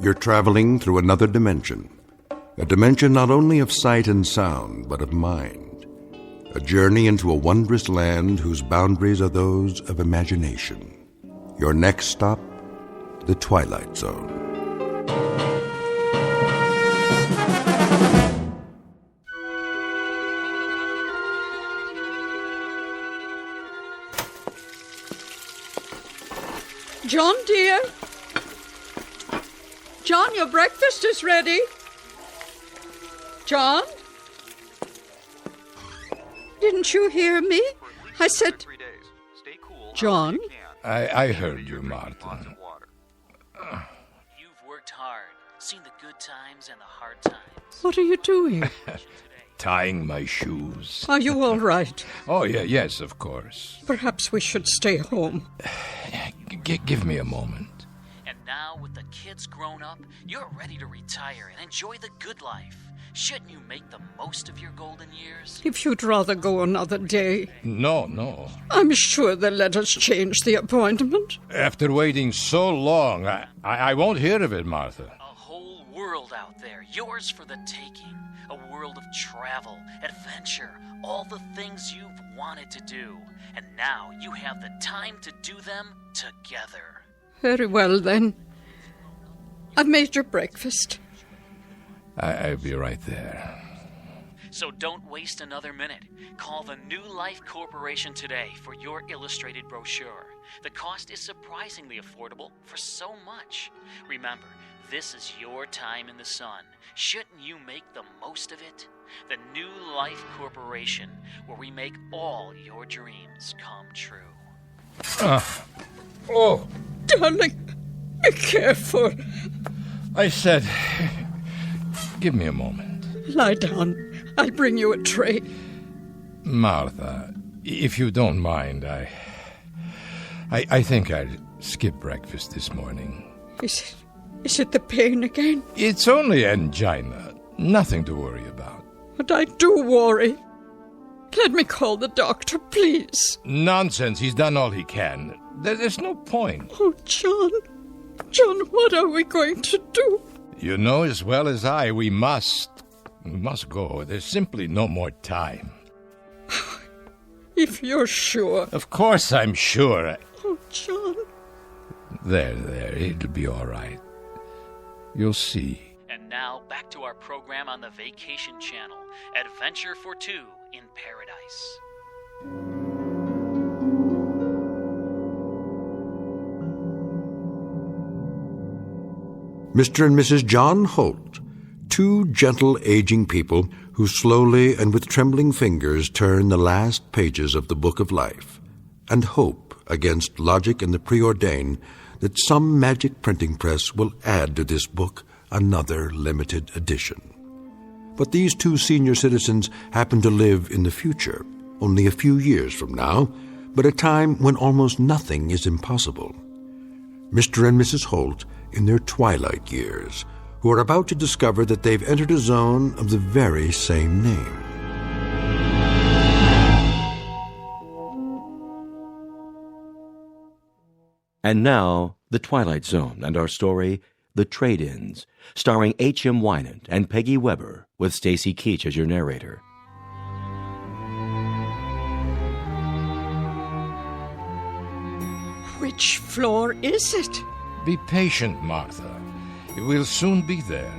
you're traveling through another dimension. A dimension not only of sight and sound, but of mind. A journey into a wondrous land whose boundaries are those of imagination. Your next stop, the Twilight Zone. John, dear. John, your breakfast is ready. John? Didn't you hear me? I said... John? I heard you, Martha. You've worked hard, seen the good times and the hard times. What are you doing? Tying my shoes. Are you all right? Oh, yes, of course. Perhaps we should stay home. Give me a moment. And now, with the kids grown up, you're ready to retire and enjoy the good life. Shouldn't you make the most of your golden years? If you'd rather go another day. No. I'm sure they'll let us change the appointment. After waiting so long, I won't hear of it, Martha. A whole world out there, yours for the taking. A world of travel, adventure, all the things you've wanted to do. And now you have the time to do them together. Very well, then. I've made your breakfast. I'll be right there. So don't waste another minute. Call the New Life Corporation today for your illustrated brochure. The cost is surprisingly affordable for so much. Remember, this is your time in the sun. Shouldn't you make the most of it? The New Life Corporation, where we make all your dreams come true. Oh! Darling, be careful. I said, give me a moment. Lie down. I'll bring you a tray. Martha, if you don't mind, I think I'll skip breakfast this morning. Is it the pain again? It's only angina. Nothing to worry about. But I do worry. Let me call the doctor, please. Nonsense. He's done all he can. There's no point. Oh, John. John, what are we going to do? You know as well as I, we must go. There's simply no more time. If you're sure. Of course I'm sure. Oh, John. There. It'll be all right. You'll see. And now, back to our program on the Vacation Channel, Adventure for Two in Paradise. Mr. and Mrs. John Holt, two gentle aging people who slowly and with trembling fingers turn the last pages of the book of life, and hope against logic and the preordained that some magic printing press will add to this book another limited edition. But these two senior citizens happen to live in the future, only a few years from now, but a time when almost nothing is impossible. Mr. and Mrs. Holt in their twilight years, who are about to discover that they've entered a zone of the very same name. And now, The Twilight Zone and our story, The Trade-Ins, starring H.M. Wynant and Peggy Weber, with Stacy Keach as your narrator. Which floor is it? Be patient, Martha. We'll soon be there.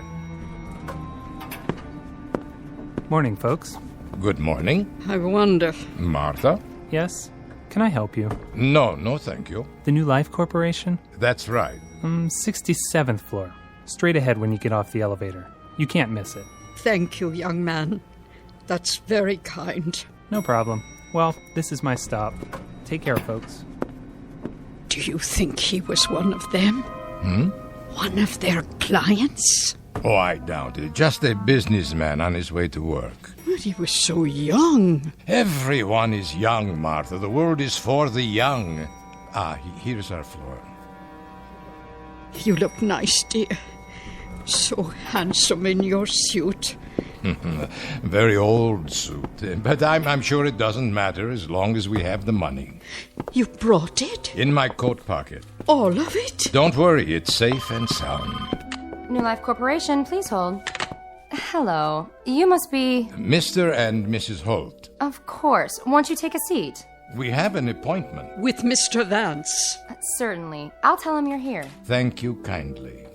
Morning, folks. Good morning. I wonder. Martha? Yes? Can I help you? No, thank you. The New Life Corporation? That's right. 67th floor. Straight ahead when you get off the elevator. You can't miss it. Thank you, young man. That's very kind. No problem. Well, this is my stop. Take care, folks. Do you think he was one of them? One of their clients? Oh, I doubt it. Just a businessman on his way to work. But he was so young. Everyone is young, Martha. The world is for the young. Here's our floor. You look nice, dear. So handsome in your suit. Very old suit. But I'm sure it doesn't matter as long as we have the money. You brought it? In my coat pocket. All of it? Don't worry, it's safe and sound. New Life Corporation, please hold. Hello. You must be... Mr. and Mrs. Holt. Of course. Won't you take a seat? We have an appointment. With Mr. Vance. Certainly. I'll tell him you're here. Thank you kindly.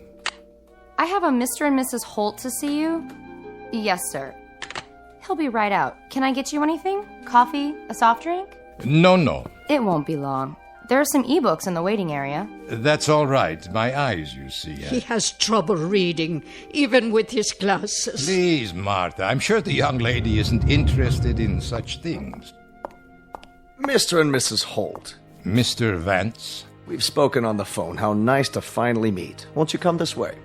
I have a Mr. and Mrs. Holt to see you. Yes, sir. He'll be right out. Can I get you anything? Coffee? A soft drink? No. It won't be long. There are some ebooks in the waiting area. That's all right. My eyes, you see. He has trouble reading, even with his glasses. Please, Martha. I'm sure the young lady isn't interested in such things. Mr. and Mrs. Holt. Mr. Vance? We've spoken on the phone. How nice to finally meet. Won't you come this way?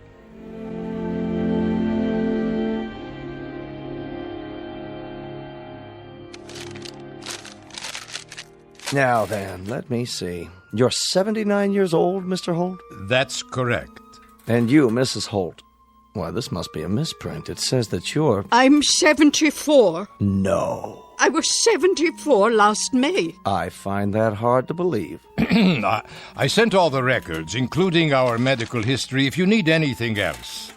Now then, let me see. You're 79 years old, Mr. Holt? That's correct. And you, Mrs. Holt. Why, this must be a misprint. It says that you're... I'm 74. No. I was 74 last May. I find that hard to believe. I sent all the records, including our medical history, if you need anything else.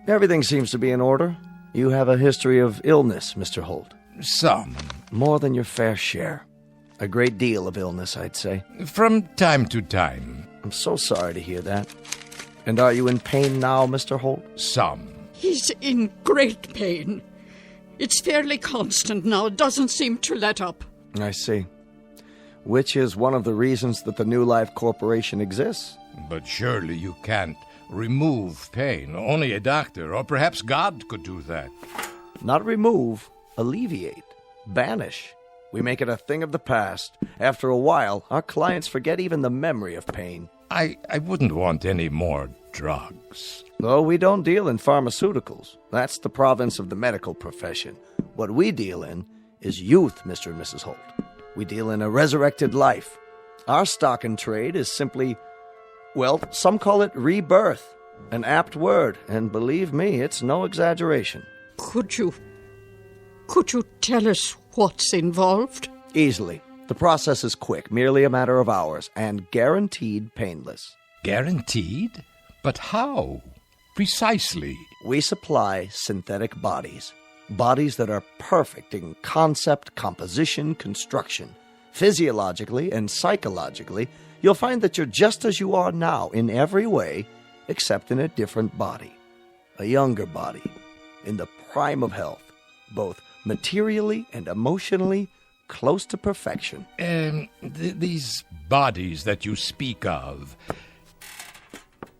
Everything seems to be in order. You have a history of illness, Mr. Holt. Some. More than your fair share. A great deal of illness, I'd say. From time to time. I'm so sorry to hear that. And are you in pain now, Mr. Holt? Some. He's in great pain. It's fairly constant now. It doesn't seem to let up. I see. Which is one of the reasons that the New Life Corporation exists. But surely you can't remove pain. Only a doctor, or perhaps God, could do that. Not remove, alleviate, banish. We make it a thing of the past. After a while, our clients forget even the memory of pain. I wouldn't want any more drugs. Though we don't deal in pharmaceuticals. That's the province of the medical profession. What we deal in is youth, Mr. and Mrs. Holt. We deal in a resurrected life. Our stock in trade is simply, well, some call it rebirth. An apt word, and believe me, it's no exaggeration. Could you tell us what's involved? Easily. The process is quick, merely a matter of hours, and guaranteed painless. Guaranteed? But how? Precisely. We supply synthetic bodies. Bodies that are perfect in concept, composition, construction. Physiologically and psychologically, you'll find that you're just as you are now in every way, except in a different body. A younger body, in the prime of health, both materially and emotionally close to perfection. These bodies that you speak of...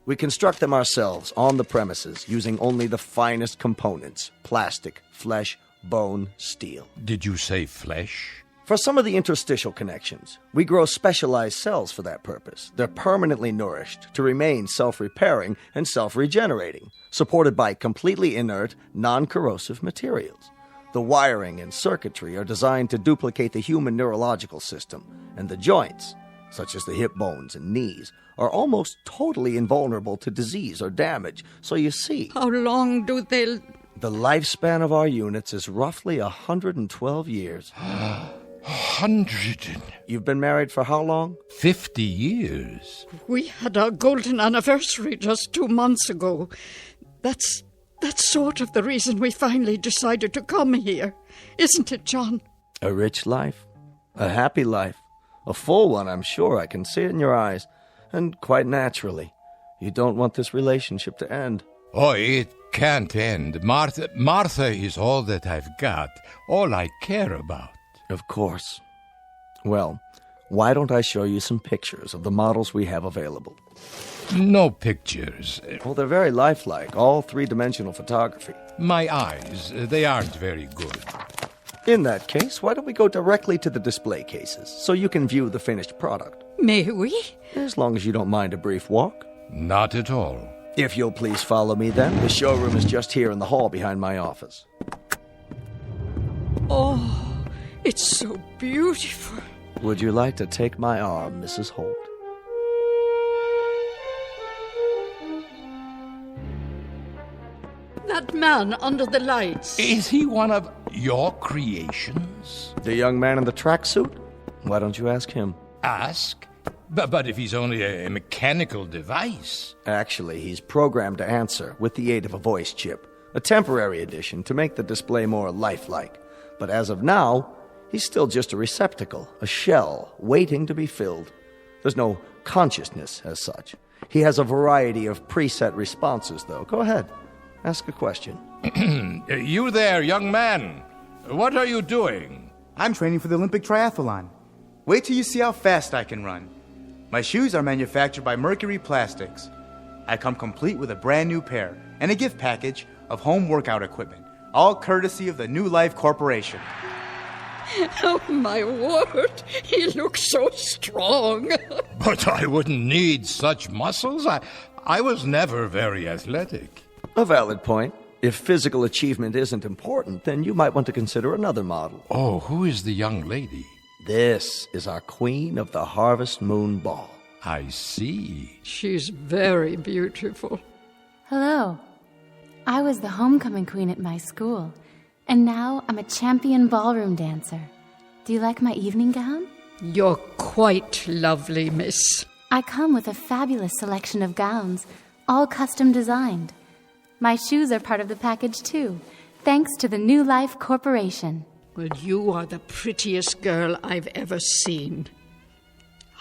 We construct them ourselves on the premises using only the finest components: plastic, flesh, bone, steel. Did you say flesh? For some of the interstitial connections, we grow specialized cells for that purpose. They're permanently nourished to remain self-repairing and self-regenerating, supported by completely inert, non-corrosive materials. The wiring and circuitry are designed to duplicate the human neurological system, and the joints, such as the hip bones and knees, are almost totally invulnerable to disease or damage. So you see... How long do they... The lifespan of our units is roughly 112 years. 100? You've been married for how long? 50 years. We had our golden anniversary just 2 months ago. That's sort of the reason we finally decided to come here. Isn't it, John? A rich life. A happy life. A full one, I'm sure. I can see it in your eyes. And quite naturally, you don't want this relationship to end. Oh, it can't end. Martha is all that I've got, all I care about. Of course. Well, why don't I show you some pictures of the models we have available? No pictures. Well, they're very lifelike, all three-dimensional photography. My eyes, they aren't very good. In that case, why don't we go directly to the display cases, so you can view the finished product? May we? As long as you don't mind a brief walk. Not at all. If you'll please follow me then. The showroom is just here in the hall behind my office. Oh, it's so beautiful. Would you like to take my arm, Mrs. Holt? That man under the lights. Is he one of your creations? The young man in the tracksuit? Why don't you ask him? Ask? But if he's only a mechanical device... Actually, he's programmed to answer with the aid of a voice chip, a temporary addition to make the display more lifelike. But as of now, he's still just a receptacle, a shell, waiting to be filled. There's no consciousness as such. He has a variety of preset responses, though. Go ahead. Ask a question. You there, young man. What are you doing? I'm training for the Olympic triathlon. Wait till you see how fast I can run. My shoes are manufactured by Mercury Plastics. I come complete with a brand new pair and a gift package of home workout equipment, all courtesy of the New Life Corporation. Oh, my word. He looks so strong. But I wouldn't need such muscles. I was never very athletic. A valid point. If physical achievement isn't important, then you might want to consider another model. Oh, who is the young lady? This is our Queen of the Harvest Moon Ball. I see. She's very beautiful. Hello. I was the homecoming queen at my school, and now I'm a champion ballroom dancer. Do you like my evening gown? You're quite lovely, miss. I come with a fabulous selection of gowns, all custom designed. My shoes are part of the package, too, thanks to the New Life Corporation. Well, you are the prettiest girl I've ever seen.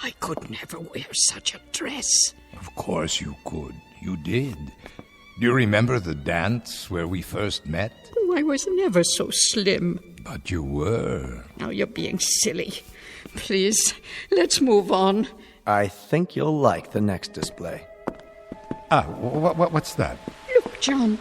I could never wear such a dress. Of course you could. You did. Do you remember the dance where we first met? Oh, I was never so slim. But you were. Now you're being silly. Please, let's move on. I think you'll like the next display. What's that? Look, John.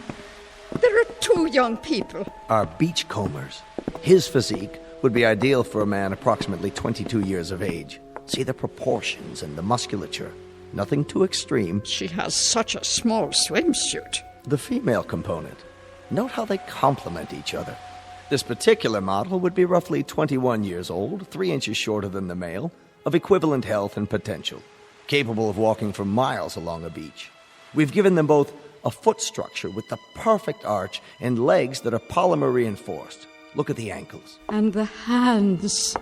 There are two young people. Our beachcombers. His physique would be ideal for a man approximately 22 years of age. See the proportions and the musculature. Nothing too extreme. She has such a small swimsuit. The female component. Note how they complement each other. This particular model would be roughly 21 years old, 3 inches shorter than the male, of equivalent health and potential, capable of walking for miles along a beach. We've given them both a foot structure with the perfect arch and legs that are polymer reinforced. Look at the ankles. And the hands.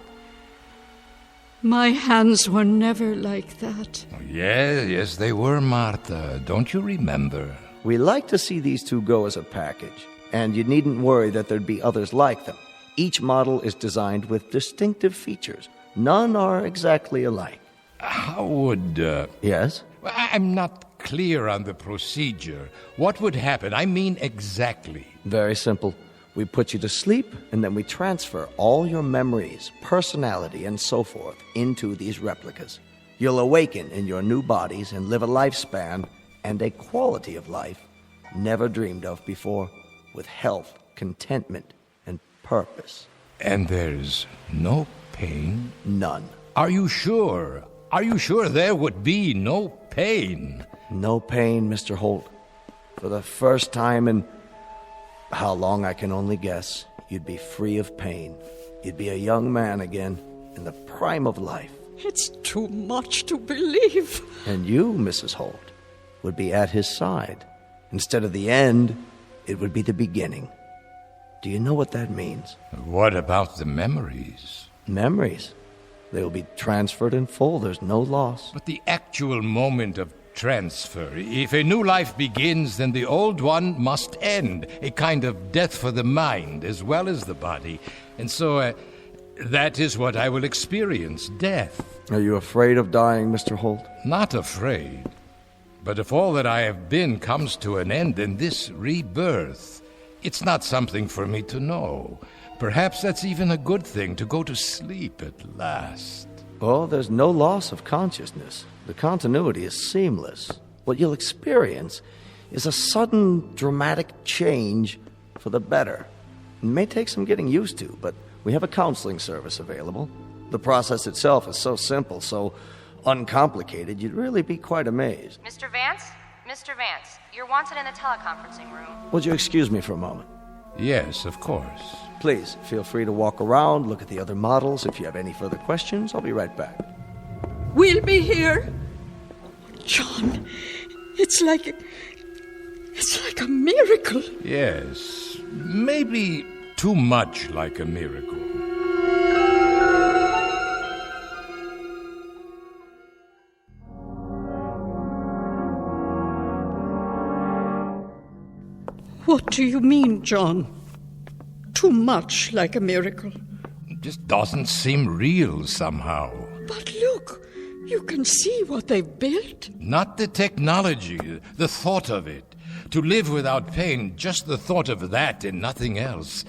My hands were never like that. Oh, yes, they were, Martha. Don't you remember? We like to see these two go as a package, and you needn't worry that there'd be others like them. Each model is designed with distinctive features. None are exactly alike. How would... Yes? I'm not clear on the procedure. What would happen? I mean exactly. Very simple. We put you to sleep, and then we transfer all your memories, personality, and so forth into these replicas. You'll awaken in your new bodies and live a lifespan and a quality of life never dreamed of before, with health, contentment, and purpose. And there's no pain? None. Are you sure? Are you sure there would be no pain? No pain, Mr. Holt. For the first time in how long I can only guess, you'd be free of pain. You'd be a young man again, in the prime of life. It's too much to believe. And you, Mrs. Holt, would be at his side. Instead of the end, it would be the beginning. Do you know what that means? What about the memories? Memories? They will be transferred in full. There's no loss. But the actual moment of transfer. If a new life begins, then the old one must end. A kind of death for the mind as well as the body. And so, that is what I will experience, death. Are you afraid of dying, Mr. Holt? Not afraid. But if all that I have been comes to an end, then this rebirth, it's not something for me to know. Perhaps that's even a good thing, to go to sleep at last. Oh, there's no loss of consciousness. The continuity is seamless. What you'll experience is a sudden, dramatic change for the better. It may take some getting used to, but we have a counseling service available. The process itself is so simple, so uncomplicated, you'd really be quite amazed. Mr. Vance? Mr. Vance, you're wanted in the teleconferencing room. Would you excuse me for a moment? Yes, of course. Please, feel free to walk around, look at the other models. If you have any further questions, I'll be right back. We'll be here. John, it's like a miracle. Yes, maybe too much like a miracle. What do you mean, John? Too much like a miracle. It just doesn't seem real somehow. But look, you can see what they've built. Not the technology, the thought of it. To live without pain, just the thought of that and nothing else.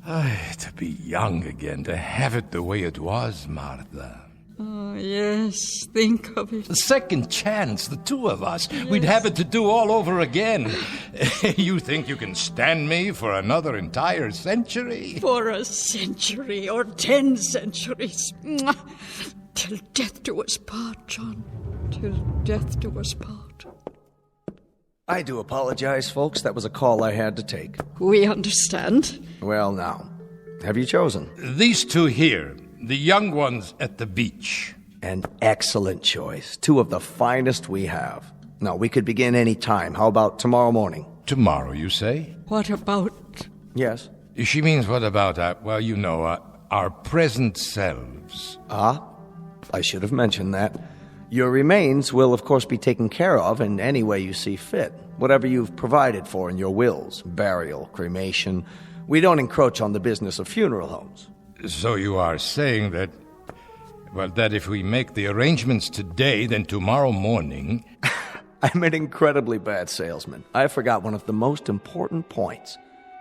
To be young again, to have it the way it was, Martha. Oh, yes, think of it. The second chance, the two of us. Yes. We'd have it to do all over again. You think you can stand me for another entire century? For a century or 10 centuries. Till death do us part, John. Till death do us part. I do apologize, folks. That was a call I had to take. We understand. Well, now, have you chosen? These two here, the young ones at the beach. An excellent choice. Two of the finest we have. Now, we could begin any time. How about tomorrow morning? Tomorrow, you say? What about... Yes? She means what about, our present selves. I should have mentioned that. Your remains will, of course, be taken care of in any way you see fit. Whatever you've provided for in your wills, burial, cremation. We don't encroach on the business of funeral homes. So you are saying that, that if we make the arrangements today, then tomorrow morning... I'm an incredibly bad salesman. I forgot one of the most important points.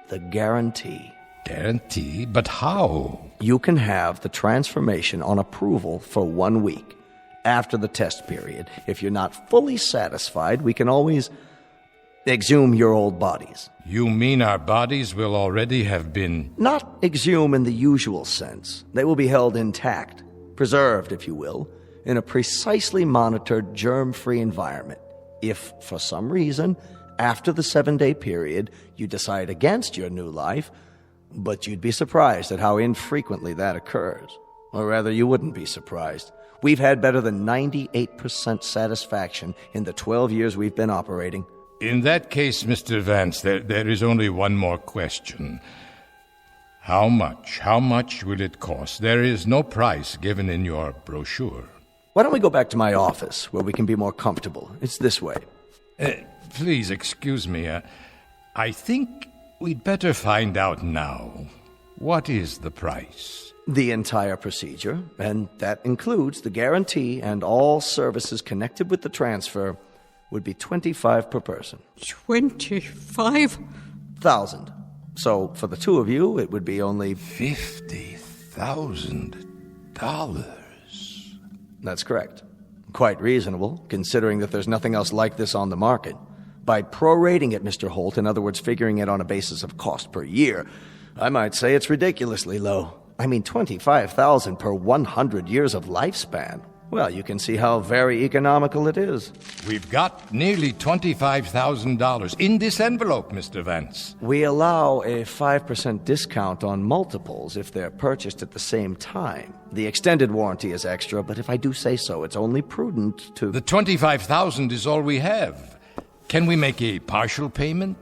The guarantee. Guarantee? But how? You can have the transformation on approval for 1 week. After the test period, if you're not fully satisfied, we can always exhume your old bodies. You mean our bodies will already have been... Not exhume in the usual sense. They will be held intact, preserved, if you will, in a precisely monitored, germ-free environment. If, for some reason, after the 7-day period, you decide against your new life, but you'd be surprised at how infrequently that occurs. Or rather, you wouldn't be surprised. We've had better than 98% satisfaction in the 12 years we've been operating. In that case, Mr. Vance, there is only one more question. How much will it cost? There is no price given in your brochure. Why don't we go back to my office, where we can be more comfortable? It's this way. Please excuse me. I think we'd better find out now. What is the price? The entire procedure, and that includes the guarantee and all services connected with the transfer, would be $25 per person. 25,000. So for the two of you, it would be only $50,000. That's correct. Quite reasonable, considering that there's nothing else like this on the market. By prorating it, Mr. Holt, in other words, figuring it on a basis of cost per year, I might say it's ridiculously low. I mean, $25,000 per 100 years of lifespan. Well, you can see how very economical it is. We've got nearly $25,000 in this envelope, Mr. Vance. We allow a 5% discount on multiples if they're purchased at the same time. The extended warranty is extra, but if I do say so, it's only prudent to... The $25,000 is all we have. Can we make a partial payment?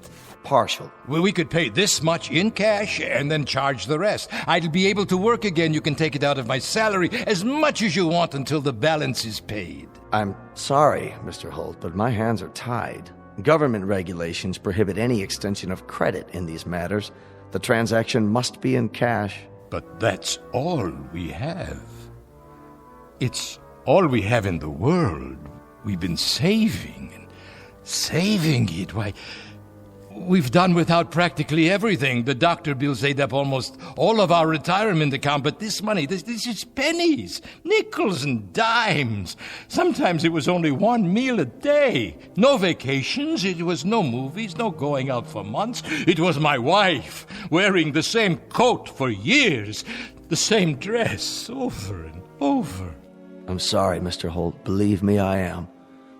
Partial. Well, we could pay this much in cash and then charge the rest. I'd be able to work again. You can take it out of my salary as much as you want until the balance is paid. I'm sorry, Mr. Holt, but my hands are tied. Government regulations prohibit any extension of credit in these matters. The transaction must be in cash. But that's all we have. It's all we have in the world. We've been saving and saving it. Why... We've done without practically everything. The doctor bills ate up almost all of our retirement account, but this money, this is pennies, nickels and dimes. Sometimes it was only one meal a day. No vacations, it was no movies, no going out for months. It was my wife wearing the same coat for years, the same dress over and over. I'm sorry, Mr. Holt. Believe me, I am.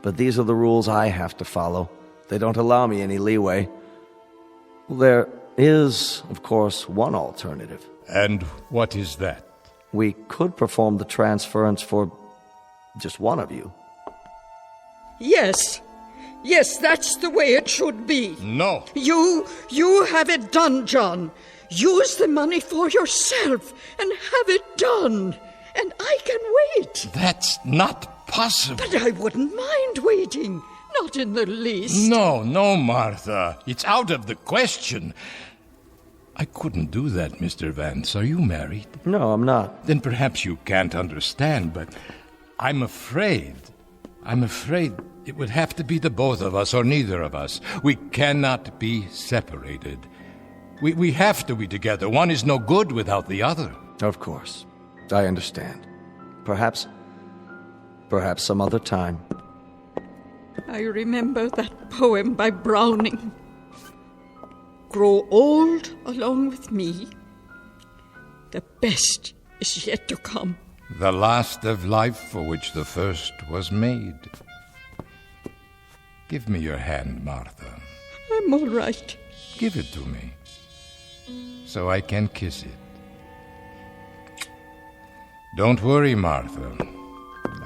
But these are the rules I have to follow. They don't allow me any leeway. There is, of course, one alternative. And what is that? We could perform the transference for just one of you. Yes. Yes, that's the way it should be. No. You have it done, John. Use the money for yourself and have it done. And I can wait. That's not possible. But I wouldn't mind waiting. Not in the least. No, Martha. It's out of the question. I couldn't do that, Mr. Vance. Are you married? No, I'm not. Then perhaps you can't understand, but I'm afraid it would have to be the both of us or neither of us. We cannot be separated. We have to be together. One is no good without the other. Of course. I understand. Perhaps some other time. I remember that poem by Browning. Grow old along with me. The best is yet to come. The last of life for which the first was made. Give me your hand, Martha. I'm all right. Give it to me, so I can kiss it. Don't worry, Martha.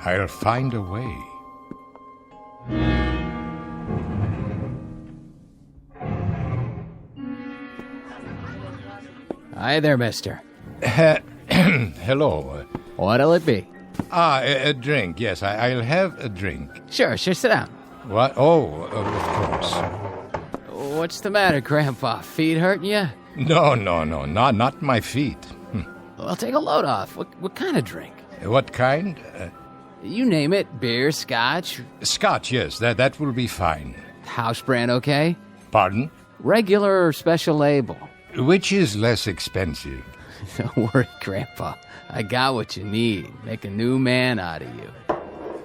I'll find a way. Hi there, mister. Hello. What'll it be? A drink, yes. I'll have a drink. Sure, sit down. What? Oh, of course. What's the matter, Grandpa? Feet hurting you? No, not my feet. Well, take a load off. What kind of drink? What kind? You name it. Beer, scotch? Scotch, yes. That will be fine. House brand, okay? Pardon? Regular or special label? Which is less expensive? Don't worry, Grandpa. I got what you need. Make a new man out of you.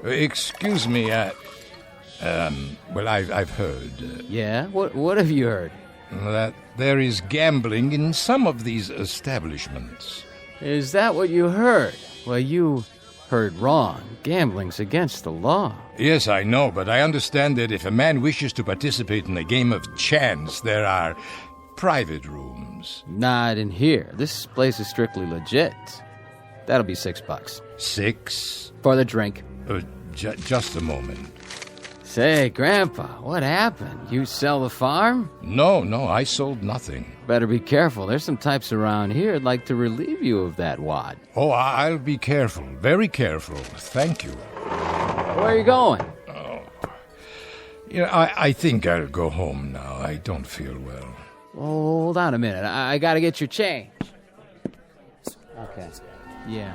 Excuse me, well, I've heard. Yeah? What have you heard? That there is gambling in some of these establishments. Is that what you heard? Well, you heard wrong. Gambling's against the law. Yes, I know, but I understand that if a man wishes to participate in a game of chance, there are private rooms. Not in here. This place is strictly legit. That'll be $6. $6? For the drink. Just a moment. Say, Grandpa, what happened? You sell the farm? No, I sold nothing. Better be careful. There's some types around here who'd like to relieve you of that wad. Oh, I'll be careful. Very careful. Thank you. Where are you going? Oh. I think I'll go home now. I don't feel well. Hold on a minute. I gotta get your change. Okay. Yeah.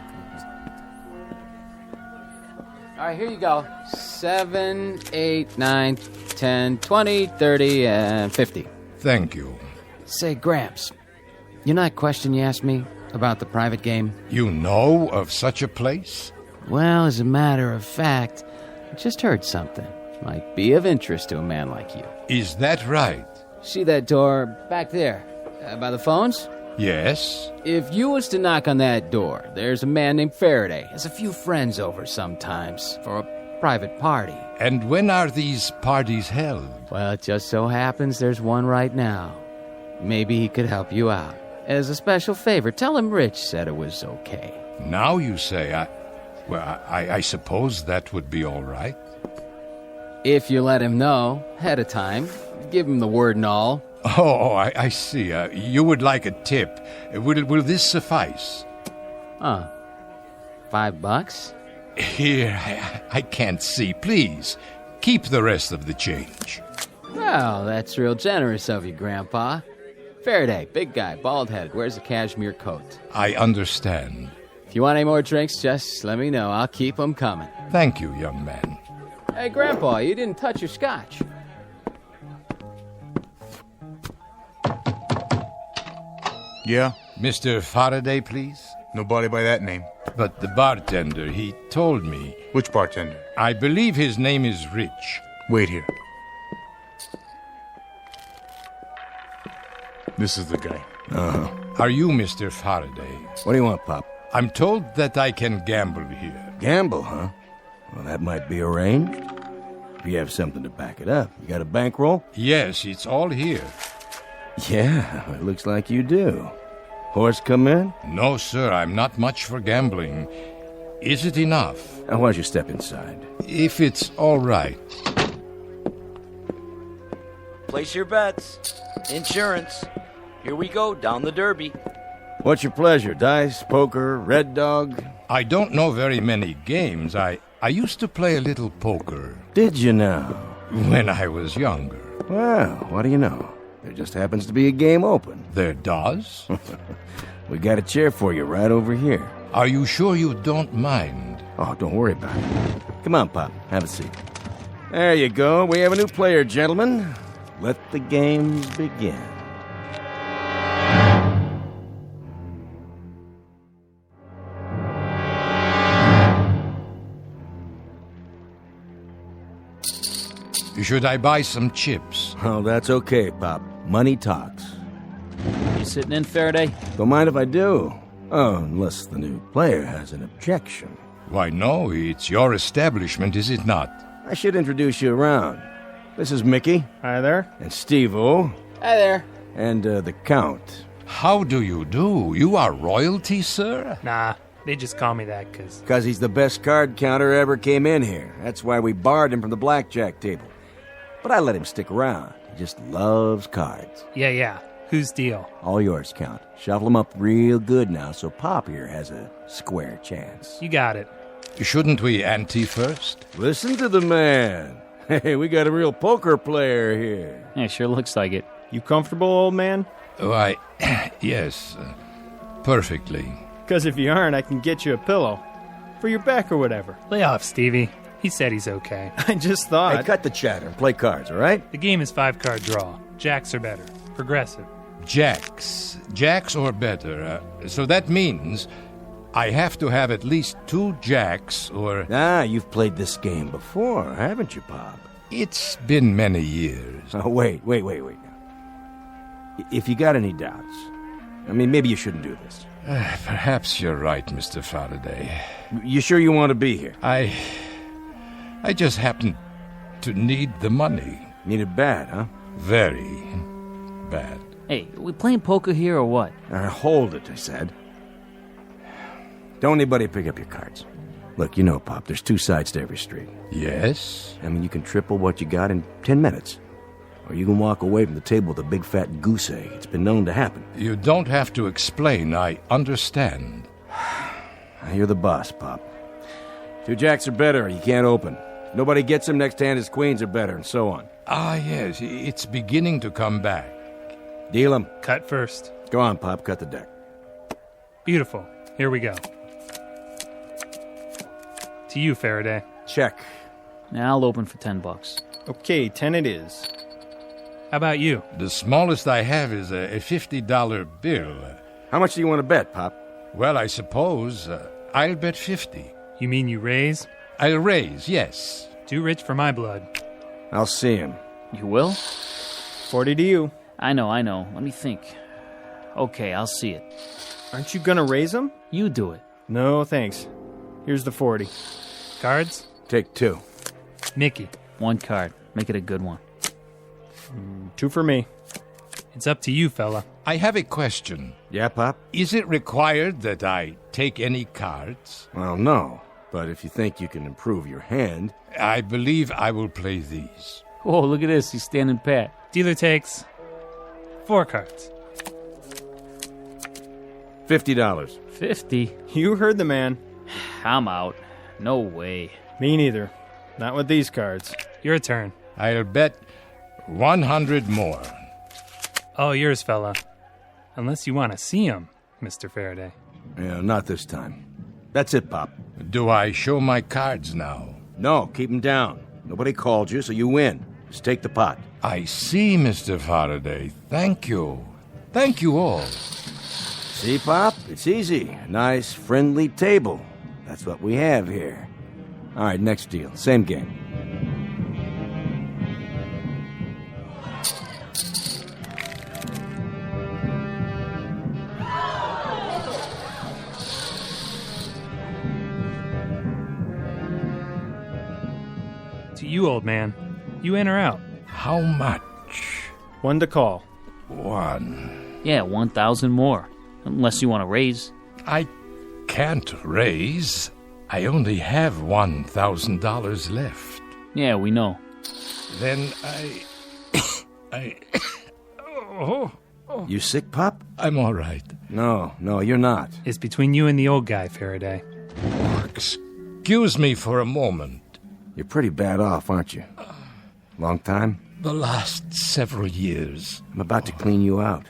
All right, here you go. 7, 8, 9, 10, 20, 30, and 50. Thank you. Say, Gramps, you know that question you asked me about the private game? You know of such a place? Well, as a matter of fact, I just heard something. Might be of interest to a man like you. Is that right? See that door back there, by the phones? Yes. If you was to knock on that door, there's a man named Faraday. Has a few friends over sometimes for a private party. And when are these parties held? Well, it just so happens there's one right now. Maybe he could help you out. As a special favor, tell him Rich said it was okay. Now you say, I suppose that would be all right. If you let him know ahead of time, give him the word and all. Oh, I see. You would like a tip. Will this suffice? $5? Here, I can't see. Please, keep the rest of the change. Well, that's real generous of you, Grandpa. Faraday, big guy, bald-headed, wears a cashmere coat. I understand. If you want any more drinks, just let me know. I'll keep them coming. Thank you, young man. Hey, Grandpa, you didn't touch your scotch. Yeah? Mr. Faraday, please? Nobody by that name. But the bartender, he told me. Which bartender? I believe his name is Rich. Wait here. This is the guy. Uh-huh. Are you Mr. Faraday? What do you want, Pop? I'm told that I can gamble here. Gamble, huh? Well, that might be arranged. If you have something to back it up. You got a bankroll? Yes, it's all here. Yeah, it looks like you do. Horse come in? No, sir, I'm not much for gambling. Is it enough? Why don't you step inside? If it's all right. Place your bets. Insurance. Here we go, down the derby. What's your pleasure? Dice, poker, red dog? I don't know very many games. I used to play a little poker. Did you now? When I was younger. Well, what do you know? There just happens to be a game open. There does? We got a chair for you right over here. Are you sure you don't mind? Oh, don't worry about it. Come on, Pop. Have a seat. There you go. We have a new player, gentlemen. Let the games begin. Should I buy some chips? Oh, that's okay, Pop. Money talks. You sitting in, Faraday? Don't mind if I do. Oh, unless the new player has an objection. Why, no, it's your establishment, is it not? I should introduce you around. This is Mickey. Hi there. And Steve-O. Hi there. And the Count. How do you do? You are royalty, sir? Nah, they just call me that because... Because he's the best card counter ever came in here. That's why we barred him from the blackjack table. But I let him stick around. He just loves cards. Yeah. Whose deal? All yours, Count. Shuffle them up real good now so Pop here has a square chance. You got it. Shouldn't we ante first? Listen to the man. Hey, we got a real poker player here. Yeah, sure looks like it. You comfortable, old man? Why, yes, perfectly. Because if you aren't, I can get you a pillow. For your back or whatever. Lay off, Stevie. He said he's okay. I just thought... Hey, cut the chatter and play cards, all right? The game is 5-card draw. Jacks are better. Progressive. Jacks or better. So that means I have to have at least 2 jacks or... Ah, you've played this game before, haven't you, Pop? It's been many years. Oh, wait. If you got any doubts, I mean, maybe you shouldn't do this. Perhaps you're right, Mr. Faraday. You sure you want to be here? I just happen to need the money. Need it bad, huh? Very bad. Hey, we playing poker here or what? Hold it, I said. Don't anybody pick up your cards. Look, you know, Pop, there's 2 sides to every street. Yes? I mean, you can triple what you got in 10 minutes. Or you can walk away from the table with a big fat goose egg. It's been known to happen. You don't have to explain. I understand. You're the boss, Pop. 2 jacks or better, you can't open. Nobody gets them, next hand is queens or better, and so on. Ah, yes, it's beginning to come back. Deal them. Cut first. Go on, Pop, cut the deck. Beautiful. Here we go. To you, Faraday. Check. Now I'll open for $10. Okay, 10 it is. How about you? The smallest I have is a $50 bill. How much do you want to bet, Pop? Well, I suppose I'll bet 50. You mean you raise? I'll raise, yes. Too rich for my blood. I'll see him. You will? 40 to you. I know. Let me think. Okay, I'll see it. Aren't you gonna raise them? You do it. No, thanks. Here's the 40. Cards? Take 2. Mickey. 1 card. Make it a good one. 2 for me. It's up to you, fella. I have a question. Yeah, Pop? Is it required that I take any cards? Well, no. But if you think you can improve your hand... I believe I will play these. Oh, look at this. He's standing pat. Dealer takes 4 cards. $50. 50? You heard the man. I'm out. No way. Me neither. Not with these cards. Your turn. I'll bet 100 more. All yours, fella. Unless you want to see him, Mr. Faraday. Yeah, not this time. That's it, Pop. Do I show my cards now? No, keep them down. Nobody called you, so you win. Just take the pot. I see, Mr. Faraday. Thank you. Thank you all. See, Pop? It's easy. A nice, friendly table. That's what we have here. All right, next deal. Same game. To you, old man. You in or out? How much? 1 to call. 1. Yeah, 1,000 more. Unless you want to raise. I can't raise. I only have $1,000 left. Yeah, we know. Then You sick, Pop? I'm all right. No, you're not. It's between you and the old guy, Faraday. Excuse me for a moment. You're pretty bad off, aren't you? Long time? The last several years. I'm about to clean you out.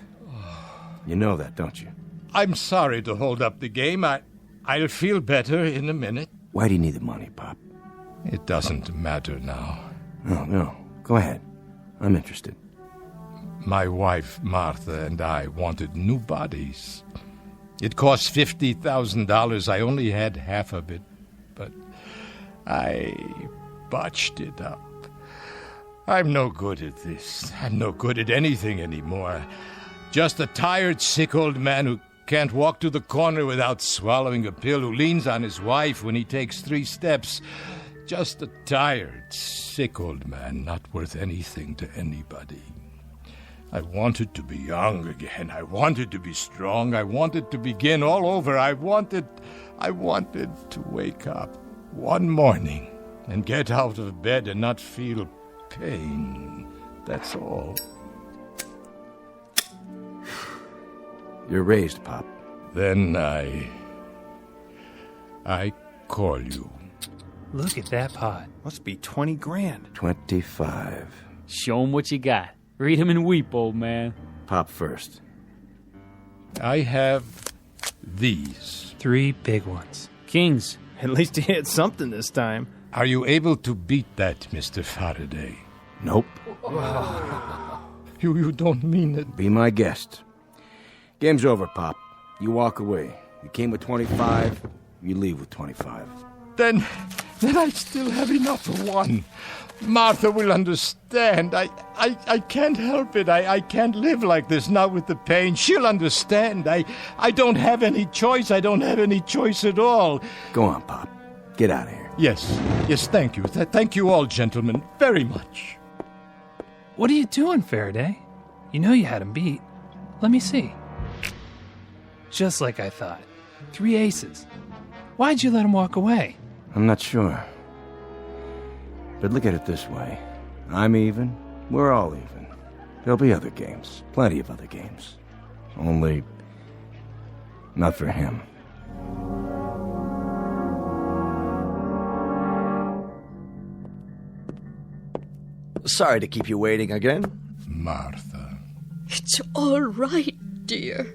You know that, don't you? I'm sorry to hold up the game. I'll feel better in a minute. Why do you need the money, Pop? It doesn't matter now. No. Go ahead. I'm interested. My wife, Martha, and I wanted new bodies. It cost $50,000. I only had half of it, but I botched it up. I'm no good at this. I'm no good at anything anymore. Just a tired, sick old man who can't walk to the corner without swallowing a pill, who leans on his wife when he takes 3 steps. Just a tired, sick old man, not worth anything to anybody. I wanted to be young again. I wanted to be strong. I wanted to begin all over. I wanted to wake up one morning and get out of bed and not feel pain. That's all. You're raised, Pop. Then I call you. Look at that pot. Must be 20 grand. 25. Show 'em what you got. Read 'em and weep, old man. Pop first. I have these. 3 big ones. Kings. At least he hit something this time. Are you able to beat that, Mr. Faraday? Nope. You don't mean it. Be my guest. Game's over, Pop. You walk away. You came with 25, you leave with 25. Then I still have enough for one. Martha will understand. I can't help it. I can't live like this, not with the pain. She'll understand. I don't have any choice. I don't have any choice at all. Go on, Pop. Get out of here. Yes, thank you. Thank you all, gentlemen, very much. What are you doing, Faraday? You know you had him beat. Let me see. Just like I thought. 3 aces. Why'd you let him walk away? I'm not sure. But look at it this way. I'm even. We're all even. There'll be other games. Plenty of other games. Only not for him. Sorry to keep you waiting again. Martha. It's all right, dear.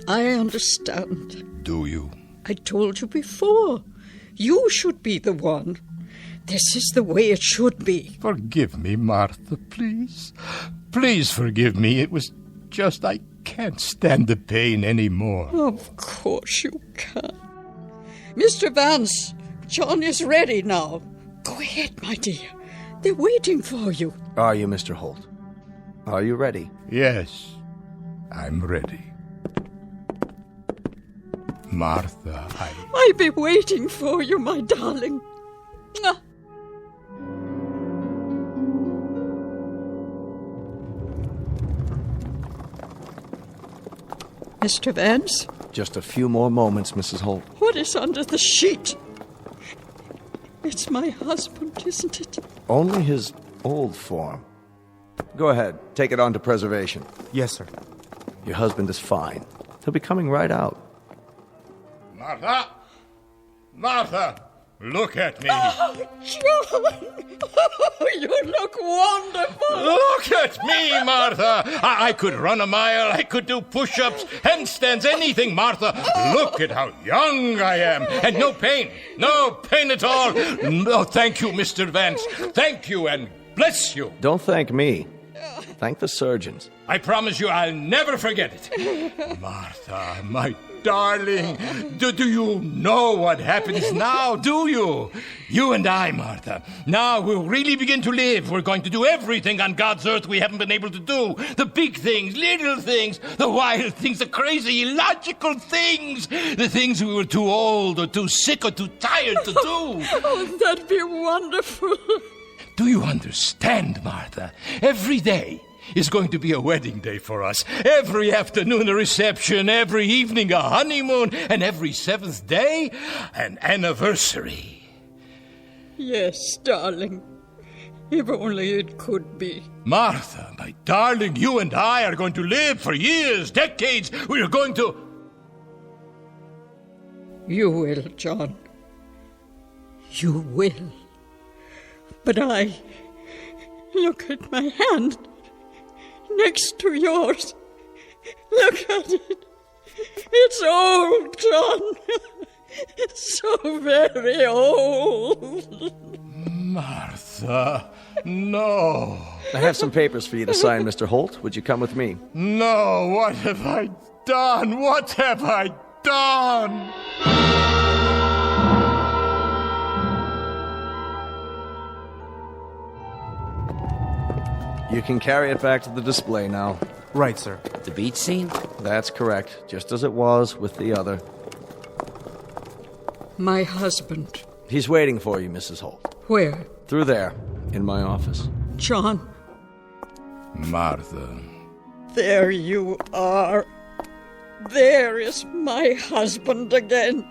I understand. Do you? I told you before. You should be the one. This is the way it should be. Forgive me, Martha, please. Please forgive me. It was just I can't stand the pain anymore. Of course you can. Mr. Vance, John is ready now. Go ahead, my dear. They're waiting for you. Are you, Mr. Holt? Are you ready? Yes, I'm ready. Martha, I'll be waiting for you, my darling. Mwah. Mr. Vance? Just a few more moments, Mrs. Holt. What is under the sheet? It's my husband, isn't it? Only his old form. Go ahead. Take it on to preservation. Yes, sir. Your husband is fine. He'll be coming right out. Martha! Martha! Look at me! Oh, John! Oh, you look wonderful! Look at me, Martha! I could run a mile, I could do push-ups, handstands, anything, Martha! Look at how young I am! And no pain! No pain at all! No, thank you, Mr. Vance. Thank you, and bless you! Don't thank me. Thank the surgeons. I promise you I'll never forget it. Martha, my darling, do you know what happens now, do you? You and I, Martha, now we'll really begin to live. We're going to do everything on God's earth we haven't been able to do. The big things, little things, the wild things, the crazy, illogical things. The things we were too old or too sick or too tired to do. Oh, that'd be wonderful. Do you understand, Martha? Every day is going to be a wedding day for us. Every afternoon a reception, every evening a honeymoon, and every 7th day an anniversary. Yes, darling. If only it could be. Martha, my darling, you and I are going to live for years, decades. We are going to... You will, John. You will. But I Look at my hand next to yours. Look at it. It's old, John. So very old. Martha, no. I have some papers for you to sign, Mr. Holt. Would you come with me? No, what have I done? What have I done? You can carry it back to the display now. Right, sir. The beach scene? That's correct, just as it was with the other. My husband. He's waiting for you, Mrs. Holt. Where? Through there, in my office. John. Martha. There you are. There is my husband again.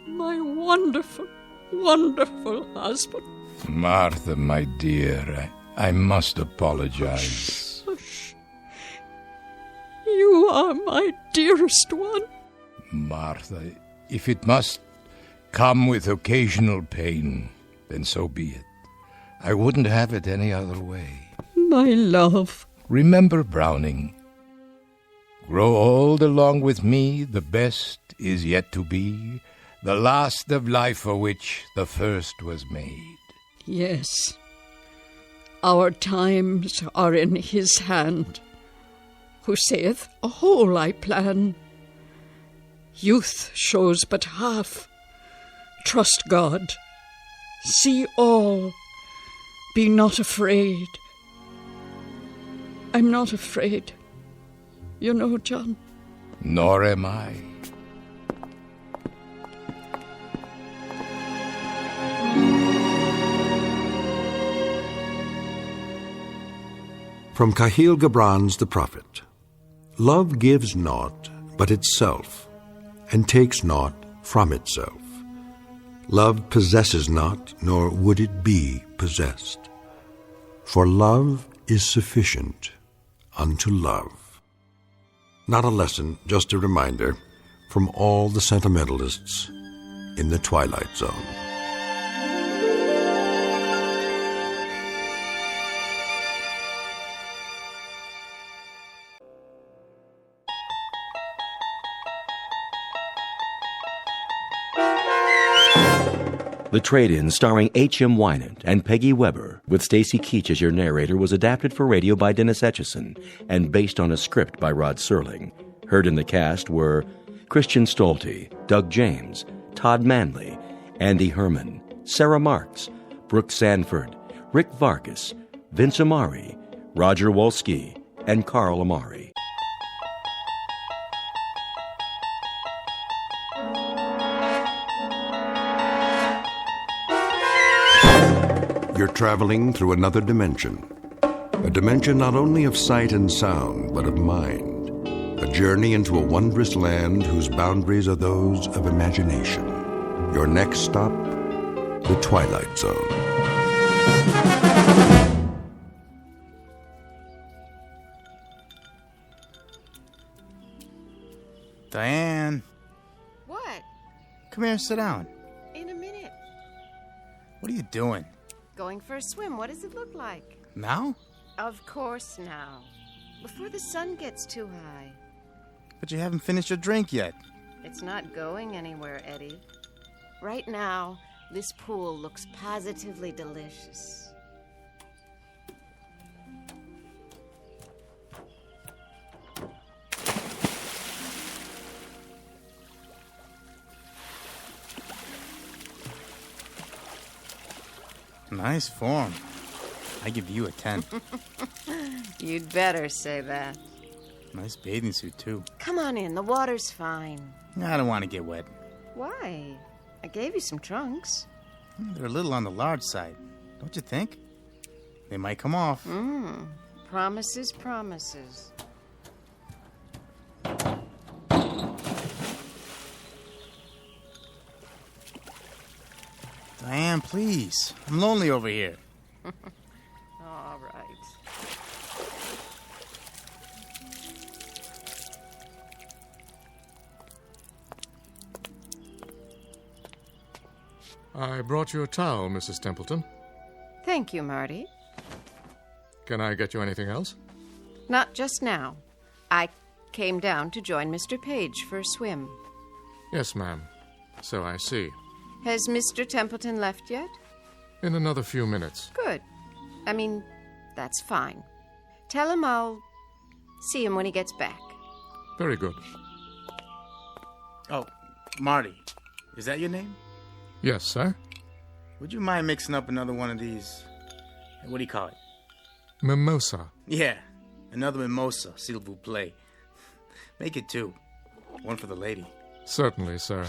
My wonderful, wonderful husband. Martha, my dear, I must apologize. Hush. You are my dearest one. Martha, if it must come with occasional pain, then so be it. I wouldn't have it any other way. My love. Remember Browning. Grow old along with me, the best is yet to be, the last of life for which the first was made. Yes. Our times are in his hand, who saith, a whole I plan. Youth shows but half. Trust God. See all. Be not afraid. I'm not afraid. You know, John. Nor am I. From Cahill Gibran's The Prophet. Love gives naught but itself, and takes naught from itself. Love possesses not, nor would it be possessed. For love is sufficient unto love. Not a lesson, just a reminder from all the sentimentalists in the Twilight Zone. The Trade-In, starring H.M. Wynant and Peggy Webber, with Stacy Keach as your narrator, was adapted for radio by Dennis Etchison and based on a script by Rod Serling. Heard in the cast were Christian Stolte, Doug James, Todd Manley, Andy Herman, Sarah Marks, Brooke Sanford, Rick Vargas, Vince Amari, Roger Wolski, and Carl Amari. You're traveling through another dimension. A dimension not only of sight and sound, but of mind. A journey into a wondrous land whose boundaries are those of imagination. Your next stop, the Twilight Zone. Diane. What? Come here, sit down. In a minute. What are you doing? Going for a swim. What does it look like? Now? Of course now. Before the sun gets too high. But you haven't finished your drink yet. It's not going anywhere, Eddie. Right now, this pool looks positively delicious. Nice form. I give you a 10. You'd better say that. Nice bathing suit, too. Come on in. The water's fine. I don't want to get wet. Why? I gave you some trunks. They're a little on the large side. Don't you think? They might come off. Promises, promises. Diane, please. I'm lonely over here. All right. I brought you a towel, Mrs. Templeton. Thank you, Marty. Can I get you anything else? Not just now. I came down to join Mr. Page for a swim. Yes, ma'am. So I see. Has Mr. Templeton left yet? In another few minutes. Good. I mean, that's fine. Tell him I'll see him when he gets back. Very good. Oh, Marty. Is that your name? Yes, sir. Would you mind mixing up another one of these? What do you call it? Mimosa. Yeah, another mimosa, s'il vous plaît. Make it 2. One for the lady. Certainly, sir.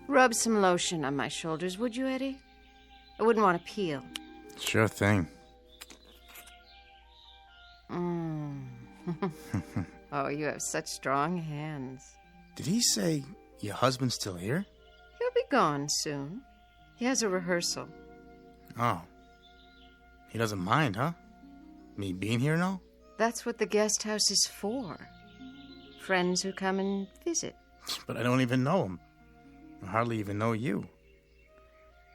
Rub some lotion on my shoulders, would you, Eddie? I wouldn't want to peel. Sure thing. Oh, you have such strong hands. Did he say your husband's still here? He'll be gone soon. He has a rehearsal. Oh. He doesn't mind, huh? Me being here and all? That's what the guest house is for. Friends who come and visit. But I don't even know him. I hardly even know you.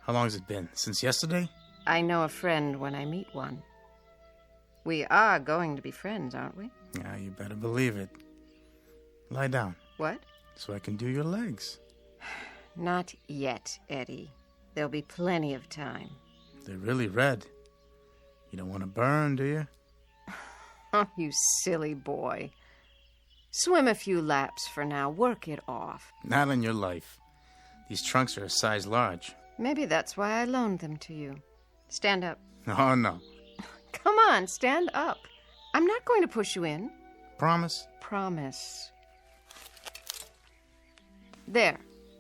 How long has it been? Since yesterday? I know a friend when I meet one. We are going to be friends, aren't we? Yeah, you better believe it. Lie down. What? So I can do your legs. Not yet, Eddie. There'll be plenty of time. They're really red. You don't want to burn, do you? Oh, you silly boy. Swim a few laps for now. Work it off. Not on your life. These trunks are a size large. Maybe that's why I loaned them to you. Stand up. Oh, no. Come on, stand up. I'm not going to push you in. Promise? Promise. There.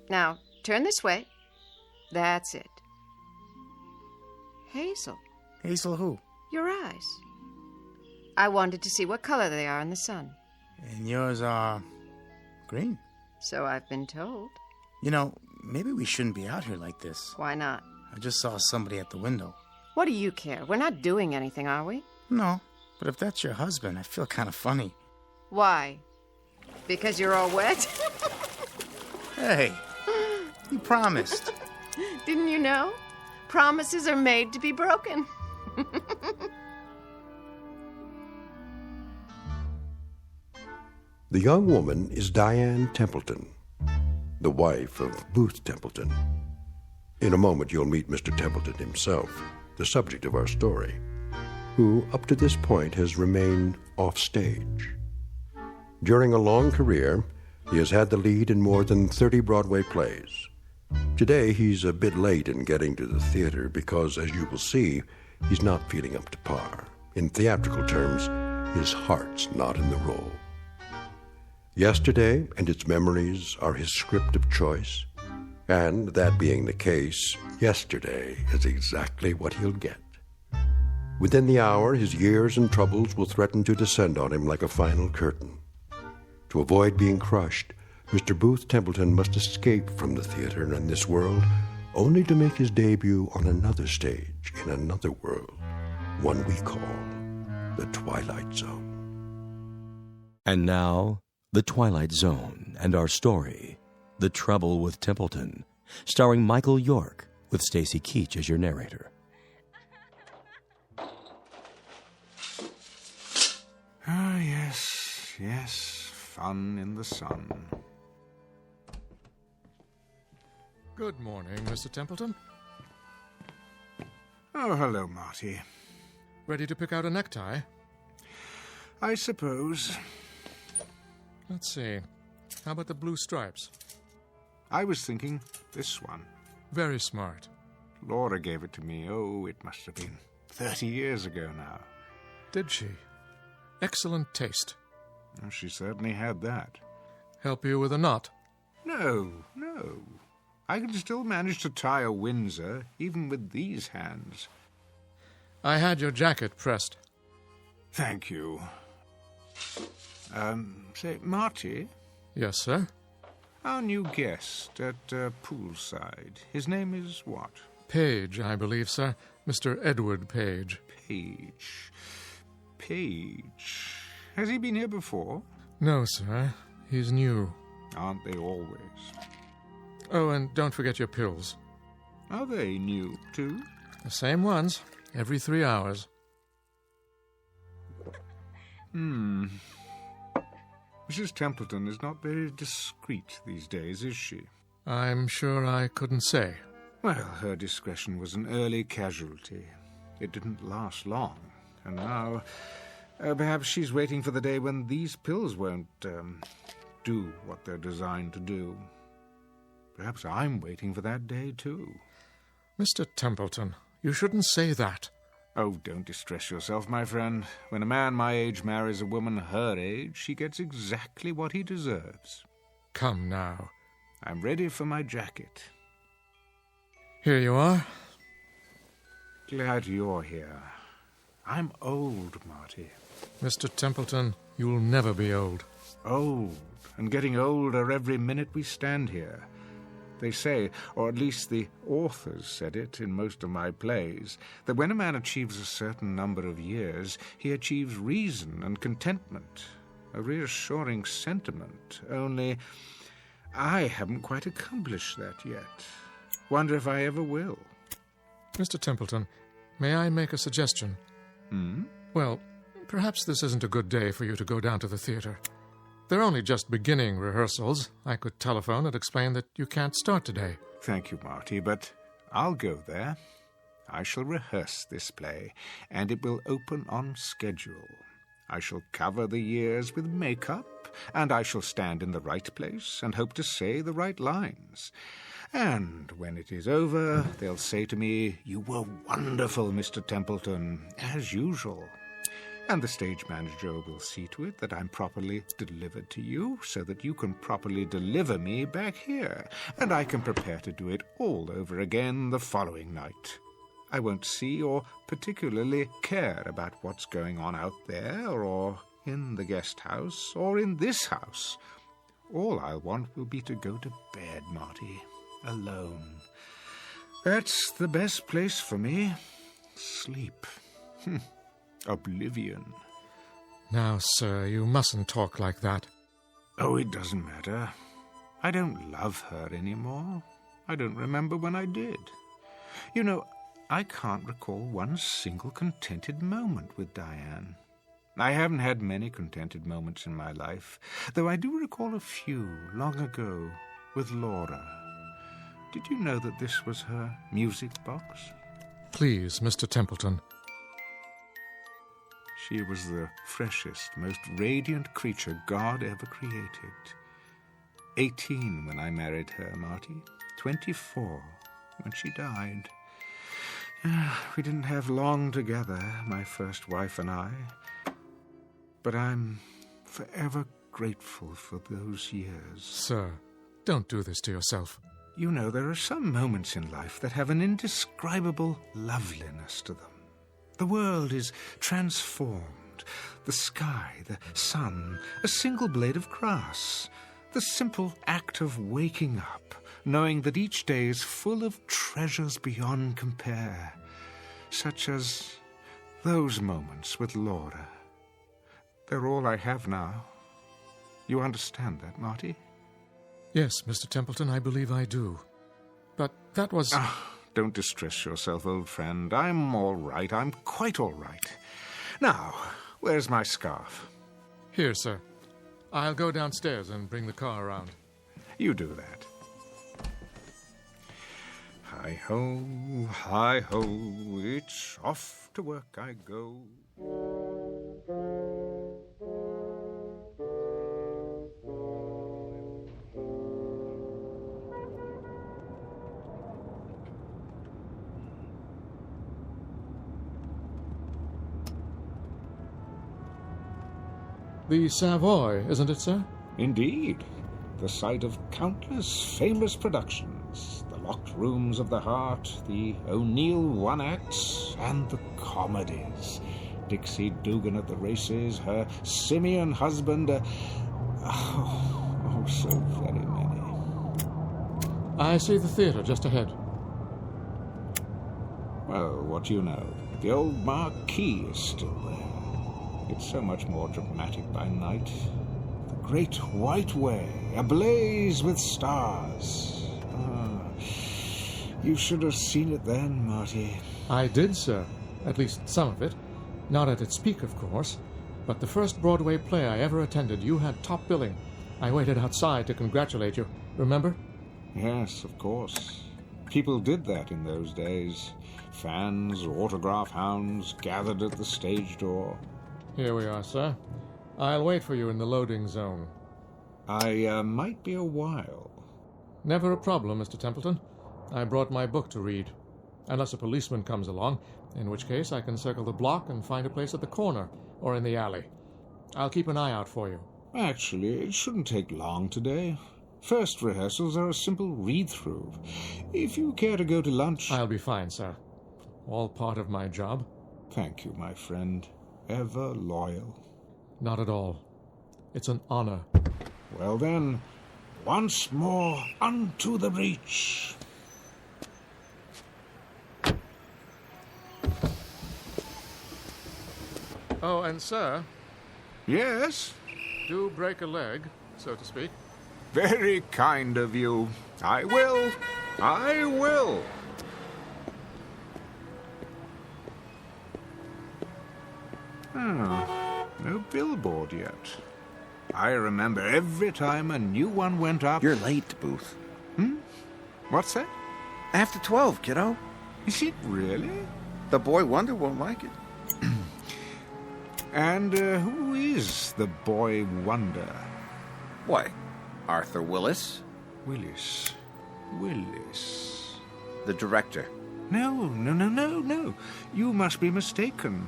Now, turn this way. That's it. Hazel. Hazel who? Your eyes. I wanted to see what color they are in the sun. And yours are green. So I've been told. You know, maybe we shouldn't be out here like this. Why not? I just saw somebody at the window. What do you care? We're not doing anything, are we? No, but if that's your husband, I feel kind of funny. Why? Because you're all wet? Hey, you promised. Didn't you know? Promises are made to be broken. The young woman is Diane Templeton, the wife of Booth Templeton. In a moment, you'll meet Mr. Templeton himself, the subject of our story, who, up to this point, has remained off stage. During a long career, he has had the lead in more than 30 Broadway plays. Today, he's a bit late in getting to the theater because, as you will see, he's not feeling up to par. In theatrical terms, his heart's not in the role. Yesterday and its memories are his script of choice, and that being the case, yesterday is exactly what he'll get. Within the hour, his years and troubles will threaten to descend on him like a final curtain. To avoid being crushed, Mr. Booth Templeton must escape from the theater and this world, only to make his debut on another stage in another world, one we call the Twilight Zone. And now, The Twilight Zone and our story, The Trouble with Templeton, starring Michael York, with Stacy Keach as your narrator. Ah, yes, fun in the sun. Good morning, Mr. Templeton. Oh, hello, Marty. Ready to pick out a necktie? I suppose. Let's see. How about the blue stripes? I was thinking this one. Very smart. Laura gave it to me. Oh, it must have been 30 years ago now. Did she? Excellent taste. Oh, she certainly had that. Help you with a knot? No. I can still manage to tie a Windsor, even with these hands. I had your jacket pressed. Thank you. Say, Marty? Yes, sir? Our new guest at poolside. His name is what? Page, I believe, sir. Mr. Edward Page. Page. Has he been here before? No, sir. He's new. Aren't they always? Oh, and don't forget your pills. Are they new, too? The same ones, every 3 hours. Mrs. Templeton is not very discreet these days, is she? I'm sure I couldn't say. Well, her discretion was an early casualty. It didn't last long. And now, perhaps she's waiting for the day when these pills won't do what they're designed to do. Perhaps I'm waiting for that day, too. Mr. Templeton, you shouldn't say that. Oh, don't distress yourself, my friend. When a man my age marries a woman her age, she gets exactly what he deserves. Come now. I'm ready for my jacket. Here you are. Glad you're here. I'm old, Marty. Mr. Templeton, you'll never be old. Old, and getting older every minute we stand here. They say, or at least the authors said it in most of my plays, that when a man achieves a certain number of years, he achieves reason and contentment, a reassuring sentiment, only I haven't quite accomplished that yet. Wonder if I ever will. Mr. Templeton, may I make a suggestion? Well, perhaps this isn't a good day for you to go down to the theater. They're only just beginning rehearsals. I could telephone and explain that you can't start today. Thank you, Marty, but I'll go there. I shall rehearse this play, and it will open on schedule. I shall cover the years with makeup, and I shall stand in the right place and hope to say the right lines. And when it is over, they'll say to me, "You were wonderful, Mr. Templeton, as usual." And the stage manager will see to it that I'm properly delivered to you, so that you can properly deliver me back here, and I can prepare to do it all over again the following night. I won't see or particularly care about what's going on out there, or in the guest house, or in this house. All I'll want will be to go to bed, Marty, alone. That's the best place for me. Sleep. Oblivion. Now, sir, you mustn't talk like that. Oh, it doesn't matter. I don't love her anymore. I don't remember when I did. You know, I can't recall one single contented moment with Diane. I haven't had many contented moments in my life, though I do recall a few long ago with Laura. Did you know that this was her music box? Please, Mr. Templeton. She was the freshest, most radiant creature God ever created. 18 when I married her, Marty. 24 when she died. We didn't have long together, my first wife and I. But I'm forever grateful for those years. Sir, don't do this to yourself. You know, there are some moments in life that have an indescribable loveliness to them. The world is transformed. The sky, the sun, a single blade of grass. The simple act of waking up, knowing that each day is full of treasures beyond compare, such as those moments with Laura. They're all I have now. You understand that, Marty? Yes, Mr. Templeton, I believe I do. But that was... Don't distress yourself, old friend. I'm all right. I'm quite all right. Now, where's my scarf? Here, sir. I'll go downstairs and bring the car around. You do that. Hi-ho, hi-ho, it's off to work I go. The Savoy, isn't it, sir? Indeed. The site of countless famous productions. The Locked Rooms of the Heart, the O'Neill One-Acts, and the comedies. Dixie Dugan at the races, her simian husband, so very many. I see the theatre just ahead. Well, what do you know? The old marquee is still there. It's so much more dramatic by night. The Great White Way, ablaze with stars. You should have seen it then, Marty. I did, sir. At least some of it. Not at its peak, of course. But the first Broadway play I ever attended, you had top billing. I waited outside to congratulate you. Remember? Yes, of course. People did that in those days. Fans, autograph hounds, gathered at the stage door. Here we are, sir. I'll wait for you in the loading zone. I might be a while. Never a problem, Mr. Templeton. I brought my book to read. Unless a policeman comes along, in which case I can circle the block and find a place at the corner or in the alley. I'll keep an eye out for you. Actually, it shouldn't take long today. First rehearsals are a simple read-through. If you care to go to lunch... I'll be fine, sir. All part of my job. Thank you, my friend. Ever loyal. Not at all. It's an honor. Well then, once more unto the breach. Oh, and sir... Yes? Do break a leg, so to speak. Very kind of you. I will. I will. No billboard yet. I remember every time a new one went up... You're late, Booth. What's that? After 12, kiddo. Is it really? The boy wonder won't like it. And who is the boy wonder? Why, Arthur Willis. Willis. The director. No. You must be mistaken.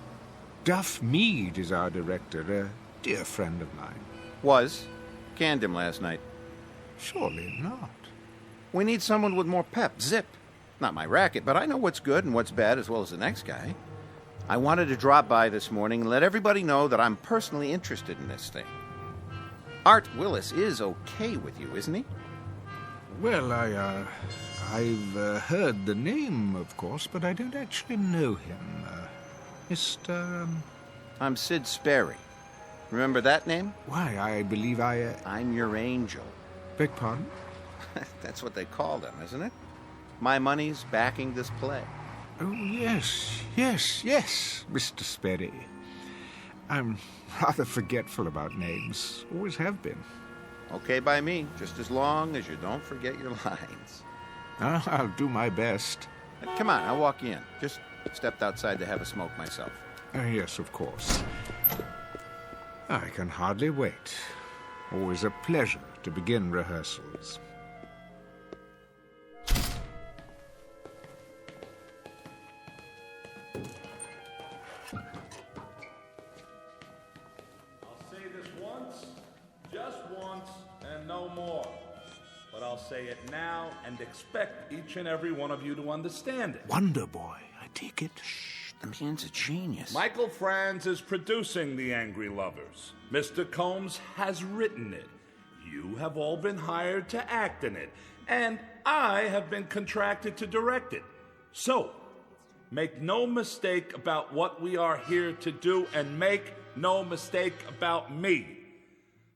Duff Mead is our director, a dear friend of mine. Was. Canned him last night. Surely not. We need someone with more pep, zip. Not my racket, but I know what's good and what's bad as well as the next guy. I wanted to drop by this morning and let everybody know that I'm personally interested in this thing. Art Willis is okay with you, isn't he? Well, I've heard the name, of course, but I don't actually know him. Mr... I'm Sid Sperry. Remember that name? Why, I believe I'm your angel. Beg pardon? That's what they call them, isn't it? My money's backing this play. Oh, yes, Mr. Sperry. I'm rather forgetful about names. Always have been. Okay by me, just as long as you don't forget your lines. I'll do my best. Come on, I'll walk you in. Just stepped outside to have a smoke myself. Yes, of course. I can hardly wait. Always a pleasure to begin rehearsals. I'll say it now and expect each and every one of you to understand it. Wonder Boy, I take it. Shh, the man's a genius. Michael Franz is producing The Angry Lovers. Mr. Combs has written it. You have all been hired to act in it. And I have been contracted to direct it. So, make no mistake about what we are here to do, and make no mistake about me.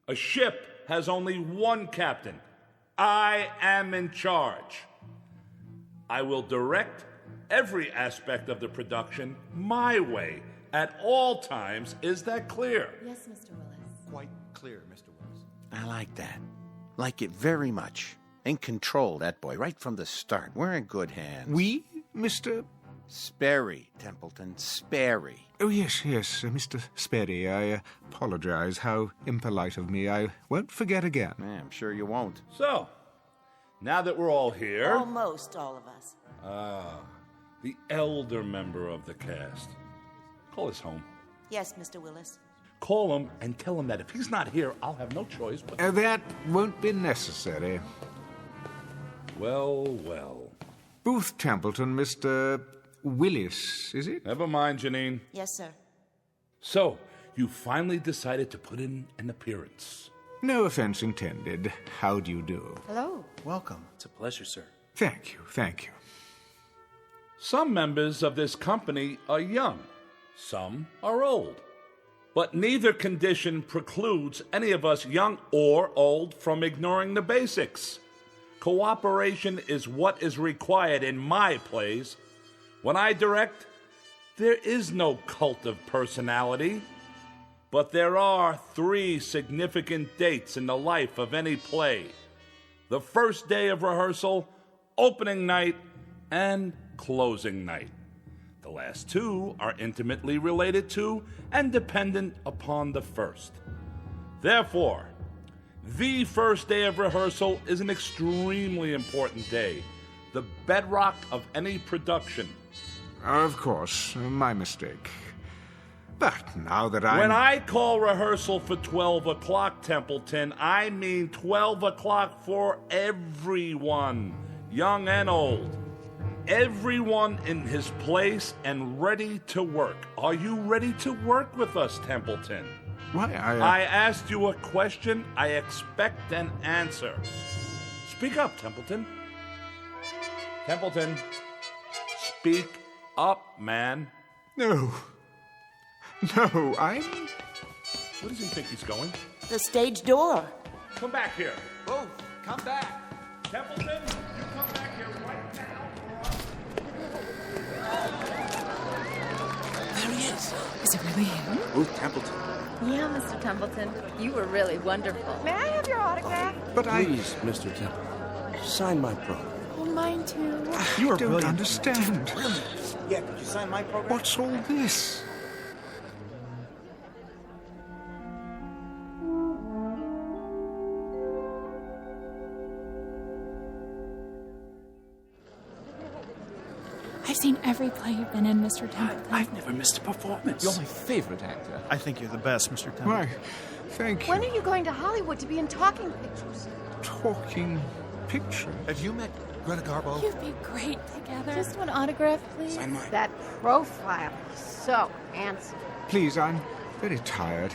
A ship has only one captain. I am in charge. I will direct every aspect of the production my way at all times. Is that clear? Yes, Mr. Willis. Quite clear, Mr. Willis. I like that. Like it very much. In control, that boy, right from the start. We're in good hands. We, Mr. Sperry, Templeton, Sperry. Oh, yes, Mr. Sperry. I apologize. How impolite of me. I won't forget again. I'm sure you won't. So, now that we're all here... Almost all of us. The elder member of the cast. Call us home. Yes, Mr. Willis. Call him and tell him that if he's not here, I'll have no choice but... That won't be necessary. Well. Booth Templeton, Mr. Willis, is it? Never mind, Janine. Yes, sir. So, you finally decided to put in an appearance. No offense intended. How do you do? Hello. Welcome. It's a pleasure, sir. Thank you. Some members of this company are young. Some are old. But neither condition precludes any of us, young or old, from ignoring the basics. Cooperation is what is required in my plays. When I direct, there is no cult of personality. But there are 3 significant dates in the life of any play: the first day of rehearsal, opening night, and closing night. The last 2 are intimately related to and dependent upon the first. Therefore, the first day of rehearsal is an extremely important day, the bedrock of any production. Of course, my mistake. But now that When I call rehearsal for 12 o'clock, Templeton, I mean 12 o'clock for everyone, young and old. Everyone in his place and ready to work. Are you ready to work with us, Templeton? Why, I asked you a question. I expect an answer. Speak up, Templeton. Templeton, speak up, man. No, I'm... Where does he think he's going? The stage door. Come back here. Both, come back. Templeton, you come back here right now. There he is. Is it really him? Ruth Templeton. Yeah, Mr. Templeton. You were really wonderful. May I have your autograph? But Please, Mr. Templeton, sign my program. Oh, mine too. You don't understand. Yeah, could you sign my program? What's all this? I've seen every play you've been in, Mr. Templeton. I've never missed a performance. You're my favorite actor. I think you're the best, Mr. Templeton. Why, thank you. When are you going to Hollywood to be in talking pictures? Talking picture? Have you met Greta Garbo? You'd be great together. Just one autograph, please. Sign mine. That profile is so handsome. Please, I'm very tired.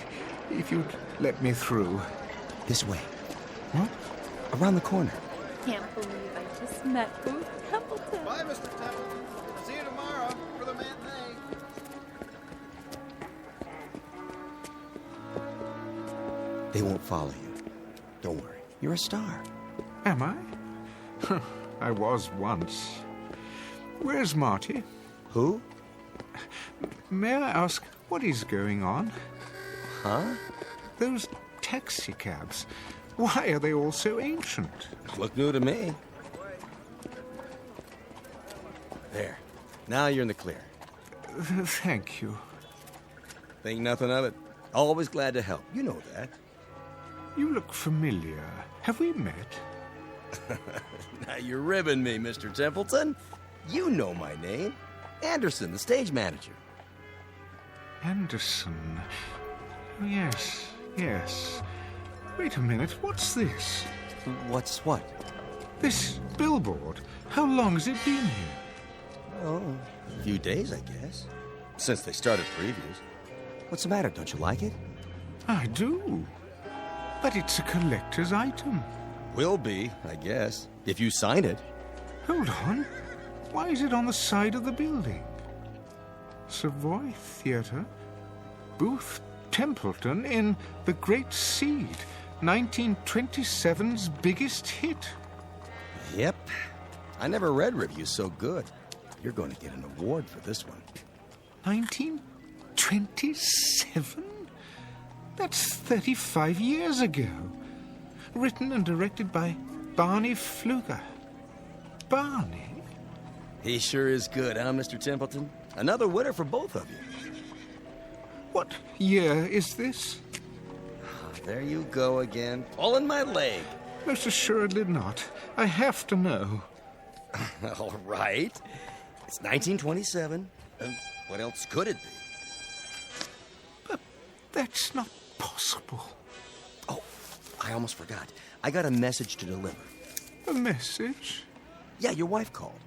If you'd let me through. This way. What? Around the corner. Can't believe I just met Ruth Templeton. Bye, Mr. Templeton. See you tomorrow for the matinee. They won't follow you. Don't worry. You're a star. Am I? I was once. Where's Marty? Who? May I ask what is going on? Huh? Those taxi cabs. Why are they all so ancient? Look new to me. There. Now you're in the clear. Thank you. Think nothing of it. Always glad to help. You know that. You look familiar. Have we met? Now you're ribbing me, Mr. Templeton. You know my name. Anderson, the stage manager. Anderson. Oh, yes. Wait a minute. What's this? What's what? This billboard. How long has it been here? Oh, a few days, I guess. Since they started previews. What's the matter? Don't you like it? I do. But it's a collector's item. Will be, I guess, if you sign it. Hold on. Why is it on the side of the building? Savoy Theatre, Booth Templeton in The Great Seed, 1927's biggest hit. Yep. I never read reviews so good. You're going to get an award for this one. 1927? That's 35 years ago. Written and directed by Barney Pfluger. Barney? He sure is good, huh, Mr. Templeton? Another winner for both of you. What year is this? There you go again, pulling my leg. Most assuredly not. I have to know. All right. It's 1927. What else could it be? But that's not possible. Oh, I almost forgot. I got a message to deliver. A message? Yeah, your wife called.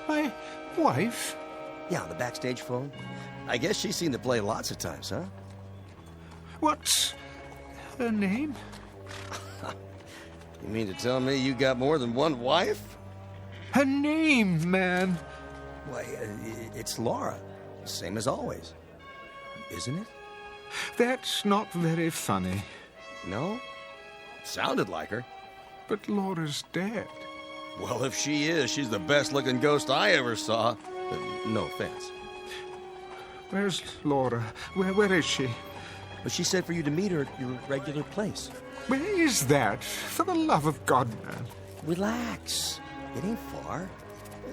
My wife? Yeah, on the backstage phone. I guess she's seen the play lots of times, huh? What's her name? You mean to tell me you got more than one wife? Her name, man. Why, it's Laura. Same as always. Isn't it? That's not very funny. No? Sounded like her. But Laura's dead. Well, if she is, she's the best-looking ghost I ever saw. No offense. Where's Laura? Where is she? But she said for you to meet her at your regular place. Where is that? For the love of God, man. Relax. It ain't far.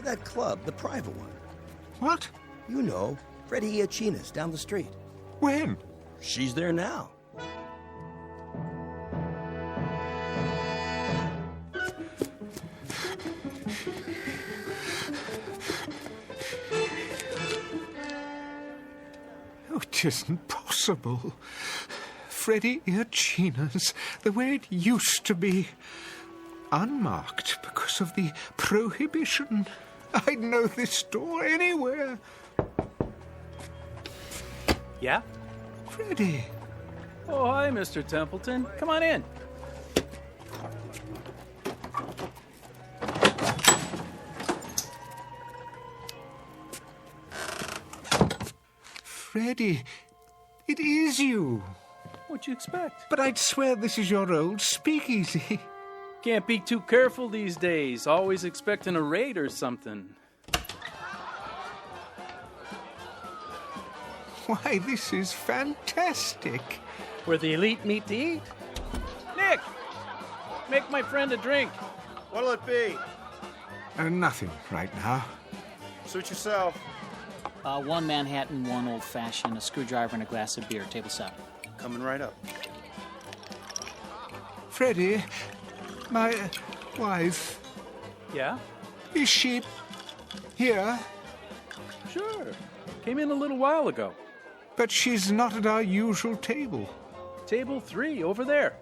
That club, the private one. What? You know, Freddie Iachina's down the street. When? She's there now. Oh, it isn't possible. Freddie Iachina's the way it used to be. Unmarked because of the prohibition. I'd know this door anywhere. Yeah? Freddie. Oh, hi, Mr. Templeton. Come on in. Freddie, it is you. What'd you expect? But I'd swear this is your old speakeasy. Can't be too careful these days. Always expecting a raid or something. Why, this is fantastic. Where the elite meet to eat. Nick! Make my friend a drink. What'll it be? Nothing right now. Suit yourself. One Manhattan, one old-fashioned, a screwdriver, and a glass of beer. Table 7. Coming right up. Freddie, my wife. Yeah? Is she here? Sure. Came in a little while ago. But she's not at our usual table. Table 3, over there.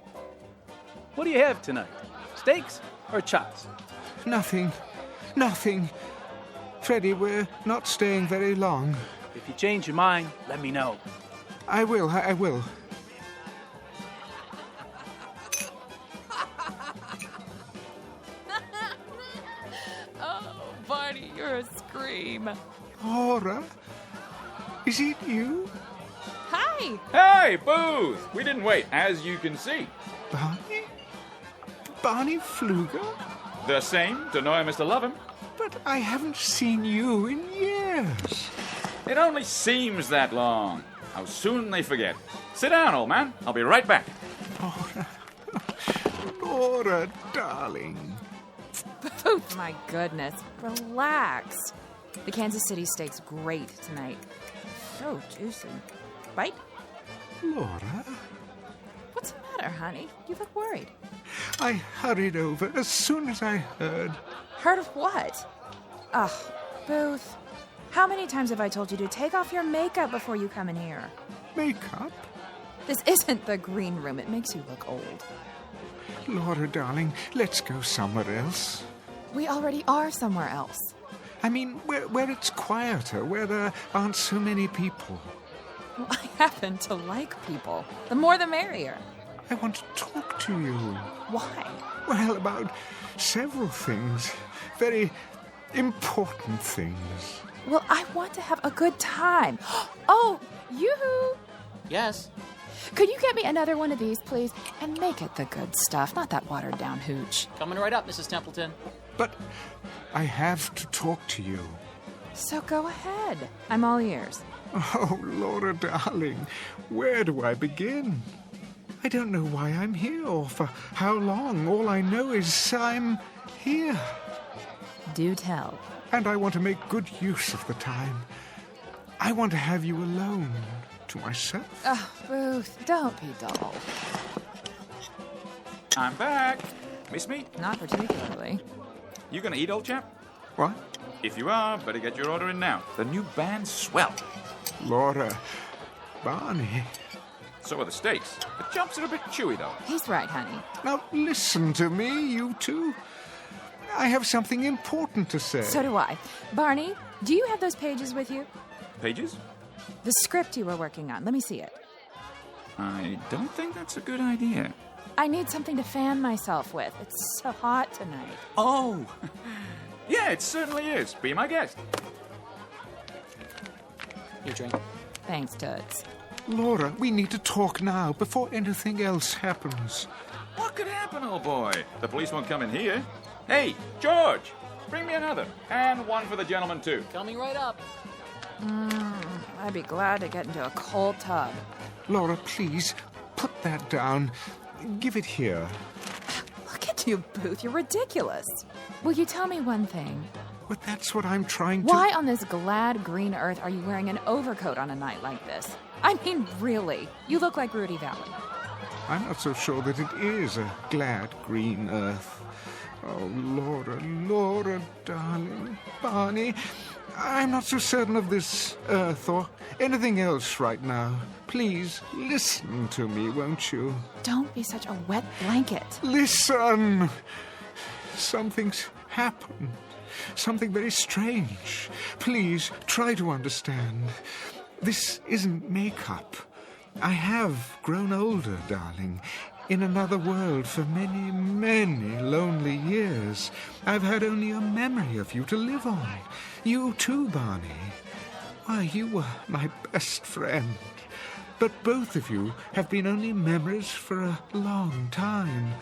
What do you have tonight? Steaks or chops? Nothing. Freddie, we're not staying very long. If you change your mind, let me know. I will. Oh, Barney, you're a scream. Laura? Is it you? Hi! Hey, Booth! We didn't wait, as you can see. Barney? Barney Pfluger? The same, to know him is to love him. But I haven't seen you in years. It only seems that long. How soon they forget. Sit down, old man. I'll be right back. Laura, darling. Booth, my goodness. Relax. The Kansas City steak's great tonight. So juicy. Bite? Laura? What's the matter, honey? You look worried. I hurried over as soon as I heard. Heard of what? Ugh, Booth. How many times have I told you to take off your makeup before you come in here? Makeup? This isn't the green room. It makes you look old. Laura, darling, let's go somewhere else. We already are somewhere else. I mean, where it's quieter, where there aren't so many people. Well, I happen to like people. The more the merrier. I want to talk to you. Why? Well, about several things. Very important things. Well, I want to have a good time. Oh, yoo-hoo! Yes? Could you get me another one of these, please? And make it the good stuff, not that watered-down hooch. Coming right up, Mrs. Templeton. But I have to talk to you. So go ahead. I'm all ears. Oh, Laura, darling, where do I begin? I don't know why I'm here or for how long. All I know is I'm here. Do tell. And I want to make good use of the time. I want to have you alone to myself. Oh, Ruth, don't be dull. I'm back. Miss me? Not particularly. You gonna eat, old chap? What? If you are, better get your order in now. The new band's swell. Laura, Barney. So are the steaks. The chops are a bit chewy, though. He's right, honey. Now listen to me, you two. I have something important to say. So do I. Barney, do you have those pages with you? Pages? The script you were working on. Let me see it. I don't think that's a good idea. I need something to fan myself with. It's so hot tonight. Oh! Yeah, it certainly is. Be my guest. Your drink. Thanks, Toots. Laura, we need to talk now before anything else happens. What could happen, old boy? The police won't come in here. Hey, George, bring me another. And one for the gentleman, too. Coming right up. I'd be glad to get into a cold tub. Laura, please, put that down. Give it here. Look at you, Booth. You're ridiculous. Will you tell me one thing? But that's what I'm trying to... Why on this glad green earth are you wearing an overcoat on a night like this? I mean, really. You look like Rudy Valley. I'm not so sure that it is a glad green earth. Oh, Laura, darling, Barney, I'm not so certain of this earth or anything else right now. Please, listen to me, won't you? Don't be such a wet blanket. Listen! Something's happened. Something very strange. Please, try to understand. This isn't makeup. I have grown older, darling. In another world for many, many lonely years. I've had only a memory of you to live on. You too, Barney. Why, you were my best friend. But both of you have been only memories for a long time.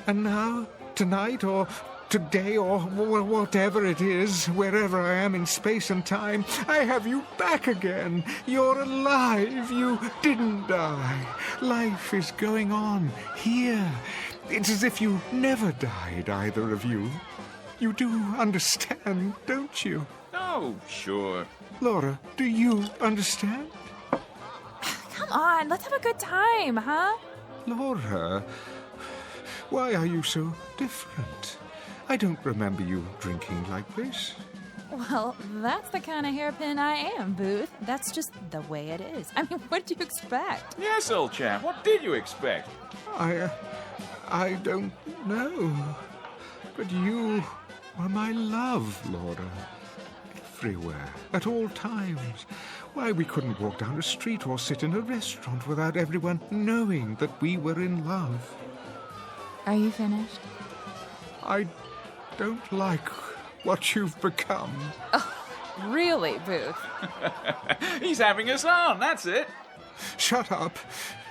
And now, tonight, or today, or whatever it is, wherever I am in space and time, I have you back again. You're alive. You didn't die. Life is going on here. It's as if you never died, either of you. You do understand, don't you? Oh, sure. Laura, do you understand? Come on, let's have a good time, huh? Laura, why are you so different? I don't remember you drinking like this. Well, that's the kind of hairpin I am, Booth. That's just the way it is. I mean, what did you expect? Yes, old chap, what did you expect? I don't know. But you were my love, Laura. Everywhere, at all times. Why, we couldn't walk down a street or sit in a restaurant without everyone knowing that we were in love. Are you finished? I don't like what you've become. Oh, really, Booth? He's having us on, that's it. Shut up.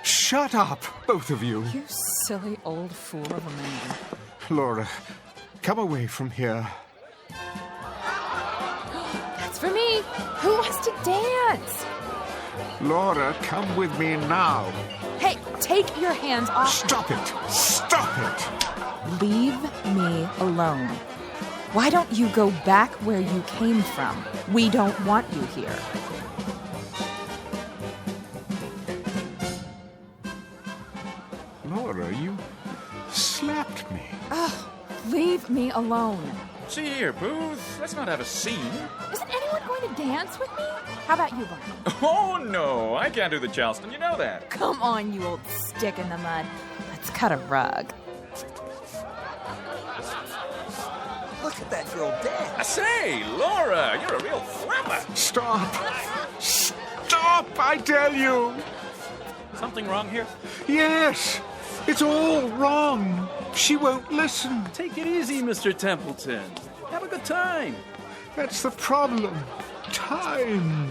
Shut up, both of you. You silly old fool of a man. Laura, come away from here. That's for me. Who wants to dance? Laura, come with me now. Hey, take your hands off. Stop it. Stop it. Leave me alone. Why don't you go back where you came from? We don't want you here. Laura, you slapped me. Oh, leave me alone. See here, Booth, let's not have a scene. Isn't anyone going to dance with me? How about you, Barney? Oh, no, I can't do the Charleston, you know that. Come on, you old stick in the mud. Let's cut a rug. Look at that girl dance. I say, Laura, you're a real flapper. Stop. Stop, I tell you. Something wrong here? Yes. It's all wrong. She won't listen. Take it easy, Mr. Templeton. Have a good time. That's the problem. Time.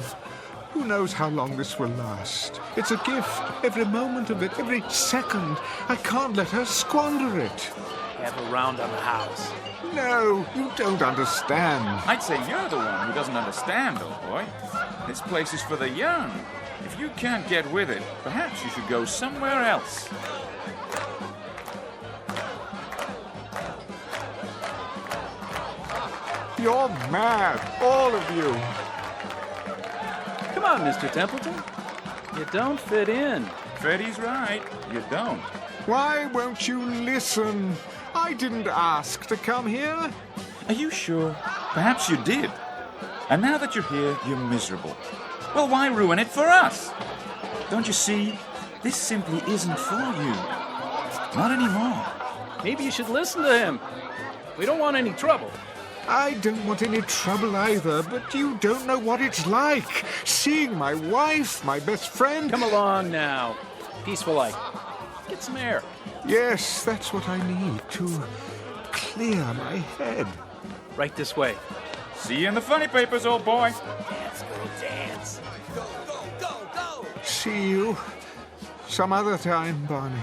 Who knows how long this will last? It's a gift. Every moment of it, every second. I can't let her squander it. Have a round of the house. No, you don't understand. I'd say you're the one who doesn't understand, old boy. This place is for the young. If you can't get with it, perhaps you should go somewhere else. You're mad, all of you. Come on, Mr. Templeton. You don't fit in. Freddie's right. You don't. Why won't you listen? I didn't ask to come here. Are you sure? Perhaps you did. And now that you're here, you're miserable. Well, why ruin it for us? Don't you see? This simply isn't for you. Not anymore. Maybe you should listen to him. We don't want any trouble. I don't want any trouble either, but you don't know what it's like. Seeing my wife, my best friend... Come along now. Peaceful life. Get some air. Yes, that's what I need to clear my head. Right this way. See you in the funny papers, old boy. Let's go dance. Go, go, go, go. See you some other time, Barney.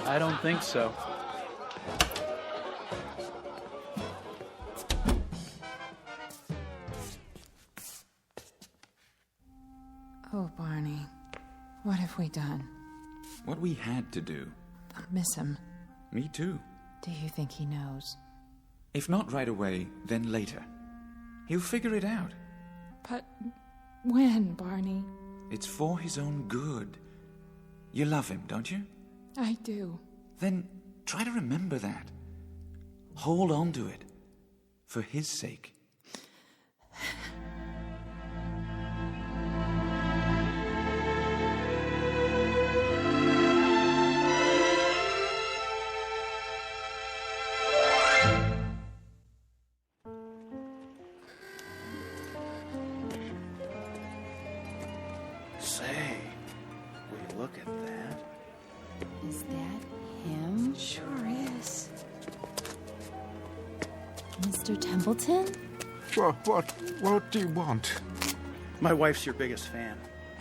I don't think so. Oh, Barney. What have we done? What we had to do. I'll miss him. Me too. Do you think he knows? If not right away, then later. He'll figure it out. But when, Barney? It's for his own good. You love him, don't you? I do. Then try to remember that. Hold on to it. For his sake. Say, will you look at that? Is that him? Sure is. Mr. Templeton? What do you want? My wife's your biggest fan.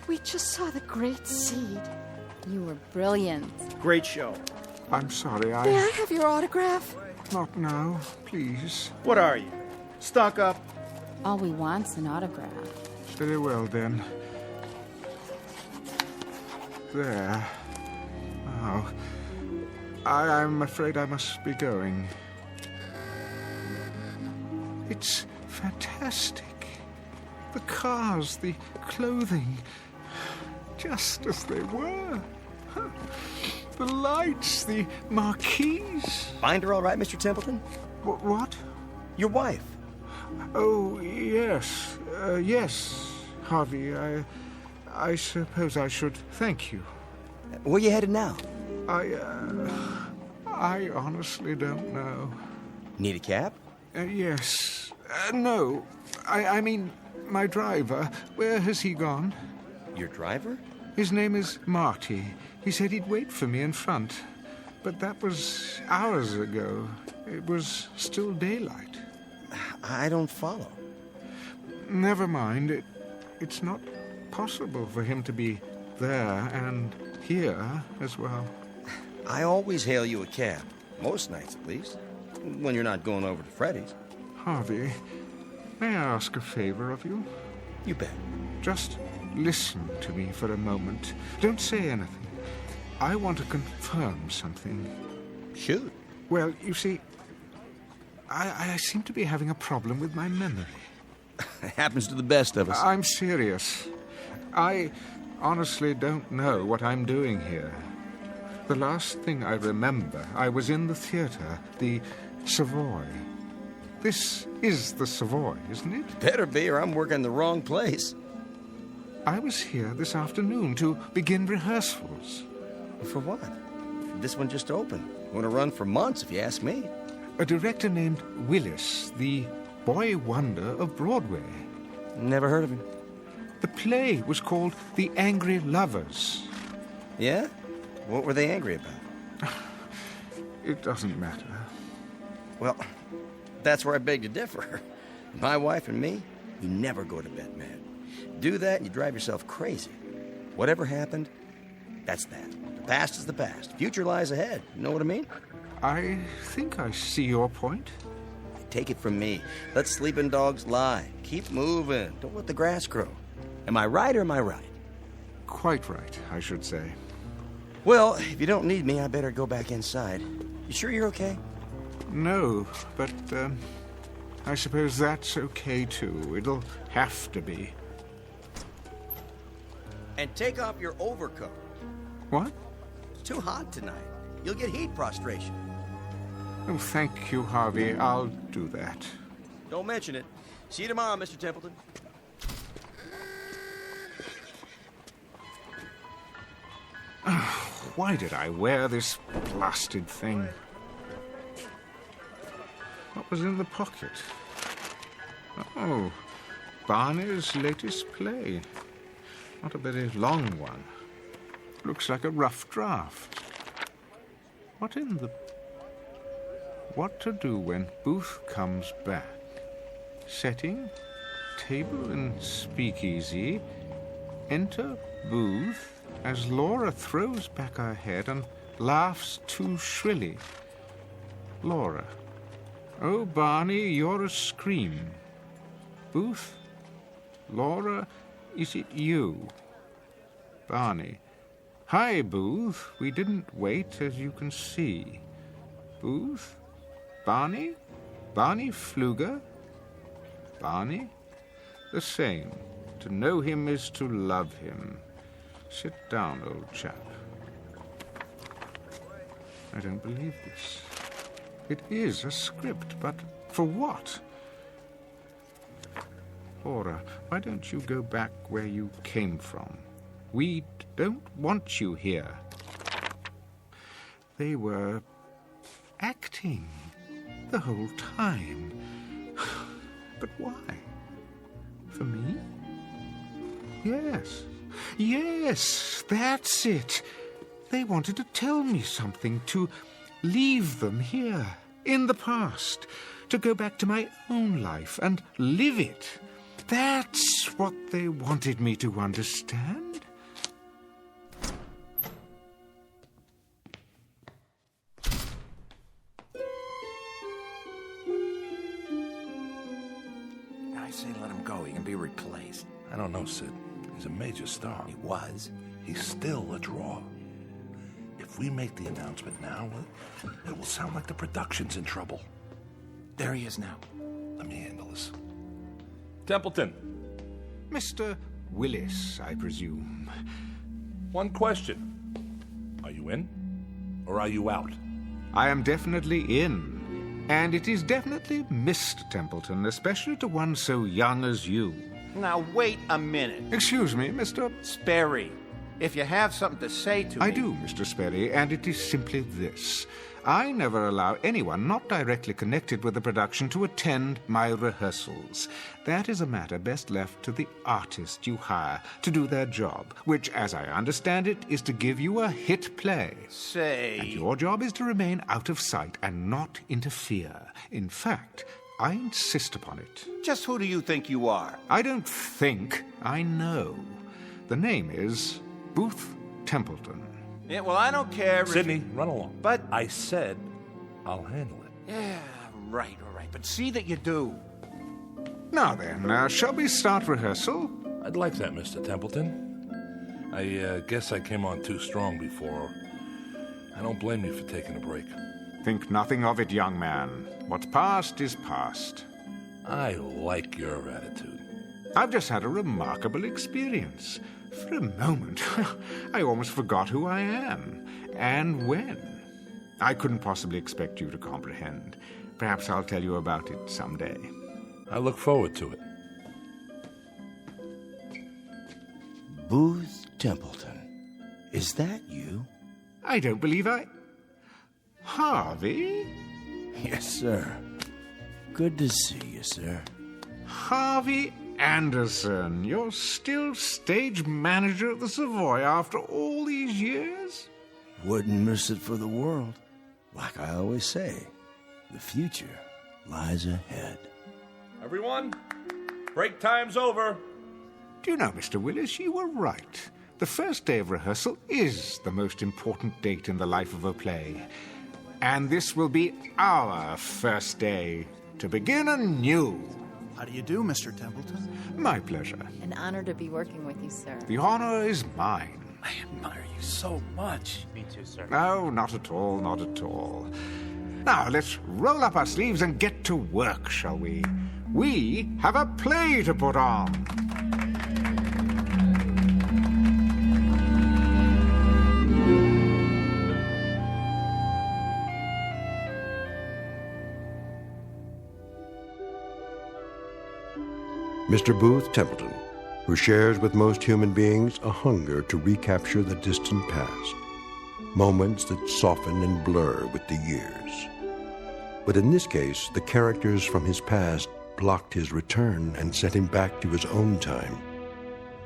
We just saw the great seed. You were brilliant. Great show. I'm sorry, May I have your autograph? Not now, please. What are you? Stuck up? All we want's an autograph. Very well, then. There. Now, I'm afraid I must be going. It's fantastic. The cars, the clothing, just as they were. The lights, the marquees. Find her all right, Mr. Templeton? What? Your wife. Oh, yes. Yes, Harvey. I suppose I should thank you. Where you headed now? I honestly don't know. Need a cab? Yes. No. I mean, my driver. Where has he gone? Your driver? His name is Marty. He said he'd wait for me in front. But that was hours ago. It was still daylight. I don't follow. Never mind. It's not possible for him to be there and here as well. I always hail you a cab. Most nights, at least. When you're not going over to Freddy's. Harvey, may I ask a favor of you? You bet. Just listen to me for a moment. Don't say anything. I want to confirm something. Shoot. Well, you see, I seem to be having a problem with my memory. It happens to the best of us. I'm serious. I honestly don't know what I'm doing here. The last thing I remember, I was in the theater, the Savoy. This is the Savoy, isn't it? Better be, or I'm working in the wrong place. I was here this afternoon to begin rehearsals. For what? This one just opened. Going to run for months, if you ask me. A director named Willis, the boy wonder of Broadway. Never heard of him. The play was called The Angry Lovers. Yeah? What were they angry about? It doesn't matter. Well, that's where I beg to differ. My wife and me, we never go to bed mad. Do that and you drive yourself crazy. Whatever happened, that's that. The past is the past. Future lies ahead. You know what I mean? I think I see your point. Take it from me. Let sleeping dogs lie. Keep moving. Don't let the grass grow. Am I right or am I right? Quite right, I should say. Well, if you don't need me, I better go back inside. You sure you're okay? No, but I suppose that's okay too. It'll have to be. And take off your overcoat. What? It's too hot tonight. You'll get heat prostration. Oh, thank you, Harvey. I'll do that. Don't mention it. See you tomorrow, Mr. Templeton. Why did I wear this blasted thing? What was in the pocket? Oh, Barney's latest play. Not a very long one. Looks like a rough draft. What in the... What to do when Booth comes back? Setting, table and speakeasy. Enter Booth. as Laura throws back her head and laughs too shrilly. Laura. Oh, Barney, you're a scream. Booth? Laura, is it you? Barney. Hi, Booth. We didn't wait, as you can see. Booth? Barney? Barney Pfluger? Barney? The same. To know him is to love him. Sit down, old chap. I don't believe this. It is a script, but for what? Laura, why don't you go back where you came from? We don't want you here. They were acting the whole time. But why? For me? Yes. Yes, that's it. They wanted to tell me something, to leave them here, in the past, to go back to my own life and live it. That's what they wanted me to understand. I say let him go. He can be replaced. I don't know, Sid. He's a major star. He was. He's still a draw. If we make the announcement now, it will sound like the production's in trouble. There he is now. Let me handle this. Templeton. Mr. Willis, I presume. One question. Are you in or are you out? I am definitely in. And it is definitely Mr. Templeton, especially to one so young as you. Now, wait a minute. Excuse me, Mr. Sperry. If you have something to say to me... I do, Mr. Sperry, and it is simply this. I never allow anyone not directly connected with the production to attend my rehearsals. That is a matter best left to the artist you hire to do their job, which, as I understand it, is to give you a hit play. Say... And your job is to remain out of sight and not interfere. In fact, I insist upon it. Just who do you think you are? I don't think, I know. The name is Booth Templeton. Yeah, well, I don't care. Sidney, run along. But I said I'll handle it. Yeah, right, all right. But see that you do. Now then, shall we start rehearsal? I'd like that, Mr. Templeton. I guess I came on too strong before. I don't blame you for taking a break. Think nothing of it, young man. What's past is past. I like your attitude. I've just had a remarkable experience. For a moment, I almost forgot who I am, and when. I couldn't possibly expect you to comprehend. Perhaps I'll tell you about it someday. I look forward to it. Booth Templeton. Is that you? I don't believe I... Harvey? Yes, sir. Good to see you, sir. Harvey Anderson, you're still stage manager at the Savoy after all these years? Wouldn't miss it for the world. Like I always say, the future lies ahead. Everyone, break time's over. Do you know, Mr. Willis, you were right. The first day of rehearsal is the most important date in the life of a play. And this will be our first day to begin anew. How do you do, Mr. Templeton? My pleasure. An honor to be working with you, sir. The honor is mine. I admire you so much. Me too, sir. No, not at all, not at all. Now, let's roll up our sleeves and get to work, shall we? We have a play to put on. Mr. Booth Templeton, who shares with most human beings a hunger to recapture the distant past, moments that soften and blur with the years. But in this case, the characters from his past blocked his return and sent him back to his own time,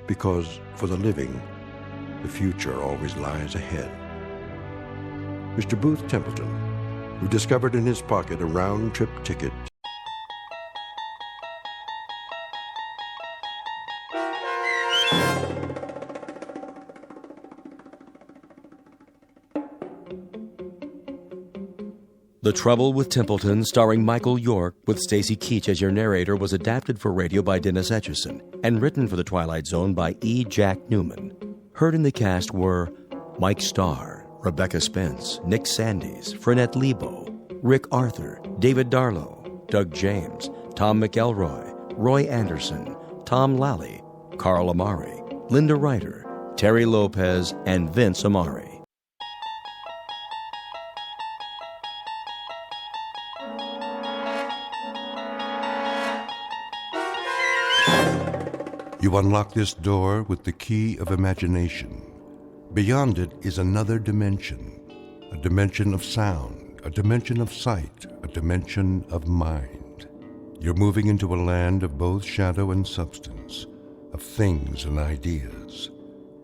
because for the living, the future always lies ahead. Mr. Booth Templeton, who discovered in his pocket a round-trip ticket The Trouble with Templeton, starring Michael York, with Stacy Keach as your narrator, was adapted for radio by Dennis Etchison and written for The Twilight Zone by E. Jack Newman. Heard in the cast were Mike Starr, Rebecca Spence, Nick Sandys, Frenette Lebo, Rick Arthur, David Darlow, Doug James, Tom McElroy, Roy Anderson, Tom Lally, Carl Amari, Linda Ryder, Terry Lopez, and Vince Amari. You unlock this door with the key of imagination. Beyond it is another dimension, a dimension of sound, a dimension of sight, a dimension of mind. You're moving into a land of both shadow and substance, of things and ideas.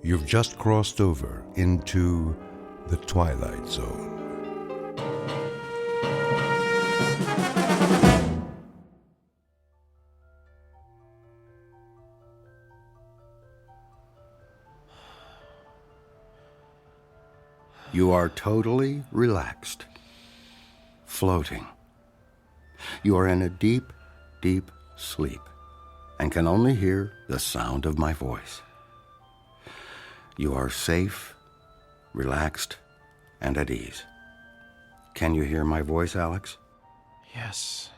You've just crossed over into the Twilight Zone. You are totally relaxed, floating. You are in a deep, deep sleep and can only hear the sound of my voice. You are safe, relaxed, and at ease. Can you hear my voice, Alex? Yes.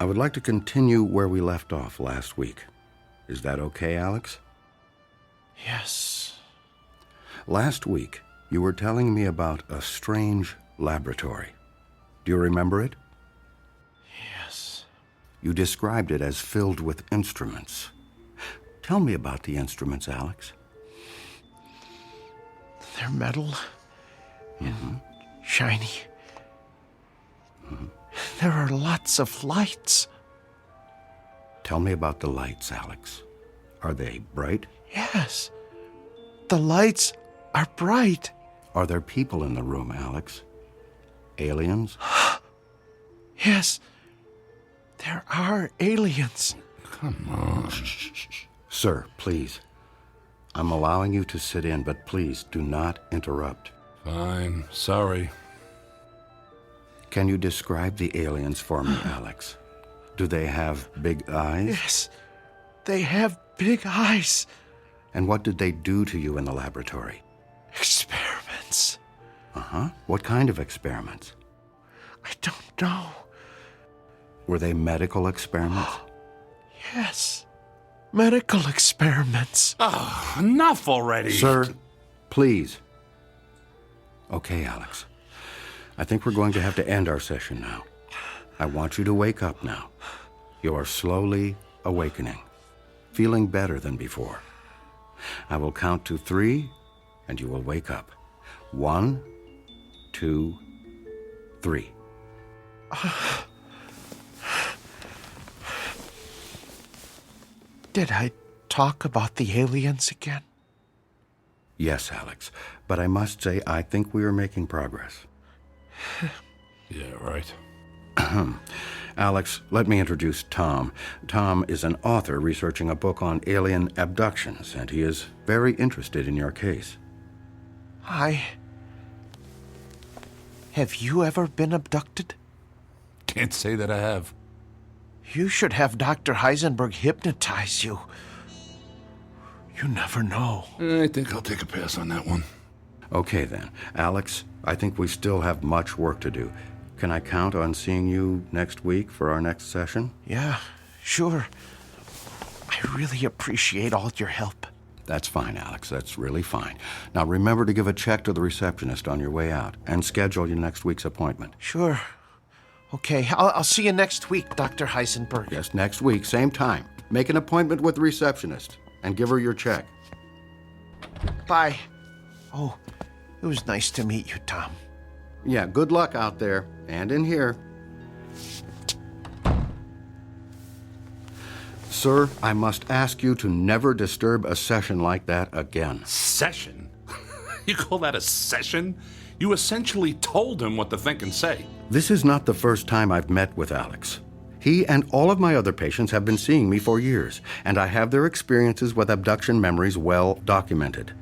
I would like to continue where we left off last week. Is that okay, Alex? Yes. Last week, you were telling me about a strange laboratory. Do you remember it? Yes. You described it as filled with instruments. Tell me about the instruments, Alex. They're metal and shiny. There are lots of lights. Tell me about the lights, Alex. Are they bright? Yes. The lights are bright. Are there people in the room, Alex? Aliens? Yes. There are aliens. Come on. Sir, please. I'm allowing you to sit in, but please do not interrupt. Fine. Sorry. Can you describe the aliens for me, Alex? Do they have big eyes? Yes. They have big eyes. And what did they do to you in the laboratory? Experiments. What kind of experiments? I don't know. Were they medical experiments? Yes. Medical experiments. Oh, enough already. Sir, please. Okay, Alex. I think we're going to have to end our session now. I want you to wake up now. You are slowly awakening, feeling better than before. I will count to 3, and you will wake up. 1, 2, 3. Did I talk about the aliens again? Yes, Alex, but I must say I think we are making progress. Yeah, right. Alex, let me introduce Tom. Tom is an author researching a book on alien abductions, and he is very interested in your case. Have you ever been abducted? Can't say that I have. You should have Dr. Heisenberg hypnotize you. You never know. I think I'll take a pass on that one. Okay, then. Alex, I think we still have much work to do. Can I count on seeing you next week for our next session? Yeah, sure. I really appreciate all your help. That's fine, Alex. That's really fine. Now, remember to give a check to the receptionist on your way out and schedule your next week's appointment. Sure. Okay, I'll see you next week, Dr. Heisenberg. Yes, next week, same time. Make an appointment with the receptionist and give her your check. Bye. Oh, it was nice to meet you, Tom. Yeah, good luck out there and in here. Sir, I must ask you to never disturb a session like that again. Session? You call that a session? You essentially told him what to think and say. This is not the first time I've met with Alex. He and all of my other patients have been seeing me for years, and I have their experiences with abduction memories well documented.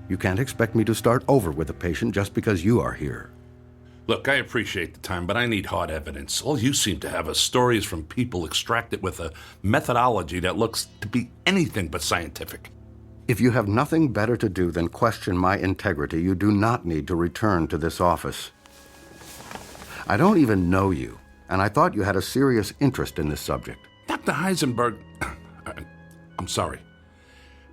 You can't expect me to start over with a patient just because you are here. Look, I appreciate the time, but I need hard evidence. All you seem to have are stories from people extracted with a methodology that looks to be anything but scientific. If you have nothing better to do than question my integrity, you do not need to return to this office. I don't even know you, and I thought you had a serious interest in this subject. Dr. Heisenberg, I'm sorry.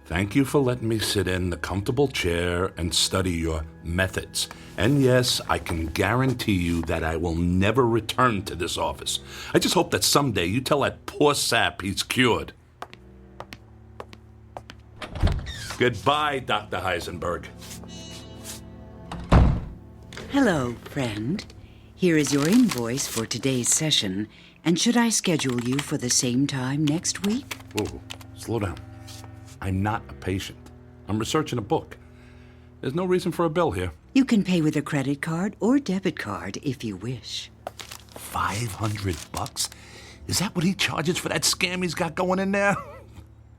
Thank you for letting me sit in the comfortable chair and study your methods. And yes, I can guarantee you that I will never return to this office. I just hope that someday you tell that poor sap he's cured. Goodbye, Dr. Heisenberg. Hello, friend. Here is your invoice for today's session, and should I schedule you for the same time next week? Whoa, slow down. I'm not a patient. I'm researching a book. There's no reason for a bill here. You can pay with a credit card or debit card if you wish. $500? Is that what he charges for that scam he's got going in there?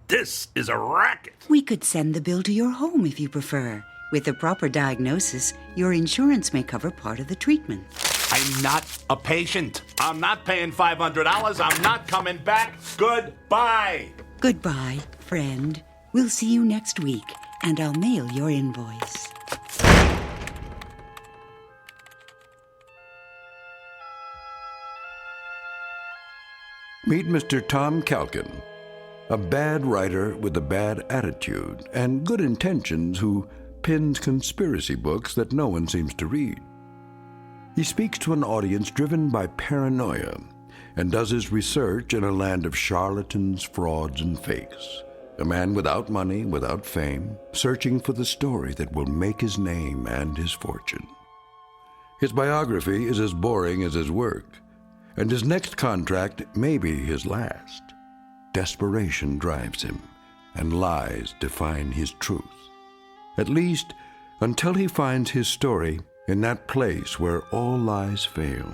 This is a racket. We could send the bill to your home if you prefer. With the proper diagnosis, your insurance may cover part of the treatment. I'm not a patient. I'm not paying $500. I'm not coming back. Goodbye. Goodbye, friend. We'll see you next week, and I'll mail your invoice. Meet Mr. Tom Calkin, a bad writer with a bad attitude and good intentions who pins conspiracy books that no one seems to read. He speaks to an audience driven by paranoia and does his research in a land of charlatans, frauds, and fakes. A man without money, without fame, searching for the story that will make his name and his fortune. His biography is as boring as his work, and his next contract may be his last. Desperation drives him, and lies define his truth. At least until he finds his story in that place where all lies fail,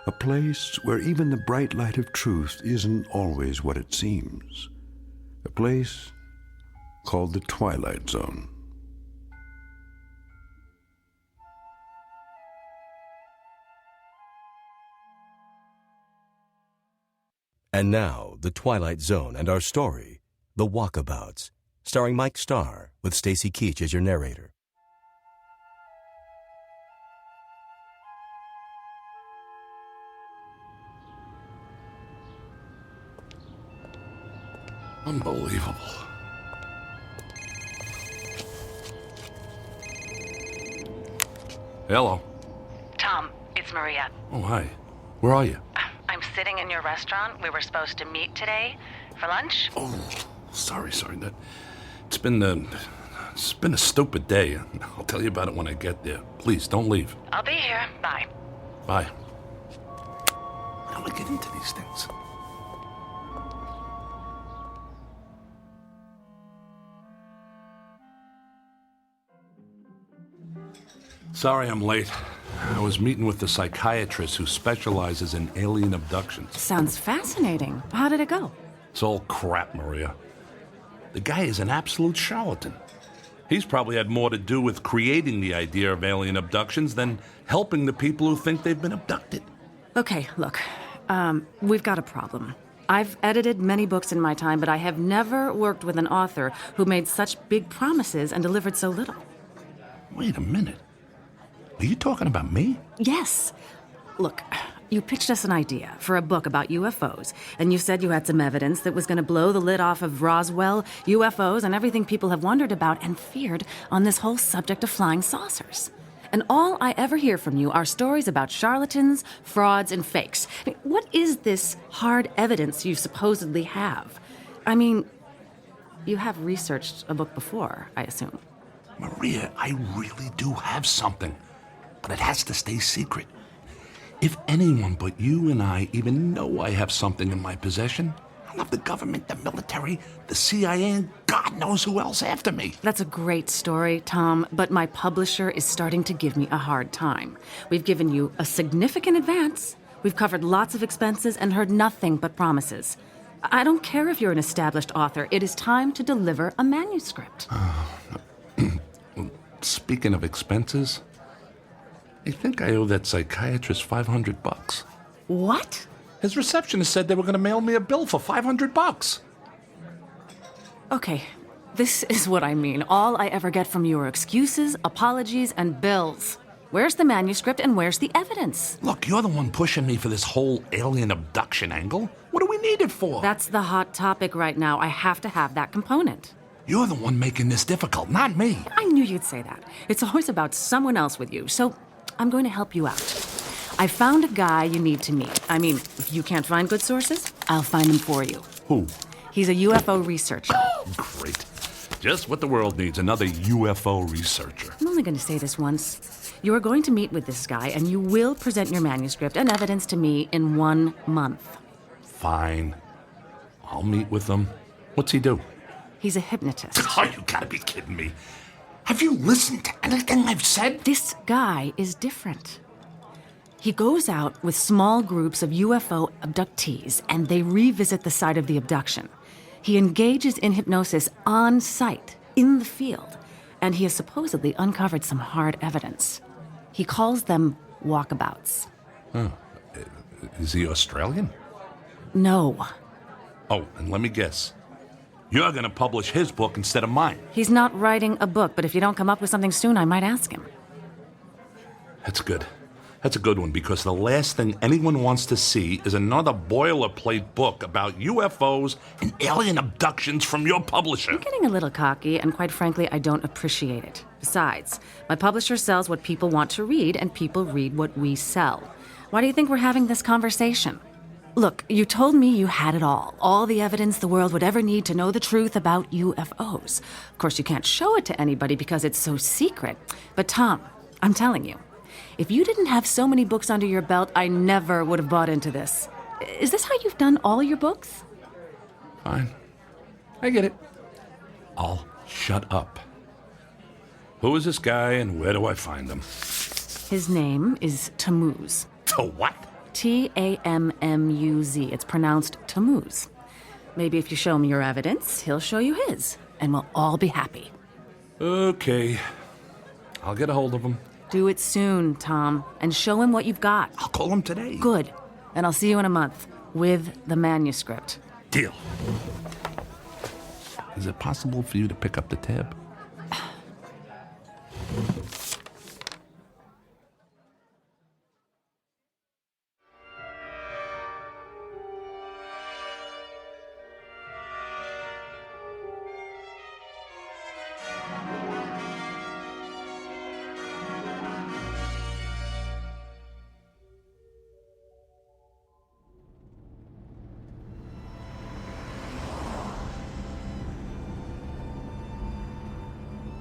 a place where even the bright light of truth isn't always what it seems. A place called the Twilight Zone. And now, The Twilight Zone and our story, The Walkabouts, starring Mike Starr, with Stacy Keach as your narrator. Unbelievable. Hello. Tom, it's Maria. Oh, hi. Where are you? I'm sitting in your restaurant. We were supposed to meet today for lunch. Oh, sorry. It's been a stupid day. I'll tell you about it when I get there. Please, don't leave. I'll be here. Bye. Bye. How do I get into these things? Sorry I'm late. I was meeting with the psychiatrist who specializes in alien abductions. Sounds fascinating. How did it go? It's all crap, Maria. The guy is an absolute charlatan. He's probably had more to do with creating the idea of alien abductions than helping the people who think they've been abducted. Okay, look. We've got a problem. I've edited many books in my time, but I have never worked with an author who made such big promises and delivered so little. Wait a minute. Are you talking about me? Yes. Look, you pitched us an idea for a book about UFOs, and you said you had some evidence that was going to blow the lid off of Roswell, UFOs, and everything people have wondered about and feared on this whole subject of flying saucers. And all I ever hear from you are stories about charlatans, frauds, and fakes. I mean, what is this hard evidence you supposedly have? I mean, you have researched a book before, I assume. Maria, I really do have something, but it has to stay secret. If anyone but you and I even know I have something in my possession, I'll have the government, the military, the CIA, and God knows who else after me. That's a great story, Tom, but my publisher is starting to give me a hard time. We've given you a significant advance. We've covered lots of expenses and heard nothing but promises. I don't care if you're an established author. It is time to deliver a manuscript. Speaking of expenses, I think I owe that psychiatrist $500. What? His receptionist said they were going to mail me a bill for $500. Okay, this is what I mean. All I ever get from you are excuses, apologies, and bills. Where's the manuscript and where's the evidence? Look, you're the one pushing me for this whole alien abduction angle. What do we need it for? That's the hot topic right now. I have to have that component. You're the one making this difficult, not me. I knew you'd say that. It's always about someone else with you, so I'm going to help you out. I found a guy you need to meet. I mean, if you can't find good sources, I'll find them for you. Who? He's a UFO researcher. Great. Just what the world needs, another UFO researcher. I'm only going to say this once. You are going to meet with this guy, and you will present your manuscript and evidence to me in 1 month. Fine. I'll meet with him. What's he do? He's a hypnotist. Oh, you gotta be kidding me. Have you listened to anything I've said? This guy is different. He goes out with small groups of UFO abductees, and they revisit the site of the abduction. He engages in hypnosis on site, in the field, and he has supposedly uncovered some hard evidence. He calls them walkabouts. Huh. Is he Australian? No. Oh, and let me guess. You're gonna publish his book instead of mine. He's not writing a book, but if you don't come up with something soon, I might ask him. That's good. That's a good one, because the last thing anyone wants to see is another boilerplate book about UFOs and alien abductions from your publisher. You're getting a little cocky, and quite frankly, I don't appreciate it. Besides, my publisher sells what people want to read, and people read what we sell. Why do you think we're having this conversation? Look, you told me you had it all the evidence the world would ever need to know the truth about UFOs. Of course, you can't show it to anybody because it's so secret. But Tom, I'm telling you, if you didn't have so many books under your belt, I never would have bought into this. Is this how you've done all your books? Fine. I get it. I'll shut up. Who is this guy and where do I find him? His name is Tammuz. To what? T-A-M-M-U-Z. It's pronounced Tammuz. Maybe if you show me your evidence, he'll show you his, and we'll all be happy. Okay. I'll get a hold of him. Do it soon, Tom, and show him what you've got. I'll call him today. Good. And I'll see you in a month with the manuscript. Deal. Is it possible for you to pick up the tab?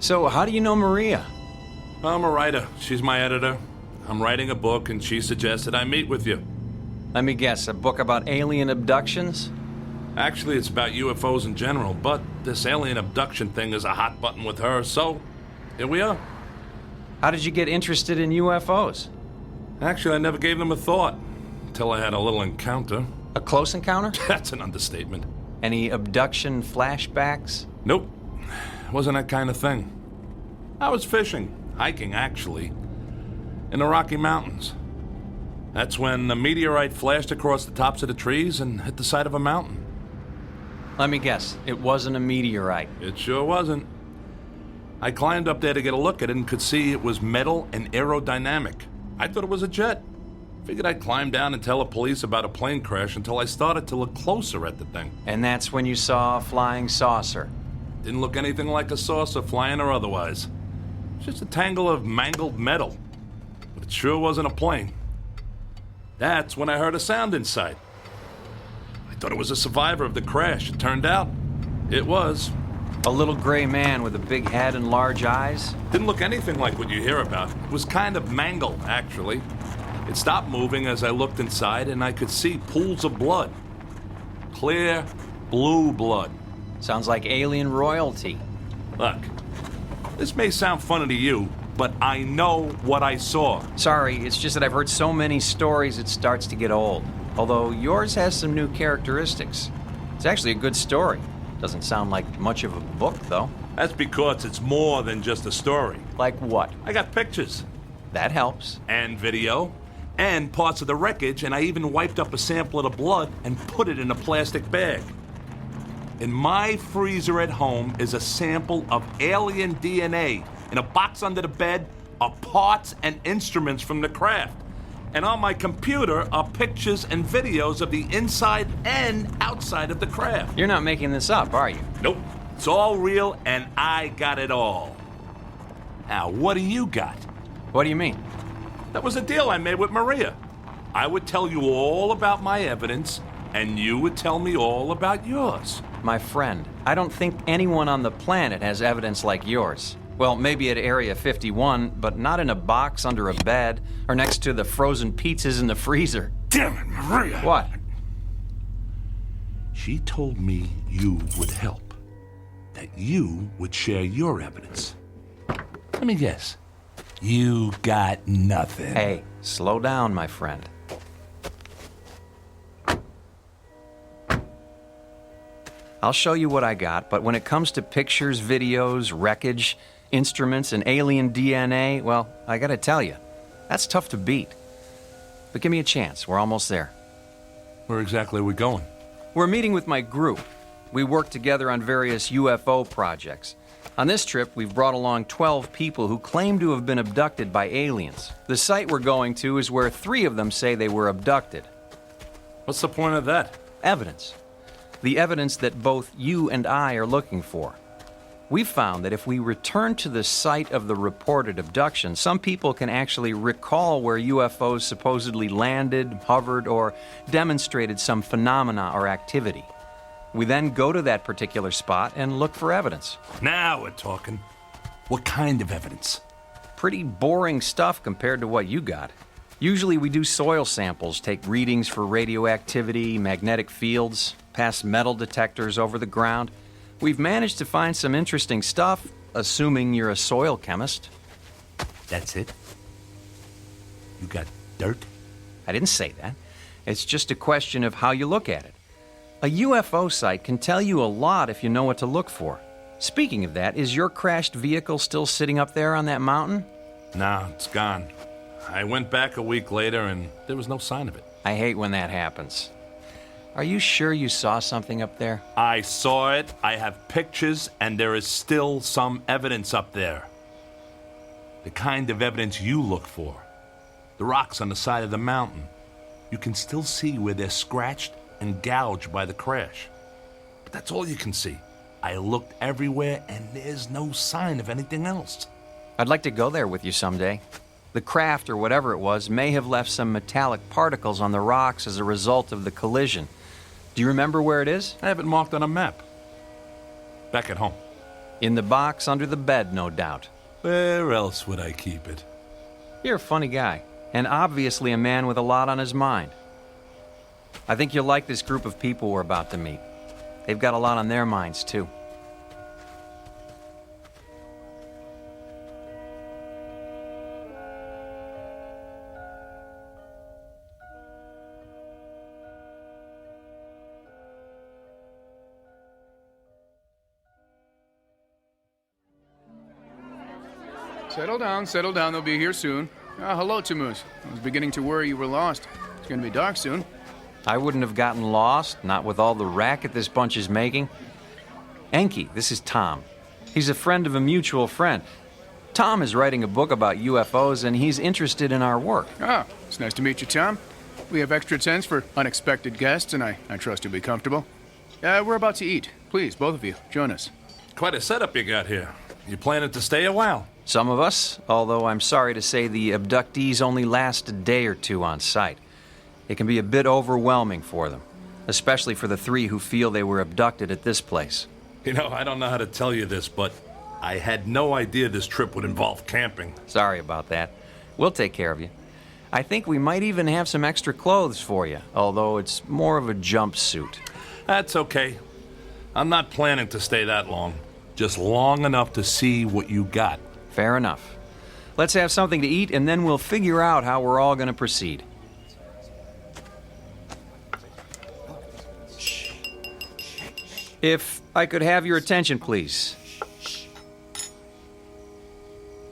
So, how do you know Maria? I'm a writer. She's my editor. I'm writing a book, and she suggested I meet with you. Let me guess, a book about alien abductions? Actually, it's about UFOs in general, but this alien abduction thing is a hot button with her, so here we are. How did you get interested in UFOs? Actually, I never gave them a thought, until I had a little encounter. A close encounter? That's an understatement. Any abduction flashbacks? Nope. It wasn't that kind of thing. I was fishing, hiking actually, in the Rocky Mountains. That's when a meteorite flashed across the tops of the trees and hit the side of a mountain. Let me guess, it wasn't a meteorite. It sure wasn't. I climbed up there to get a look at it and could see it was metal and aerodynamic. I thought it was a jet. Figured I'd climb down and tell the police about a plane crash until I started to look closer at the thing. And that's when you saw a flying saucer. Didn't look anything like a saucer, flying or otherwise. Just a tangle of mangled metal. But it sure wasn't a plane. That's when I heard a sound inside. I thought it was a survivor of the crash. It turned out, it was. A little gray man with a big head and large eyes? Didn't look anything like what you hear about. It was kind of mangled, actually. It stopped moving as I looked inside, and I could see pools of blood. Clear, blue blood. Sounds like alien royalty. Look, this may sound funny to you, but I know what I saw. Sorry, it's just that I've heard so many stories it starts to get old. Although yours has some new characteristics. It's actually a good story. Doesn't sound like much of a book, though. That's because it's more than just a story. Like what? I got pictures. That helps. And video. And parts of the wreckage, and I even wiped up a sample of the blood and put it in a plastic bag. In my freezer at home is a sample of alien DNA. In a box under the bed are parts and instruments from the craft. And on my computer are pictures and videos of the inside and outside of the craft. You're not making this up, are you? Nope. It's all real, and I got it all. Now, what do you got? What do you mean? That was a deal I made with Maria. I would tell you all about my evidence, and you would tell me all about yours. My friend, I don't think anyone on the planet has evidence like yours. Well, maybe at Area 51, but not in a box under a bed or next to the frozen pizzas in the freezer. Damn it, Maria! What? She told me you would help. That you would share your evidence. Let me guess. You got nothing. Hey, slow down, my friend. I'll show you what I got, but when it comes to pictures, videos, wreckage, instruments, and alien DNA, well, I gotta tell you, that's tough to beat. But give me a chance. We're almost there. Where exactly are we going? We're meeting with my group. We work together on various UFO projects. On this trip, we've brought along 12 people who claim to have been abducted by aliens. The site we're going to is where 3 of them say they were abducted. What's the point of that? Evidence. The evidence that both you and I are looking for. We've found that if we return to the site of the reported abduction, some people can actually recall where UFOs supposedly landed, hovered, or demonstrated some phenomena or activity. We then go to that particular spot and look for evidence. Now we're talking. What kind of evidence? Pretty boring stuff compared to what you got. Usually we do soil samples, take readings for radioactivity, magnetic fields, pass metal detectors over the ground. We've managed to find some interesting stuff, assuming you're a soil chemist. That's it? You got dirt? I didn't say that. It's just a question of how you look at it. A UFO site can tell you a lot if you know what to look for. Speaking of that, is your crashed vehicle still sitting up there on that mountain? Nah, it's gone. I went back a week later and there was no sign of it. I hate when that happens. Are you sure you saw something up there? I saw it, I have pictures, and there is still some evidence up there. The kind of evidence you look for. The rocks on the side of the mountain. You can still see where they're scratched and gouged by the crash. But that's all you can see. I looked everywhere and there's no sign of anything else. I'd like to go there with you someday. The craft, or whatever it was, may have left some metallic particles on the rocks as a result of the collision. Do you remember where it is? I have it marked on a map. Back at home. In the box under the bed, no doubt. Where else would I keep it? You're a funny guy, and obviously a man with a lot on his mind. I think you'll like this group of people we're about to meet. They've got a lot on their minds, too. Settle down. They'll be here soon. Hello, Tammuz. I was beginning to worry you were lost. It's going to be dark soon. I wouldn't have gotten lost, not with all the racket this bunch is making. Enki, this is Tom. He's a friend of a mutual friend. Tom is writing a book about UFOs, and he's interested in our work. It's nice to meet you, Tom. We have extra tents for unexpected guests, and I trust you'll be comfortable. We're about to eat. Please, both of you, join us. Quite a setup you got here. You planning to stay a while? Some of us, although I'm sorry to say the abductees only last a day or two on site. It can be a bit overwhelming for them, especially for the 3 who feel they were abducted at this place. You know, I don't know how to tell you this, but I had no idea this trip would involve camping. Sorry about that. We'll take care of you. I think we might even have some extra clothes for you, although it's more of a jumpsuit. That's okay. I'm not planning to stay that long. Just long enough to see what you got. Fair enough. Let's have something to eat, and then we'll figure out how we're all going to proceed. If I could have your attention, please.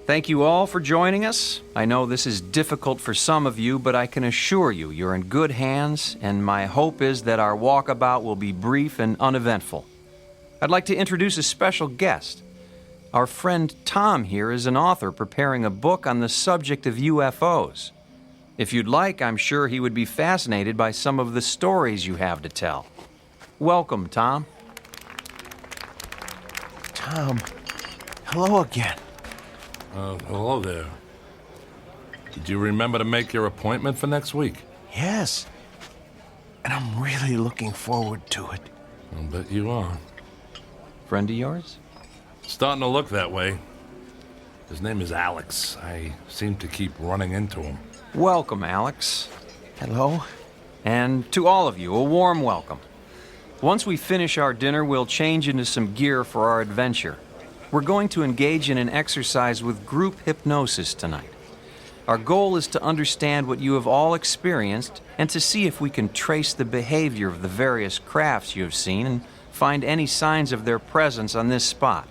Thank you all for joining us. I know this is difficult for some of you, but I can assure you you're in good hands, and my hope is that our walkabout will be brief and uneventful. I'd like to introduce a special guest. Our friend Tom here is an author preparing a book on the subject of UFOs. If you'd like, I'm sure he would be fascinated by some of the stories you have to tell. Welcome, Tom. Tom, hello again. Hello there. Did you remember to make your appointment for next week? Yes. And I'm really looking forward to it. I'll bet you are. Friend of yours? Starting to look that way. His name is Alex. I seem to keep running into him. Welcome, Alex. Hello. And to all of you, a warm welcome. Once we finish our dinner, we'll change into some gear for our adventure. We're going to engage in an exercise with group hypnosis tonight. Our goal is to understand what you have all experienced and to see if we can trace the behavior of the various crafts you have seen and find any signs of their presence on this spot.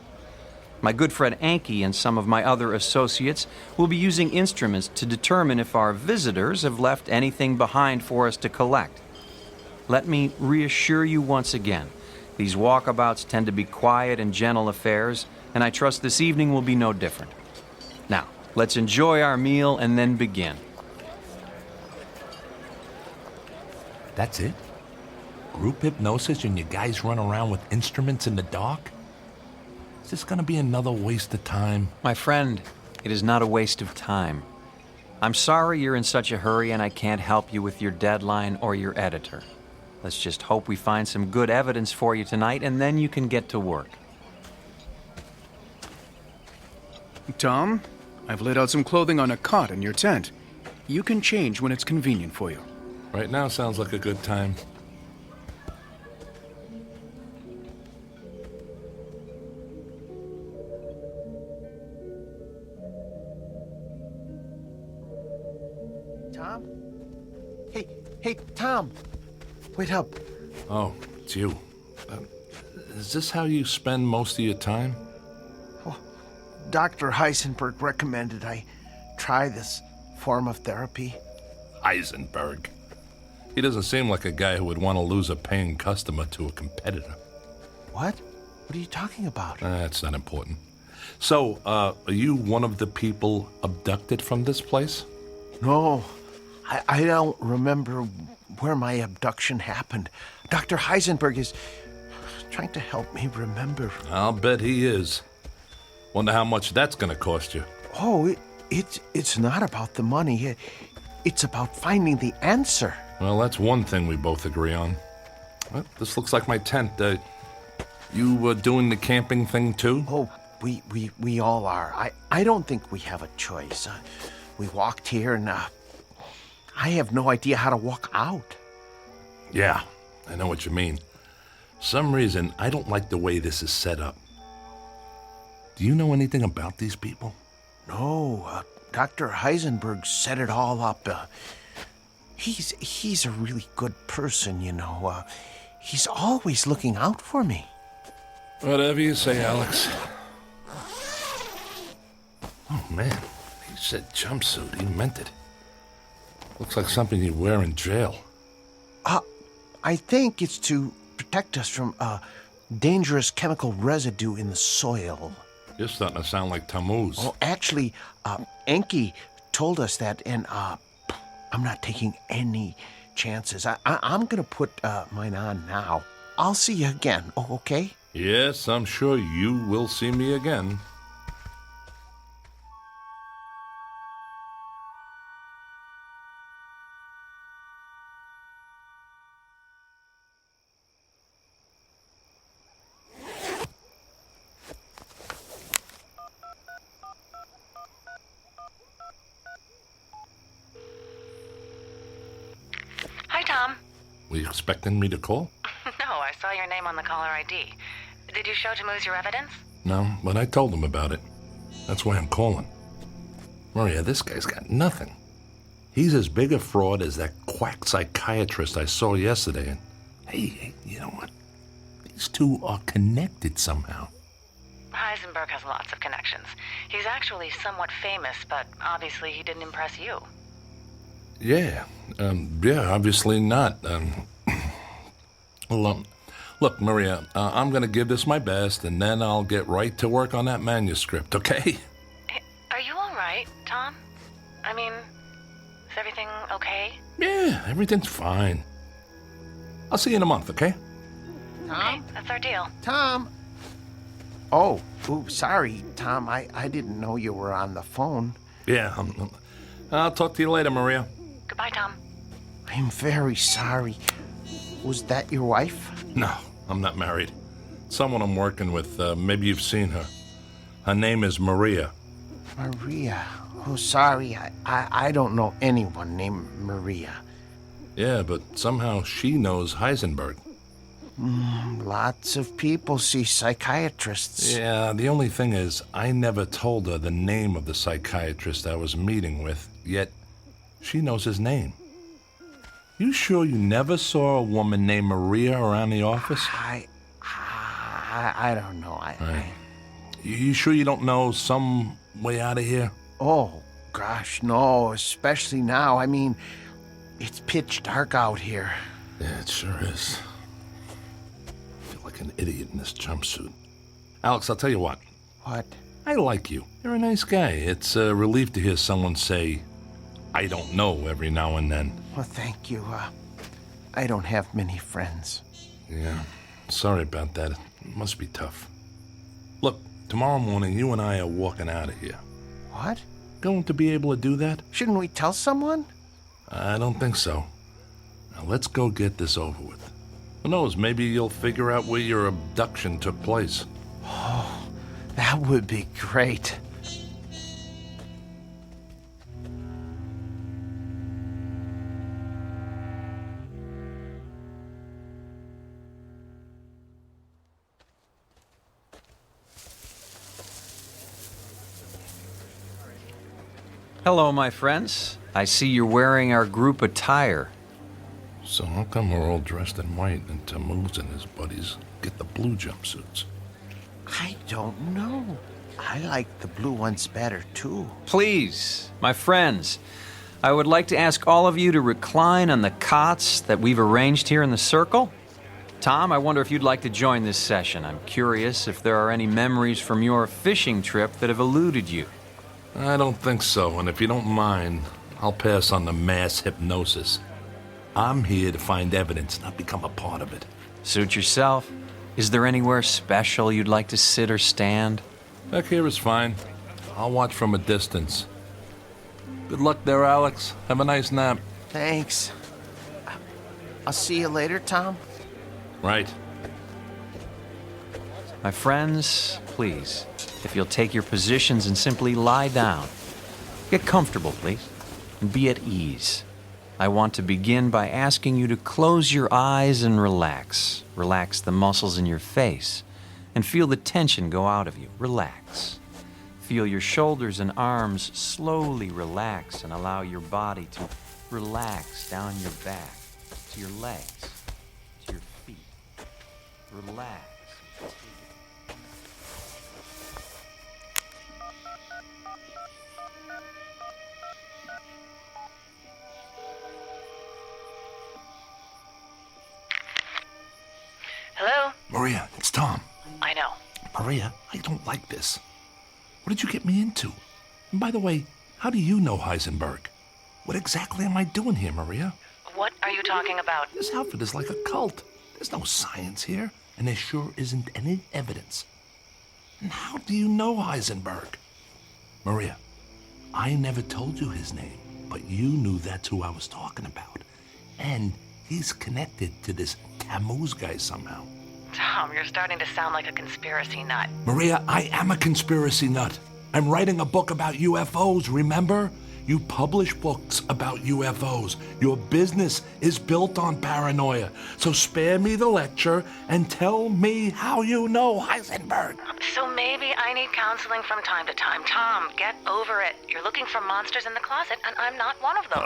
My good friend Anki and some of my other associates will be using instruments to determine if our visitors have left anything behind for us to collect. Let me reassure you once again, these walkabouts tend to be quiet and gentle affairs, and I trust this evening will be no different. Now, let's enjoy our meal and then begin. That's it? Group hypnosis and you guys run around with instruments in the dark? Is this gonna be another waste of time? My friend, it is not a waste of time. I'm sorry you're in such a hurry and I can't help you with your deadline or your editor. Let's just hope we find some good evidence for you tonight and then you can get to work. Tom, I've laid out some clothing on a cot in your tent. You can change when it's convenient for you. Right now sounds like a good time. Tom? Hey, Tom. Wait up. Oh, it's you. Is this how you spend most of your time? Dr. Heisenberg recommended I try this form of therapy. Heisenberg. He doesn't seem like a guy who would want to lose a paying customer to a competitor. What? What are you talking about? That's not important. So, are you one of the people abducted from this place? No, I don't remember where my abduction happened. Dr. Heisenberg is trying to help me remember. I'll bet he is. Wonder how much that's going to cost you. Oh, it's not about the money. It's about finding the answer. Well, that's one thing we both agree on. Well, this looks like my tent. You doing the camping thing too? Oh, we all are. I don't think we have a choice. We walked here and I have no idea how to walk out. Yeah, I know what you mean. Some reason I don't like the way this is set up. Do you know anything about these people? No, Dr. Heisenberg set it all up. He's a really good person, you know. He's always looking out for me. Whatever you say, Alex. Oh, man. He said jumpsuit. He meant it. Looks like something you'd wear in jail. I think it's to protect us from dangerous chemical residue in the soil. You're starting to sound like Tammuz. Oh, actually, Enki told us that, and I'm not taking any chances. I'm going to put mine on now. I'll see you again, okay? Yes, I'm sure you will see me again. Hi, Tom. Were you expecting me to call? No, I saw your name on the caller ID. Did you show Tammuz your evidence? No, but I told him about it. That's why I'm calling. Maria, this guy's got nothing. He's as big a fraud as that quack psychiatrist I saw yesterday. And hey, you know what? These two are connected somehow. Heisenberg has lots of connections. He's actually somewhat famous, but obviously he didn't impress you. Yeah, obviously not. Look, Maria, I'm going to give this my best, and then I'll get right to work on that manuscript, okay? Are you all right, Tom? I mean, is everything okay? Yeah, everything's fine. I'll see you in a month, okay? Tom? Okay, that's our deal. Tom? Oh, sorry, Tom. I didn't know you were on the phone. Yeah, I'll talk to you later, Maria. Goodbye, Tom. I'm very sorry. Was that your wife? No, I'm not married. Someone I'm working with, maybe you've seen her. Her name is Maria. Maria. Oh, sorry. I don't know anyone named Maria. Yeah, but somehow she knows Heisenberg. Lots of people see psychiatrists. Yeah, the only thing is, I never told her the name of the psychiatrist I was meeting with, yet she knows his name. You sure you never saw a woman named Maria around the office? I don't know. You sure you don't know some way out of here? Oh, gosh, no, especially now. I mean, it's pitch dark out here. Yeah, it sure is. I feel like an idiot in this jumpsuit. Alex, I'll tell you what. What? I like you. You're a nice guy. It's a relief to hear someone say, I don't know, every now and then. Well, thank you. I don't have many friends. Yeah, sorry about that. It must be tough. Look, tomorrow morning you and I are walking out of here. What? Going to be able to do that? Shouldn't we tell someone? I don't think so. Now let's go get this over with. Who knows, maybe you'll figure out where your abduction took place. Oh, that would be great. Hello, my friends. I see you're wearing our group attire. So how come we're all dressed in white and Tammuz and his buddies get the blue jumpsuits? I don't know. I like the blue ones better, too. Please, my friends, I would like to ask all of you to recline on the cots that we've arranged here in the circle. Tom, I wonder if you'd like to join this session. I'm curious if there are any memories from your fishing trip that have eluded you. I don't think so, and if you don't mind, I'll pass on the mass hypnosis. I'm here to find evidence, not become a part of it. Suit yourself. Is there anywhere special you'd like to sit or stand? Back here is fine. I'll watch from a distance. Good luck there, Alex. Have a nice nap. Thanks. I'll see you later, Tom. Right. My friends, please, if you'll take your positions and simply lie down. Get comfortable, please, and be at ease. I want to begin by asking you to close your eyes and relax. Relax the muscles in your face and feel the tension go out of you. Relax. Feel your shoulders and arms slowly relax and allow your body to relax down your back, to your legs, to your feet. Relax. Hello? Maria, it's Tom. I know. Maria, I don't like this. What did you get me into? And by the way, how do you know Heisenberg? What exactly am I doing here, Maria? What are you talking about? This outfit is like a cult. There's no science here, and there sure isn't any evidence. And how do you know Heisenberg? Maria, I never told you his name, but you knew that's who I was talking about. And he's connected to this Tammuz guy somehow. Tom, you're starting to sound like a conspiracy nut. Maria, I am a conspiracy nut. I'm writing a book about UFOs, remember? You publish books about UFOs. Your business is built on paranoia. So spare me the lecture and tell me how you know Heisenberg. So maybe I need counseling from time to time. Tom, get over it. You're looking for monsters in the closet, and I'm not one of them.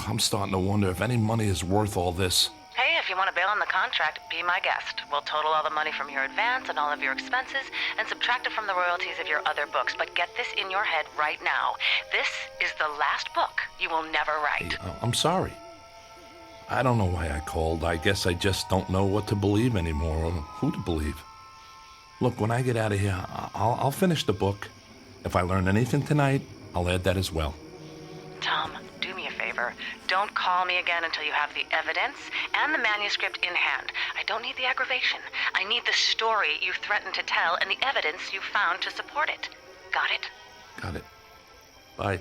I'm starting to wonder if any money is worth all this. Hey, if you want to bail on the contract, be my guest. We'll total all the money from your advance and all of your expenses and subtract it from the royalties of your other books. But get this in your head right now. This is the last book you will never write. Hey, I'm sorry. I don't know why I called. I guess I just don't know what to believe anymore or who to believe. Look, when I get out of here, I'll finish the book. If I learn anything tonight, I'll add that as well. Tom, do me a favor. Don't call me again until you have the evidence and the manuscript in hand. I don't need the aggravation. I need the story you threatened to tell and the evidence you found to support it. Got it? Got it. Bye.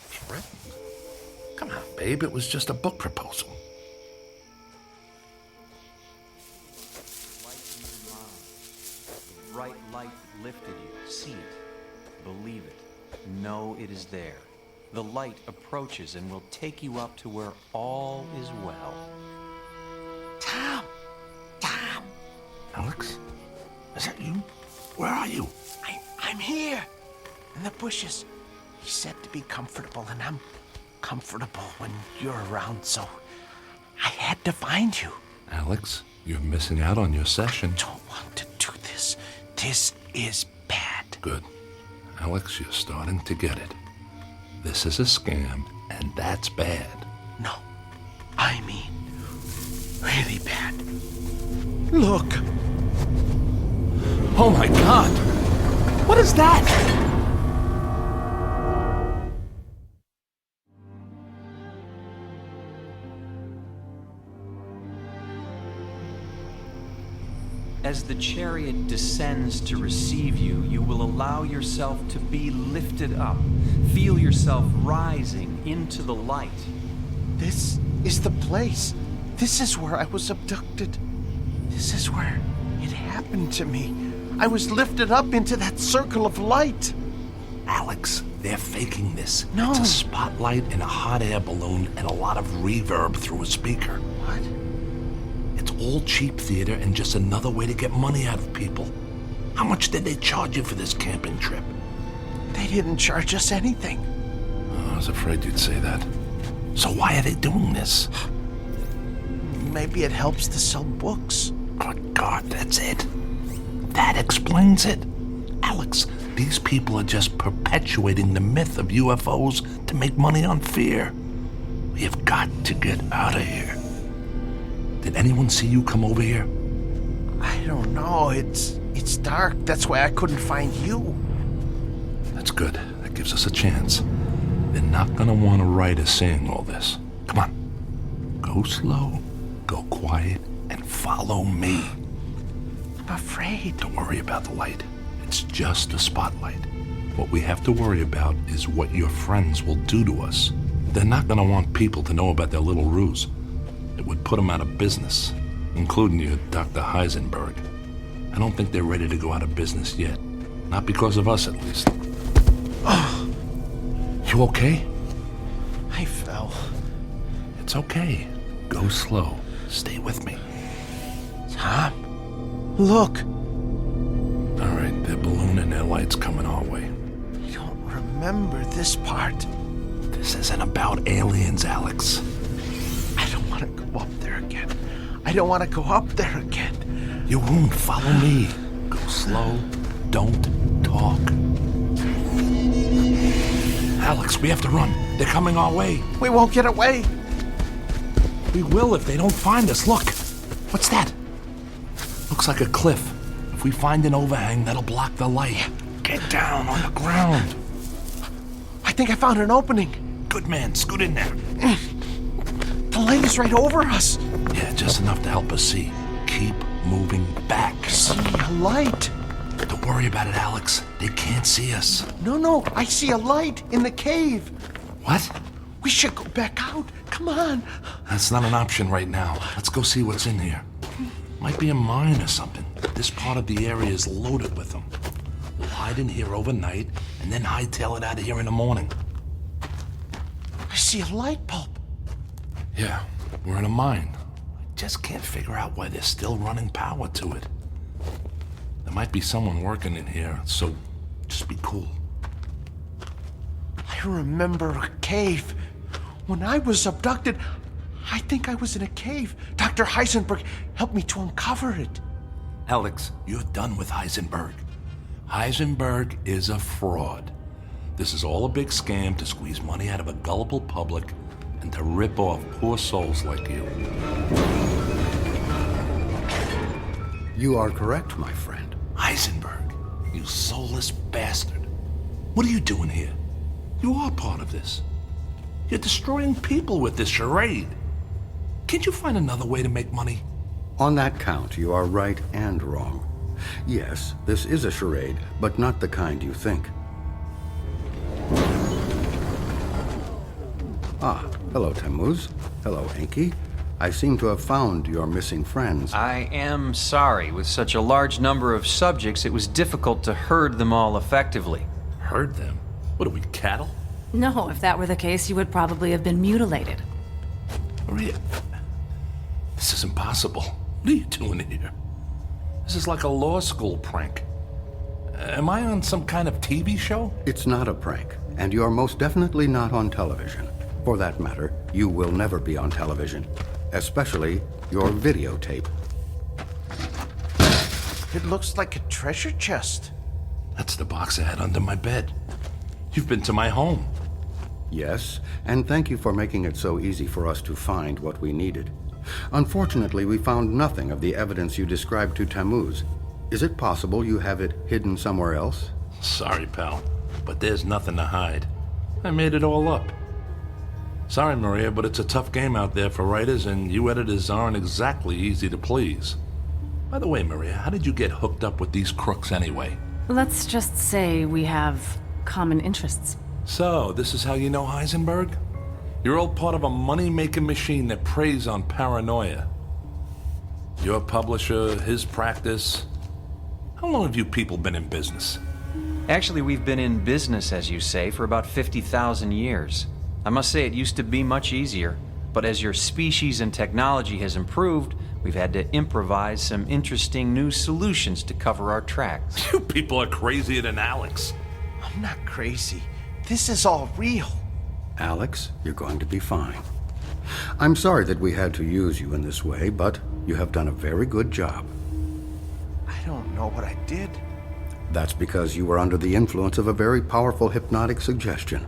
Threatened? Come on, babe. It was just a book proposal. The bright light lifted you. See it. Believe it. Know it is there. The light approaches and will take you up to where all is well. Tom! Tom! Alex? Is that you? Where are you? I'm here, in the bushes. He said to be comfortable, and I'm comfortable when you're around, so I had to find you. Alex, you're missing out on your session. I don't want to do this. This is bad. Good. Alex, you're starting to get it. This is a scam, and that's bad. No, I mean really bad. Look. Oh my God! What is that? As the chariot descends to receive you, you will allow yourself to be lifted up. Feel yourself rising into the light. This is the place. This is where I was abducted. This is where it happened to me. I was lifted up into that circle of light. Alex, they're faking this. No. It's a spotlight in a hot air balloon and a lot of reverb through a speaker. What? It's all cheap theater and just another way to get money out of people. How much did they charge you for this camping trip? They didn't charge us anything. Oh, I was afraid you'd say that. So why are they doing this? Maybe it helps to sell books. Good God, that's it. That explains it. Alex, these people are just perpetuating the myth of UFOs to make money on fear. We have got to get out of here. Did anyone see you come over here? I don't know. It's dark. That's why I couldn't find you. That's good. That gives us a chance. They're not gonna want to write us saying all this. Come on. Go slow, go quiet, and follow me. I'm afraid. Don't worry about the light. It's just a spotlight. What we have to worry about is what your friends will do to us. They're not gonna want people to know about their little ruse. It would put them out of business, including you, Dr. Heisenberg. I don't think they're ready to go out of business yet. Not because of us, at least. Oh. You okay? I fell. It's okay. Go slow. Stay with me. Tom, look. All right, their balloon and their lights coming our way. I don't remember this part. This isn't about aliens, Alex. I don't want to go up there again. I don't want to go up there again. You won't. Follow me. Go slow. Don't talk. Alex, we have to run. They're coming our way. We won't get away. We will if they don't find us. Look. What's that? Looks like a cliff. If we find an overhang, that'll block the light. Get down on the ground. I think I found an opening. Good man. Scoot in there. The light is right over us. Yeah, just enough to help us see. Keep moving back. I see a light. Don't worry about it, Alex. They can't see us. No, I see a light in the cave. What? We should go back out. Come on. That's not an option right now. Let's go see what's in here. Might be a mine or something. This part of the area is loaded with them. We'll hide in here overnight and then hightail it out of here in the morning. I see a light bulb. Yeah, we're in a mine. I just can't figure out why they're still running power to it. There might be someone working in here, so just be cool. I remember a cave. When I was abducted, I think I was in a cave. Dr. Heisenberg helped me to uncover it. Alex, you're done with Heisenberg. Heisenberg is a fraud. This is all a big scam to squeeze money out of a gullible public and to rip off poor souls like you. You are correct, my friend. Heisenberg, you soulless bastard. What are you doing here? You are part of this. You're destroying people with this charade. Can't you find another way to make money? On that count, you are right and wrong. Yes, this is a charade, but not the kind you think. Ah, hello, Tammuz. Hello, Enki. I seem to have found your missing friends. I am sorry. With such a large number of subjects, it was difficult to herd them all effectively. Herd them? What are we, cattle? No, if that were the case, you would probably have been mutilated. Maria, this is impossible. What are you doing here? This is like a law school prank. Am I on some kind of TV show? It's not a prank, and you are most definitely not on television. For that matter, you will never be on television, especially your videotape. It looks like a treasure chest. That's the box I had under my bed. You've been to my home. Yes, and thank you for making it so easy for us to find what we needed. Unfortunately, we found nothing of the evidence you described to Tammuz. Is it possible you have it hidden somewhere else? Sorry, pal, but there's nothing to hide. I made it all up. Sorry, Maria, but it's a tough game out there for writers, and you editors aren't exactly easy to please. By the way, Maria, how did you get hooked up with these crooks anyway? Let's just say we have common interests. So, this is how you know Heisenberg? You're all part of a money-making machine that preys on paranoia. Your publisher, his practice. How long have you people been in business? Actually, we've been in business, as you say, for about 50,000 years. I must say it used to be much easier, but as your species and technology has improved, we've had to improvise some interesting new solutions to cover our tracks. You people are crazier than Alex. I'm not crazy. This is all real. Alex, you're going to be fine. I'm sorry that we had to use you in this way, but you have done a very good job. I don't know what I did. That's because you were under the influence of a very powerful hypnotic suggestion.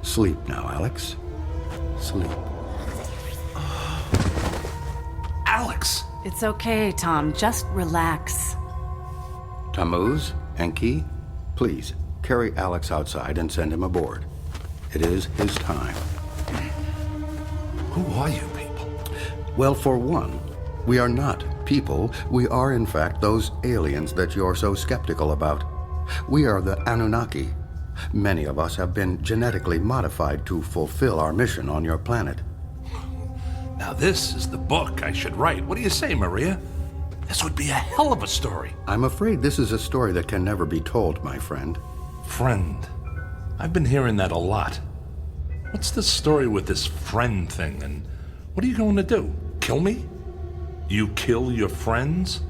Sleep now, Alex. Sleep. Alex! It's okay, Tom. Just relax. Tammuz, Enki, please carry Alex outside and send him aboard. It is his time. Who are you people? Well, for one, we are not people. We are, in fact, those aliens that you're so skeptical about. We are the Anunnaki. Many of us have been genetically modified to fulfill our mission on your planet. Now this is the book I should write. What do you say, Maria? This would be a hell of a story. I'm afraid this is a story that can never be told, my friend. Friend. I've been hearing that a lot. What's the story with this friend thing, and what are you going to do? Kill me? You kill your friends?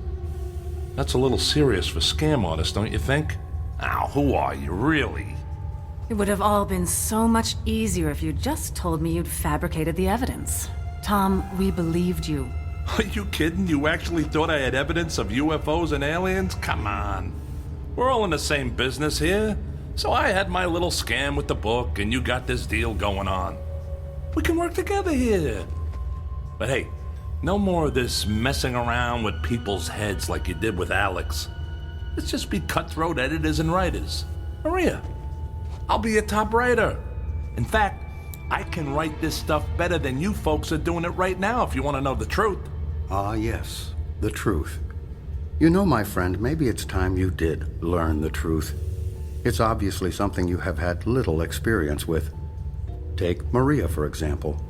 That's a little serious for scam artists, don't you think? Now, who are you, really? It would have all been so much easier if you just told me you'd fabricated the evidence. Tom, we believed you. Are you kidding? You actually thought I had evidence of UFOs and aliens? Come on. We're all in the same business here. So I had my little scam with the book, and you got this deal going on. We can work together here. But hey, no more of this messing around with people's heads like you did with Alex. Let's just be cutthroat editors and writers. Maria, I'll be a top writer. In fact, I can write this stuff better than you folks are doing it right now, if you want to know the truth. Ah, yes, the truth. You know, my friend, maybe it's time you did learn the truth. It's obviously something you have had little experience with. Take Maria, for example.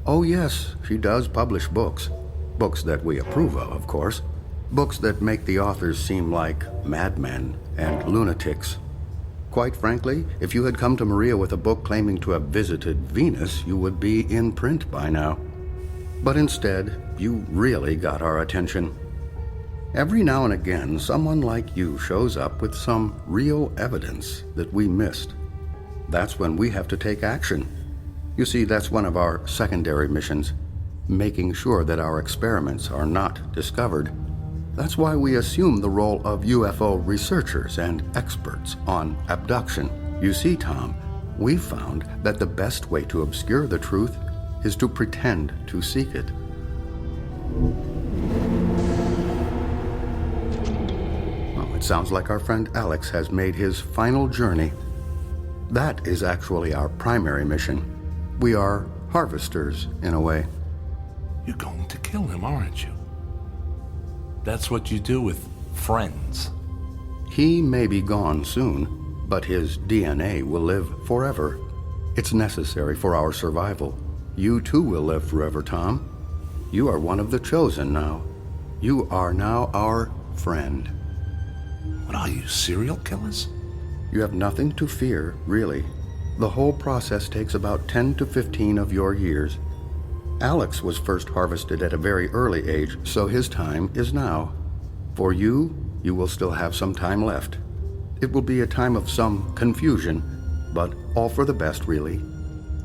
Oh, yes, she does publish books. Books that we approve of course. Books that make the authors seem like madmen and lunatics. Quite frankly, if you had come to Maria with a book claiming to have visited Venus, you would be in print by now. But instead, you really got our attention. Every now and again, someone like you shows up with some real evidence that we missed. That's when we have to take action. You see, that's one of our secondary missions. making sure that our experiments are not discovered. That's why we assume the role of UFO researchers and experts on abduction. You see, Tom, we've found that the best way to obscure the truth is to pretend to seek it. Well, it sounds like our friend Alex has made his final journey. That is actually our primary mission. We are harvesters, in a way. You're going to kill him, aren't you? That's what you do with friends. He may be gone soon, but his DNA will live forever. It's necessary for our survival. You too will live forever, Tom. You are one of the chosen now. You are now our friend. What are you, serial killers? You have nothing to fear, really. The whole process takes about 10 to 15 of your years. Alex was first harvested at a very early age, so his time is now. For you, you will still have some time left. It will be a time of some confusion, but all for the best, really.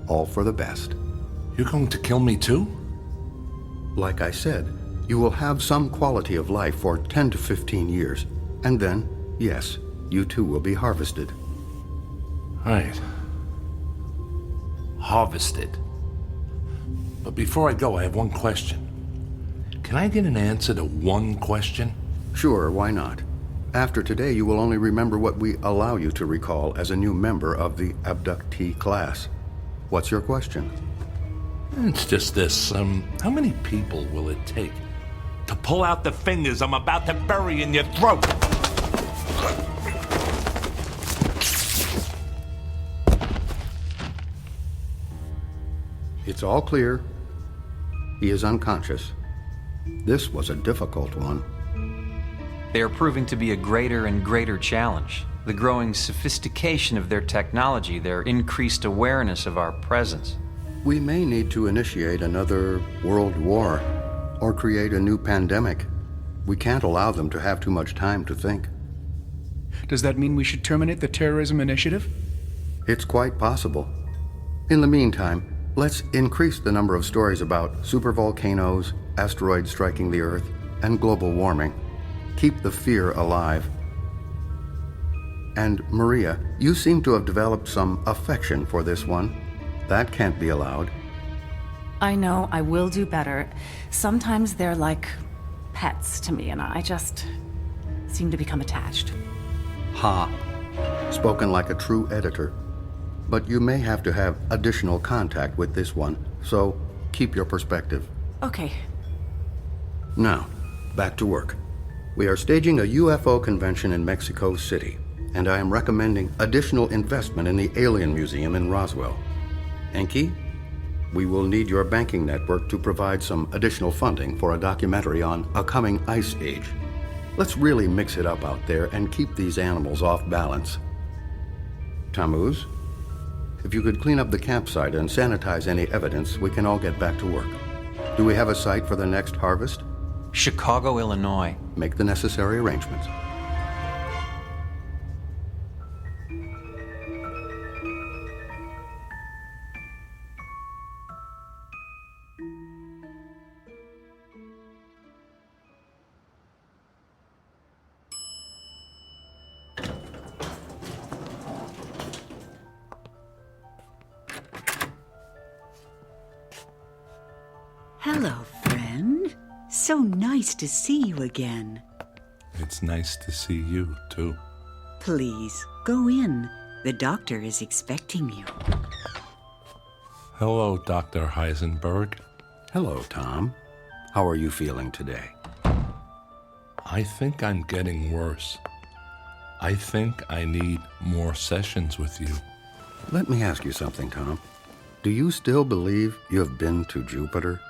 All for the best. You're going to kill me too? Like I said, you will have some quality of life for 10 to 15 years. And then, yes, you too will be harvested. Right. Harvested. But before I go, I have one question. Can I get an answer to one question? Sure, why not? After today, you will only remember what we allow you to recall as a new member of the abductee class. What's your question? It's just this. How many people will it take to pull out the fingers I'm about to bury in your throat? It's all clear. He is unconscious. This was a difficult one. They are proving to be a greater and greater challenge. The growing sophistication of their technology, their increased awareness of our presence. We may need to initiate another world war or create a new pandemic. We can't allow them to have too much time to think. Does that mean we should terminate the terrorism initiative? It's quite possible. In the meantime, let's increase the number of stories about supervolcanoes, asteroids striking the Earth, and global warming. Keep the fear alive. And Maria, you seem to have developed some affection for this one. That can't be allowed. I know, I will do better. Sometimes they're like pets to me, and I just seem to become attached. Ha! Spoken like a true editor. But you may have to have additional contact with this one, so keep your perspective. Okay. Now, back to work. We are staging a UFO convention in Mexico City, and I am recommending additional investment in the Alien Museum in Roswell. Enki, we will need your banking network to provide some additional funding for a documentary on a coming ice age. Let's really mix it up out there and keep these animals off balance. Tammuz, if you could clean up the campsite and sanitize any evidence, we can all get back to work. Do we have a site for the next harvest? Chicago, Illinois. Make the necessary arrangements. Hello, friend. So nice to see you again. It's nice to see you, too. Please, go in. The doctor is expecting you. Hello, Dr. Heisenberg. Hello, Tom. How are you feeling today? I think I'm getting worse. I think I need more sessions with you. Let me ask you something, Tom. Do you still believe you have been to Jupiter?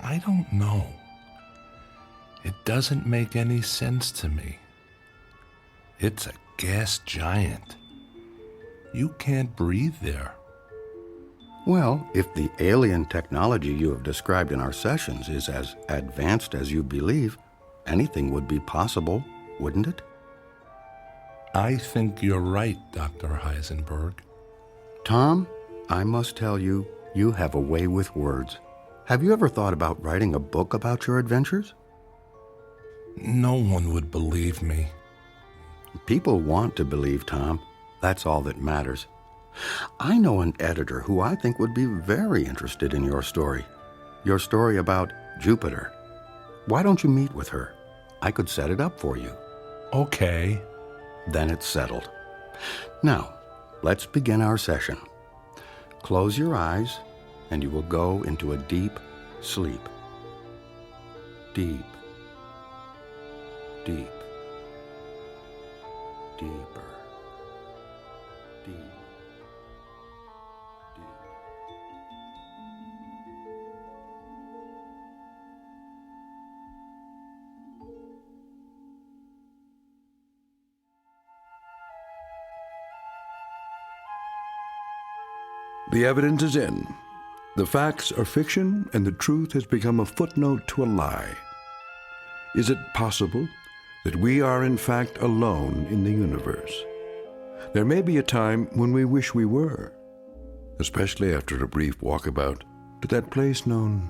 I don't know. It doesn't make any sense to me. It's a gas giant. You can't breathe there. Well, if the alien technology you have described in our sessions is as advanced as you believe, anything would be possible, wouldn't it? I think you're right, Dr. Heisenberg. Tom, I must tell you, you have a way with words. Have you ever thought about writing a book about your adventures? No one would believe me. People want to believe, Tom. That's all that matters. I know an editor who I think would be very interested in your story. Your story about Jupiter. Why don't you meet with her? I could set it up for you. Okay. Then it's settled. Now, let's begin our session. Close your eyes, and you will go into a deep sleep. Deep. Deep. Deeper. Deep. The evidence is in. The facts are fiction, and the truth has become a footnote to a lie. Is it possible that we are in fact alone in the universe? There may be a time when we wish we were, especially after a brief walkabout to that place known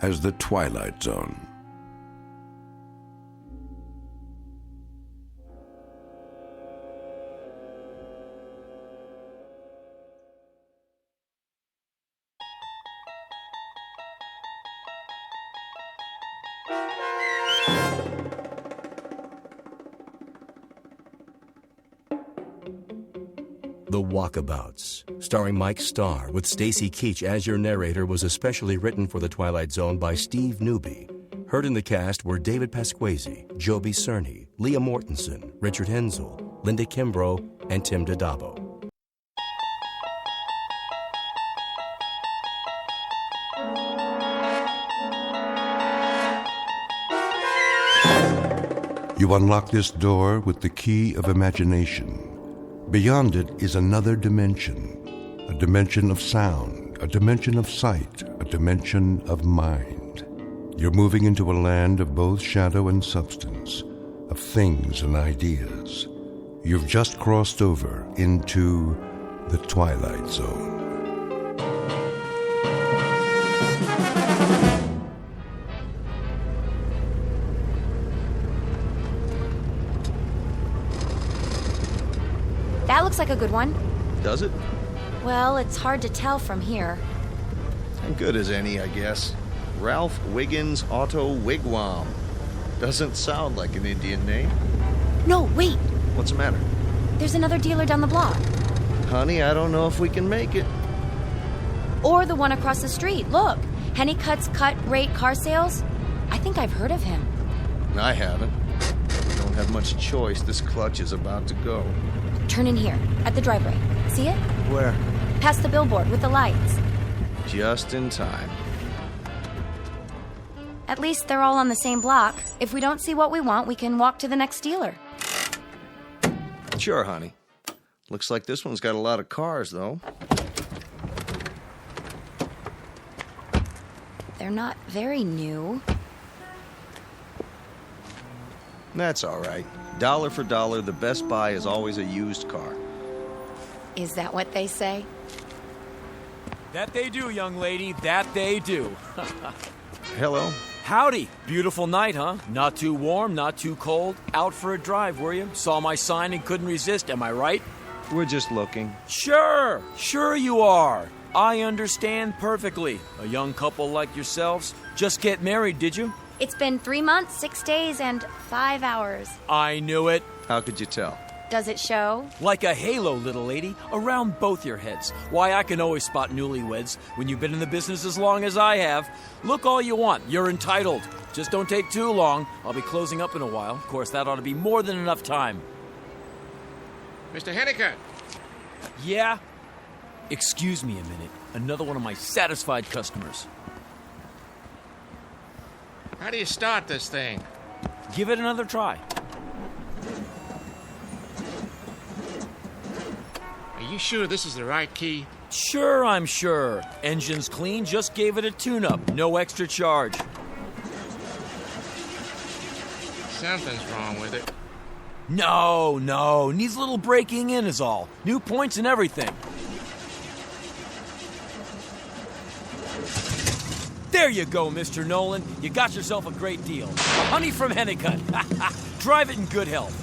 as the Twilight Zone. The Walkabouts, starring Mike Starr with Stacy Keach as your narrator, was especially written for The Twilight Zone by Steve Newby. Heard in the cast were David Pasquesi, Joby Cerny, Leah Mortensen, Richard Hensel, Linda Kimbrough, and Tim Dadabo. You unlock this door with the key of imagination. Beyond it is another dimension, a dimension of sound, a dimension of sight, a dimension of mind. You're moving into a land of both shadow and substance, of things and ideas. You've just crossed over into the Twilight Zone. That looks like a good one. Does it? Well, it's hard to tell from here. And good as any, I guess. Ralph Wiggins Auto Wigwam. Doesn't sound like an Indian name. No, wait! What's the matter? There's another dealer down the block. Honey, I don't know if we can make it. Or the one across the street. Look, Hennicut's Cut Rate Car Sales. I think I've heard of him. I haven't. We don't have much choice. This clutch is about to go. Turn in here, at the driveway. See it? Where? Past the billboard with the lights. Just in time. At least they're all on the same block. If we don't see what we want, we can walk to the next dealer. Sure, honey. Looks like this one's got a lot of cars, though. They're not very new. That's all right. Dollar for dollar, the best buy is always a used car. Is that what they say? That they do, young lady. That they do. Hello. Howdy. Beautiful night, huh? Not too warm, not too cold. Out for a drive, were you? Saw my sign and couldn't resist, am I right? We're just looking. Sure you are. I understand perfectly. A young couple like yourselves. Just get married, did you? It's been 3 months, 6 days, and 5 hours. I knew it. How could you tell? Does it show? Like a halo, little lady, around both your heads. Why, I can always spot newlyweds when you've been in the business as long as I have. Look all you want. You're entitled. Just don't take too long. I'll be closing up in a while. Of course, that ought to be more than enough time. Mr. Hennicut! Yeah? Excuse me a minute. Another one of my satisfied customers. How do you start this thing? Give it another try. Are you sure this is the right key? Sure, I'm sure. Engine's clean, just gave it a tune-up. No extra charge. Something's wrong with it. No. Needs a little breaking in is all. New points and everything. There you go, Mr. Nolan. You got yourself a great deal. Honey from Hennicut. Drive it in good health.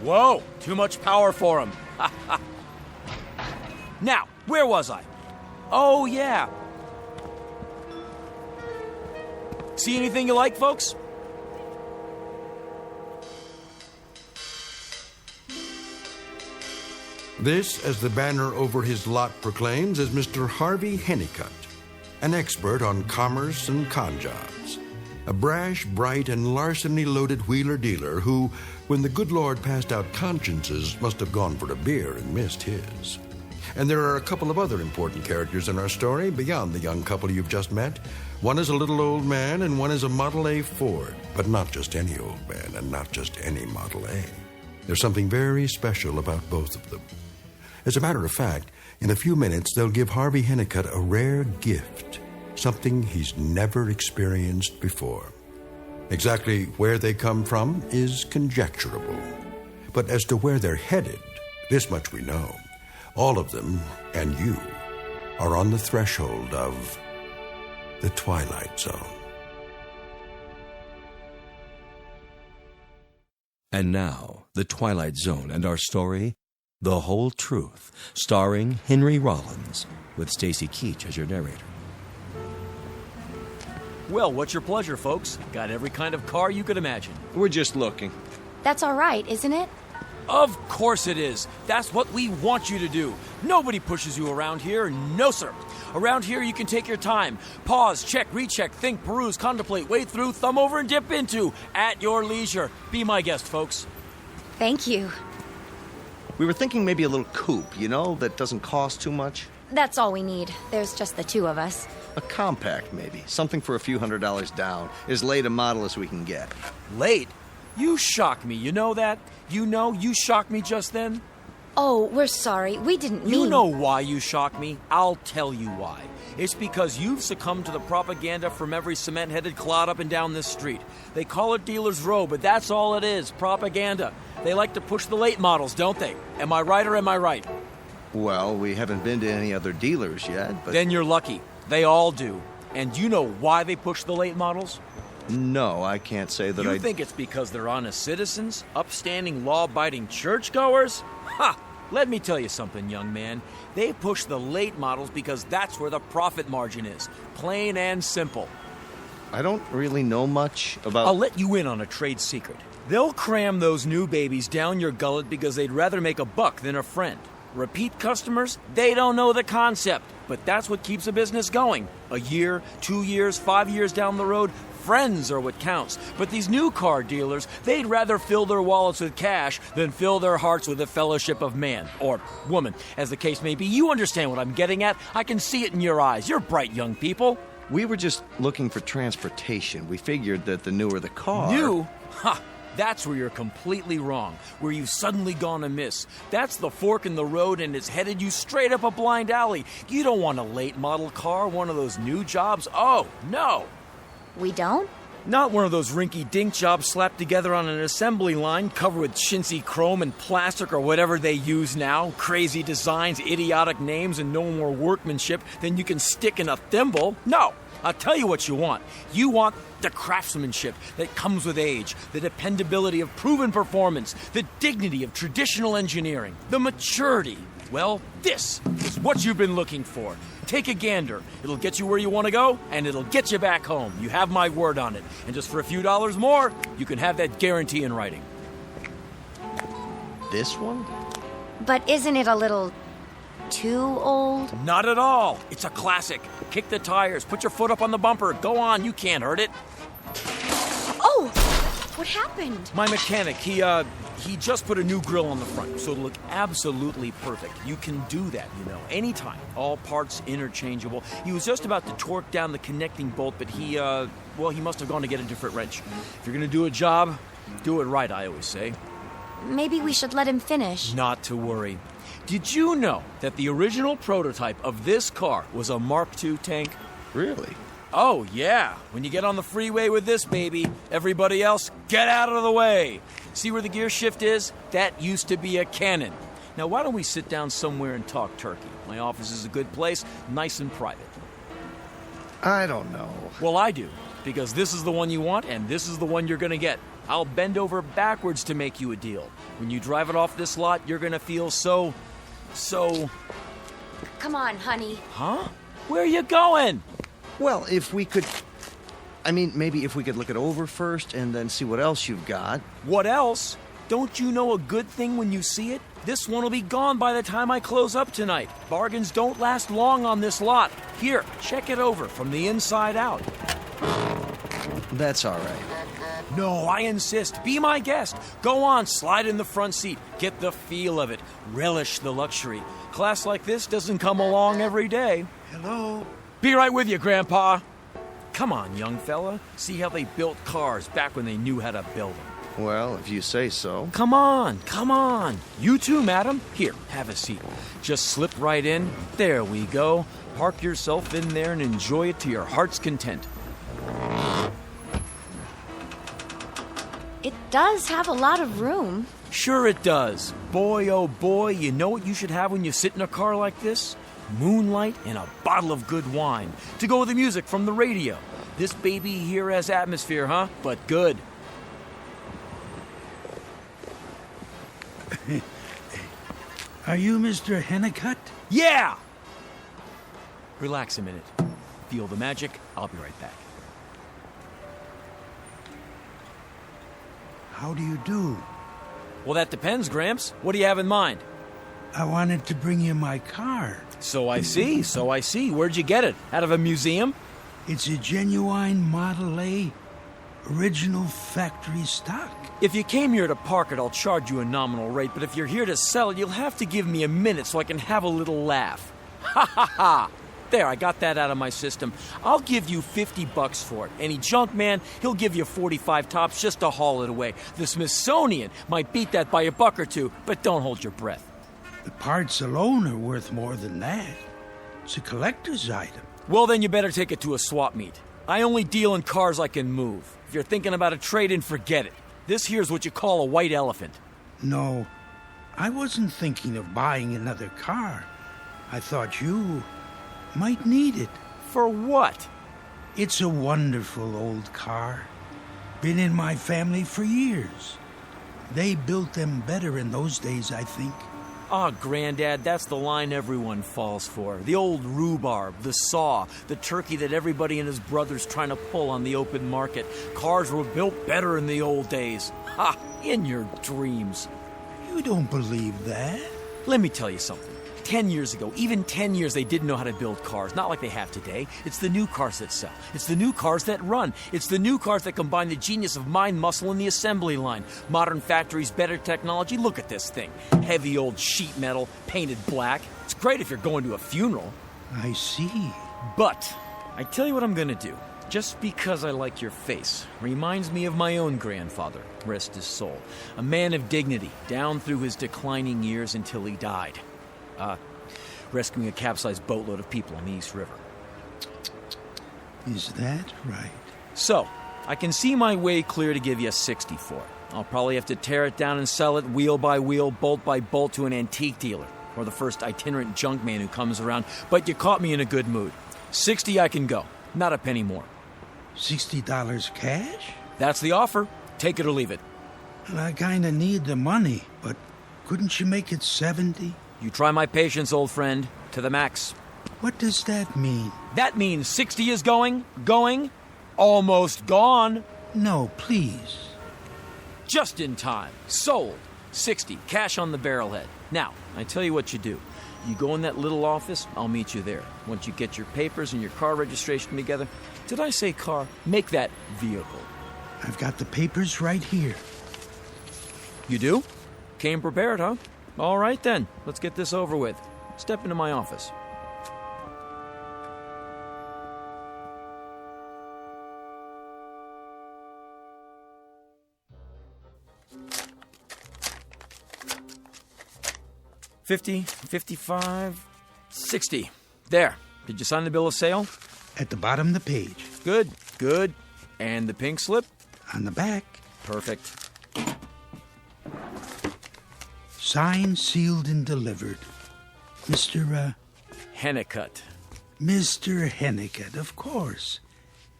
Whoa, too much power for him. Now, where was I? Oh, yeah. See anything you like, folks? This, as the banner over his lot proclaims, is Mr. Harvey Hennicut, an expert on commerce and con jobs. A brash, bright, and larceny-loaded wheeler-dealer who, when the good Lord passed out consciences, must have gone for a beer and missed his. And there are a couple of other important characters in our story beyond the young couple you've just met. One is a little old man and one is a Model A Ford, but not just any old man and not just any Model A. There's something very special about both of them. As a matter of fact, in a few minutes they'll give Harvey Hennicut a rare gift, something he's never experienced before. Exactly where they come from is conjecturable. But as to where they're headed, this much we know. All of them, and you, are on the threshold of the Twilight Zone. And now, The Twilight Zone and our story, The Whole Truth, starring Henry Rollins, with Stacy Keach as your narrator. Well, what's your pleasure, folks? Got every kind of car you could imagine. We're just looking. That's all right, isn't it? Of course it is. That's what we want you to do. Nobody pushes you around here. No, sir. Around here, you can take your time. Pause, check, recheck, think, peruse, contemplate, wade through, thumb over, and dip into. At your leisure. Be my guest, folks. Thank you. We were thinking maybe a little coupe, that doesn't cost too much. That's all we need. There's just the two of us. A compact, maybe. Something for a few $100s down. As late a model as we can get. Late? You shock me, you know that? You shocked me just then? Oh, we're sorry. We didn't mean... You know why you shocked me. I'll tell you why. It's because you've succumbed to the propaganda from every cement-headed clod up and down this street. They call it Dealer's Row, but that's all it is, propaganda. They like to push the late models, don't they? Am I right or am I right? Well, we haven't been to any other dealers yet, but... Then you're lucky. They all do. And you know why they push the late models? No, I can't say that You think it's because they're honest citizens? Upstanding, law-abiding churchgoers? Ha! Let me tell you something, young man. They push the late models because that's where the profit margin is. Plain and simple. I don't really know much about... I'll let you in on a trade secret. They'll cram those new babies down your gullet because they'd rather make a buck than a friend. Repeat customers, they don't know the concept. But that's what keeps a business going. A year, 2 years, 5 years down the road, friends are what counts. But these new car dealers, they'd rather fill their wallets with cash than fill their hearts with the fellowship of man. Or woman, as the case may be. You understand what I'm getting at? I can see it in your eyes. You're bright young people. We were just looking for transportation. We figured that the newer the car... New? Ha! That's where you're completely wrong, where you've suddenly gone amiss. That's the fork in the road and it's headed you straight up a blind alley. You don't want a late model car, one of those new jobs. Oh, no. We don't? Not one of those rinky-dink jobs slapped together on an assembly line, covered with chintzy chrome and plastic or whatever they use now. Crazy designs, idiotic names, and no more workmanship than you can stick in a thimble. No. I'll tell you what you want. You want the craftsmanship that comes with age, the dependability of proven performance, the dignity of traditional engineering, the maturity. Well, this is what you've been looking for. Take a gander. It'll get you where you want to go, and it'll get you back home. You have my word on it. And just for a few dollars more, you can have that guarantee in writing. This one? But isn't it a little... too old? Not at all. It's a classic. Kick the tires, put your foot up on the bumper. Go on, you can't hurt it. Oh! What happened? My mechanic, he just put a new grill on the front, so it'll look absolutely perfect. You can do that, anytime. All parts interchangeable. He was just about to torque down the connecting bolt, but he must have gone to get a different wrench. If you're gonna do a job, do it right, I always say. Maybe we should let him finish. Not to worry. Did you know that the original prototype of this car was a Mark II tank? Really? Oh, yeah. When you get on the freeway with this baby, everybody else, get out of the way. See where the gear shift is? That used to be a cannon. Now, why don't we sit down somewhere and talk turkey? My office is a good place, nice and private. I don't know. Well, I do, because this is the one you want, and this is the one you're gonna get. I'll bend over backwards to make you a deal. When you drive it off this lot, you're gonna feel so... Come on, honey. Huh? Where are you going? Well, if we could... maybe if we could look it over first and then see what else you've got. What else? Don't you know a good thing when you see it? This one will be gone by the time I close up tonight. Bargains don't last long on this lot. Here, check it over from the inside out. That's all right. No, I insist. Be my guest. Go on, slide in the front seat. Get the feel of it. Relish the luxury. Class like this doesn't come along every day. Hello? Be right with you, Grandpa. Come on, young fella. See how they built cars back when they knew how to build them. Well, if you say so. Come on, come on. You too, madam. Here, have a seat. Just slip right in. There we go. Park yourself in there and enjoy it to your heart's content. It does have a lot of room. Sure it does. Boy, oh boy, you know what you should have when you sit in a car like this? Moonlight and a bottle of good wine. To go with the music from the radio. This baby here has atmosphere, huh? But good. Are you Mr. Hennicutt? Yeah! Relax a minute. Feel the magic. I'll be right back. How do you do? Well, that depends, Gramps. What do you have in mind? I wanted to bring you my car. So I see. Where'd you get it? Out of a museum? It's a genuine Model A, original factory stock. If you came here to park it, I'll charge you a nominal rate, but if you're here to sell it, you'll have to give me a minute so I can have a little laugh. Ha ha ha! There, I got that out of my system. I'll give you $50 for it. Any junk man, he'll give you 45 tops just to haul it away. The Smithsonian might beat that by $1 or $2, but don't hold your breath. The parts alone are worth more than that. It's a collector's item. Well, then you better take it to a swap meet. I only deal in cars I can move. If you're thinking about a trade-in, forget it. This here's what you call a white elephant. No, I wasn't thinking of buying another car. I thought you might need it. For what? It's a wonderful old car. Been in my family for years. They built them better in those days, I think. Ah, Granddad, that's the line everyone falls for. The old rhubarb, the saw, the turkey that everybody and his brother's trying to pull on the open market. Cars were built better in the old days. Ha! In your dreams. You don't believe that? Let me tell you something. 10 years ago, even 10 years, they didn't know how to build cars. Not like they have today. It's the new cars that sell. It's the new cars that run. It's the new cars that combine the genius of mind muscle and the assembly line. Modern factories, better technology. Look at this thing. Heavy old sheet metal, painted black. It's great if you're going to a funeral. I see. But I tell you what I'm gonna do. Just because I like your face reminds me of my own grandfather, rest his soul. A man of dignity, down through his declining years until he died. Rescuing a capsized boatload of people on the East River. Is that right? So, I can see my way clear to give you a 60 for it. I'll probably have to tear it down and sell it wheel by wheel, bolt by bolt to an antique dealer, or the first itinerant junk man who comes around, but you caught me in a good mood. 60 I can go, not a penny more. $60 cash? That's the offer. Take it or leave it. And I kinda need the money, but couldn't you make it 70? You try my patience, old friend, to the max. What does that mean? That means 60 is going, almost gone. No, please. Just in time. Sold. 60. Cash on the barrelhead. Now, I tell you what you do. You go in that little office, I'll meet you there. Once you get your papers and your car registration together. Did I say car? Make that vehicle. I've got the papers right here. You do? Came prepared, huh? All right, then. Let's get this over with. Step into my office. $50, $55, $60. There. Did you sign the bill of sale? At the bottom of the page. Good. And the pink slip? On the back. Perfect. Signed, sealed, and delivered. Mr. Hennicutt. Mr. Hennicutt, of course.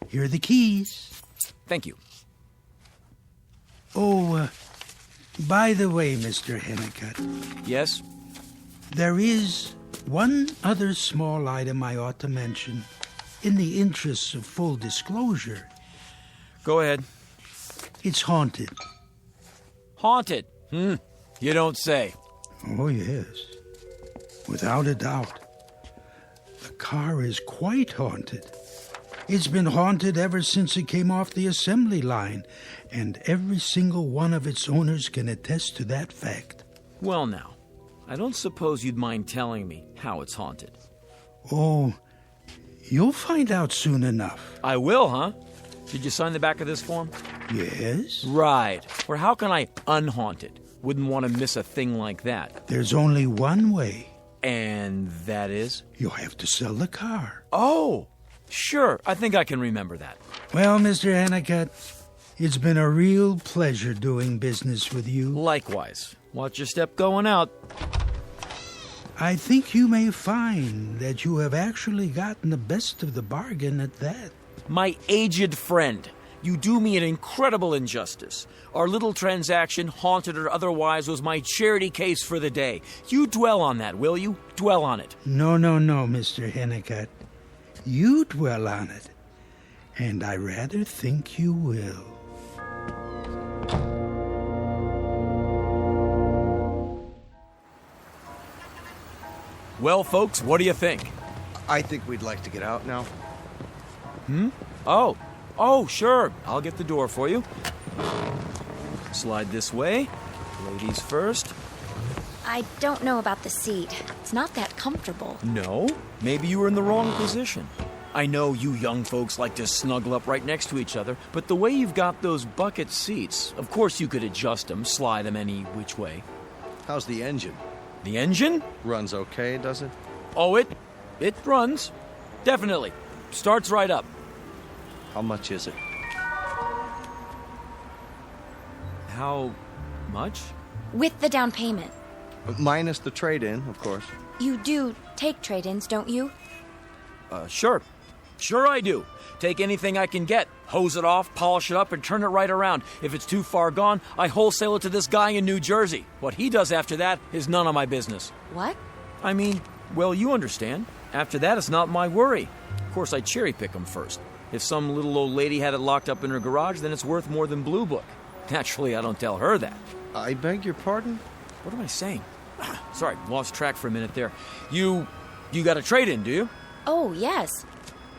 Here are the keys. Thank you. Oh, by the way, Mr. Hennicutt. Yes? There is one other small item I ought to mention, in the interests of full disclosure. Go ahead. It's haunted. Haunted? You don't say. Oh, yes. Without a doubt. The car is quite haunted. It's been haunted ever since it came off the assembly line, and every single one of its owners can attest to that fact. Well, now, I don't suppose you'd mind telling me how it's haunted. Oh, you'll find out soon enough. I will, huh? Did you sign the back of this form? Yes. Right. Or how can I unhaunt it? Wouldn't want to miss a thing like that. There's only one way. And that is? You'll have to sell the car. Oh, sure. I think I can remember that. Well, Mr. Hennicutt, it's been a real pleasure doing business with you. Likewise. Watch your step going out. I think you may find that you have actually gotten the best of the bargain at that. My aged friend, you do me an incredible injustice. Our little transaction, haunted or otherwise, was my charity case for the day. You dwell on that, will you? Dwell on it. No, Mr. Hennicutt. You dwell on it. And I rather think you will. Well, folks, what do you think? I think we'd like to get out now. Oh, sure. I'll get the door for you. Slide this way. Ladies first. I don't know about the seat. It's not that comfortable. No? Maybe you were in the wrong position. I know you young folks like to snuggle up right next to each other, but the way you've got those bucket seats, of course you could adjust them, slide them any which way. How's the engine? The engine? Runs okay, does it? Oh, it runs. Definitely. Starts right up. How much is it? How much? With the down payment. Minus the trade-in, of course. You do take trade-ins, don't you? Sure. Sure I do. Take anything I can get. Hose it off, polish it up, and turn it right around. If it's too far gone, I wholesale it to this guy in New Jersey. What he does after that is none of my business. What? I mean, well, you understand. After that, it's not my worry. Of course, I cherry pick them first. If some little old lady had it locked up in her garage, then it's worth more than Blue Book. Naturally, I don't tell her that. I beg your pardon? What am I saying? Sorry, lost track for a minute there. You got a trade-in, do you? Oh, yes.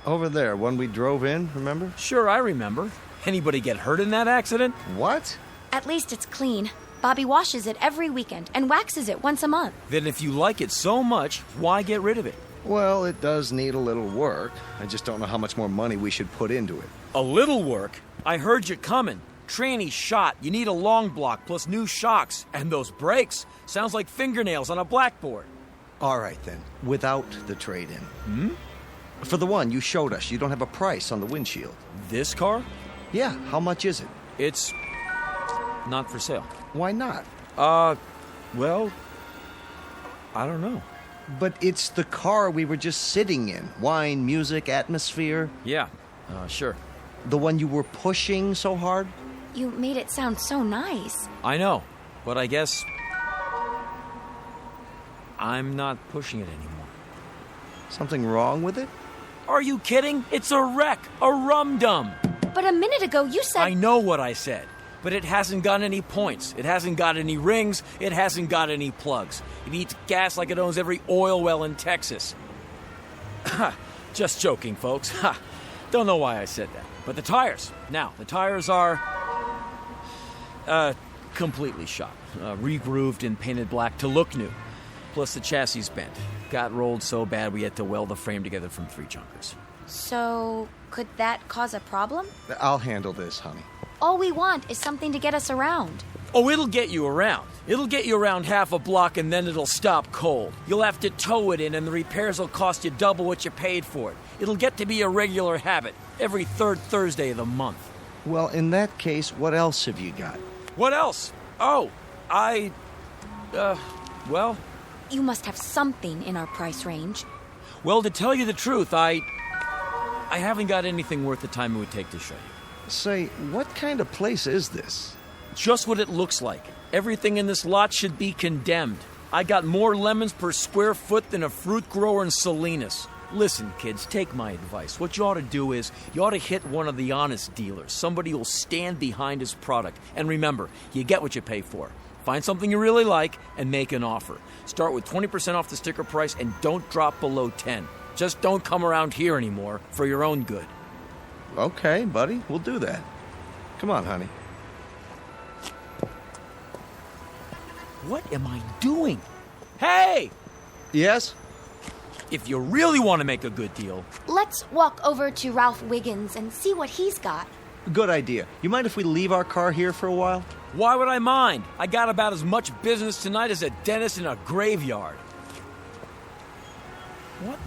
Over there, one we drove in, remember? Sure, I remember. Anybody get hurt in that accident? What? At least it's clean. Bobby washes it every weekend and waxes it once a month. Then if you like it so much, why get rid of it? Well, it does need a little work. I just don't know how much more money we should put into it. A little work? I heard you coming. Tranny shot. You need a long block plus new shocks. And those brakes. Sounds like fingernails on a blackboard. All right, then. Without the trade-in. For the one you showed us, you don't have a price on the windshield. This car? Yeah, how much is it? It's not for sale. Why not? Well, I don't know. But it's the car we were just sitting in. Wine, music, atmosphere. Yeah, sure. The one you were pushing so hard? You made it sound so nice. I know, but I guess I'm not pushing it anymore. Something wrong with it? Are you kidding? It's a wreck, a rum-dum. But a minute ago you said... I know what I said, but it hasn't got any points. It hasn't got any rings. It hasn't got any plugs. It eats gas like it owns every oil well in Texas. Just joking, folks. Don't know why I said that. But the tires. Now, the tires are... completely shot. Re-grooved and painted black to look new. Plus the chassis bent. Got rolled so bad we had to weld the frame together from 3 junkers. So, could that cause a problem? I'll handle this, honey. All we want is something to get us around. Oh, it'll get you around. It'll get you around half a block and then it'll stop cold. You'll have to tow it in and the repairs will cost you double what you paid for it. It'll get to be a regular habit, every 3rd Thursday of the month. Well, in that case, what else have you got? What else? Oh, Well? You must have something in our price range. Well, to tell you the truth, I haven't got anything worth the time it would take to show you. Say, what kind of place is this? Just what it looks like. Everything in this lot should be condemned. I got more lemons per square foot than a fruit grower in Salinas. Listen, kids, take my advice. What you ought to do is, you ought to hit one of the honest dealers, somebody who'll stand behind his product. And remember, you get what you pay for. Find something you really like and make an offer. Start with 20% off the sticker price and don't drop below 10. Just don't come around here anymore for your own good. Okay, buddy, we'll do that. Come on, honey. What am I doing? Hey! Yes? If you really want to make a good deal... Let's walk over to Ralph Wiggins and see what he's got. Good idea. You mind if we leave our car here for a while? Why would I mind? I got about as much business tonight as a dentist in a graveyard. What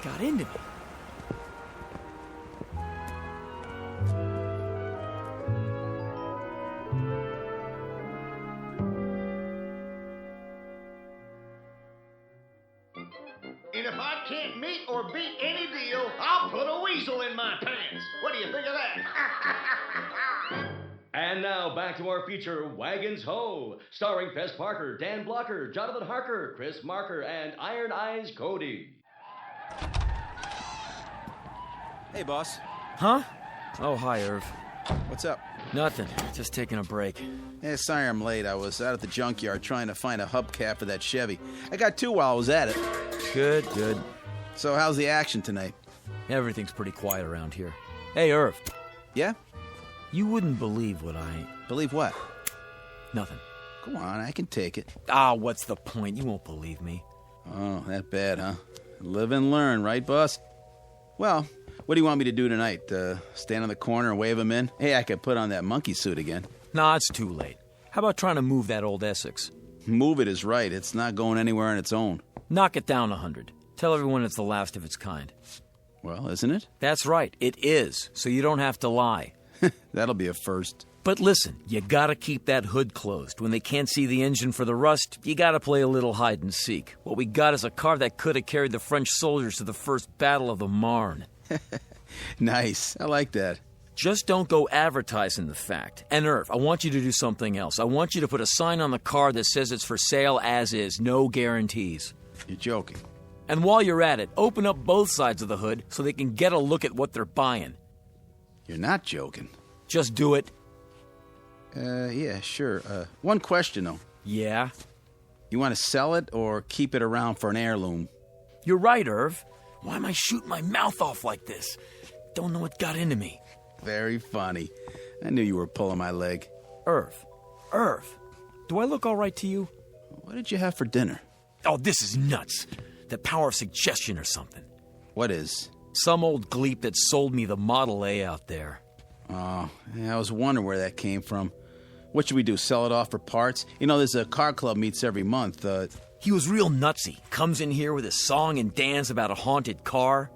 got into me? And if I can't meet or beat any deal, I'll put a weasel in my pants. What do you think of that? And now back to our feature, Wagons Ho, starring Fess Parker, Dan Blocker, Jonathan Harker, Chris Marker, and Iron Eyes Cody. Hey, boss. Huh? Oh, hi, Irv. What's up? Nothing. Just taking a break. Hey, sorry I'm late. I was out at the junkyard trying to find a hubcap for that Chevy. I got two while I was at it. Good. So how's the action tonight? Everything's pretty quiet around here. Hey, Irv. Yeah? You wouldn't believe what Believe what? Nothing. Go on, I can take it. What's the point? You won't believe me. Oh, that bad, huh? Live and learn, right, boss? Well, what do you want me to do tonight? Stand on the corner and wave him in? Hey, I could put on that monkey suit again. Nah, it's too late. How about trying to move that old Essex? Move it is right. It's not going anywhere on its own. Knock it down 100. Tell everyone it's the last of its kind. Well, isn't it? That's right. It is, so you don't have to lie. That'll be a first. But listen, you gotta keep that hood closed. When they can't see the engine for the rust, you gotta play a little hide and seek. What we got is a car that could have carried the French soldiers to the first battle of the Marne. Nice. I like that. Just don't go advertising the fact. And Irv, I want you to do something else. I want you to put a sign on the car that says it's for sale as is, no guarantees. You're joking. And while you're at it, open up both sides of the hood so they can get a look at what they're buying. You're not joking. Just do it. Yeah, sure. One question, though. Yeah? You want to sell it or keep it around for an heirloom? You're right, Irv. Why am I shooting my mouth off like this? Don't know what got into me. Very funny. I knew you were pulling my leg. Irv, do I look all right to you? What did you have for dinner? Oh, this is nuts. The power of suggestion or something. What is? Some old gleep that sold me the Model A out there. Oh, yeah, I was wondering where that came from. What should we do, sell it off for parts? You know, there's a car club meets every month. He was real nutsy. Comes in here with a song and dance about a haunted car.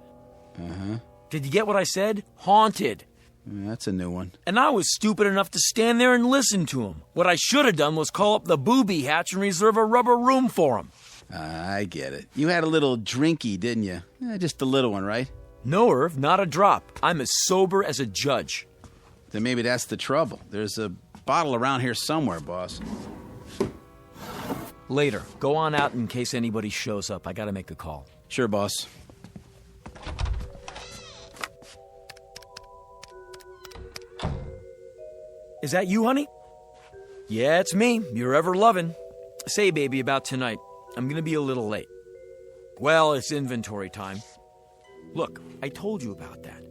Uh-huh. Did you get what I said? Haunted. That's a new one. And I was stupid enough to stand there and listen to him. What I should have done was call up the booby hatch and reserve a rubber room for him. I get it. You had a little drinky, didn't you? Just a little one, right? No, Irv, not a drop. I'm as sober as a judge. Then maybe that's the trouble. There's a bottle around here somewhere, boss. Later. Go on out in case anybody shows up. I gotta make a call. Sure, boss. Is that you, honey? Yeah, it's me. You're ever loving. Say, baby, about tonight. I'm gonna be a little late. Well, it's inventory time. Look, I told you about that.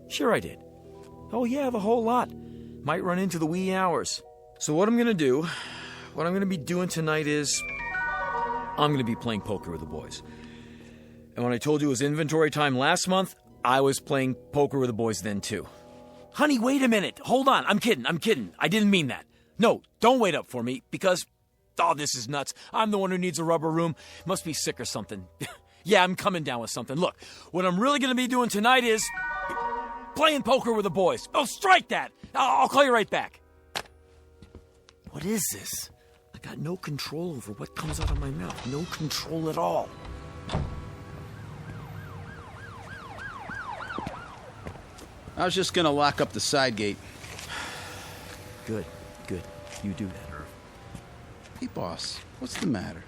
Sure I did. Oh yeah, the whole lot. Might run into the wee hours. So what I'm gonna be doing tonight is... I'm gonna be playing poker with the boys. And when I told you it was inventory time last month, I was playing poker with the boys then too. Honey, wait a minute. Hold on. I'm kidding. I didn't mean that. No, don't wait up for me because... Oh, this is nuts. I'm the one who needs a rubber room. Must be sick or something. Yeah, I'm coming down with something. Look, what I'm really going to be doing tonight is playing poker with the boys. Oh, strike that. I'll call you right back. What is this? A I got no control over what comes out of my mouth. No control at all. I was just gonna lock up the side gate. Good. You do that, Irv. Hey, boss, what's the matter?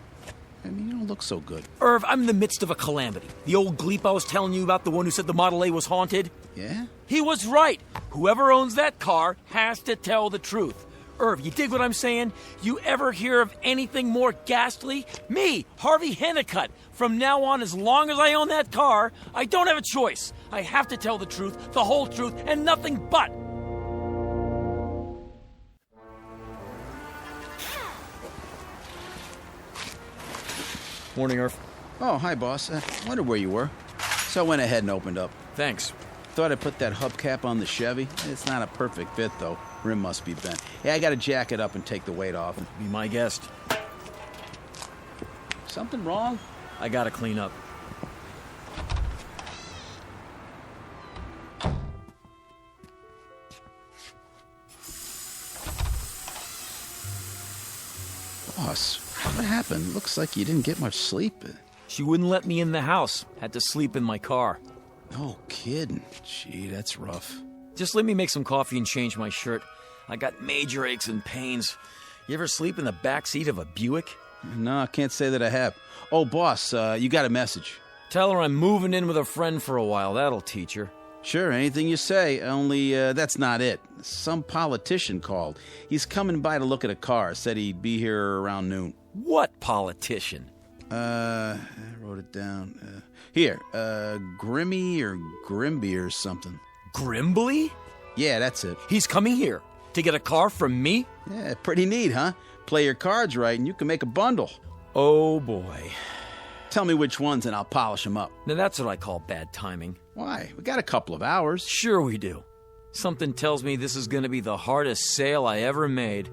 I mean, you don't look so good. Irv, I'm in the midst of a calamity. The old gleep I was telling you about, the one who said the Model A was haunted? Yeah? He was right. Whoever owns that car has to tell the truth. Irv, you dig what I'm saying? You ever hear of anything more ghastly? Me, Harvey Hennicutt. From now on, as long as I own that car, I don't have a choice. I have to tell the truth, the whole truth, and nothing but. Morning, Irv. Oh, hi, boss. Wondered where you were. So I went ahead and opened up. Thanks. Thought I'd put that hubcap on the Chevy. It's not a perfect fit, though. Rim must be bent. Hey, I gotta jack it up and take the weight off. Be my guest. Something wrong? I gotta clean up. Boss, what happened? Looks like you didn't get much sleep. She wouldn't let me in the house. Had to sleep in my car. No kidding. Gee, that's rough. Just let me make some coffee and change my shirt. I got major aches and pains. You ever sleep in the back seat of a Buick? No, I can't say that I have. Oh, boss, you got a message. Tell her I'm moving in with a friend for a while. That'll teach her. Sure, anything you say, only that's not it. Some politician called. He's coming by to look at a car. Said he'd be here around noon. What politician? I wrote it down. Here, Grimmy or Grimby or something. Grimbley? Yeah, that's it. He's coming here to get a car from me? Yeah, pretty neat, huh? Play your cards right and you can make a bundle. Oh, boy. Tell me which ones and I'll polish them up. Now, that's what I call bad timing. Why? We got a couple of hours. Sure we do. Something tells me this is going to be the hardest sale I ever made.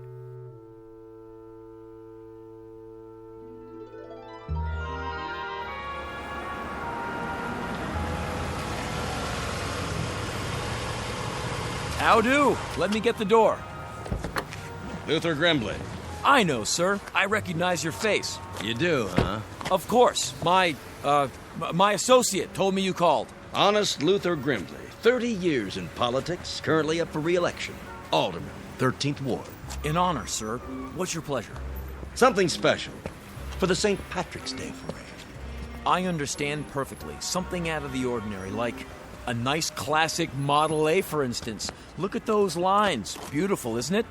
How do? Let me get the door. Luther Grimbley. I know, sir. I recognize your face. You do, huh? Of course. My associate told me you called. Honest Luther Grimbley. 30 years in politics, currently up for re-election. Alderman, 13th Ward. In honor, sir. What's your pleasure? Something special for the St. Patrick's Day parade. I understand perfectly. Something out of the ordinary, like a nice classic Model A, for instance. Look at those lines. Beautiful, isn't it?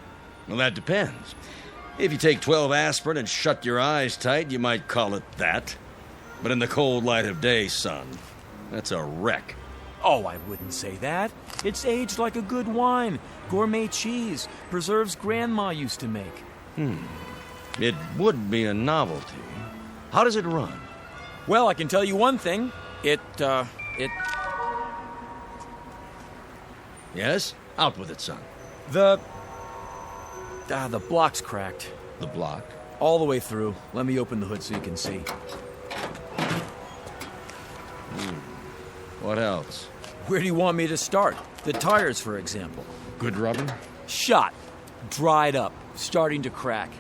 Well, that depends. If you take 12 aspirin and shut your eyes tight, you might call it that. But in the cold light of day, son, that's a wreck. Oh, I wouldn't say that. It's aged like a good wine. Gourmet cheese. Preserves Grandma used to make. It would be a novelty. How does it run? Well, I can tell you one thing. It... Yes? Out with it, son. The block's cracked. The block? All the way through. Let me open the hood so you can see. What else? Where do you want me to start? The tires, for example. Good rubber? Shot. Dried up. Starting to crack.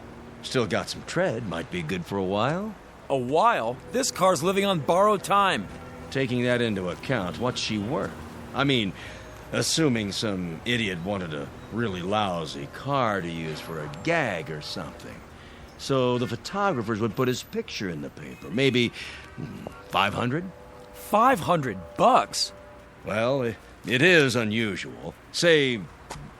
Still got some tread. Might be good for a while. A while? This car's living on borrowed time. Taking that into account, what's she worth? I mean, assuming some idiot wanted a really lousy car to use for a gag or something. So the photographers would put his picture in the paper. Maybe 500? $500? Well, it is unusual. Say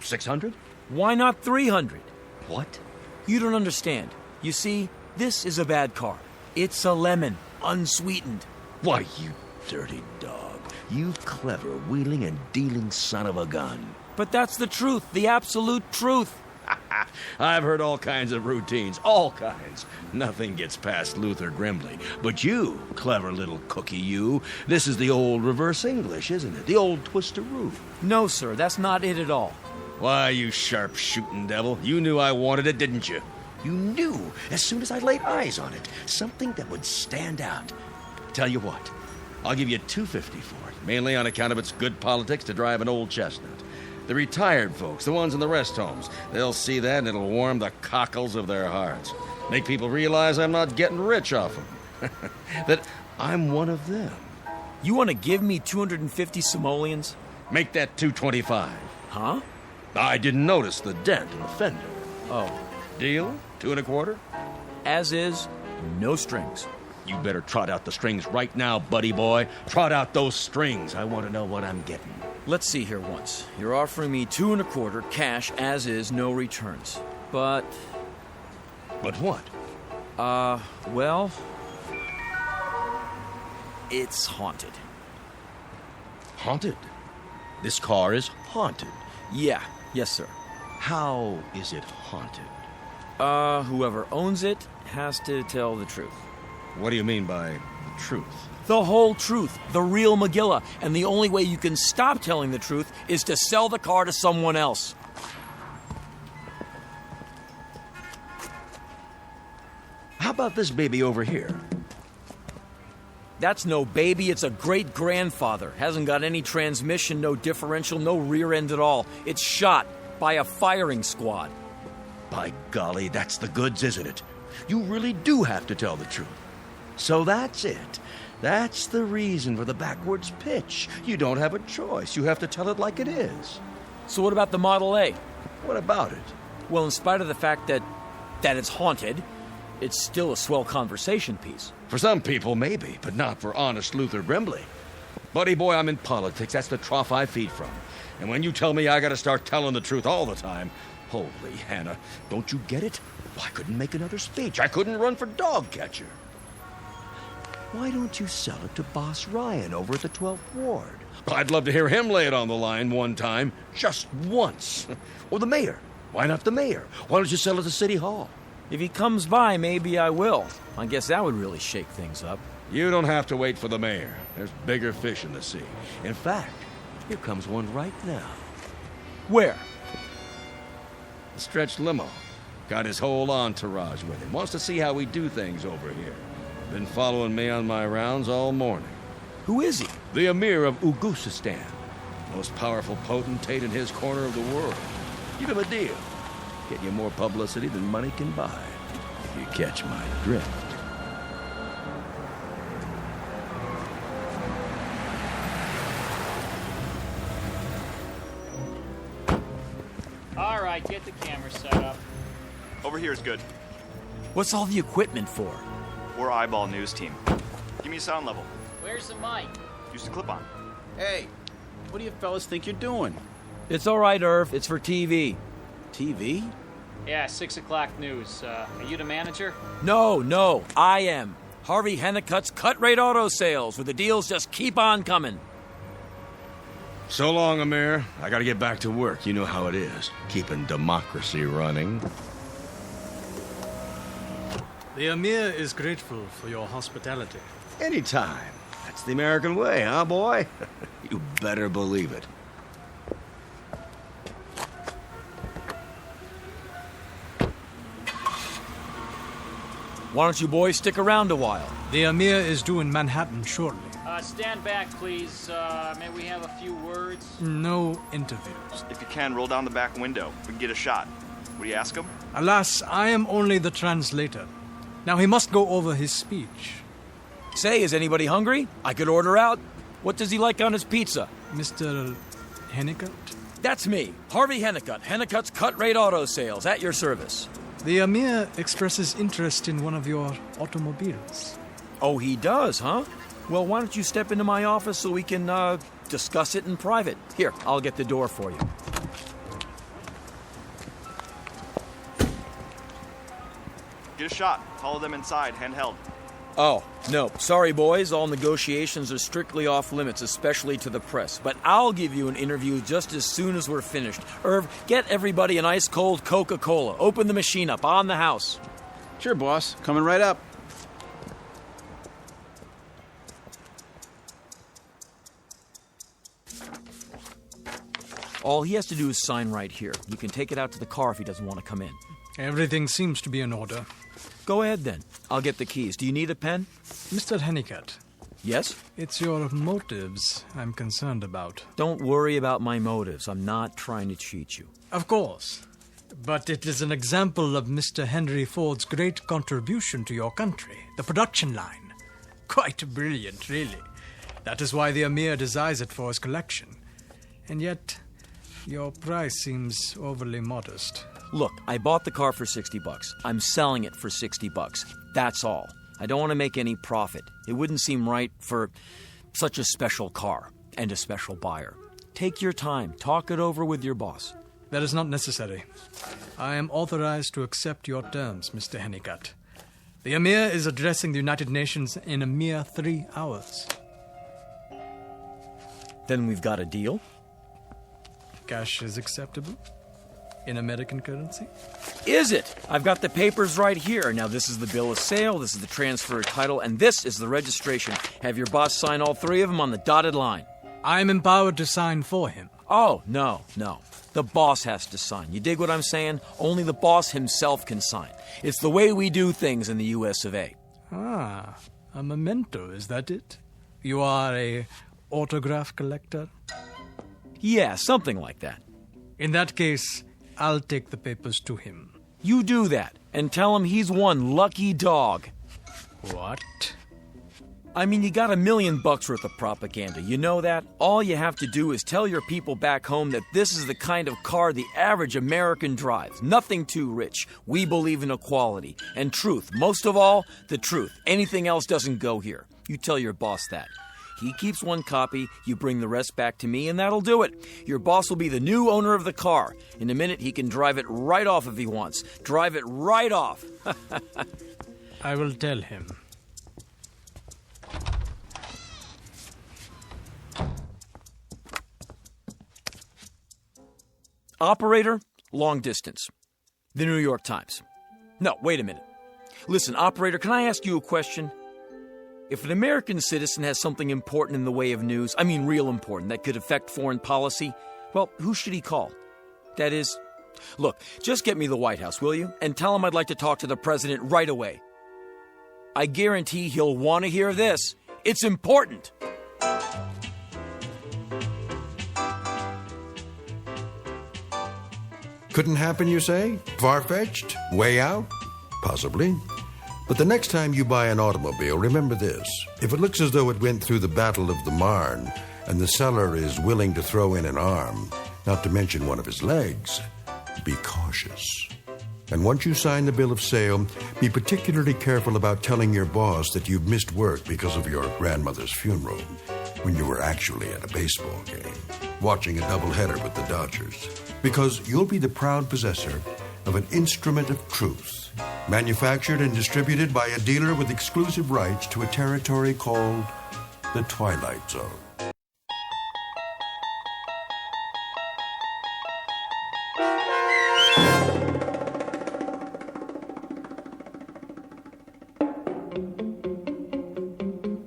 600? Why not 300? What? You don't understand. You see, this is a bad car. It's a lemon, unsweetened. Why, you dirty dog. You clever wheeling and dealing son of a gun. But that's the truth, the absolute truth. I've heard all kinds of routines, all kinds. Nothing gets past Luther Grimbley. But you, clever little cookie, you, this is the old reverse English, isn't it? The old twistaroo. No, sir, that's not it at all. Why, you sharp-shooting devil, you knew I wanted it, didn't you? You knew, as soon as I laid eyes on it, something that would stand out. Tell you what, I'll give you $250 for it, mainly on account of its good politics to drive an old chestnut. The retired folks, the ones in the rest homes, they'll see that and it'll warm the cockles of their hearts. Make people realize I'm not getting rich off them. That I'm one of them. You want to give me 250 simoleons? Make that 225. Huh? I didn't notice the dent in the fender. Oh. Deal? 2 1/4? As is, no strings. You better trot out the strings right now, buddy boy. Trot out those strings. I want to know what I'm getting. Let's see here once. You're offering me 2 1/4 cash, as is, no returns. But... But what? Well... It's haunted. Haunted? This car is haunted? Yeah. Yes, sir. How is it haunted? Whoever owns it has to tell the truth. What do you mean by the truth? The whole truth. The real Megillah. And the only way you can stop telling the truth is to sell the car to someone else. How about this baby over here? That's no baby, it's a great-grandfather. Hasn't got any transmission, no differential, no rear end at all. It's shot by a firing squad. By golly, that's the goods, isn't it? You really do have to tell the truth. So that's it. That's the reason for the backwards pitch. You don't have a choice. You have to tell it like it is. So what about the Model A? What about it? Well, in spite of the fact that it's haunted, it's still a swell conversation piece. For some people, maybe, but not for honest Luther Brimley. Buddy boy, I'm in politics. That's the trough I feed from. And when you tell me I gotta start telling the truth all the time, holy Hannah, don't you get it? Well, I couldn't make another speech. I couldn't run for dog catcher. Why don't you sell it to Boss Ryan over at the 12th Ward? I'd love to hear him lay it on the line one time, just once. Or the mayor. Why not the mayor? Why don't you sell it to City Hall? If he comes by, maybe I will. I guess that would really shake things up. You don't have to wait for the mayor. There's bigger fish in the sea. In fact, here comes one right now. Where? The stretch limo. Got his whole entourage with him. Wants to see how we do things over here. Been following me on my rounds all morning. Who is he? The Emir of Ugusistan. Most powerful potentate in his corner of the world. Give him a deal. Get you more publicity than money can buy. If you catch my drift. All right, get the camera set up. Over here is good. What's all the equipment for? We're eyeball news team. Give me a sound level. Where's the mic? Use the clip-on. Hey, what do you fellas think you're doing? It's all right, Irv. It's for TV. TV? Yeah, 6 o'clock news. Are you the manager? No, I am. Harvey Hennicutt's Cut Rate Auto Sales, where the deals just keep on coming. So long, Amir. I gotta get back to work. You know how it is. Keeping democracy running. The Emir is grateful for your hospitality. Anytime. That's the American way, huh, boy? You better believe it. Why don't you boys stick around a while? The Emir is due in Manhattan shortly. Stand back, please. May we have a few words? No interviews. If you can, roll down the back window. We can get a shot. Will you ask him? Alas, I am only the translator. Now he must go over his speech. Say, is anybody hungry? I could order out. What does he like on his pizza? Mr. Hennicutt? That's me, Harvey Hennicutt. Hennicutt's Cut Rate Auto Sales, at your service. The Emir expresses interest in one of your automobiles. Oh, he does, huh? Well, why don't you step into my office so we can, discuss it in private? Here, I'll get the door for you. Get a shot. Follow them inside, handheld. Oh, no. Sorry, boys. All negotiations are strictly off limits, especially to the press. But I'll give you an interview just as soon as we're finished. Irv, get everybody an ice-cold Coca-Cola. Open the machine up on the house. Sure, boss. Coming right up. All he has to do is sign right here. You can take it out to the car if he doesn't want to come in. Everything seems to be in order. Go ahead, then. I'll get the keys. Do you need a pen? Mr. Hennicutt. Yes? It's your motives I'm concerned about. Don't worry about my motives. I'm not trying to cheat you. Of course. But it is an example of Mr. Henry Ford's great contribution to your country, the production line. Quite brilliant, really. That is why the Emir desires it for his collection. And yet, your price seems overly modest. Look, I bought the car for $60. I'm selling it for $60. That's all. I don't want to make any profit. It wouldn't seem right for such a special car and a special buyer. Take your time. Talk it over with your boss. That is not necessary. I am authorized to accept your terms, Mr. Hennicutt. The Emir is addressing the United Nations in a mere 3 hours. Then we've got a deal? Cash is acceptable? In American currency? Is it? I've got the papers right here. Now, this is the bill of sale, this is the transfer of title, and this is the registration. Have your boss sign all 3 of them on the dotted line. I'm empowered to sign for him. Oh, no. The boss has to sign. You dig what I'm saying? Only the boss himself can sign. It's the way we do things in the U.S. of A. Ah, a memento, is that it? You are a autograph collector? Yeah, something like that. In that case, I'll take the papers to him. You do that, and tell him he's one lucky dog. What? I mean, you got $1 million worth of propaganda. You know that? All you have to do is tell your people back home that this is the kind of car the average American drives. Nothing too rich. We believe in equality. And truth. Most of all, the truth. Anything else doesn't go here. You tell your boss that. He keeps 1 copy, you bring the rest back to me, and that'll do it. Your boss will be the new owner of the car. In a minute, he can drive it right off if he wants. Drive it right off. I will tell him. Operator, long distance. The New York Times. No, wait a minute. Listen, operator, can I ask you a question? If an American citizen has something important in the way of news, I mean real important, that could affect foreign policy, well, who should he call? That is, look, just get me the White House, will you? And tell him I'd like to talk to the president right away. I guarantee he'll want to hear this. It's important. Couldn't happen, you say? Far-fetched? Way out? Possibly. But the next time you buy an automobile, remember this. If it looks as though it went through the Battle of the Marne, and the seller is willing to throw in an arm, not to mention one of his legs, be cautious. And once you sign the bill of sale, be particularly careful about telling your boss that you've missed work because of your grandmother's funeral, when you were actually at a baseball game, watching a doubleheader with the Dodgers. Because you'll be the proud possessor of an instrument of truth, manufactured and distributed by a dealer with exclusive rights to a territory called the Twilight Zone.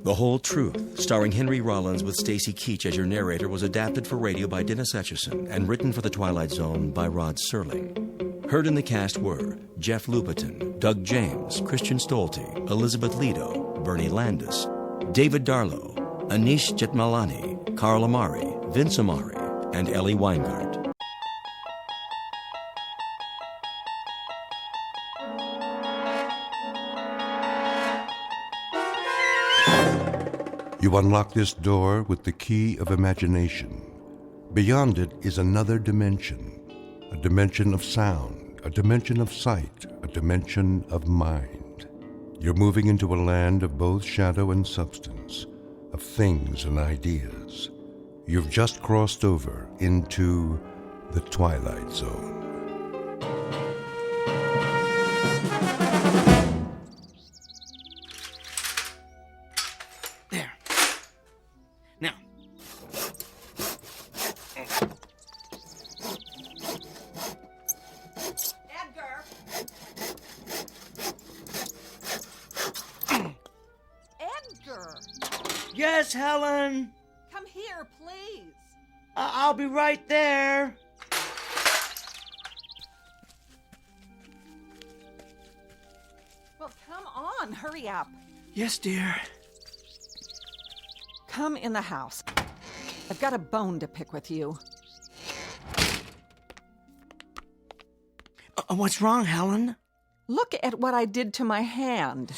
The Whole Truth, starring Henry Rollins with Stacy Keach as your narrator, was adapted for radio by Dennis Etchison and written for The Twilight Zone by Rod Serling. Heard in the cast were Jeff Lupetin, Doug James, Christian Stolte, Elizabeth Lido, Bernie Landis, David Darlow, Anish Jetmalani, Carl Amari, Vince Amari, and Ellie Weingart. You unlock this door with the key of imagination. Beyond it is another dimension, a dimension of sound, a dimension of sight, a dimension of mind. You're moving into a land of both shadow and substance, of things and ideas. You've just crossed over into the Twilight Zone. Yes, Helen? Come here, please. I'll be right there. Well, come on, hurry up. Yes, dear. Come in the house. I've got a bone to pick with you. What's wrong, Helen? Look at what I did to my hand.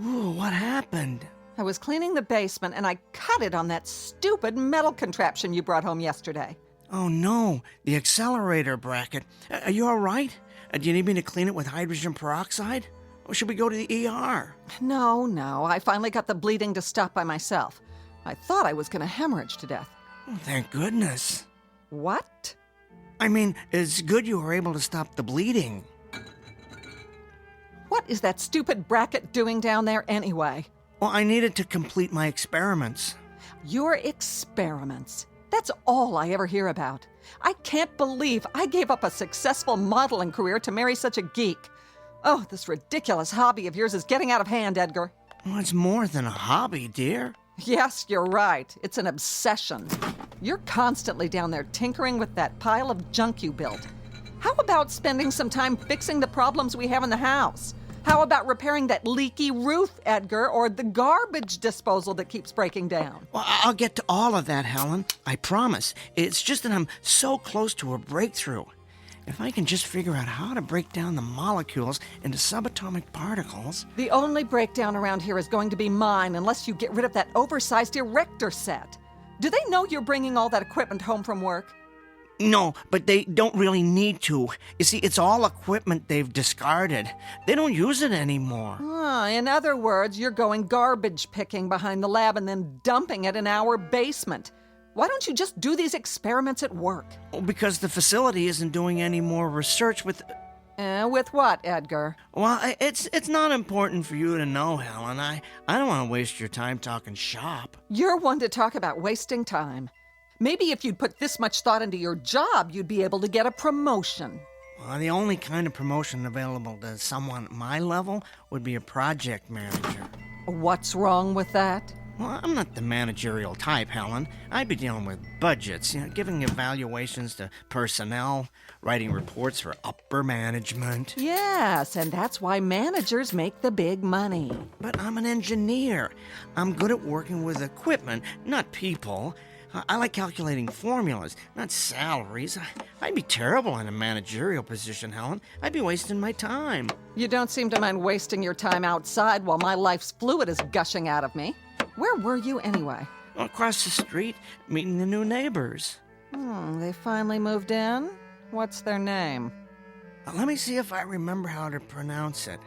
Ooh, what happened? I was cleaning the basement and I cut it on that stupid metal contraption you brought home yesterday. Oh, no. The accelerator bracket. Are you all right? Do you need me to clean it with hydrogen peroxide? Or should we go to the ER? No. I finally got the bleeding to stop by myself. I thought I was going to hemorrhage to death. Oh, thank goodness. What? I mean, it's good you were able to stop the bleeding. What is that stupid bracket doing down there anyway? Well, I needed to complete my experiments. Your experiments? That's all I ever hear about. I can't believe I gave up a successful modeling career to marry such a geek. Oh, this ridiculous hobby of yours is getting out of hand, Edgar. Well, it's more than a hobby, dear. Yes, you're right. It's an obsession. You're constantly down there tinkering with that pile of junk you built. How about spending some time fixing the problems we have in the house? How about repairing that leaky roof, Edgar, or the garbage disposal that keeps breaking down? Well, I'll get to all of that, Helen. I promise. It's just that I'm so close to a breakthrough. If I can just figure out how to break down the molecules into subatomic particles... The only breakdown around here is going to be mine unless you get rid of that oversized erector set. Do they know you're bringing all that equipment home from work? No, but they don't really need to. You see, it's all equipment they've discarded. They don't use it anymore. In other words, you're going garbage picking behind the lab and then dumping it in our basement. Why don't you just do these experiments at work? Because the facility isn't doing any more research with... With what, Edgar? Well, it's not important for you to know, Helen. I don't want to waste your time talking shop. You're one to talk about wasting time. Maybe if you'd put this much thought into your job, you'd be able to get a promotion. Well, the only kind of promotion available to someone at my level would be a project manager. What's wrong with that? Well, I'm not the managerial type, Helen. I'd be dealing with budgets, giving evaluations to personnel, writing reports for upper management. Yes, and that's why managers make the big money. But I'm an engineer. I'm good at working with equipment, not people. I like calculating formulas, not salaries. I'd be terrible in a managerial position, Helen. I'd be wasting my time. You don't seem to mind wasting your time outside while my life's fluid is gushing out of me. Where were you anyway? Across the street, meeting the new neighbors. They finally moved in? What's their name? Let me see if I remember how to pronounce it.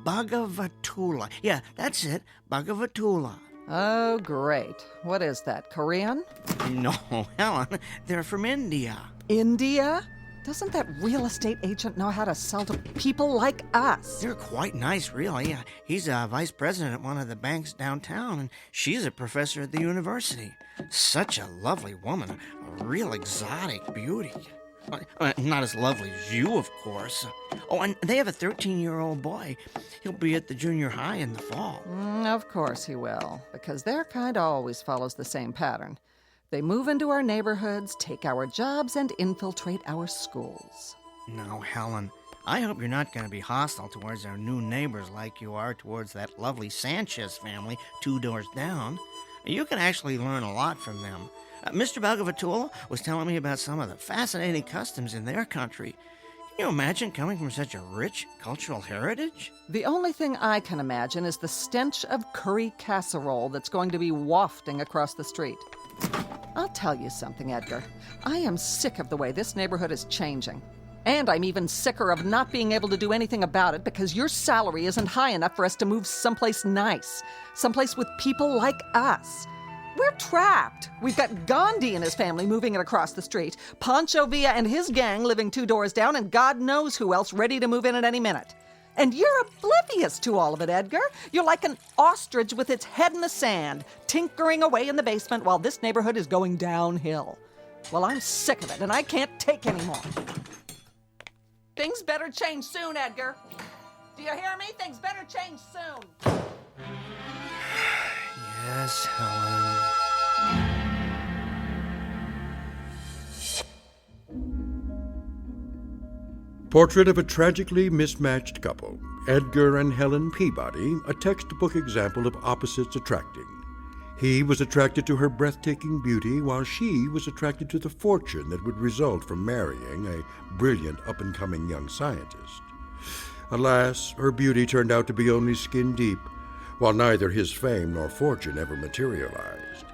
Bhagavatula. Yeah, that's it. Bhagavatula. Oh, great. What is that, Korean? No, Helen. They're from India. India? Doesn't that real estate agent know how to sell to people like us? They're quite nice, really. He's a vice president at one of the banks downtown, and she's a professor at the university. Such a lovely woman. A real exotic beauty. Not as lovely as you, of course. Oh, and they have a 13-year-old boy. He'll be at the junior high in the fall. Of course he will, because their kind always follows the same pattern. They move into our neighborhoods, take our jobs, and infiltrate our schools. Now, Helen, I hope you're not going to be hostile towards our new neighbors like you are towards that lovely Sanchez family 2 doors down. You can actually learn a lot from them. Mr. Bhagavatula was telling me about some of the fascinating customs in their country. Can you imagine coming from such a rich cultural heritage? The only thing I can imagine is the stench of curry casserole that's going to be wafting across the street. I'll tell you something, Edgar. I am sick of the way this neighborhood is changing. And I'm even sicker of not being able to do anything about it because your salary isn't high enough for us to move someplace nice, someplace with people like us. We're trapped. We've got Gandhi and his family moving it across the street, Pancho Villa and his gang living 2 doors down, and God knows who else ready to move in at any minute. And you're oblivious to all of it, Edgar. You're like an ostrich with its head in the sand, tinkering away in the basement while this neighborhood is going downhill. Well, I'm sick of it, and I can't take any more. Things better change soon, Edgar. Do you hear me? Things better change soon. Yes, Helen. Portrait of a tragically mismatched couple, Edgar and Helen Peabody, a textbook example of opposites attracting. He was attracted to her breathtaking beauty, while she was attracted to the fortune that would result from marrying a brilliant up-and-coming young scientist. Alas, her beauty turned out to be only skin deep, while neither his fame nor fortune ever materialized.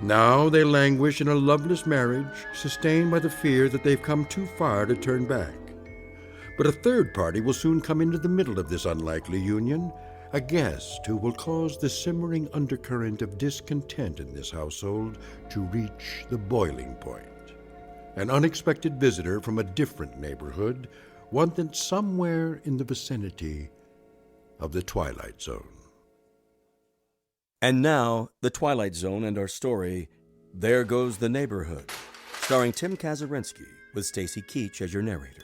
Now they languish in a loveless marriage, sustained by the fear that they've come too far to turn back. But a third party will soon come into the middle of this unlikely union, a guest who will cause the simmering undercurrent of discontent in this household to reach the boiling point. An unexpected visitor from a different neighborhood, one that's somewhere in the vicinity of the Twilight Zone. And now, The Twilight Zone and our story, There Goes the Neighborhood, starring Tim Kazurinsky with Stacy Keach as your narrator.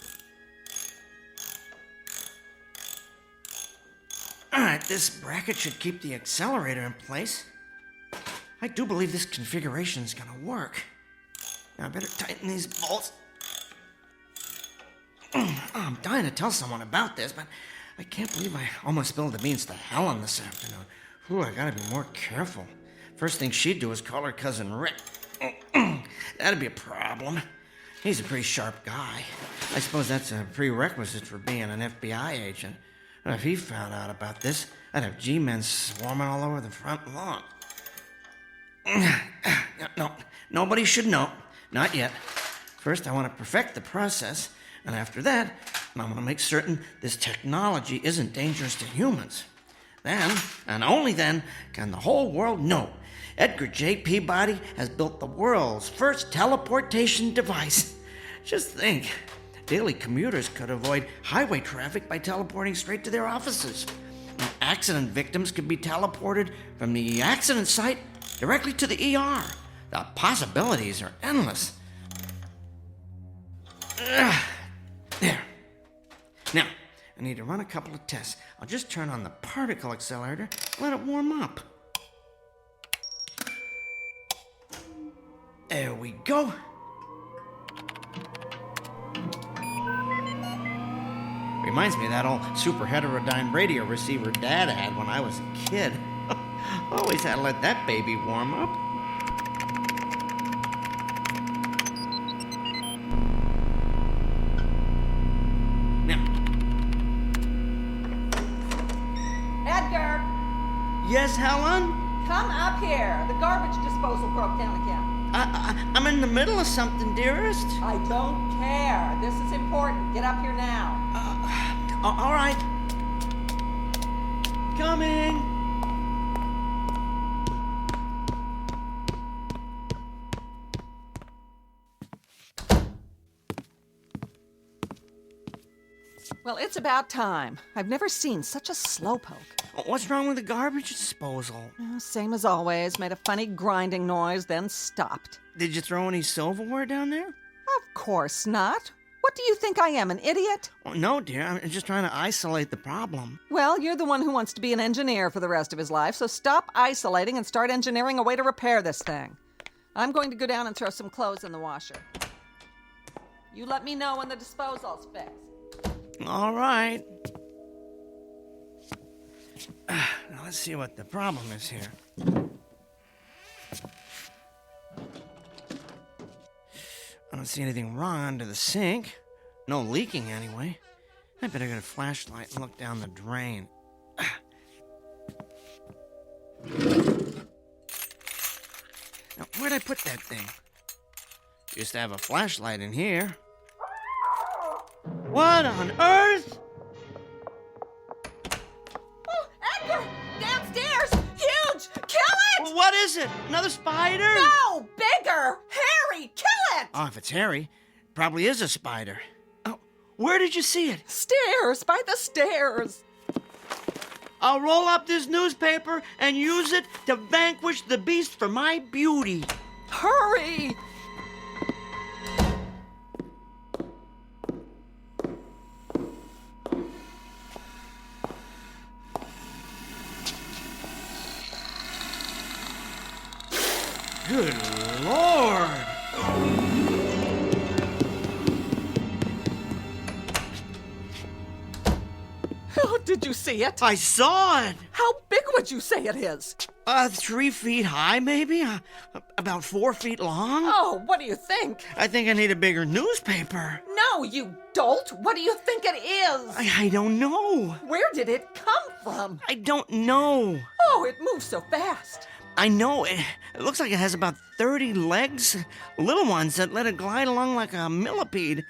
All right, this bracket should keep the accelerator in place. I do believe this configuration is gonna work. Now I better tighten these bolts. I'm dying to tell someone about this, but I can't believe I almost spilled the beans to Helen this afternoon. Ooh, I gotta be more careful. First thing she'd do is call her cousin Rick. That'd be a problem. He's a pretty sharp guy. I suppose that's a prerequisite for being an FBI agent. If he found out about this, I'd have G-men swarming all over the front lawn. No, nobody should know. Not yet. First, I want to perfect the process, and after that, I want to make certain this technology isn't dangerous to humans. Then, and only then, can the whole world know Edgar J. Peabody has built the world's first teleportation device. Just think. Daily commuters could avoid highway traffic by teleporting straight to their offices. And accident victims could be teleported from the accident site directly to the ER. The possibilities are endless. There. Now, I need to run a couple of tests. I'll just turn on the particle accelerator and let it warm up. There we go. Reminds me of that old super heterodyne radio receiver Dad had when I was a kid. Always had to let that baby warm up. Now. Edgar! Yes, Helen? Come up here. The garbage disposal broke down again. I'm in the middle of something, dearest. I don't care. This is important. Get up here now. All right. Coming. Well, it's about time. I've never seen such a slowpoke. What's wrong with the garbage disposal? Same as always. Made a funny grinding noise, then stopped. Did you throw any silverware down there? Of course not. What do you think I am, an idiot? Oh, no, dear. I'm just trying to isolate the problem. Well, you're the one who wants to be an engineer for the rest of his life, so stop isolating and start engineering a way to repair this thing. I'm going to go down and throw some clothes in the washer. You let me know when the disposal's fixed. All right. Now let's see what the problem is here. I don't see anything wrong under the sink. No leaking anyway. I better get a flashlight and look down the drain. Now, where'd I put that thing? Used to have a flashlight in here. What on earth? Oh, Edgar! Downstairs! Huge! Kill it! What is it? Another spider? No! Bigger! Harry! Kill it! Oh, if it's Harry, it probably is a spider. Oh, where did you see it? Stairs! By the stairs! I'll roll up this newspaper and use it to vanquish the beast for my beauty. Hurry! Good Lord! Oh, did Did you see it? I saw it. How big would you say it is? 3 feet high, maybe? About 4 feet long? Oh, what do you think? I think I need a bigger newspaper. No, you dolt. What do you think it is? I don't know. Where did it come from? I don't know. Oh, it moves so fast. I know. It looks like it has about 30 legs. Little ones that let it glide along like a millipede.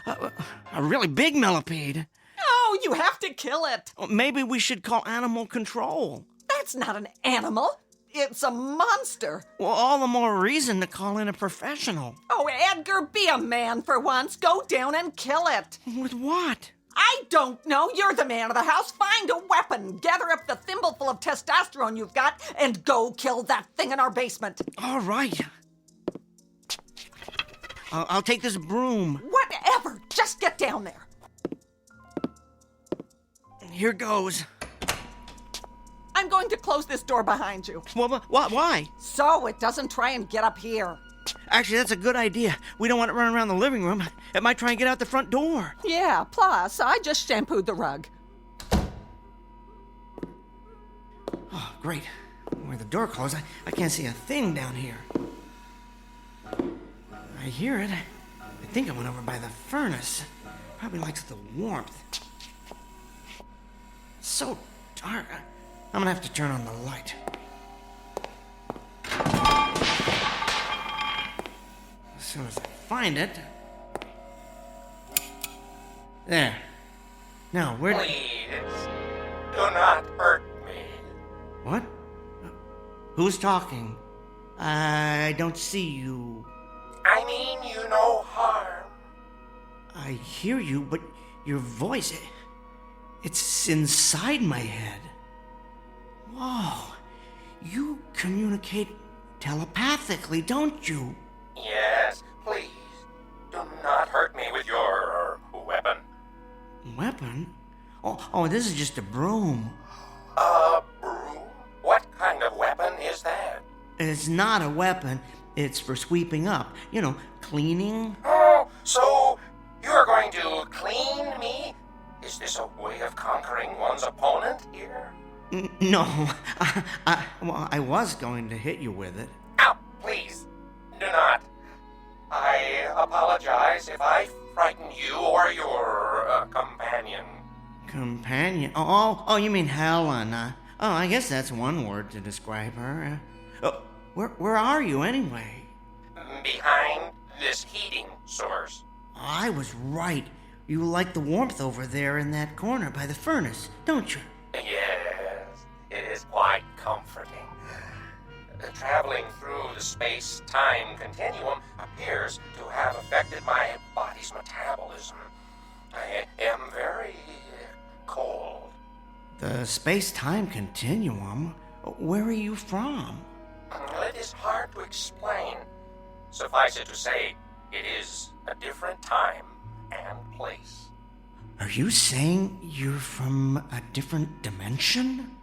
A really big millipede. Oh, you have to kill it. Maybe we should call animal control. That's not an animal. It's a monster. Well, all the more reason to call in a professional. Oh, Edgar, be a man for once. Go down and kill it. With what? I don't know. You're the man of the house. Find a weapon. Gather up the thimbleful of testosterone you've got and go kill that thing in our basement. All right. I'll take this broom. Whatever. Just get down there. Here goes. I'm going to close this door behind you. Why? So it doesn't try and get up here. Actually, that's a good idea. We don't want it running around the living room. It might try and get out the front door. Yeah, plus, I just shampooed the rug. Oh, great. Where the door closed, I can't see a thing down here. I hear it. I think it went over by the furnace. Probably likes the warmth. It's so dark. I'm gonna have to turn on the light. As soon as I find it. There. Now, where... Please, do not hurt me. What? Who's talking? I don't see you. I mean you no harm. I hear you, but your voice... It's inside my head. Whoa. You communicate telepathically, don't you? Yes, please. Do not hurt me with your weapon. Weapon? Oh, this is just a broom. A broom? What kind of weapon is that? It's not a weapon. It's for sweeping up. You know, cleaning. Oh, so you're going to clean me? Is this a way of conquering one's opponent here? No. I was going to hit you with it. Ow, please, do not. I apologize if I frighten you or your companion. Companion? Oh, you mean Helen. I guess that's one word to describe her. Where are you, anyway? Behind this heating source. I was right. You like the warmth over there in that corner by the furnace, don't you? Yes, it is quite comforting. Traveling through the space-time continuum appears to have affected my body's metabolism. I am very cold. The space-time continuum? Where are you from? It is hard to explain. Suffice it to say, it is a different time and place. Are you saying you're from a different dimension?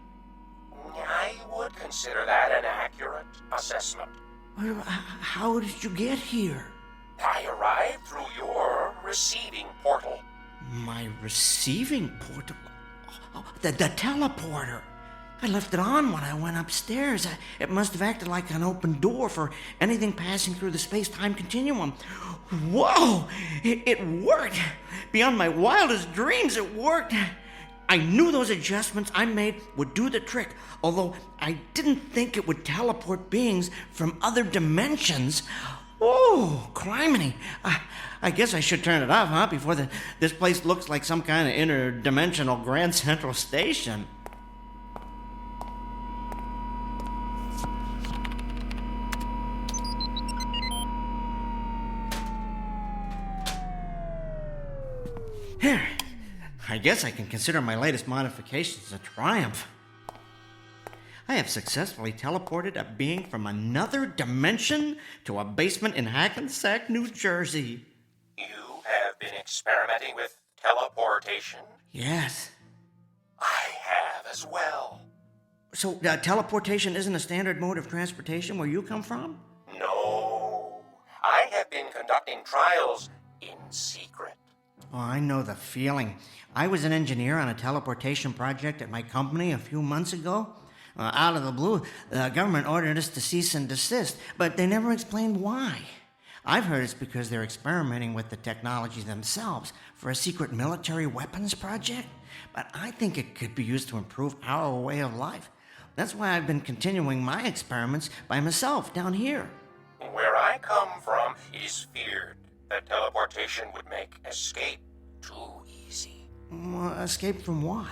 I would consider that an accurate assessment. How did you get here? I arrived through your receiving portal. My receiving portal? Oh, the teleporter. I left it on when I went upstairs. It must have acted like an open door for anything passing through the space-time continuum. Whoa! It worked! Beyond my wildest dreams, it worked! I knew those adjustments I made would do the trick, although I didn't think it would teleport beings from other dimensions. Oh, criminy. I guess I should turn it off, huh? Before this place looks like some kind of interdimensional Grand Central Station. Here, I guess I can consider my latest modifications a triumph. I have successfully teleported a being from another dimension to a basement in Hackensack, New Jersey. You have been experimenting with teleportation? Yes. I have as well. So, teleportation isn't a standard mode of transportation where you come from? No. I have been conducting trials in secret. Oh, I know the feeling. I was an engineer on a teleportation project at my company a few months ago. Out of the blue, the government ordered us to cease and desist, but they never explained why. I've heard it's because they're experimenting with the technology themselves for a secret military weapons project, but I think it could be used to improve our way of life. That's why I've been continuing my experiments by myself down here. Where I come from, it is feared that teleportation would make escape too easy. Escape from what?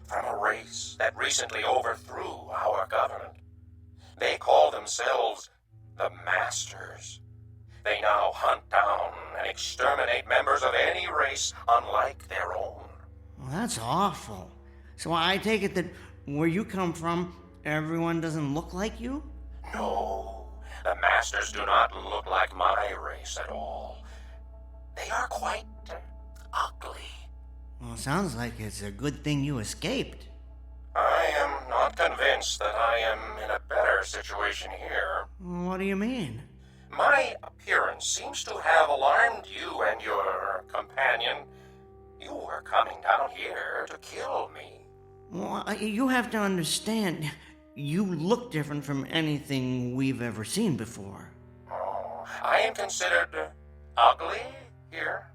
From a race that recently overthrew our government. They call themselves the Masters. They now hunt down and exterminate members of any race unlike their own. Well, that's awful. So I take it that where you come from, everyone doesn't look like you? No, the Masters do not look like my race at all. They are quite ugly. Well, sounds like it's a good thing you escaped. I am not convinced that I am in a better situation here. What do you mean? My appearance seems to have alarmed you and your companion. You were coming down here to kill me. Well, you have to understand, you look different from anything we've ever seen before. Oh, I am considered ugly here?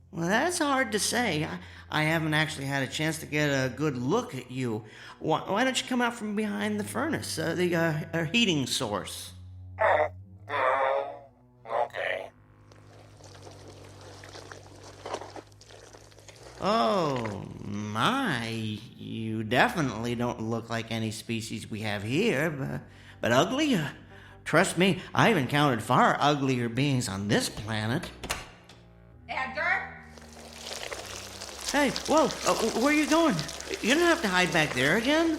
Well, that's hard to say. I haven't actually had a chance to get a good look at you. Why don't you come out from behind the furnace, the heating source? Okay. Oh, my. You definitely don't look like any species we have here, but ugly? Trust me, I've encountered far uglier beings on this planet. Edgar? Hey, whoa, where are you going? You don't have to hide back there again.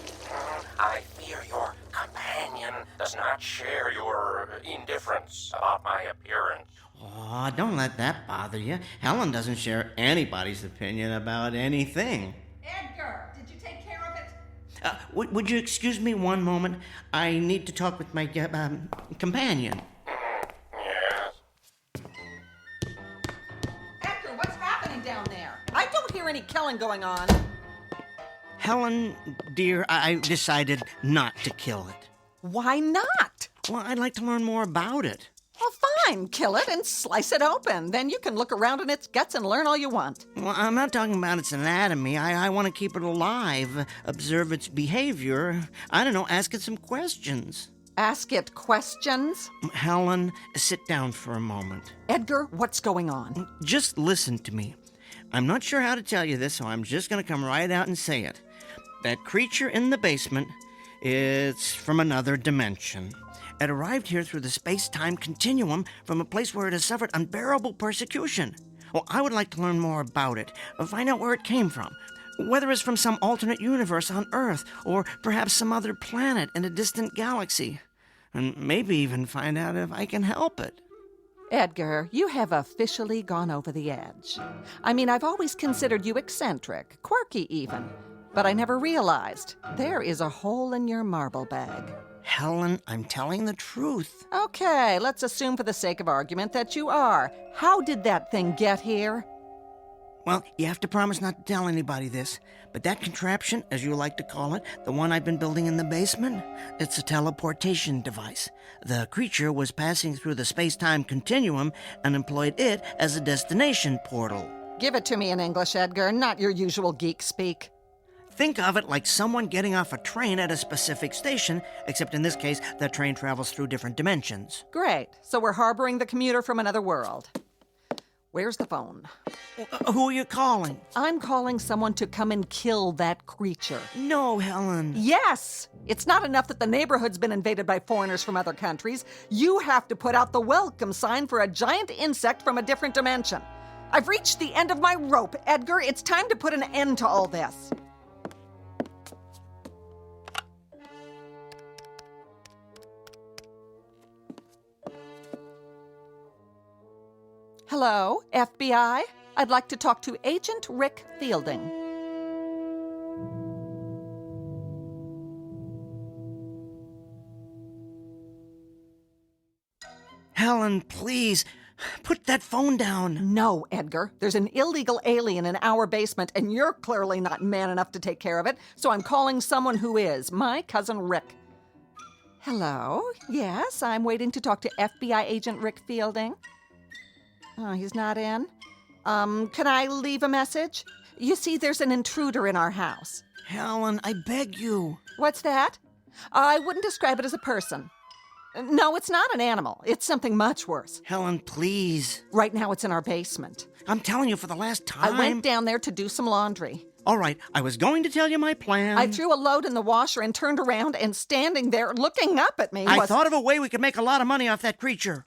I fear your companion does not share your indifference about my appearance. Oh, don't let that bother you. Helen doesn't share anybody's opinion about anything. Edgar, did you take care of it? Would you excuse me one moment? I need to talk with my companion. Yes. Edgar, what's happening down there? I don't hear any killing going on. Helen, dear, I decided not to kill it. Why not? Well, I'd like to learn more about it. Well, fine. Kill it and slice it open. Then you can look around in its guts and learn all you want. Well, I'm not talking about its anatomy. I want to keep it alive, observe its behavior. I don't know, ask it some questions. Ask it questions? Helen, sit down for a moment. Edgar, what's going on? Just listen to me. I'm not sure how to tell you this, so I'm just going to come right out and say it. That creature in the basement, it's from another dimension. It arrived here through the space-time continuum from a place where it has suffered unbearable persecution. Well, I would like to learn more about it, find out where it came from, whether it's from some alternate universe on Earth, or perhaps some other planet in a distant galaxy, and maybe even find out if I can help it. Edgar, you have officially gone over the edge. I mean, I've always considered you eccentric, quirky even, but I never realized there is a hole in your marble bag. Helen, I'm telling the truth. Okay, let's assume for the sake of argument that you are. How did that thing get here? Well, you have to promise not to tell anybody this, but that contraption, as you like to call it, the one I've been building in the basement, it's a teleportation device. The creature was passing through the space-time continuum and employed it as a destination portal. Give it to me in English, Edgar, not your usual geek speak. Think of it like someone getting off a train at a specific station, except in this case, the train travels through different dimensions. Great. So we're harboring the commuter from another world. Where's the phone? Who are you calling? I'm calling someone to come and kill that creature. No, Helen. Yes! It's not enough that the neighborhood's been invaded by foreigners from other countries. You have to put out the welcome sign for a giant insect from a different dimension. I've reached the end of my rope, Edgar. It's time to put an end to all this. Hello, FBI? I'd like to talk to Agent Rick Fielding. Helen, please. Put that phone down. No, Edgar. There's an illegal alien in our basement, and you're clearly not man enough to take care of it, so I'm calling someone who is. My cousin Rick. Hello? Yes, I'm waiting to talk to FBI agent Rick Fielding. Oh, he's not in? Can I leave a message? You see, there's an intruder in our house. Helen, I beg you. What's that? I wouldn't describe it as a person. No, it's not an animal. It's something much worse. Helen, please. Right now it's in our basement. I'm telling you for the last time. I went down there to do some laundry. All right, I was going to tell you my plan. I threw a load in the washer and turned around, and standing there looking up at me I thought of a way we could make a lot of money off that creature.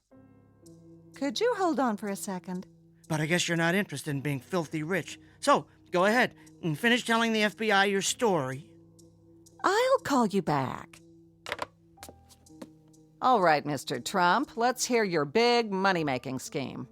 Could you hold on for a second? But I guess you're not interested in being filthy rich. So, go ahead and finish telling the FBI your story. I'll call you back. All right, Mr. Trump, let's hear your big money-making scheme.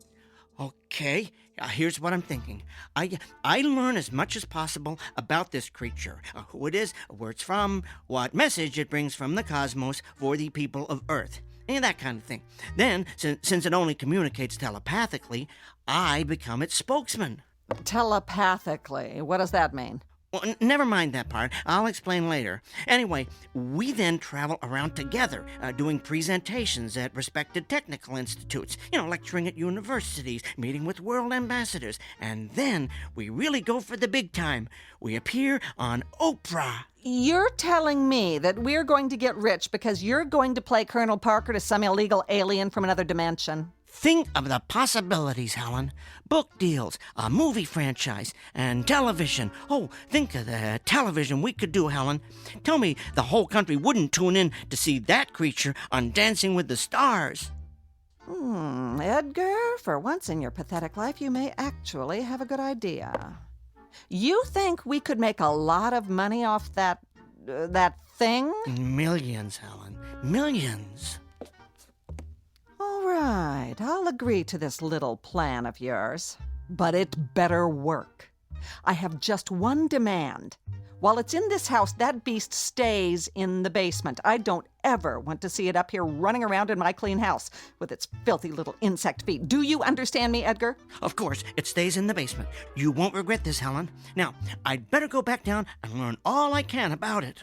Okay, here's what I'm thinking. I learn as much as possible about this creature, who it is, where it's from, what message it brings from the cosmos for the people of Earth, and that kind of thing. Then, since it only communicates telepathically, I become its spokesman. Telepathically? What does that mean? Well, never mind that part. I'll explain later. Anyway, we then travel around together, doing presentations at respected technical institutes, lecturing at universities, meeting with world ambassadors, and then we really go for the big time. We appear on Oprah. You're telling me that we're going to get rich because you're going to play Colonel Parker to some illegal alien from another dimension? Think of the possibilities, Helen. Book deals, a movie franchise, and television. Oh, think of the television we could do, Helen. Tell me the whole country wouldn't tune in to see that creature on Dancing with the Stars. Edgar, for once in your pathetic life, you may actually have a good idea. You think we could make a lot of money off that thing? Millions, Helen. Millions. All right, I'll agree to this little plan of yours, but it better work. I have just one demand. While it's in this house, that beast stays in the basement. I don't ever want to see it up here running around in my clean house with its filthy little insect feet. Do you understand me, Edgar? Of course, it stays in the basement. You won't regret this, Helen. Now, I'd better go back down and learn all I can about it.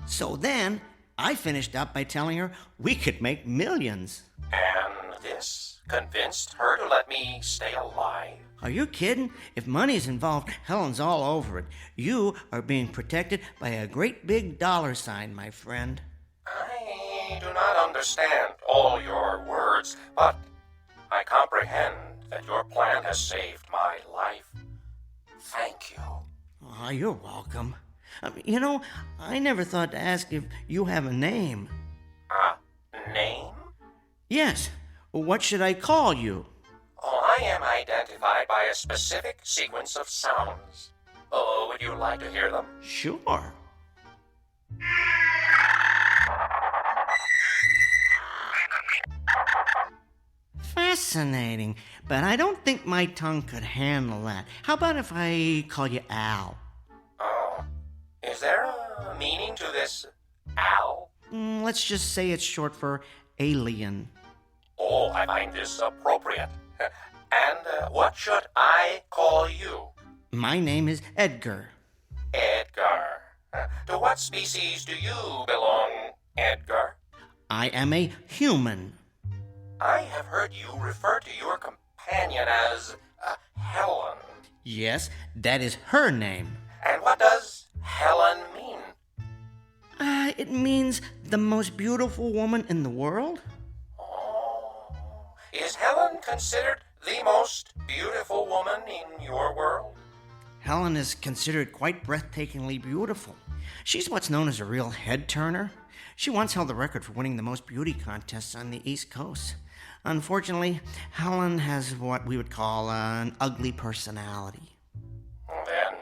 So then, I finished up by telling her we could make millions. And this convinced her to let me stay alive? Are you kidding? If money's involved, Helen's all over it. You are being protected by a great big dollar sign, my friend. I do not understand all your words, but I comprehend that your plan has saved my life. Thank you. Oh, you're welcome. I never thought to ask if you have a name. A name? Yes. What should I call you? Oh, I am identified by a specific sequence of sounds. Oh, would you like to hear them? Sure. Fascinating, but I don't think my tongue could handle that. How about if I call you Al? Oh, is there a meaning to this Al? Let's just say it's short for alien. Oh, I find this appropriate. And what should I call you? My name is Edgar. Edgar. To what species do you belong, Edgar? I am a human. I have heard you refer to your companion as Helen. Yes, that is her name. And what does Helen mean? It means the most beautiful woman in the world. Oh, is Helen considered the most beautiful woman in your world? Helen is considered quite breathtakingly beautiful. She's what's known as a real head-turner. She once held the record for winning the most beauty contests on the East Coast. Unfortunately, Helen has what we would call an ugly personality. Then,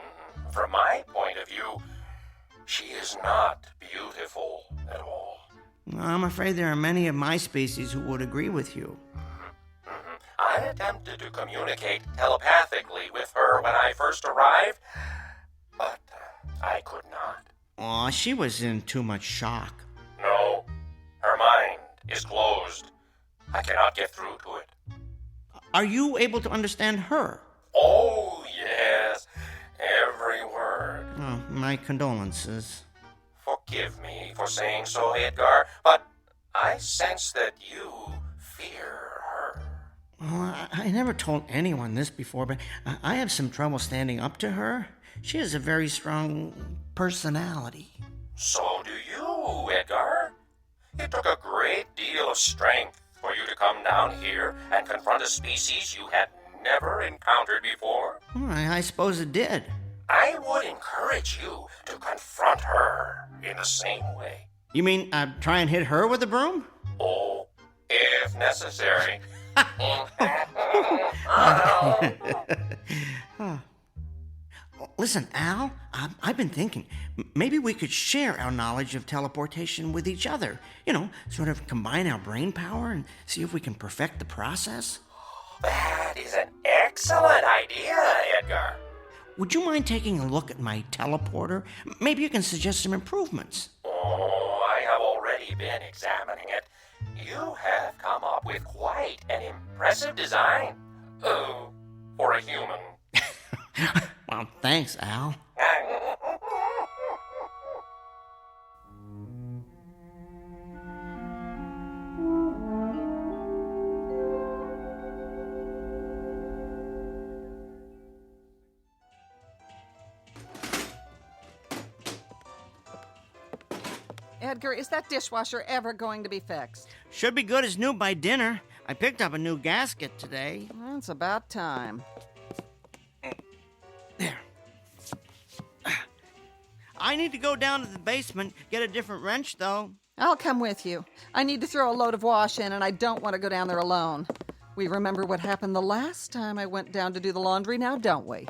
from my point of view, she is not beautiful at all. I'm afraid there are many of my species who would agree with you. I attempted to communicate telepathically with her when I first arrived, but I could not. Aw, she was in too much shock. No, her mind is closed. I cannot get through to it. Are you able to understand her? Oh, yes, every word. Oh, my condolences. Forgive me for saying so, Edgar, but I sense that you fear her. Well, I never told anyone this before, but I have some trouble standing up to her. She has a very strong personality. So do you, Edgar. It took a great deal of strength for you to come down here and confront a species you had never encountered before. Well, I suppose it did. I would encourage you to confront her in the same way. You mean try and hit her with a broom? Oh, if necessary. Listen, Al, I've been thinking, maybe we could share our knowledge of teleportation with each other. You know, sort of combine our brain power and see if we can perfect the process. That is an excellent idea, Edgar. Would you mind taking a look at my teleporter? Maybe you can suggest some improvements. Oh, I have already been examining it. You have come up with quite an impressive design. Oh, for a human. Well, thanks, Al. Edgar, is that dishwasher ever going to be fixed? Should be good as new by dinner. I picked up a new gasket today. It's about time. There. I need to go down to the basement, get a different wrench, though. I'll come with you. I need to throw a load of wash in, and I don't want to go down there alone. We remember what happened the last time I went down to do the laundry now, don't we?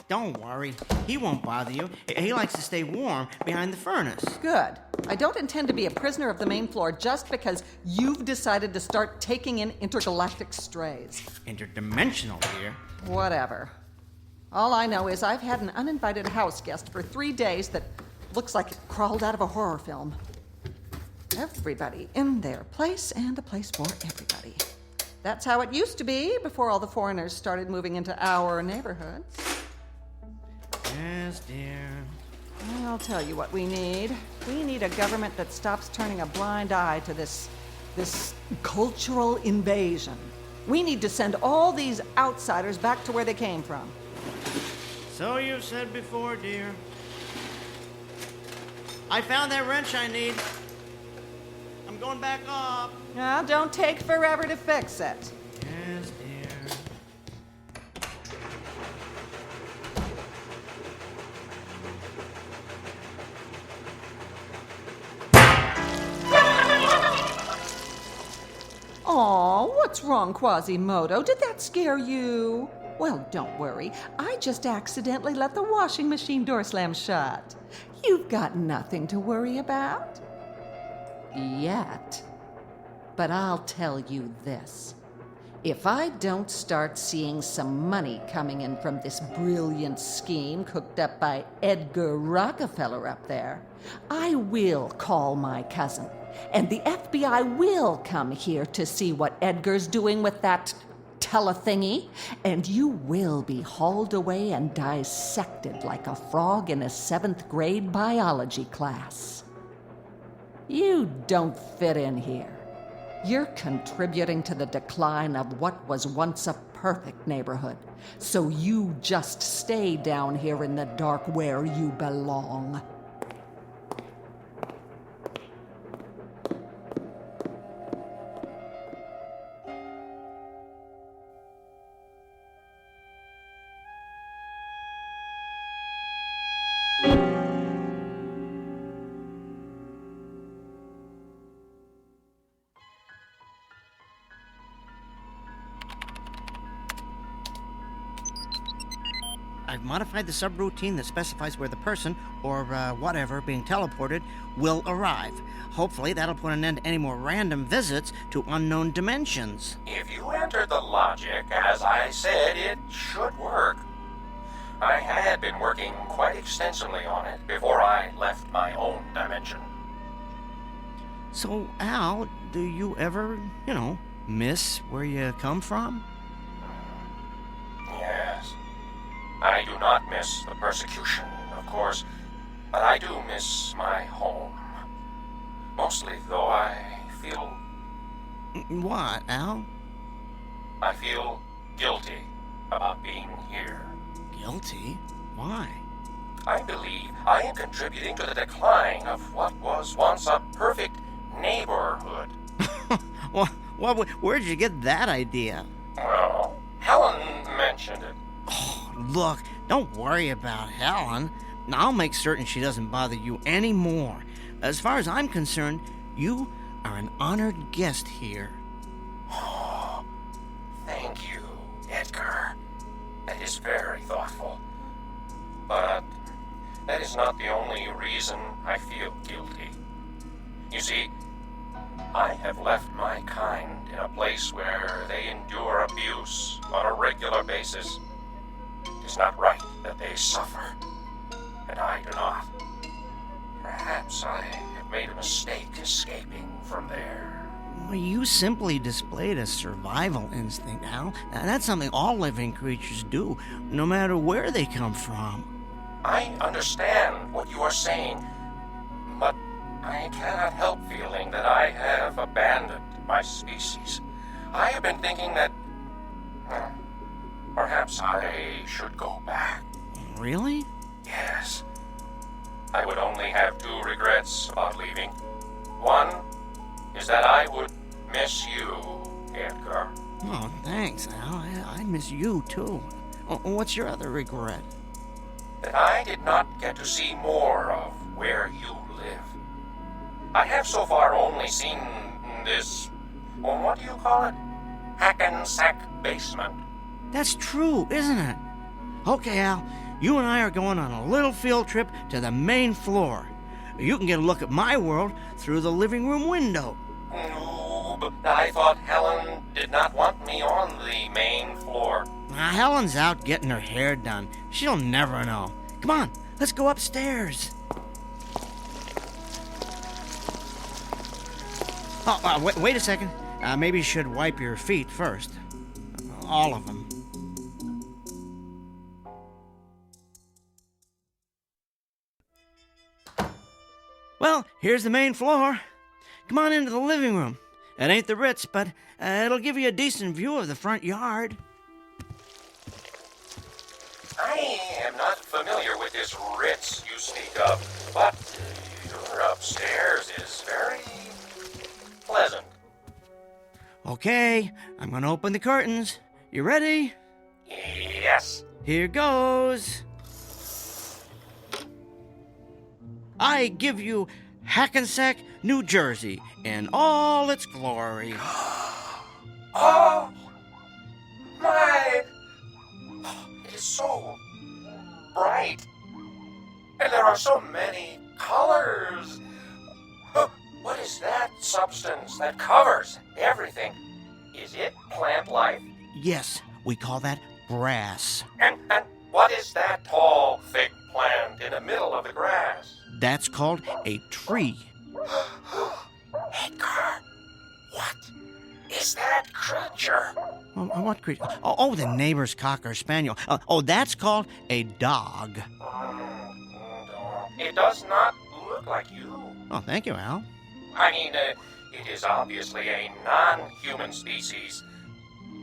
Don't worry. He won't bother you. He likes to stay warm behind the furnace. Good. I don't intend to be a prisoner of the main floor just because you've decided to start taking in intergalactic strays. Interdimensional, dear. Whatever. All I know is I've had an uninvited house guest for 3 days that looks like it crawled out of a horror film. Everybody in their place and a place for everybody. That's how it used to be before all the foreigners started moving into our neighborhoods. Yes, dear. I'll tell you what we need. We need a government that stops turning a blind eye to this cultural invasion. We need to send all these outsiders back to where they came from. So you've said before, dear. I found that wrench I need. I'm going back up. Now, don't take forever to fix it. Yes, dear. Aw, what's wrong, Quasimodo? Did that scare you? Well, don't worry. I just accidentally let the washing machine door slam shut. You've got nothing to worry about. Yet. But I'll tell you this. If I don't start seeing some money coming in from this brilliant scheme cooked up by Edgar Rockefeller up there, I will call my cousin. And the FBI will come here to see what Edgar's doing with that telethingy, and you will be hauled away and dissected like a frog in a 7th grade biology class. You don't fit in here. You're contributing to the decline of what was once a perfect neighborhood. So you just stay down here in the dark where you belong. modified the subroutine that specifies where the person, or whatever, being teleported, will arrive. Hopefully that'll put an end to any more random visits to unknown dimensions. If you entered the logic, as I said, it should work. I had been working quite extensively on it before I left my own dimension. So, Al, do you ever, miss where you come from? Yes. I do not miss the persecution, of course, but I do miss my home. Mostly, though, I feel... What, Al? I feel guilty about being here. Guilty? Why? I believe I am contributing to the decline of what was once a perfect neighborhood. Where'd you get that idea? Well, Helen mentioned it. Oh, look, don't worry about Helen. I'll make certain she doesn't bother you anymore. As far as I'm concerned, you are an honored guest here. Oh, thank you, Edgar. That is very thoughtful. But that is not the only reason I feel guilty. You see, I have left my kind in a place where they endure abuse on a regular basis. It is not right that they suffer, and I do not. Perhaps I have made a mistake escaping from there. Well, you simply displayed a survival instinct, Al. That's something all living creatures do, no matter where they come from. I understand what you are saying, but I cannot help feeling that I have abandoned my species. I have been thinking that perhaps I should go back. Really? Yes. I would only have two regrets about leaving. One is that I would miss you, Edgar. Oh, thanks, Al. I miss you, too. What's your other regret? That I did not get to see more of where you live. I have so far only seen this, what do you call it? Hackensack basement. That's true, isn't it? Okay, Al, you and I are going on a little field trip to the main floor. You can get a look at my world through the living room window. No, but I thought Helen did not want me on the main floor. Helen's out getting her hair done. She'll never know. Come on, let's go upstairs. Oh, wait a second. Maybe you should wipe your feet first. All of them. Well, here's the main floor. Come on into the living room. It ain't the Ritz, but it'll give you a decent view of the front yard. I am not familiar with this Ritz you speak of, but your upstairs is very pleasant. Okay, I'm gonna open the curtains. You ready? Yes. Here goes. I give you Hackensack, New Jersey, in all its glory. Oh, my! It is so bright, and there are so many colors. What is that substance that covers everything? Is it plant life? Yes, we call that brass. And what is that tall, thick plant in the middle of the grass? That's called a tree. Edgar, what is that creature? What creature? Oh, the neighbor's cocker spaniel. That's called a dog. It does not look like you. Oh, thank you, Al. I mean, it is obviously a non-human species.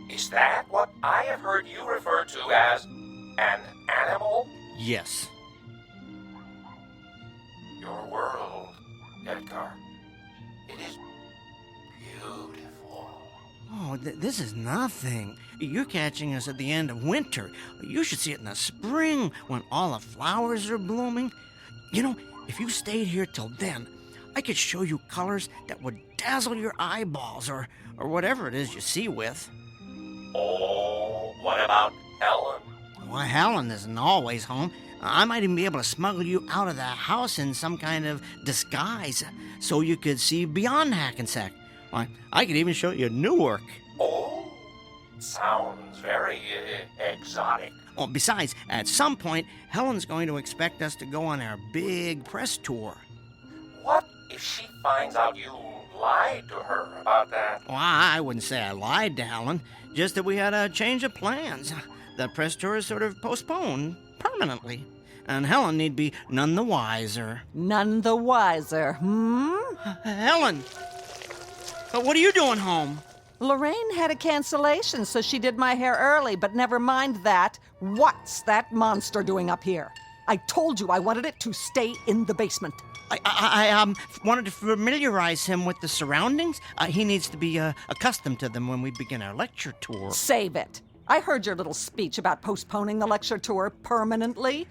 Is that what I have heard you refer to as an animal? Yes. Your world, Edgar, it is beautiful. Oh, this is nothing. You're catching us at the end of winter. You should see it in the spring when all the flowers are blooming. You know, if you stayed here till then, I could show you colors that would dazzle your eyeballs or whatever it is you see with. Oh, what about Helen? Well, Helen isn't always home. I might even be able to smuggle you out of the house in some kind of disguise so you could see beyond Hackensack. Why, I could even show you Newark. Oh, sounds very exotic. Oh, besides, at some point, Helen's going to expect us to go on our big press tour. What if she finds out you lied to her about that? Well, I wouldn't say I lied to Helen, just that we had a change of plans. The press tour is sort of postponed permanently, and Helen need be none the wiser. None the wiser, Helen! What are you doing home? Lorraine had a cancellation, so she did my hair early, but never mind that. What's that monster doing up here? I told you I wanted it to stay in the basement. I wanted to familiarize him with the surroundings. He needs to be accustomed to them when we begin our lecture tour. Save it. I heard your little speech about postponing the lecture tour permanently.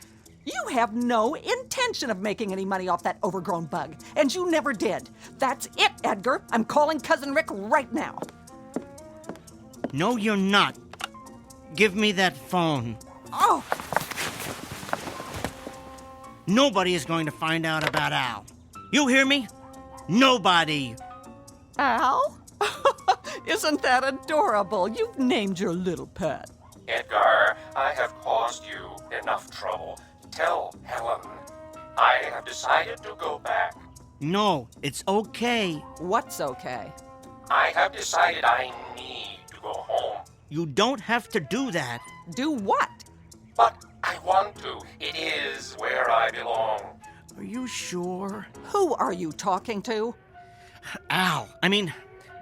You have no intention of making any money off that overgrown bug, and you never did. That's it, Edgar. I'm calling Cousin Rick right now. No, you're not. Give me that phone. Oh! Nobody is going to find out about Al. You hear me? Nobody. Al? Isn't that adorable? You've named your little pet. Edgar, I have caused you enough trouble. Tell Helen I have decided to go back. No, it's okay. What's okay? I have decided I need to go home. You don't have to do that. Do what? But I want to. It is where I belong. Are you sure? Who are you talking to? Al. I mean,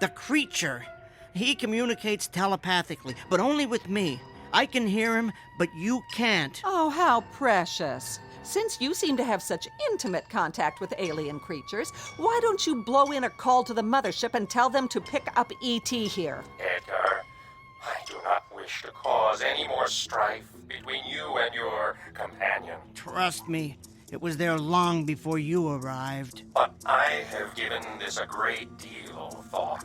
the creature. He communicates telepathically, but only with me. I can hear him, but you can't. Oh, how precious. Since you seem to have such intimate contact with alien creatures, why don't you blow in a call to the mothership and tell them to pick up E.T. here? Edgar, I do not wish to cause any more strife between you and your companion. Trust me, it was there long before you arrived. But I have given this a great deal of thought.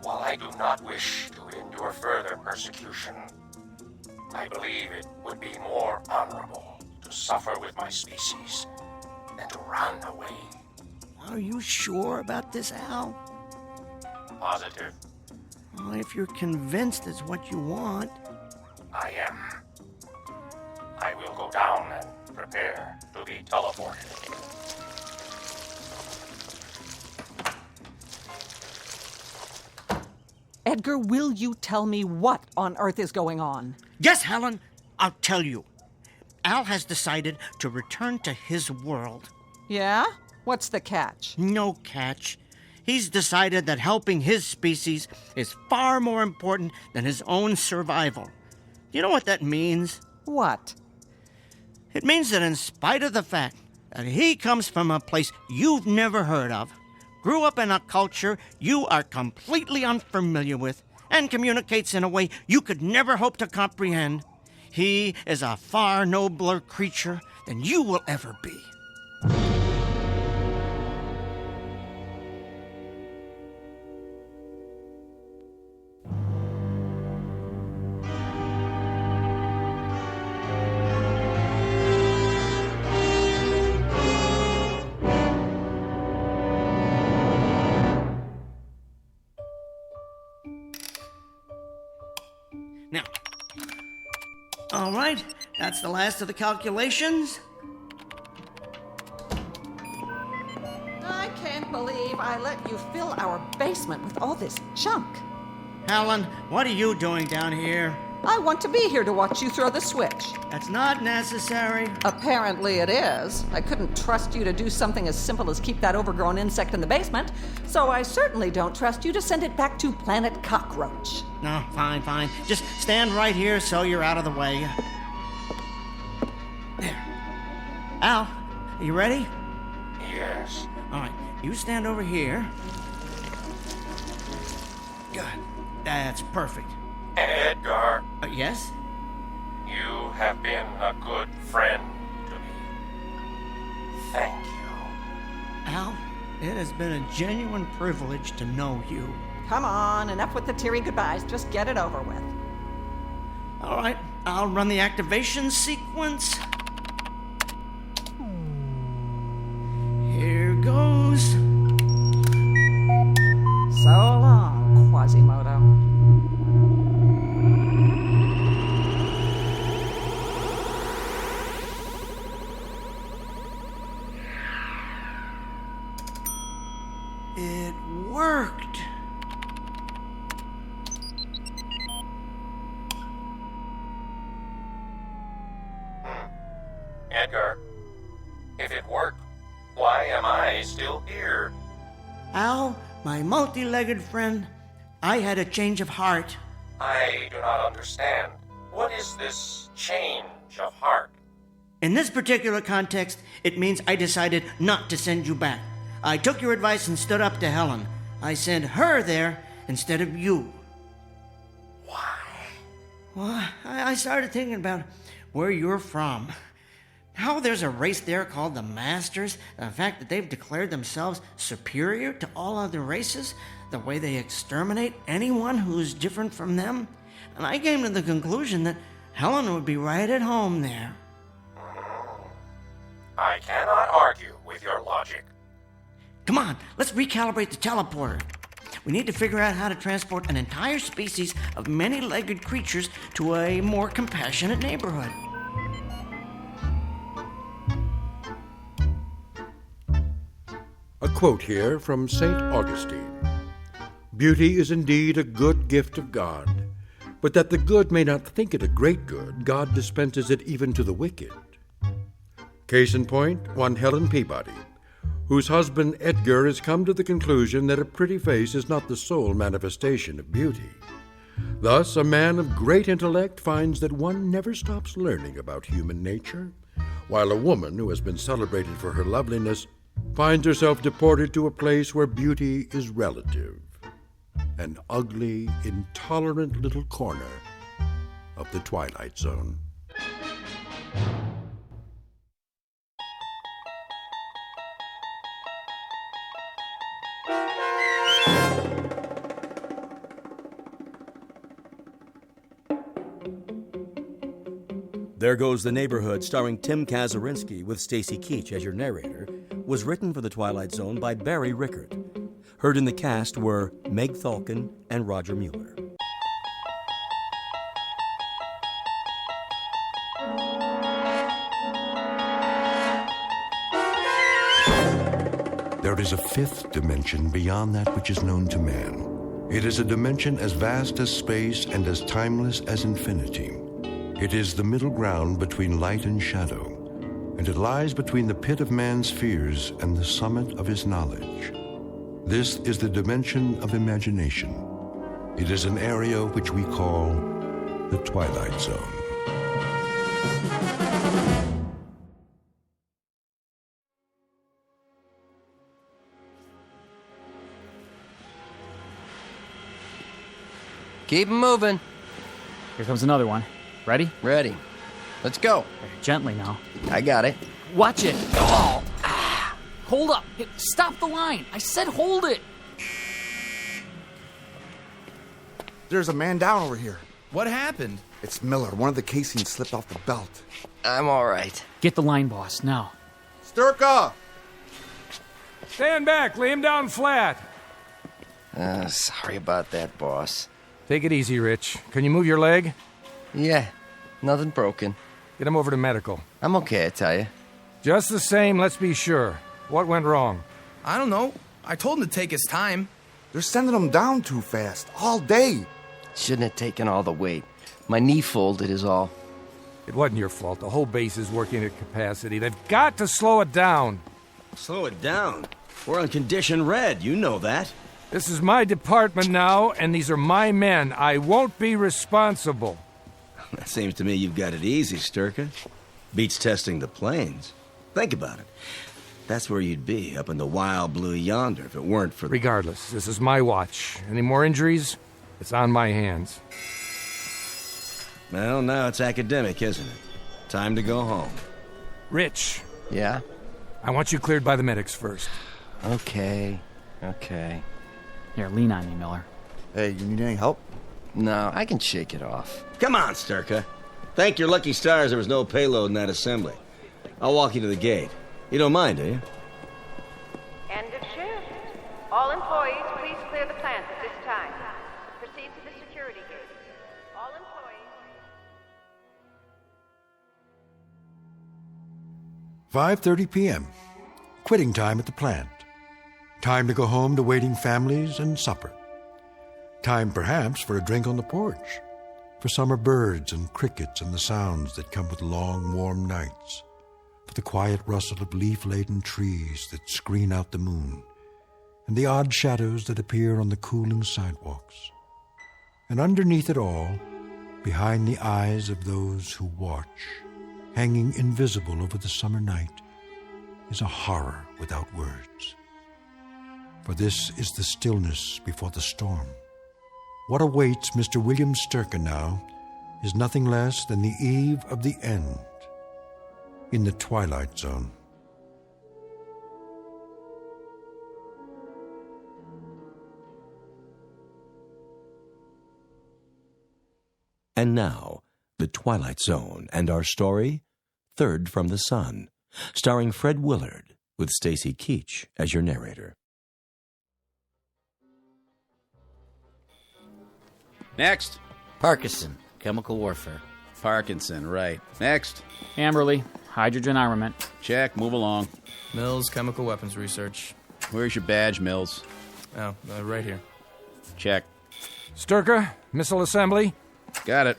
While I do not wish to endure further persecution, I believe it would be more honorable to suffer with my species than to run away. Are you sure about this, Al? Positive. Well, if you're convinced it's what you want. I am. I will go down and prepare to be teleported. Edgar, will you tell me what on earth is going on? Yes, Helen, I'll tell you. Al has decided to return to his world. Yeah? What's the catch? No catch. He's decided that helping his species is far more important than his own survival. You know what that means? What? It means that in spite of the fact that he comes from a place you've never heard of, grew up in a culture you are completely unfamiliar with, and communicates in a way you could never hope to comprehend, he is a far nobler creature than you will ever be. Now, all right, that's the last of the calculations. I can't believe I let you fill our basement with all this junk. Helen, what are you doing down here? I want to be here to watch you throw the switch. That's not necessary. Apparently it is. I couldn't trust you to do something as simple as keep that overgrown insect in the basement, so I certainly don't trust you to send it back to Planet Cockroach. No, fine. Just stand right here so you're out of the way. There. Al, are you ready? Yes. All right, you stand over here. Good. That's perfect. Edgar. Yes? You have been a good friend to me. Thank you. Al, it has been a genuine privilege to know you. Come on, enough with the teary goodbyes. Just get it over with. All right, I'll run the activation sequence. Here goes. So long, Quasimodo. It worked. Edgar, if it worked, why am I still here? Al, my multi-legged friend, I had a change of heart. I do not understand. What is this change of heart? In this particular context, it means I decided not to send you back. I took your advice and stood up to Helen. I sent her there instead of you. Why? Well, I started thinking about where you're from. How there's a race there called the Masters, the fact that they've declared themselves superior to all other races, the way they exterminate anyone who's different from them. And I came to the conclusion that Helen would be right at home there. I cannot argue with your logic. Come on, let's recalibrate the teleporter. We need to figure out how to transport an entire species of many-legged creatures to a more compassionate neighborhood. A quote here from St. Augustine. Beauty is indeed a good gift of God, but that the good may not think it a great good, God dispenses it even to the wicked. Case in point, one Helen Peabody, whose husband Edgar has come to the conclusion that a pretty face is not the sole manifestation of beauty. Thus, a man of great intellect finds that one never stops learning about human nature, while a woman who has been celebrated for her loveliness finds herself deported to a place where beauty is relative, an ugly, intolerant little corner of the Twilight Zone. There Goes the Neighborhood, starring Tim Kazurinsky with Stacy Keach as your narrator, was written for the Twilight Zone by Barry Rickard. Heard in the cast were Meg Thalkin and Roger Mueller. There is a fifth dimension beyond that which is known to man. It is a dimension as vast as space and as timeless as infinity. It is the middle ground between light and shadow, and it lies between the pit of man's fears and the summit of his knowledge. This is the dimension of imagination. It is an area which we call the Twilight Zone. Keep 'em moving. Here comes another one. Ready? Ready. Let's go. Gently now. I got it. Watch it. Oh, ah. Hold up. Hey, stop the line. I said hold it. There's a man down over here. What happened? It's Miller. One of the casings slipped off the belt. I'm all right. Get the line, boss, now. Sturka! Stand back. Lay him down flat. Sorry about that, boss. Take it easy, Rich. Can you move your leg? Yeah, nothing broken. Get him over to medical. I'm okay, I tell you. Just the same, let's be sure. What went wrong? I don't know. I told him to take his time. They're sending him down too fast, all day. Shouldn't have taken all the weight. My knee folded is all. It wasn't your fault. The whole base is working at capacity. They've got to slow it down. Slow it down? We're on condition red, you know that. This is my department now, and these are my men. I won't be responsible. That seems to me you've got it easy, Sturka. Beats testing the planes. Think about it. That's where you'd be, up in the wild blue yonder, if it weren't for... Regardless, this is my watch. Any more injuries? It's on my hands. Well, now it's academic, isn't it? Time to go home. Rich. Yeah? I want you cleared by the medics first. Okay. Here, lean on me, Miller. Hey, you need any help? No, I can shake it off. Come on, Sturka. Thank your lucky stars there was no payload in that assembly. I'll walk you to the gate. You don't mind, do you? End of shift. All employees, please clear the plant at this time. Proceed to the security gate. All employees... 5:30 p.m. Quitting time at the plant. Time to go home to waiting families and supper. Time, perhaps, for a drink on the porch. For summer birds and crickets and the sounds that come with long, warm nights. For the quiet rustle of leaf-laden trees that screen out the moon. And the odd shadows that appear on the cooling sidewalks. And underneath it all, behind the eyes of those who watch, hanging invisible over the summer night, is a horror without words. For this is the stillness before the storm. What awaits Mr. William Sturka now is nothing less than the eve of the end in the Twilight Zone. And now, The Twilight Zone and our story, Third from the Sun, starring Fred Willard, with Stacy Keach as your narrator. Next. Parkinson, chemical warfare. Parkinson, right. Next. Amberley, hydrogen armament. Check, move along. Mills, chemical weapons research. Where's your badge, Mills? Oh, right here. Check. Sturka, missile assembly. Got it.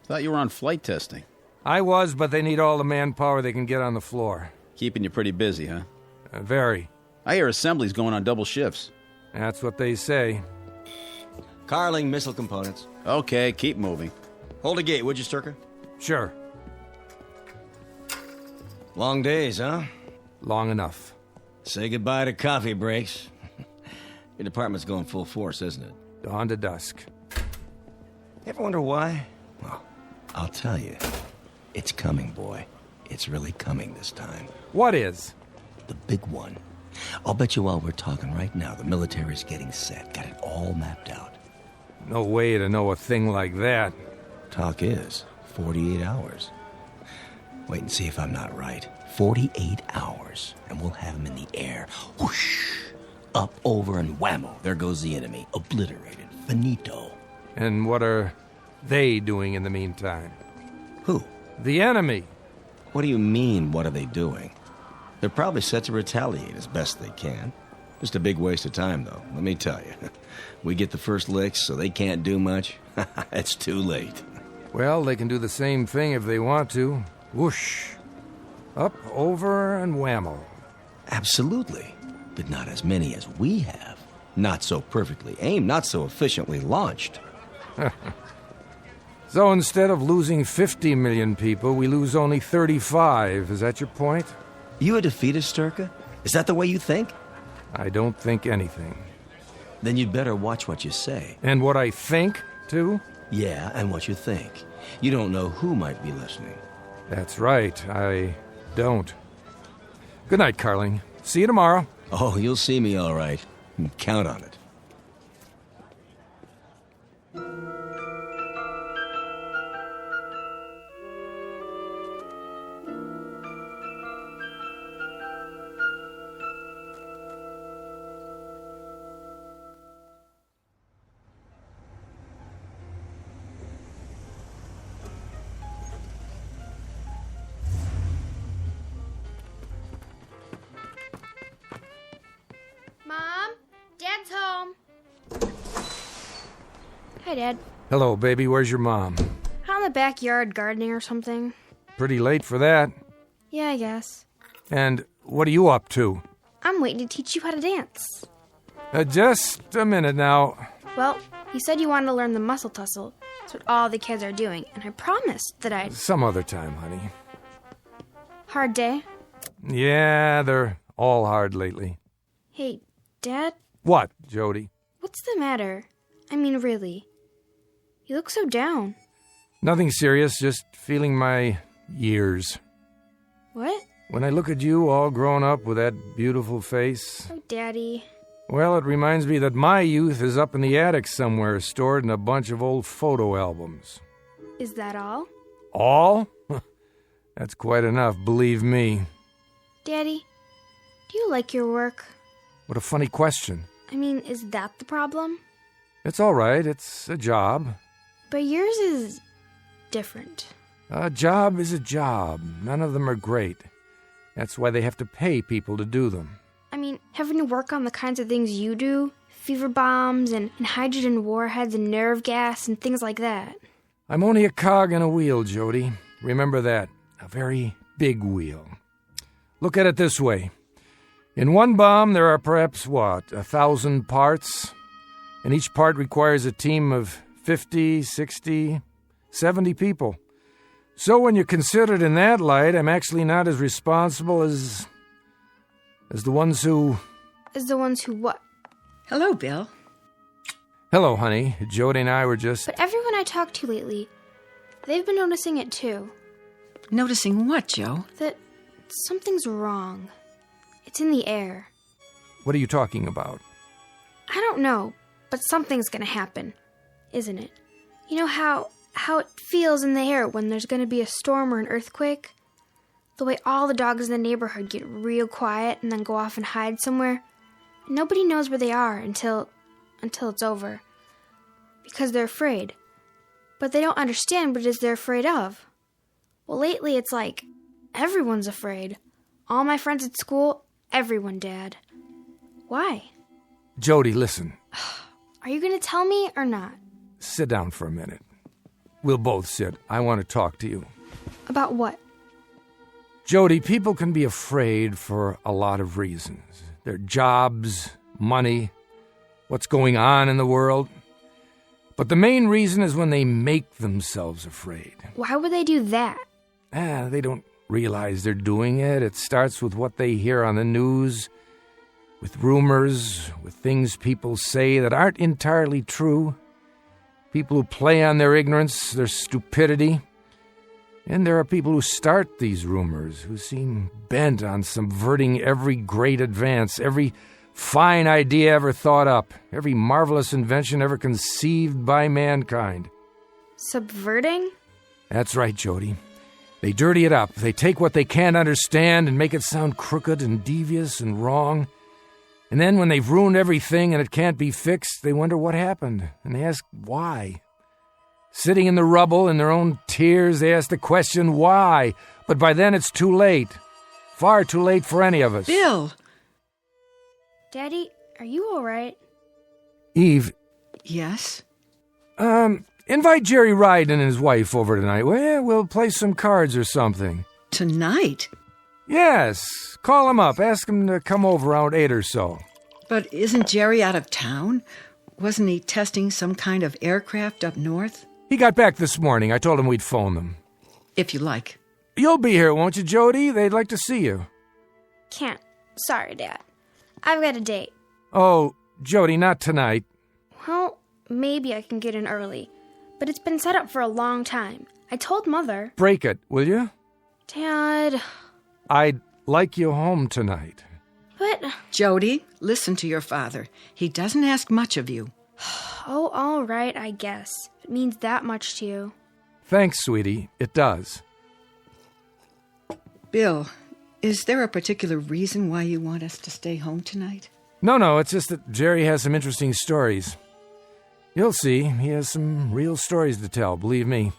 Thought you were on flight testing. I was, but they need all the manpower they can get on the floor. Keeping you pretty busy, huh? Very. I hear assembly's going on double shifts. That's what they say. Carling missile components. Okay, keep moving. Hold the gate, would you, Sturka? Sure. Long days, huh? Long enough. Say goodbye to coffee breaks. Your department's going full force, isn't it? Dawn to dusk. Ever wonder why? Well, I'll tell you. It's coming, boy. It's really coming this time. What is? The big one. I'll bet you while we're talking right now, the military's getting set. Got it all mapped out. No way to know a thing like that. Talk is 48 hours. Wait and see if I'm not right. 48 hours, and we'll have him in the air. Whoosh! Up, over, and whammo. There goes the enemy. Obliterated. Finito. And what are they doing in the meantime? Who? The enemy. What do you mean, what are they doing? They're probably set to retaliate as best they can. Just a big waste of time, though, let me tell you. We get the first licks, so they can't do much. It's too late. Well, they can do the same thing if they want to. Whoosh. Up, over, and whammo. Absolutely. But not as many as we have. Not so perfectly aimed, not so efficiently launched. So instead of losing 50 million people, we lose only 35. Is that your point? You a defeatist, Sturka? Is that the way you think? I don't think anything. Then you'd better watch what you say. And what I think, too? Yeah, and what you think. You don't know who might be listening. That's right, I don't. Good night, Carling. See you tomorrow. Oh, you'll see me all right. Count on it. Mom, Dad's home. Hi, Dad. Hello, baby. Where's your mom? Out in the backyard gardening or something. Pretty late for that. Yeah, I guess. And what are you up to? I'm waiting to teach you how to dance. Just a minute now. Well, you said you wanted to learn the muscle tussle. That's what all the kids are doing, and I promised that I'd... Some other time, honey. Hard day? Yeah, they're all hard lately. Hey, Dad? What, Jody? What's the matter? I mean, really. You look so down. Nothing serious, just feeling my years. What? When I look at you all grown up with that beautiful face... Oh, Daddy. Well, it reminds me that my youth is up in the attic somewhere, stored in a bunch of old photo albums. Is that all? All? That's quite enough, believe me. Daddy, do you like your work? What a funny question. I mean, is that the problem? It's all right. It's a job. But yours is different. A job is a job. None of them are great. That's why they have to pay people to do them. I mean, having to work on the kinds of things you do, fever bombs and hydrogen warheads and nerve gas and things like that. I'm only a cog in a wheel, Jody. Remember that. A very big wheel. Look at it this way. In one bomb, there are perhaps, 1,000 parts? And each part requires a team of 50, 60, 70 people. So when you consider it in that light, I'm actually not as responsible as the ones who... As the ones who what? Hello, Bill. Hello, honey. Jody and I were just... But everyone I talked to lately, they've been noticing it too. Noticing what, Joe? That something's wrong. It's in the air. What are you talking about? I don't know, but something's gonna happen, isn't it? You know how it feels in the air when there's gonna be a storm or an earthquake? The way all the dogs in the neighborhood get real quiet and then go off and hide somewhere. And nobody knows where they are until it's over. Because they're afraid. But they don't understand what it is they're afraid of. Well, lately it's like everyone's afraid. All my friends at school, everyone, Dad. Why? Jody, listen. Are you going to tell me or not? Sit down for a minute. We'll both sit. I want to talk to you. About what? Jody, people can be afraid for a lot of reasons. Their jobs, money, what's going on in the world. But the main reason is when they make themselves afraid. Why would they do that? They don't realize they're doing it. It starts with what they hear on the news, with rumors, with things people say that aren't entirely true. People who play on their ignorance, their stupidity. And there are people who start these rumors, who seem bent on subverting every great advance, every fine idea ever thought up, every marvelous invention ever conceived by mankind. Subverting? That's right, Jody. They dirty it up. They take what they can't understand and make it sound crooked and devious and wrong. And then when they've ruined everything and it can't be fixed, they wonder what happened. And they ask why. Sitting in the rubble in their own tears, they ask the question why. But by then it's too late. Far too late for any of us. Bill! Daddy, are you all right? Eve. Yes? Invite Jerry Ryden and his wife over tonight. We'll play some cards or something. Tonight? Yes. Call him up. Ask him to come over around 8 or so. But isn't Jerry out of town? Wasn't he testing some kind of aircraft up north? He got back this morning. I told him we'd phone them. If you like. You'll be here, won't you, Jody? They'd like to see you. Can't. Sorry, Dad. I've got a date. Oh, Jody, not tonight. Well, maybe I can get in early. But it's been set up for a long time. I told Mother. Break it, will you? Dad. I'd like you home tonight. But... Jody, listen to your father. He doesn't ask much of you. Oh, all right, I guess. If it means that much to you. Thanks, sweetie. It does. Bill, is there a particular reason why you want us to stay home tonight? No, it's just that Jerry has some interesting stories. You'll see, he has some real stories to tell, believe me.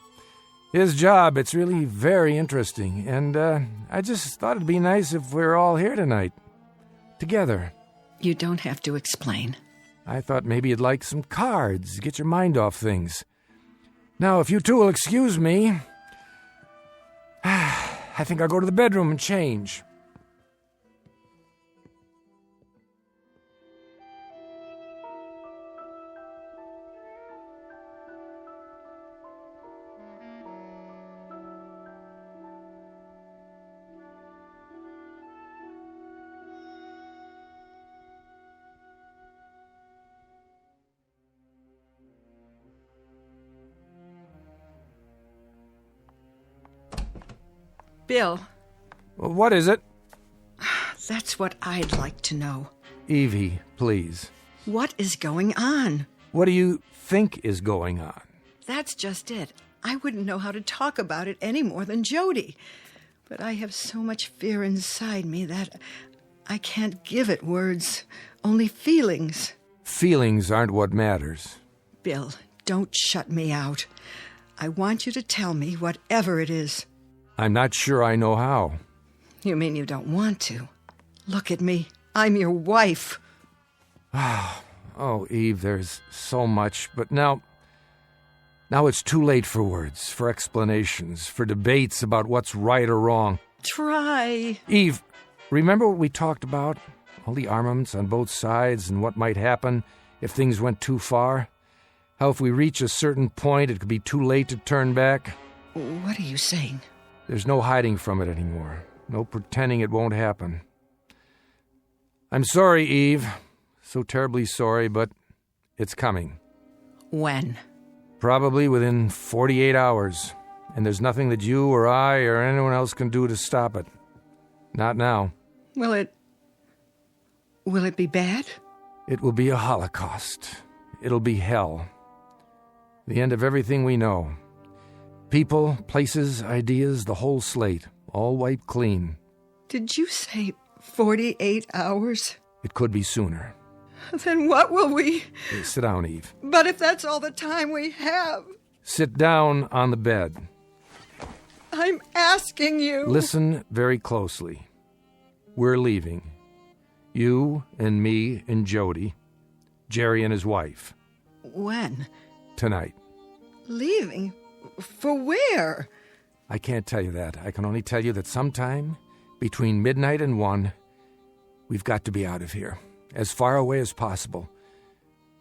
His job, it's really very interesting, and I just thought it'd be nice if we were all here tonight. Together. You don't have to explain. I thought maybe you'd like some cards, get your mind off things. Now, if you two will excuse me, I think I'll go to the bedroom and change. Bill. Well, what is it? That's what I'd like to know. Evie, please. What is going on? What do you think is going on? That's just it. I wouldn't know how to talk about it any more than Jody. But I have so much fear inside me that I can't give it words, only feelings. Feelings aren't what matters. Bill, don't shut me out. I want you to tell me whatever it is. I'm not sure I know how. You mean you don't want to? Look at me. I'm your wife. Oh, Eve, there's so much, but now it's too late for words, for explanations, for debates about what's right or wrong. Try. Eve, remember what we talked about? All the armaments on both sides and what might happen if things went too far? How if we reach a certain point, it could be too late to turn back? What are you saying? There's no hiding from it anymore. No pretending it won't happen. I'm sorry, Eve. So terribly sorry, but it's coming. When? Probably within 48 hours. And there's nothing that you or I or anyone else can do to stop it. Not now. Will it be bad? It will be a holocaust. It'll be hell. The end of everything we know. People, places, ideas, the whole slate. All wiped clean. Did you say 48 hours? It could be sooner. Then what will we... Hey, sit down, Eve. But if that's all the time we have... Sit down on the bed. I'm asking you... Listen very closely. We're leaving. You and me and Jody. Jerry and his wife. When? Tonight. Leaving? For where? I can't tell you that. I can only tell you that sometime between midnight and 1, we've got to be out of here. As far away as possible.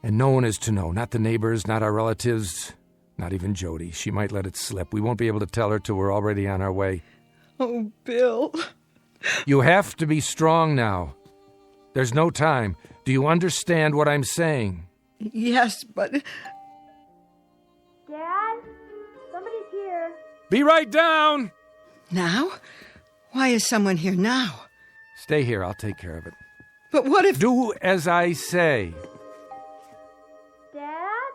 And no one is to know. Not the neighbors, not our relatives, not even Jody. She might let it slip. We won't be able to tell her till we're already on our way. Oh, Bill. You have to be strong now. There's no time. Do you understand what I'm saying? Yes, but... Dad? Somebody's here. Be right down! Now? Why is someone here now? Stay here. I'll take care of it. But what if... Do as I say. Dad?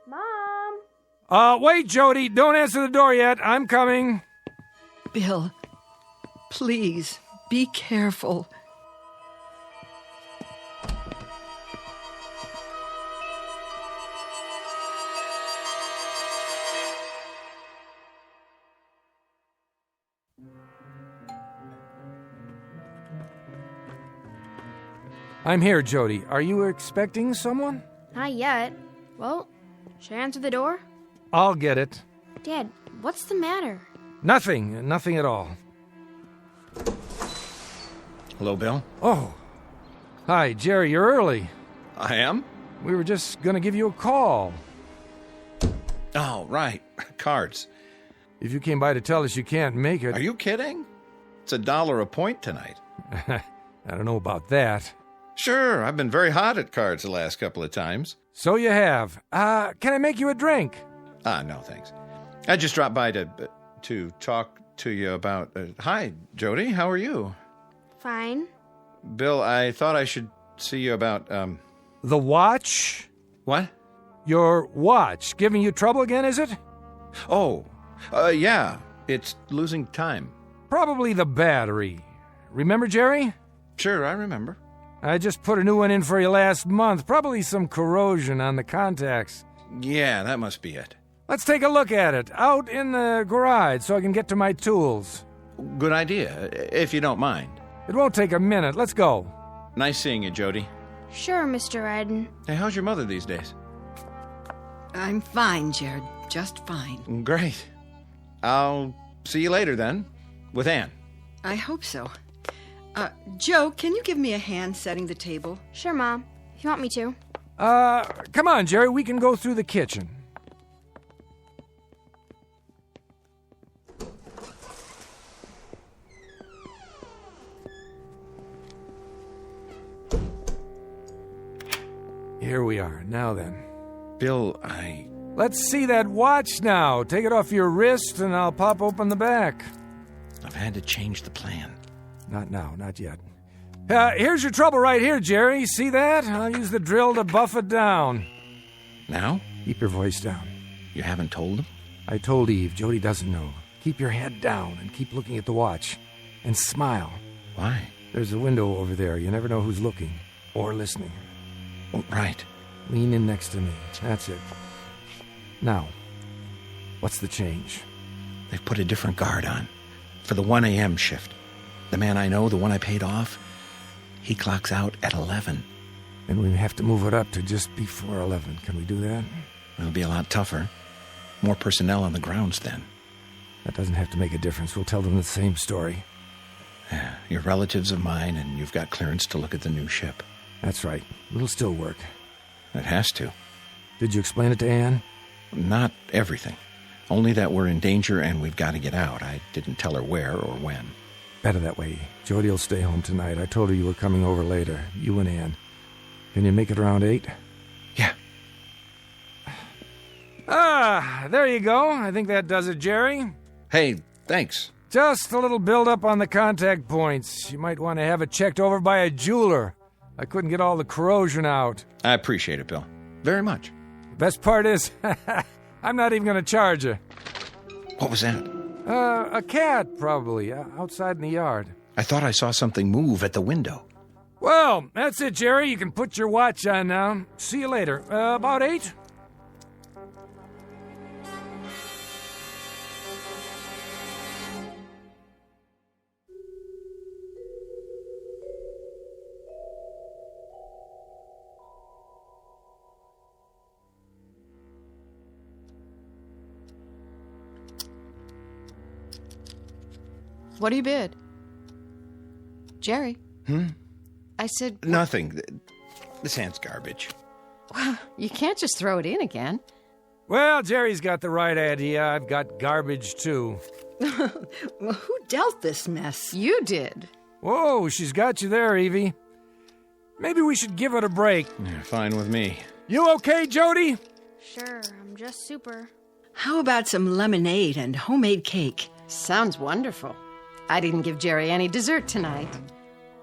Mom? Wait, Jody. Don't answer the door yet. I'm coming. Bill, please, be careful. I'm here, Jody. Are you expecting someone? Not yet. Well, should I answer the door? I'll get it. Dad, what's the matter? Nothing. Nothing at all. Hello, Bill? Oh. Hi, Jerry. You're early. I am? We were just going to give you a call. Oh, right. Cards. If you came by to tell us you can't make it... Are you kidding? It's $1 a point tonight. I don't know about that. Sure, I've been very hot at cards the last couple of times. So you have. Can I make you a drink? No, thanks. I just dropped by to talk to you about... Hi, Jody. How are you? Fine. Bill, I thought I should see you about, The watch? What? Your watch. Giving you trouble again, is it? Oh, yeah. It's losing time. Probably the battery. Remember, Jerry? Sure, I remember. I just put a new one in for you last month. Probably some corrosion on the contacts. Yeah, that must be it. Let's take a look at it. Out in the garage so I can get to my tools. Good idea, if you don't mind. It won't take a minute. Let's go. Nice seeing you, Jody. Sure, Mr. Redden. Hey, how's your mother these days? I'm fine, Jared. Just fine. Great. I'll see you later, then. With Ann. I hope so. Joe, can you give me a hand setting the table? Sure, Mom. If you want me to. Come on, Jerry. We can go through the kitchen. Here we are. Now then. Bill, Let's see that watch now. Take it off your wrist and I'll pop open the back. I've had to change the plan. Not now, not yet. Here's your trouble right here, Jerry. See that? I'll use the drill to buff it down. Now? Keep your voice down. You haven't told him? I told Eve, Jody doesn't know. Keep your head down and keep looking at the watch. And smile. Why? There's a window over there. You never know who's looking. Or listening. Oh, right. Lean in next to me. That's it. Now, what's the change? They've put a different guard on. For the 1 a.m. shift. The man I know, the one I paid off, he clocks out at 11. And we have to move it up to just before 11. Can we do that? It'll be a lot tougher. More personnel on the grounds then. That doesn't have to make a difference. We'll tell them the same story. Yeah, you're relatives of mine, and you've got clearance to look at the new ship. That's right. It'll still work. It has to. Did you explain it to Anne? Not everything. Only that we're in danger and we've got to get out. I didn't tell her where or when. Better that way. Jody will stay home tonight. I told her you were coming over later. You and Anne. Can you make it around 8? Yeah. There you go. I think that does it, Jerry. Hey, thanks. Just a little build-up on the contact points. You might want to have it checked over by a jeweler. I couldn't get all the corrosion out. I appreciate it, Bill. Very much. The best part is, I'm not even going to charge you. What was that? A cat, probably, outside in the yard. I thought I saw something move at the window. Well, that's it, Jerry. You can put your watch on now. See you later. About 8? What do you bid? Jerry? I said... Nothing. This hand's garbage. Well, you can't just throw it in again. Well, Jerry's got the right idea. I've got garbage, too. Well, who dealt this mess? You did. Whoa, she's got you there, Evie. Maybe we should give it a break. Yeah, fine with me. You okay, Jody? Sure, I'm just super. How about some lemonade and homemade cake? Sounds wonderful. I didn't give Jerry any dessert tonight.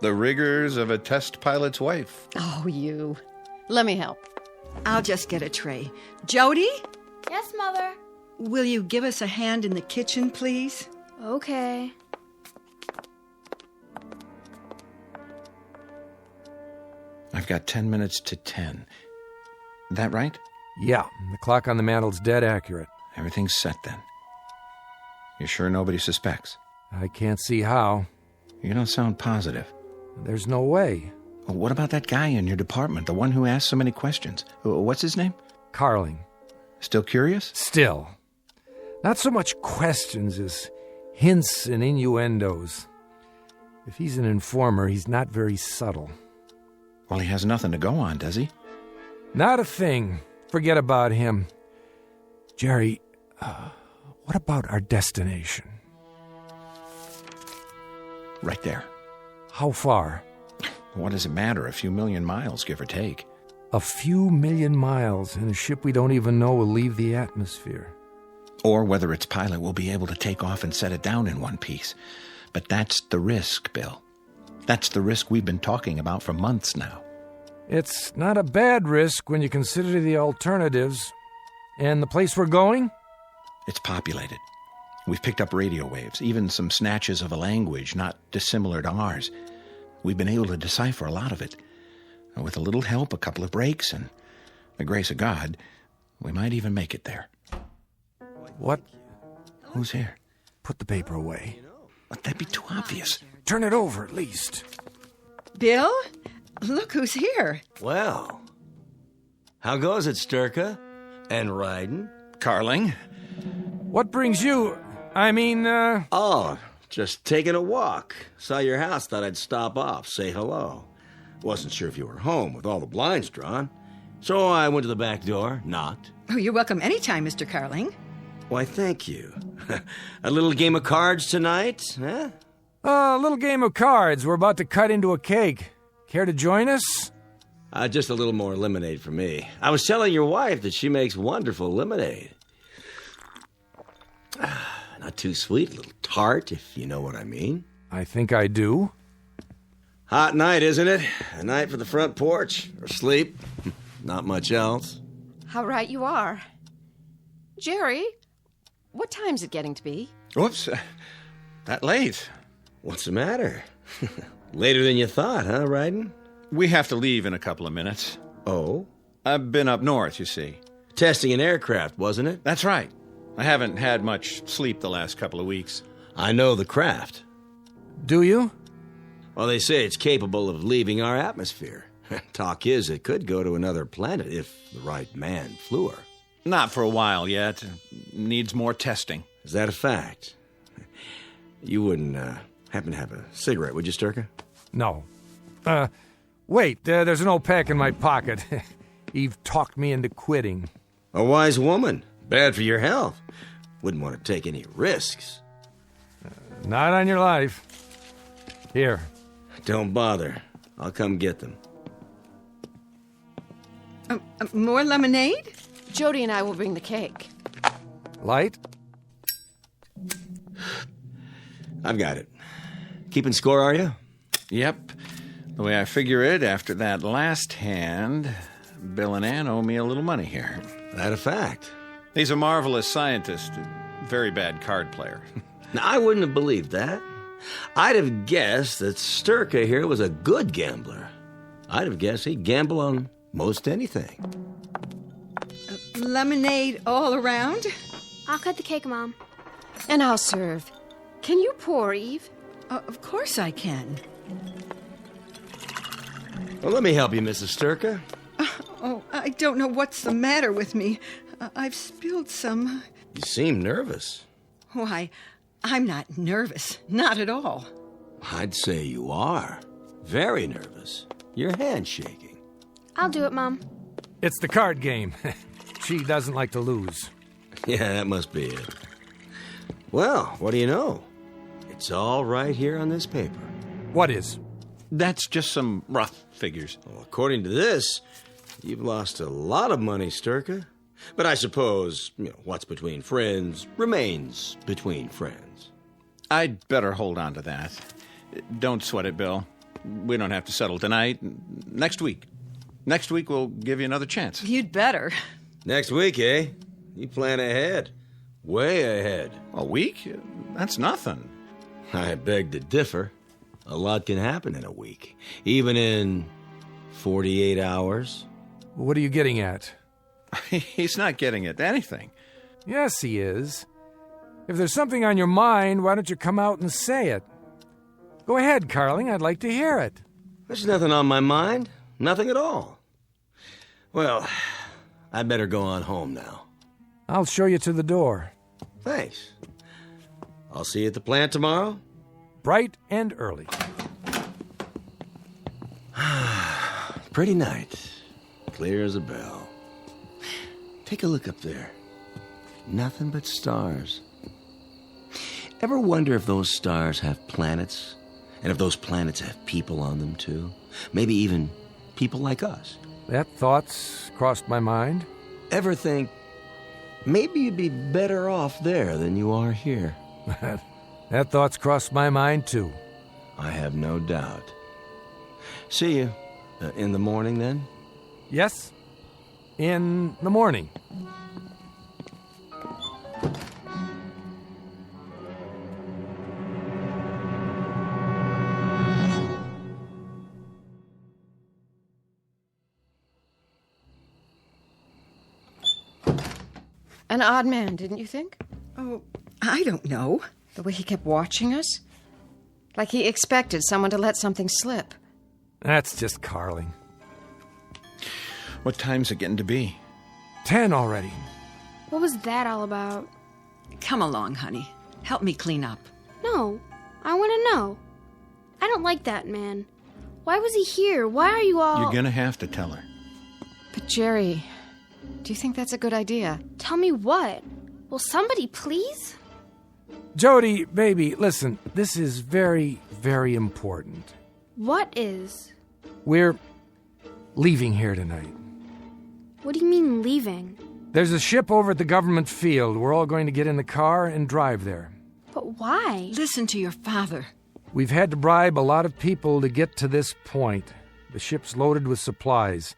The rigors of a test pilot's wife. Oh, you. Let me help. I'll just get a tray. Jody? Yes, Mother? Will you give us a hand in the kitchen, please? Okay. I've got 10 minutes to 10. That right? Yeah, the clock on the mantel's dead accurate. Everything's set then. You sure nobody suspects? I can't see how. You don't sound positive. There's no way. What about that guy in your department, the one who asked so many questions? What's his name? Carling. Still curious? Still. Not so much questions as hints and innuendos. If he's an informer, he's not very subtle. Well, he has nothing to go on, does he? Not a thing. Forget about him. Jerry, what about our destination? Right there. How far? What does it matter? A few million miles, give or take. A few million miles, and a ship we don't even know will leave the atmosphere. Or whether its pilot will be able to take off and set it down in one piece. But that's the risk, Bill. That's the risk we've been talking about for months now. It's not a bad risk when you consider the alternatives. And the place we're going? It's populated. We've picked up radio waves, even some snatches of a language not dissimilar to ours. We've been able to decipher a lot of it. And with a little help, a couple of breaks, and the grace of God, we might even make it there. What? Who's here? Put the paper away. Let that be too obvious. Turn it over, at least. Bill? Look who's here. Well, how goes it, Sturka? And riding? Carling? What brings you... Oh, just taking a walk. Saw your house, thought I'd stop off, say hello. Wasn't sure if you were home with all the blinds drawn. So I went to the back door, knocked. Oh, you're welcome anytime, Mr. Carling. Why, thank you. A little game of cards tonight, huh? A little game of cards. We're about to cut into a cake. Care to join us? Just a little more lemonade for me. I was telling your wife that she makes wonderful lemonade. Not too sweet, a little tart, if you know what I mean. I think I do. Hot night, isn't it? A night for the front porch, or sleep. Not much else. How right you are. Jerry, What time's it getting to be? Whoops. That late. What's the matter? Later than you thought, huh, Ryden? We have to leave in a couple of minutes. Oh? I've been up north, you see. Testing an aircraft, wasn't it? That's right. I haven't had much sleep the last couple of weeks. I know the craft. Do you? Well, they say it's capable of leaving our atmosphere. Talk is, it could go to another planet if the right man flew her. Not for a while yet. Needs more testing. Is that a fact? You wouldn't happen to have a cigarette, would you, Sturka? No. Wait, there's an old pack in my pocket. Eve talked me into quitting. A wise woman. Bad for your health. Wouldn't want to take any risks. Not on your life. Here. Don't bother. I'll come get them. More lemonade? Jody and I will bring the cake. Light? I've got it. Keeping score, are you? Yep. The way I figure it, after that last hand, Bill and Ann owe me a little money here. That a fact? He's a marvelous scientist, a very bad card player. Now, I wouldn't have believed that. I'd have guessed that Sturka here was a good gambler. I'd have guessed he'd gamble on most anything. Lemonade all around? I'll cut the cake, Mom. And I'll serve. Can you pour, Eve? Of course I can. Well, let me help you, Mrs. Sturka. Oh, I don't know what's the matter with me. I've spilled some. You seem nervous. Why, I'm not nervous. Not at all. I'd say you are. Very nervous. Your hand's shaking. I'll do it, Mom. It's the card game. She doesn't like to lose. Yeah, that must be it. Well, what do you know? It's all right here on this paper. What is? That's just some rough figures. Well, according to this, you've lost a lot of money, Sturka. But I suppose, what's between friends remains between friends. I'd better hold on to that. Don't sweat it, Bill. We don't have to settle tonight. Next week. Next week we'll give you another chance. You'd better. Next week, eh? You plan ahead. Way ahead. A week? That's nothing. I beg to differ. A lot can happen in a week. Even in 48 hours. What are you getting at? He's not getting at anything. Yes, he is. If there's something on your mind, why don't you come out and say it? Go ahead, Carling. I'd like to hear it. There's nothing on my mind. Nothing at all. Well, I better go on home now. I'll show you to the door. Thanks. I'll see you at the plant tomorrow. Bright and early. Pretty night. Clear as a bell. Take a look up there. Nothing but stars. Ever wonder if those stars have planets? And if those planets have people on them, too? Maybe even people like us? That thought's crossed my mind. Ever think, maybe you'd be better off there than you are here? That thought's crossed my mind, too. I have no doubt. See you in the morning, then? Yes, in the morning. An odd man, didn't you think? Oh, I don't know. The way he kept watching us? Like he expected someone to let something slip. That's just Carling. What time's it getting to be? 10 already. What was that all about? Come along, honey. Help me clean up. No, I want to know. I don't like that man. Why was he here? Why are you all... You're gonna have to tell her. But Jerry, do you think that's a good idea? Tell me what? Will somebody please? Jody, baby, listen. This is very, very important. What is? We're leaving here tonight. What do you mean leaving? There's a ship over at the government field. We're all going to get in the car and drive there. But why? Listen to your father. We've had to bribe a lot of people to get to this point. The ship's loaded with supplies.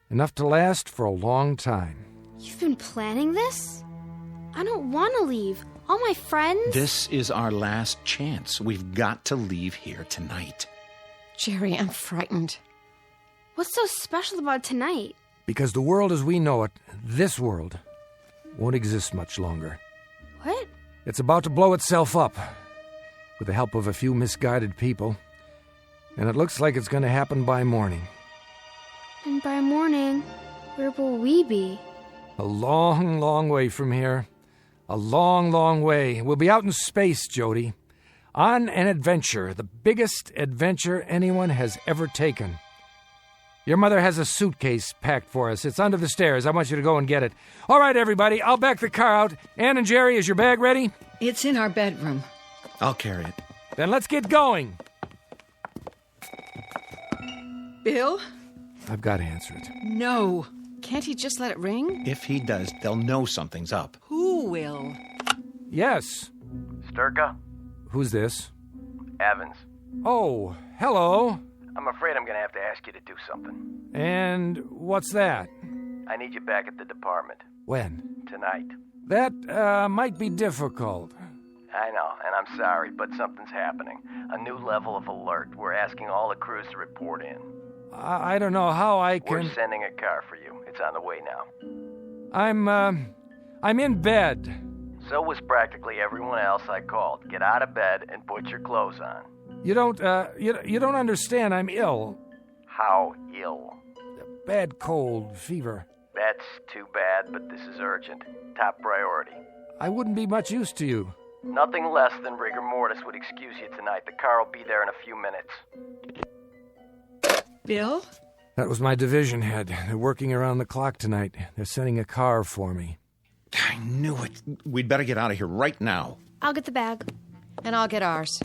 Enough to last for a long time. You've been planning this? I don't want to leave. All my friends... This is our last chance. We've got to leave here tonight. Jerry, I'm frightened. What's so special about tonight? Because the world as we know it, this world, won't exist much longer. What? It's about to blow itself up, with the help of a few misguided people. And it looks like it's going to happen by morning. And by morning, where will we be? A long, long way from here. A long, long way. We'll be out in space, Jody. On an adventure, the biggest adventure anyone has ever taken. Your mother has a suitcase packed for us. It's under the stairs. I want you to go and get it. All right, everybody, I'll back the car out. Ann and Jerry, is your bag ready? It's in our bedroom. I'll carry it. Then let's get going. Bill? I've got to answer it. No. Can't he just let it ring? If he does, they'll know something's up. Who will? Yes. Sturka? Who's this? Evans. Oh, hello. I'm afraid I'm going to have to ask you to do something. And what's that? I need you back at the department. When? Tonight. That might be difficult. I know, and I'm sorry, but something's happening. A new level of alert. We're asking all the crews to report in. I don't know how I can... We're sending a car for you. It's on the way now. I'm in bed. So was practically everyone else I called. Get out of bed and put your clothes on. You don't understand. I'm ill. How ill? Bad cold, fever. That's too bad, but this is urgent. Top priority. I wouldn't be much use to you. Nothing less than rigor mortis would excuse you tonight. The car will be there in a few minutes. Bill? That was my division head. They're working around the clock tonight. They're sending a car for me. I knew it. We'd better get out of here right now. I'll get the bag. And I'll get ours.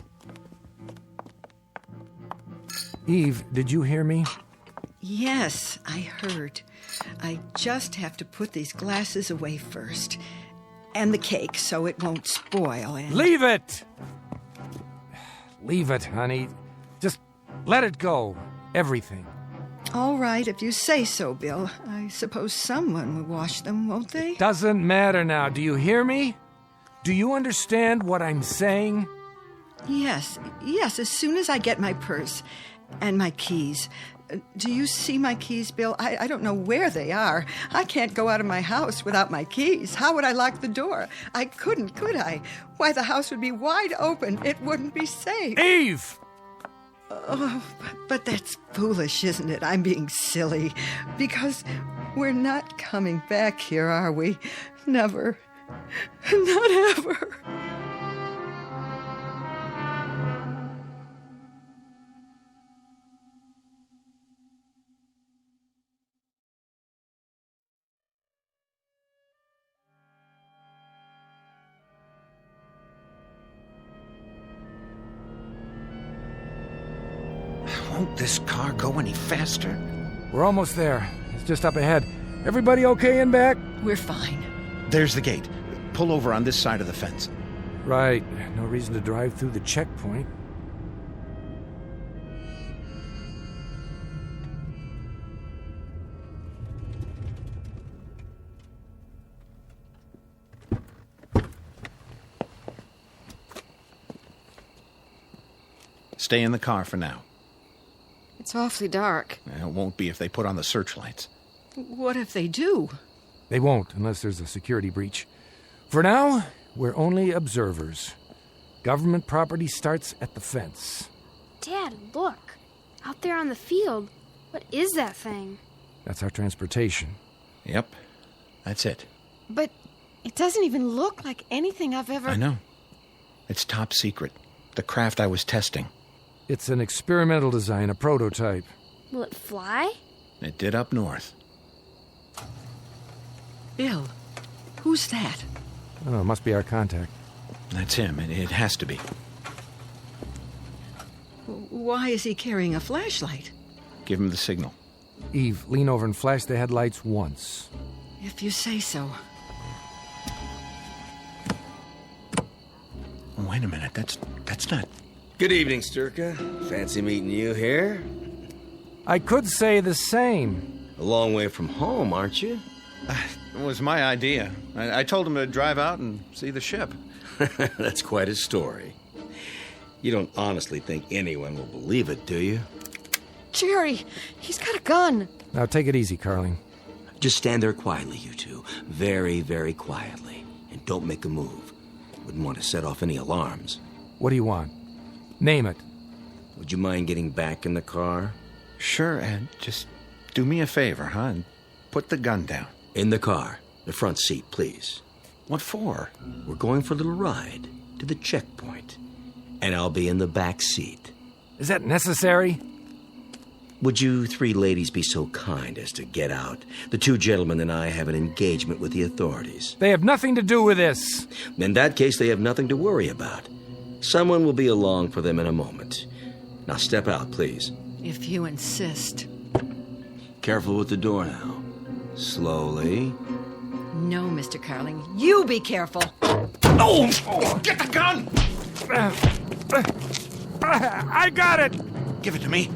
Eve, did you hear me? Yes, I heard. I just have to put these glasses away first. And the cake so it won't spoil. And... Leave it! Leave it, honey. Just let it go. Everything. All right, if you say so, Bill. I suppose someone will wash them, won't they? Doesn't matter now. Do you hear me? Do you understand what I'm saying? Yes, as soon as I get my purse and my keys. Do you see my keys, Bill? I don't know where they are. I can't go out of my house without my keys. How would I lock the door? I couldn't, could I? Why, the house would be wide open. It wouldn't be safe. Eve! Oh, but that's foolish, isn't it? I'm being silly. Because we're not coming back here, are we? Never. Not ever. Won't this car go any faster? We're almost there. It's just up ahead. Everybody okay in back? We're fine. There's the gate. Pull over on this side of the fence. Right. No reason to drive through the checkpoint. Stay in the car for now. It's awfully dark. It won't be if they put on the searchlights. What if they do? They won't, unless there's a security breach. For now, we're only observers. Government property starts at the fence. Dad, look. Out there on the field. What is that thing? That's our transportation. Yep, that's it. But it doesn't even look like anything I've ever... I know. It's top secret. The craft I was testing. It's an experimental design, a prototype. Will it fly? It did up north. Bill, who's that? I don't know, it must be our contact. That's him. It has to be. Why is he carrying a flashlight? Give him the signal. Eve, lean over and flash the headlights once. If you say so. Wait a minute. That's not... Good evening, Sturka. Fancy meeting you here. I could say the same. A long way from home, aren't you? was my idea. I told him to drive out and see the ship. That's quite a story. You don't honestly think anyone will believe it, do you? Jerry, he's got a gun. Now take it easy, Carling. Just stand there quietly, you two. Very, very quietly. And don't make a move. Wouldn't want to set off any alarms. What do you want? Name it. Would you mind getting back in the car? Sure, Ed. Just do me a favor, huh? And put the gun down. In the car. The front seat, please. What for? We're going for a little ride to the checkpoint. And I'll be in the back seat. Is that necessary? Would you three ladies be so kind as to get out? The two gentlemen and I have an engagement with the authorities. They have nothing to do with this. In that case, they have nothing to worry about. Someone will be along for them in a moment. Now step out, please. If you insist. Careful with the door now. Slowly. No, Mr. Carling. You be careful. Oh! Get the gun! I got it! Give it to me.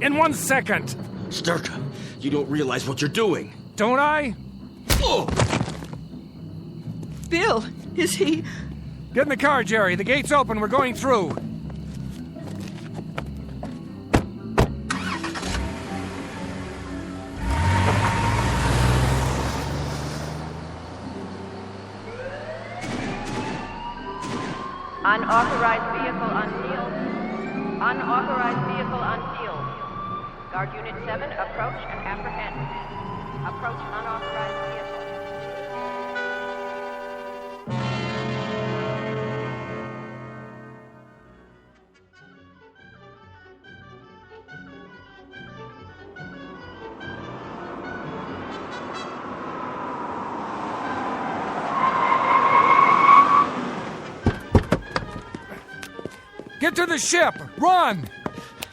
In 1 second. Sturka, you don't realize what you're doing. Don't I? Oh! Bill, is he... Get in the car, Jerry. The gate's open. We're going through. Unauthorized vehicle unsealed. Unauthorized vehicle unsealed. Guard Unit 7, approach and apprehend. Approach unauthorized vehicle. Get to the ship! Run!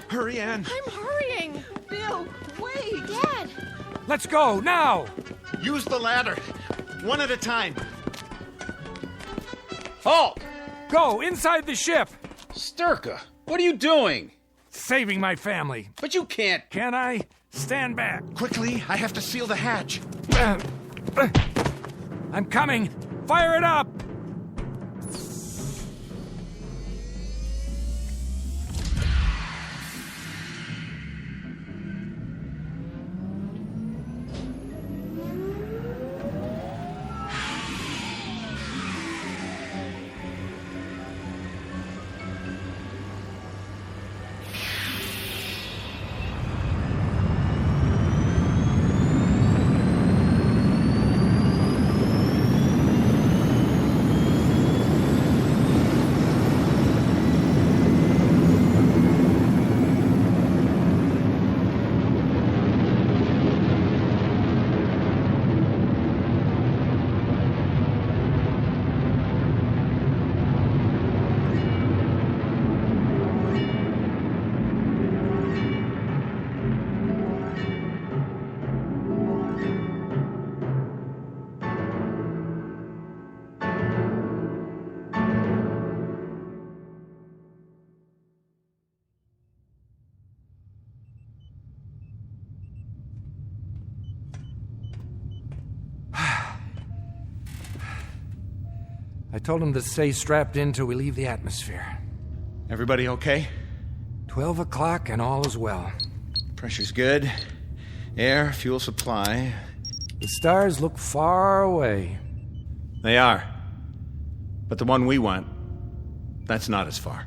Hurry, Ann. I'm hurrying. Bill, wait! Dad! Let's go, now! Use the ladder. One at a time. Halt! Go, inside the ship! Sturka, what are you doing? Saving my family. But you can't. Can I? Stand back. Quickly, I have to seal the hatch. I'm coming. Fire it up! I told him to stay strapped in till we leave the atmosphere. Everybody okay? 12 o'clock and all is well. Pressure's good. Air, fuel supply. The stars look far away. They are. But the one we want, that's not as far.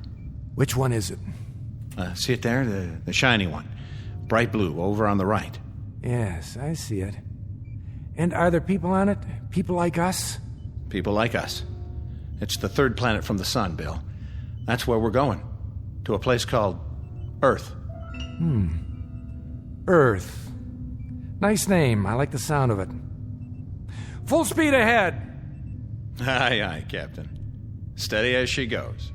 Which one is it? See it there? The shiny one. Bright blue, over on the right. Yes, I see it. And are there people on it? People like us? People like us. It's the third planet from the sun, Bill. That's where we're going. To a place called Earth. Earth. Nice name. I like the sound of it. Full speed ahead. Aye, aye, Captain. Steady as she goes.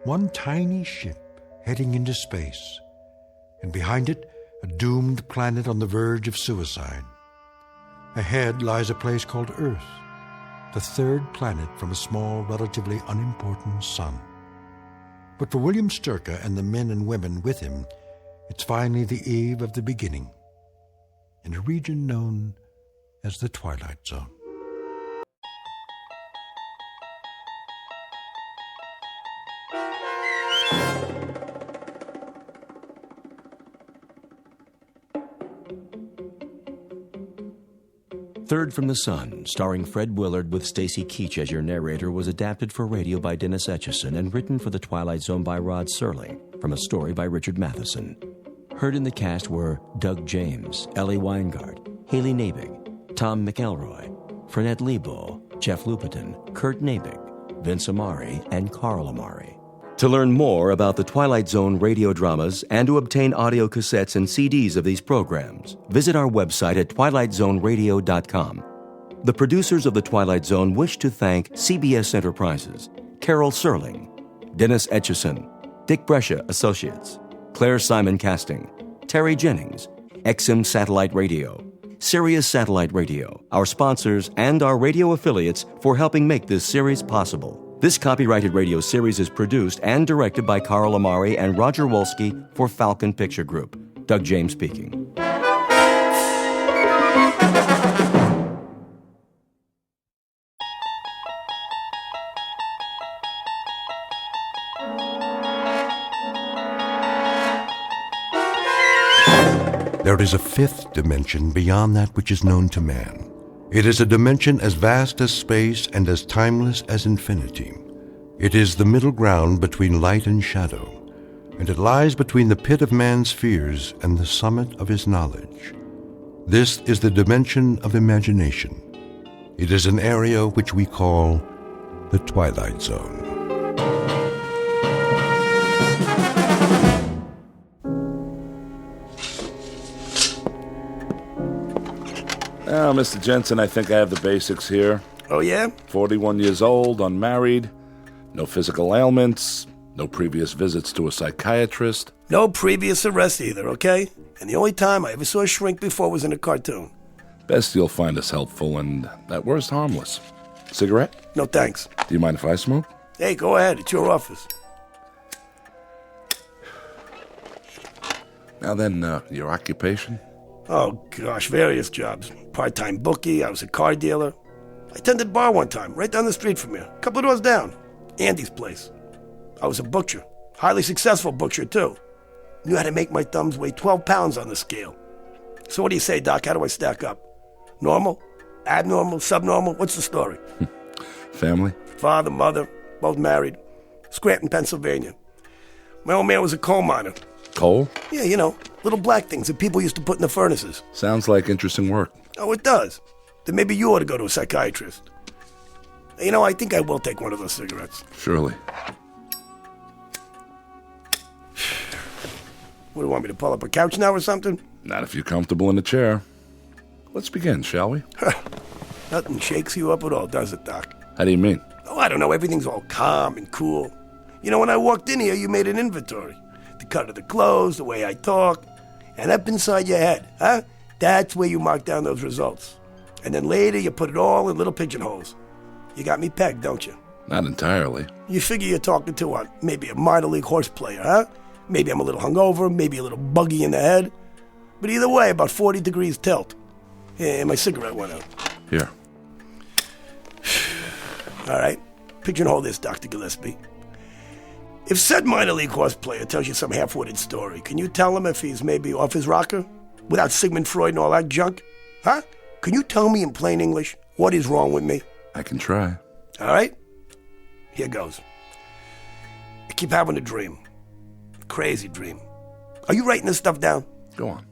One tiny ship heading into space, and behind it, a doomed planet on the verge of suicide. Ahead lies a place called Earth, the third planet from a small, relatively unimportant sun. But for William Sturka and the men and women with him, it's finally the eve of the beginning in a region known as the Twilight Zone. Third from the Sun, starring Fred Willard with Stacy Keach as your narrator, was adapted for radio by Dennis Etchison and written for The Twilight Zone by Rod Serling from a story by Richard Matheson. Heard in the cast were Doug James, Ellie Weingart, Haley Nabig, Tom McElroy, Fernette Lebo, Jeff Lupetin, Kurt Nabig, Vince Amari, and Carl Amari. To learn more about the Twilight Zone radio dramas and to obtain audio cassettes and CDs of these programs, visit our website at twilightzoneradio.com. The producers of The Twilight Zone wish to thank CBS Enterprises, Carol Serling, Dennis Etchison, Dick Brescia Associates, Claire Simon Casting, Terry Jennings, XM Satellite Radio, Sirius Satellite Radio, our sponsors, and our radio affiliates for helping make this series possible. This copyrighted radio series is produced and directed by Carl Amari and Roger Wolski for Falcon Picture Group. Doug James speaking. There is a fifth dimension beyond that which is known to man. It is a dimension as vast as space and as timeless as infinity. It is the middle ground between light and shadow, and it lies between the pit of man's fears and the summit of his knowledge. This is the dimension of imagination. It is an area which we call the Twilight Zone. Now, Mr. Jensen, I think I have the basics here. Oh, yeah? 41 years old, unmarried, no physical ailments, no previous visits to a psychiatrist. No previous arrest either, okay? And the only time I ever saw a shrink before was in a cartoon. Best you'll find us helpful and, at worst, harmless. Cigarette? No thanks. Do you mind if I smoke? Hey, go ahead. It's your office. Now then, your occupation? Oh, gosh, various jobs. Part-time bookie, I was a car dealer. I tended a bar one time, right down the street from here, a couple of doors down. Andy's place. I was a butcher. Highly successful butcher, too. Knew how to make my thumbs weigh 12 pounds on the scale. So what do you say, Doc? How do I stack up? Normal? Abnormal? Subnormal? What's the story? Family? Father, mother, both married. Scranton, Pennsylvania. My old man was a coal miner. Coal? Yeah, you know, little black things that people used to put in the furnaces. Sounds like interesting work. Oh, it does. Then maybe you ought to go to a psychiatrist. You know, I think I will take one of those cigarettes. Surely. What, do you want me to pull up a couch now or something? Not if you're comfortable in the chair. Let's begin, shall we? Nothing shakes you up at all, does it, Doc? How do you mean? Oh, I don't know. Everything's all calm and cool. You know, when I walked in here, you made an inventory. The cut of the clothes, the way I talk. And up inside your head, huh? That's where you mark down those results. And then later you put it all in little pigeonholes. You got me pegged, don't you? Not entirely. You figure you're talking to maybe a minor league horse player, huh? Maybe I'm a little hungover, maybe a little buggy in the head. But either way, about 40 degrees tilt. Yeah, my cigarette went out. Here. All right. Pigeonhole this, Dr. Gillespie. If said minor league horse player tells you some half-witted story, can you tell him if he's maybe off his rocker? Without Sigmund Freud and all that junk? Huh? Can you tell me in plain English what is wrong with me? I can try. All right? Here goes. I keep having a dream. A crazy dream. Are you writing this stuff down? Go on.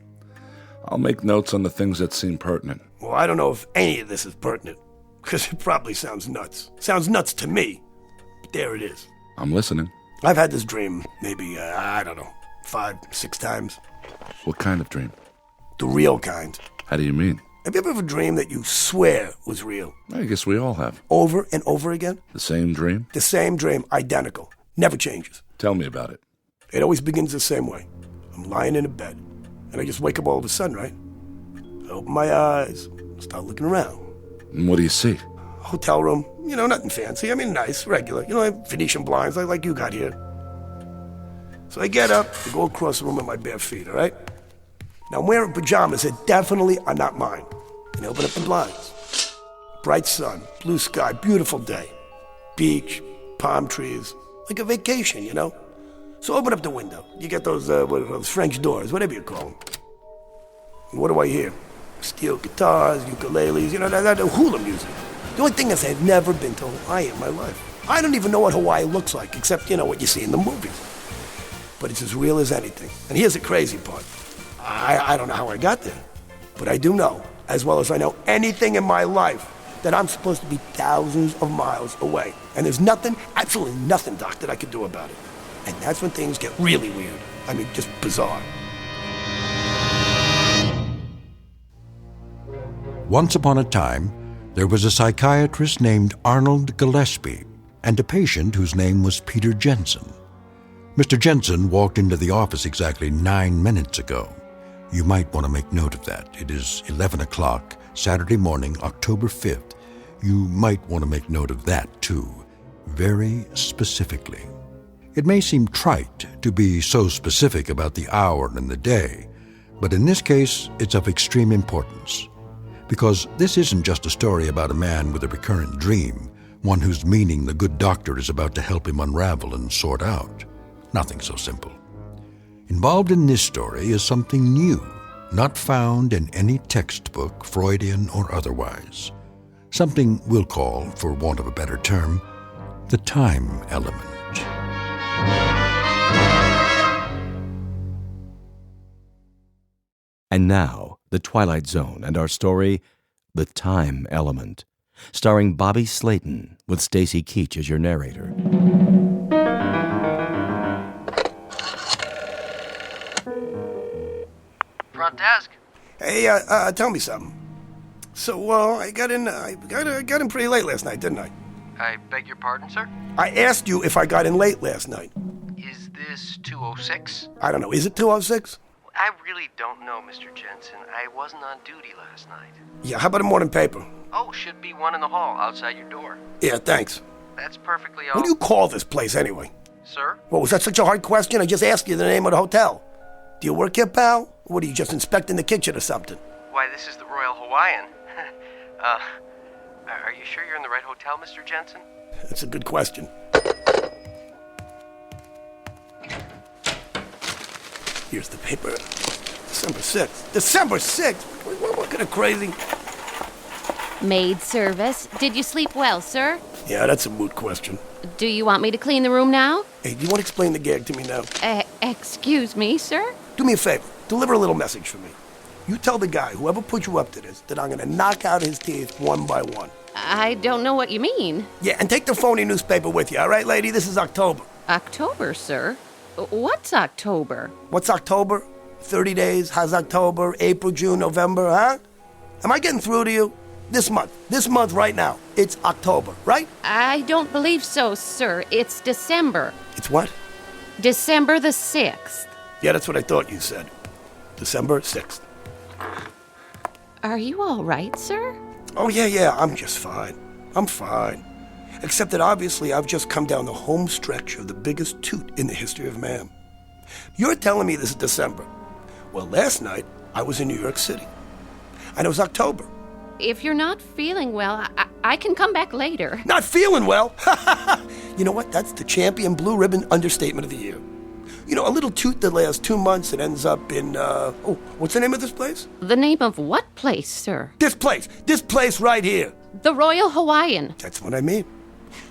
I'll make notes on the things that seem pertinent. Well, I don't know if any of this is pertinent, because it probably sounds nuts. Sounds nuts to me, but there it is. I'm listening. I've had this dream maybe, 5-6 times. What kind of dream? The real kind. How do you mean? Have you ever had a dream that you swear was real? I guess we all have. Over and over again? The same dream? The same dream, identical. Never changes. Tell me about it. It always begins the same way. I'm lying in a bed, and I just wake up all of a sudden, right? I open my eyes, start looking around. And what do you see? Hotel room, nothing fancy. I mean, nice, regular. Venetian blinds like you got here. So I get up, I go across the room with my bare feet, all right? Now, I'm wearing pajamas that definitely are not mine. And I open up the blinds. Bright sun, blue sky, beautiful day. Beach, palm trees, like a vacation, you know? So open up the window. You get those French doors, whatever you call them. And what do I hear? Steel guitars, ukuleles, you know, that hula music. The only thing is I've never been to Hawaii in my life. I don't even know what Hawaii looks like, except, you know, what you see in the movies. But it's as real as anything. And here's the crazy part. I don't know how I got there, but I do know, as well as I know anything in my life, that I'm supposed to be thousands of miles away. And there's nothing, absolutely nothing, Doc, that I can do about it. And that's when things get really weird. I mean, just bizarre. Once upon a time, there was a psychiatrist named Arnold Gillespie and a patient whose name was Peter Jensen. Mr. Jensen walked into the office exactly 9 minutes ago. You might want to make note of that. It is 11 o'clock, Saturday morning, October 5th. You might want to make note of that, too, very specifically. It may seem trite to be so specific about the hour and the day, but in this case, it's of extreme importance. Because this isn't just a story about a man with a recurrent dream, one whose meaning the good doctor is about to help him unravel and sort out. Nothing so simple. Involved in this story is something new, not found in any textbook, Freudian or otherwise. Something we'll call, for want of a better term, the time element. And now, The Twilight Zone and our story, The Time Element, starring Bobby Slayton with Stacy Keach as your narrator. Front desk. Hey, tell me something. So, I got in pretty late last night, didn't I? I beg your pardon, sir? I asked you if I got in late last night. Is this 206? I don't know. Is it 206? I really don't know, Mr. Jensen. I wasn't on duty last night. Yeah, how about a morning paper? Oh, should be one in the hall outside your door. Yeah, thanks. That's perfectly all. What do you call this place, anyway? Sir? Well, was that such a hard question? I just asked you the name of the hotel. Do you work here, pal? Or what, are you just inspecting the kitchen or something? Why, this is the Royal Hawaiian. Are you sure you're in the right hotel, Mr. Jensen? That's a good question. Here's the paper. December 6th. December 6th? What kind of crazy... Maid service. Did you sleep well, sir? Yeah, that's a moot question. Do you want me to clean the room now? Hey, do you want to explain the gag to me now? Excuse me, sir? Do me a favor. Deliver a little message for me. You tell the guy, whoever put you up to this, that I'm going to knock out his teeth one by one. I don't know what you mean. Yeah, and take the phony newspaper with you, all right, lady? This is October. October, sir? What's October? What's October? 30 days. How's October? April, June, November, huh? Am I getting through to you? This month right now. It's October, right? I don't believe so, sir. It's December. It's what? December the 6th. Yeah, that's what I thought you said. December 6th. Are you all right, sir? Oh, yeah, I'm just fine. I'm fine. Except that obviously I've just come down the home stretch of the biggest toot in the history of man. You're telling me this is December. Well, last night I was in New York City. And it was October. If you're not feeling well, I can come back later. Not feeling well? You know what? That's the champion blue ribbon understatement of the year. You know, a little toot that lasts 2 months and ends up in, what's the name of this place? The name of what place, sir? This place right here. The Royal Hawaiian. That's what I mean.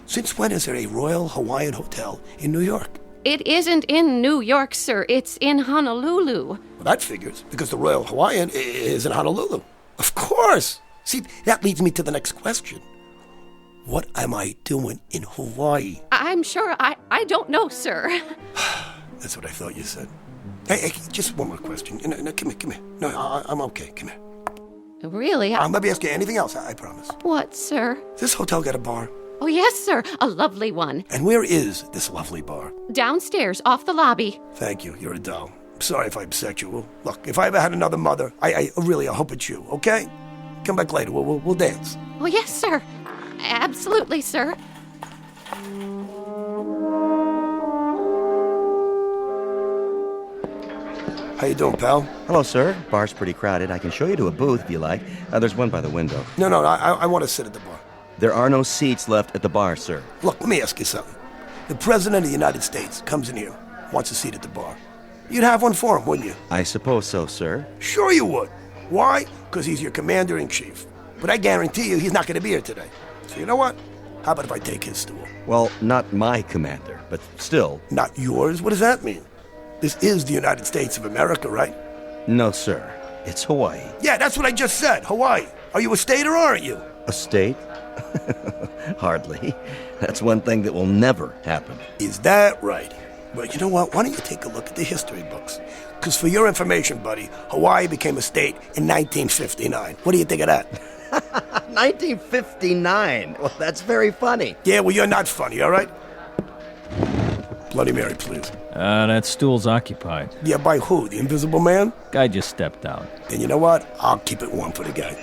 Since when is there a Royal Hawaiian Hotel in New York? It isn't in New York, sir. It's in Honolulu. Well, that figures, because the Royal Hawaiian is in Honolulu. Of course. See, that leads me to the next question. What am I doing in Hawaii? I'm sure I don't know, sir. That's what I thought you said. Hey, just one more question. No, come here. No, I'm okay. Come here. Really? I'll never ask you anything else, I promise. What, sir? This hotel got a bar? Oh, yes, sir. A lovely one. And where is this lovely bar? Downstairs, off the lobby. Thank you. You're a doll. Sorry if I upset you. Well, look, if I ever had another mother, I really hope it's you, okay? Come back later. We'll dance. Oh, yes, sir. Absolutely, sir. How you doing, pal? Hello, sir. Bar's pretty crowded. I can show you to a booth if you like. There's one by the window. No, I want to sit at the bar. There are no seats left at the bar, sir. Look, let me ask you something. The President of the United States comes in here, wants a seat at the bar. You'd have one for him, wouldn't you? I suppose so, sir. Sure you would. Why? Because he's your commander-in-chief. But I guarantee you he's not going to be here today. So you know what? How about if I take his stool? Well, not my commander, but still. Not yours? What does that mean? This is the United States of America, right? No, sir. It's Hawaii. Yeah, that's what I just said. Hawaii. Are you a state or aren't you? A state? Hardly. That's one thing that will never happen. Is that right? Well, you know what? Why don't you take a look at the history books? Because for your information, buddy, Hawaii became a state in 1959. What do you think of that? 1959? Well, that's very funny. Yeah, well, you're not funny, all right? Bloody Mary, please. That stool's occupied. Yeah, by who? The Invisible Man? Guy just stepped out. Then you know what? I'll keep it warm for the guy.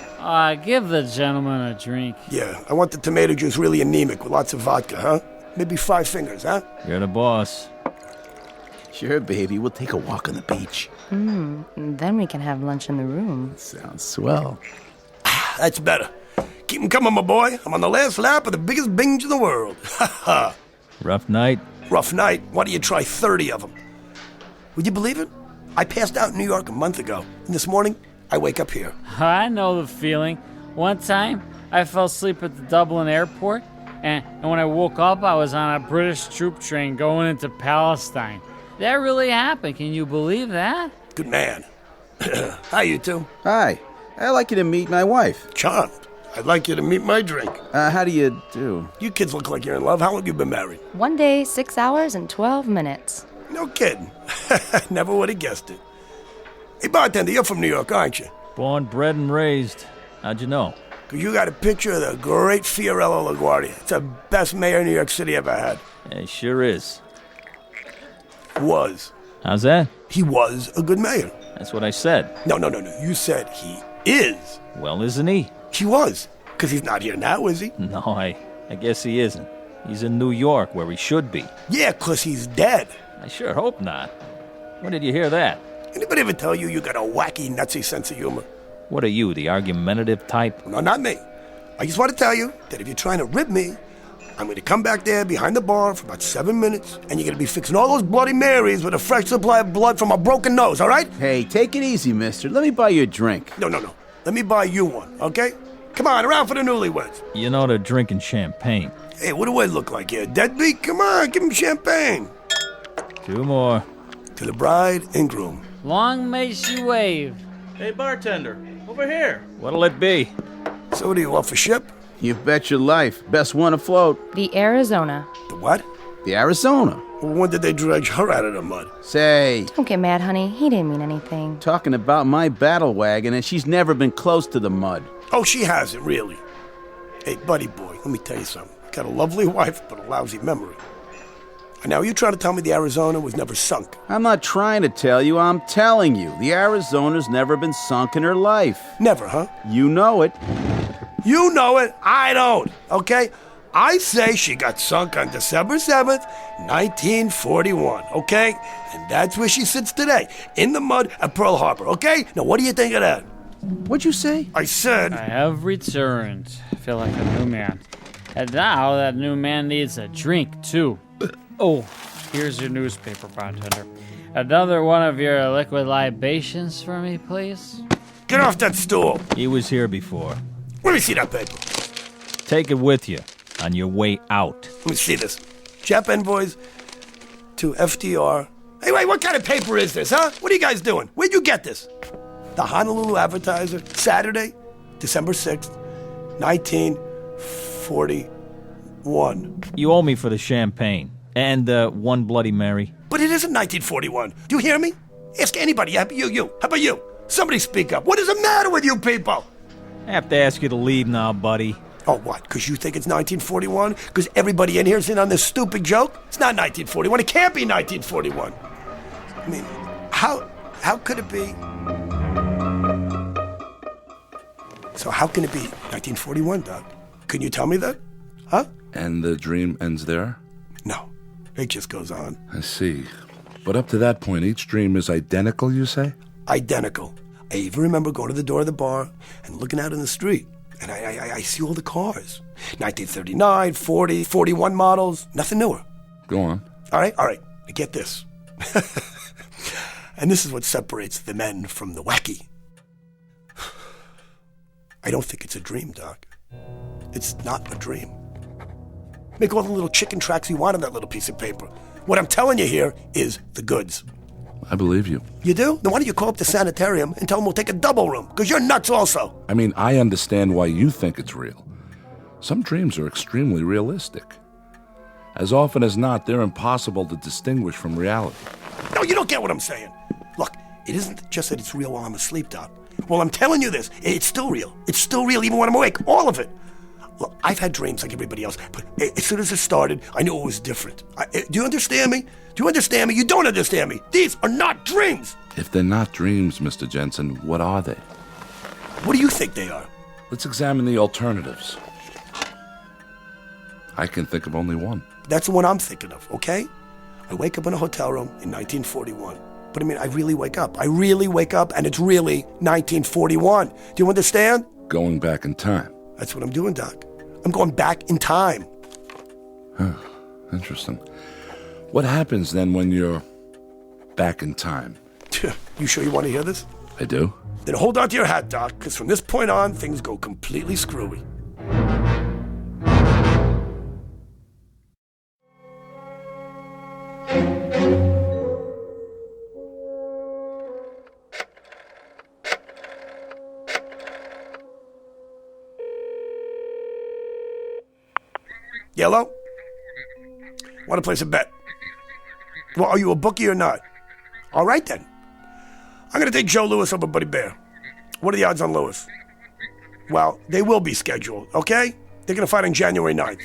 Give the gentleman a drink. Yeah, I want the tomato juice really anemic with lots of vodka, huh? Maybe 5 fingers, huh? You're the boss. Sure, baby. We'll take a walk on the beach. Then we can have lunch in the room. Sounds swell. That's better. Keep 'em coming, my boy. I'm on the last lap of the biggest binge in the world. Ha ha. Rough night? Rough night. Why don't you try 30 of them? Would you believe it? I passed out in New York a month ago, and this morning, I wake up here. I know the feeling. One time, I fell asleep at the Dublin airport, and when I woke up, I was on a British troop train going into Palestine. That really happened. Can you believe that? Good man. Hi, you two. Hi. I'd like you to meet my wife. Charmed. I'd like you to meet my drink. How do you do? You kids look like you're in love. How long have you been married? 1 day, 6 hours, and 12 minutes. No kidding. Never would have guessed it. Hey, bartender, you're from New York, aren't you? Born, bred, and raised. How'd you know? Because you got a picture of the great Fiorello LaGuardia. It's the best mayor New York City ever had. It sure is. Was. How's that? He was a good mayor. That's what I said. No. You said he is. Well, isn't he? He was. Because he's not here now, is he? No, I guess he isn't. He's in New York, where he should be. Yeah, because he's dead. I sure hope not. When did you hear that? Anybody ever tell you got a wacky, nutsy sense of humor? What are you, the argumentative type? No, not me. I just want to tell you that if you're trying to rib me, I'm going to come back there behind the bar for about 7 minutes, and you're going to be fixing all those Bloody Marys with a fresh supply of blood from a broken nose, all right? Hey, take it easy, mister. Let me buy you a drink. No. Let me buy you one, okay? Come on, around for the newlyweds. You know they're drinking champagne. Hey, what do I look like here? Deadbeat? Come on, give him champagne. 2 more. To the bride and groom. Long may she wave. Hey, bartender, over here. What'll it be? So what do you want for ship? You bet your life. Best one afloat. The Arizona. The what? The Arizona. Well, when did they dredge her out of the mud? Say. Don't get mad, honey. He didn't mean anything. Talking about my battle wagon, and she's never been close to the mud. Oh, she hasn't, really. Hey, buddy boy, let me tell you something. Got a lovely wife, but a lousy memory. And now you trying to tell me the Arizona was never sunk? I'm not trying to tell you, I'm telling you. The Arizona's never been sunk in her life. Never, huh? You know it. You know it, I don't, okay? I say she got sunk on December 7th, 1941, okay? And that's where she sits today, in the mud at Pearl Harbor, okay? Now, what do you think of that? What'd you say? I said... I have returned. I feel like a new man. And now that new man needs a drink, too. Oh, here's your newspaper, bartender. Another one of your liquid libations for me, please? Get off that stool! He was here before. Let me see that paper. Take it with you on your way out. Let me see this. Jap envoys to FDR. Hey, wait, what kind of paper is this, huh? What are you guys doing? Where'd you get this? The Honolulu Advertiser, Saturday, December 6th, 1941. You owe me for the champagne. And one Bloody Mary. But it isn't 1941. Do you hear me? Ask anybody. You. How about you? Somebody speak up. What is the matter with you people? I have to ask you to leave now, buddy. Oh, what? Because you think it's 1941? Because everybody in here's in on this stupid joke? It's not 1941. It can't be 1941. I mean, how could it be? So how can it be 1941, Doc? Can you tell me that? Huh? And the dream ends there? No. It just goes on. I see. But up to that point, each dream is identical, you say? Identical. I even remember going to the door of the bar and looking out in the street. And I see all the cars. 1939, 40, 41 models. Nothing newer. Go on. All right. Now get this. And this is what separates the men from the wacky. I don't think it's a dream, Doc. It's not a dream. Make all the little chicken tracks you want on that little piece of paper. What I'm telling you here is the goods. I believe you. You do? Then why don't you call up the sanitarium and tell them we'll take a double room? Because you're nuts also. I mean, I understand why you think it's real. Some dreams are extremely realistic. As often as not, they're impossible to distinguish from reality. No, you don't get what I'm saying. Look, it isn't just that it's real while I'm asleep, Doc. Well, I'm telling you this. It's still real. It's still real even when I'm awake. All of it. Look, I've had dreams like everybody else, but as soon as it started, I knew it was different. Do you understand me? Do you understand me? You don't understand me. These are not dreams. If they're not dreams, Mr. Jensen, what are they? What do you think they are? Let's examine the alternatives. I can think of only one. That's the one I'm thinking of, okay? I wake up in a hotel room in 1941. But I mean, I really wake up. I really wake up, and it's really 1941. Do you understand? Going back in time. That's what I'm doing, Doc. I'm going back in time. Huh. Interesting. What happens then when you're back in time? You sure you want to hear this? I do. Then hold on to your hat, Doc, because from this point on, things go completely screwy. Yellow? Want to place a bet? Well, are you a bookie or not? All right, then. I'm going to take Joe Louis over Buddy Bear. What are the odds on Louis? Well, they will be scheduled, okay? They're going to fight on January 9th.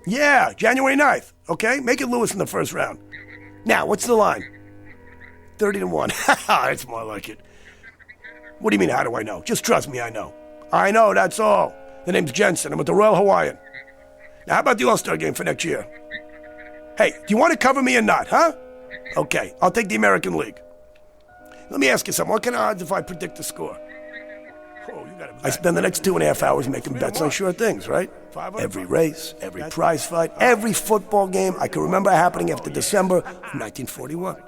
Yeah, January 9th, okay? Make it Louis in the first round. Now, what's the line? 30-1. That's more like it. What do you mean, how do I know? Just trust me, I know. I know, that's all. The name's Jensen. I'm with the Royal Hawaiian. Now, how about the All-Star game for next year? Hey, do you want to cover me or not, huh? Okay, I'll take the American League. Let me ask you something. What kind of odds if I predict the score? I spend the next 2.5 hours making bets on sure things, right? Every race, every prize fight, every football game I can remember happening after December of 1941.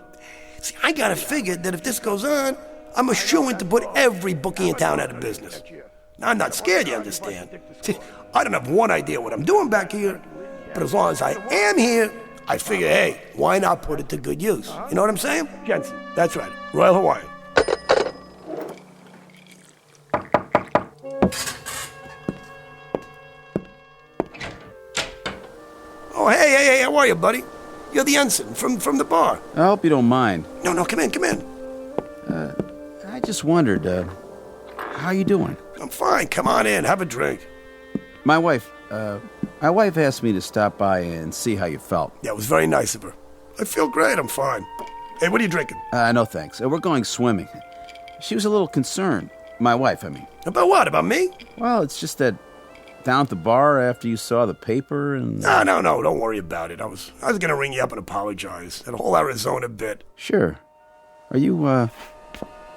See, I gotta figure that if this goes on, I'm a shoo-in to put every bookie in town out of business. Now, I'm not scared, you understand? See, I don't have one idea what I'm doing back here, but as long as I am here, I figure, hey, why not put it to good use? You know what I'm saying? Jensen, that's right. Royal Hawaiian. Oh, hey, how are you, buddy? You're the ensign from the bar. I hope you don't mind. No, come in. I just wondered, how you doing? I'm fine. Come on in. Have a drink. My wife asked me to stop by and see how you felt. Yeah, it was very nice of her. I feel great. I'm fine. Hey, what are you drinking? No thanks. We're going swimming. She was a little concerned. My wife, I mean. About what? About me? Well, it's just that down at the bar after you saw the paper and... No, don't worry about it. I was going to ring you up and apologize. That whole Arizona bit. Sure. Are you,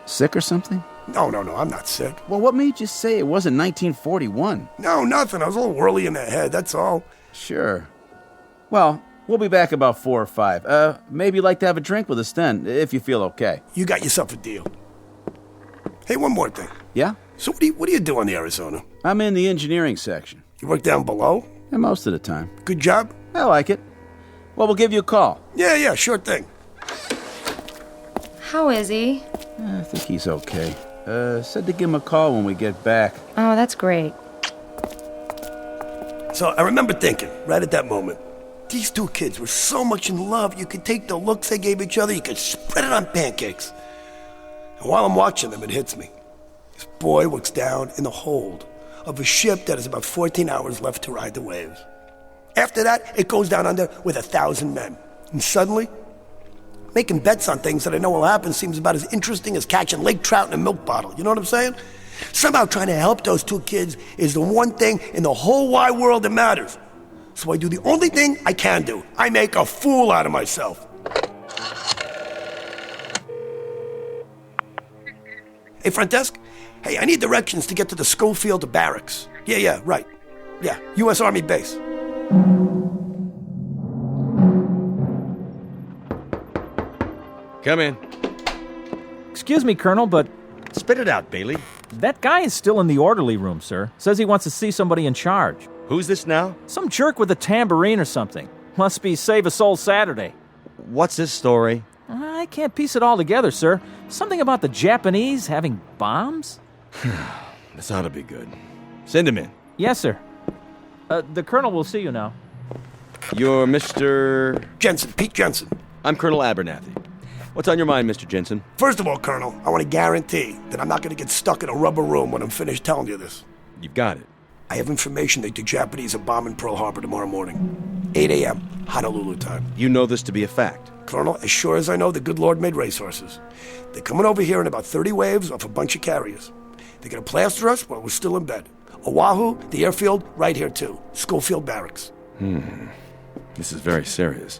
sick or something? No, I'm not sick. Well, what made you say it wasn't 1941? No, nothing. I was a little whirly in the head, that's all. Sure. Well, we'll be back about 4 or 5. Maybe you'd like to have a drink with us then, if you feel okay. You got yourself a deal. Hey, one more thing. Yeah? So what do you do on the Arizona? I'm in the engineering section. You work down below? Yeah, most of the time. Good job? I like it. Well, we'll give you a call. Yeah, sure thing. How is he? I think he's okay. Said to give him a call when we get back. Oh, that's great. So I remember thinking, right at that moment, these two kids were so much in love, you could take the looks they gave each other, you could spread it on pancakes. And while I'm watching them, it hits me. This boy looks down in the hold of a ship that has about 14 hours left to ride the waves. After that, it goes down under with 1,000 men. And suddenly, making bets on things that I know will happen seems about as interesting as catching lake trout in a milk bottle. You know what I'm saying? Somehow trying to help those two kids is the one thing in the whole wide world that matters. So I do the only thing I can do. I make a fool out of myself. Hey, front desk? Hey, I need directions to get to the Schofield barracks. Yeah, right. Yeah, U.S. Army base. Come in. Excuse me, Colonel, but... Spit it out, Bailey. That guy is still in the orderly room, sir. Says he wants to see somebody in charge. Who's this now? Some jerk with a tambourine or something. Must be Save a Soul Saturday. What's this story? I can't piece it all together, sir. Something about the Japanese having bombs? This ought to be good. Send him in. Yes, sir. The Colonel will see you now. You're Mr... Jensen, Pete Jensen. I'm Colonel Abernathy. What's on your mind, Mr. Jensen? First of all, Colonel, I want to guarantee that I'm not going to get stuck in a rubber room when I'm finished telling you this. You've got it. I have information that the Japanese are bombing Pearl Harbor tomorrow morning. 8 a.m., Honolulu time. You know this to be a fact? Colonel, as sure as I know, the good Lord made racehorses. They're coming over here in about 30 waves off a bunch of carriers. They're going to plaster us while we're still in bed. Oahu, the airfield, right here too. Schofield Barracks. This is very serious.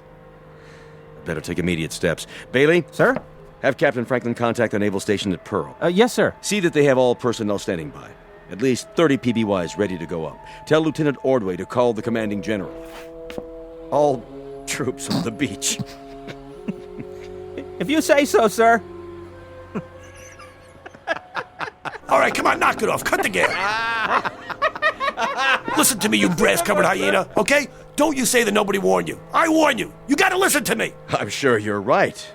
Better take immediate steps. Bailey? Sir? Have Captain Franklin contact the naval station at Pearl. Yes, sir. See that they have all personnel standing by. At least 30 PBYs ready to go up. Tell Lieutenant Ordway to call the commanding general. All troops on the beach. If you say so, sir. All right, come on, knock it off. Cut the game. Listen to me, you brass-covered hyena, okay? Don't you say that nobody warned you. I warn you. You gotta listen to me. I'm sure you're right.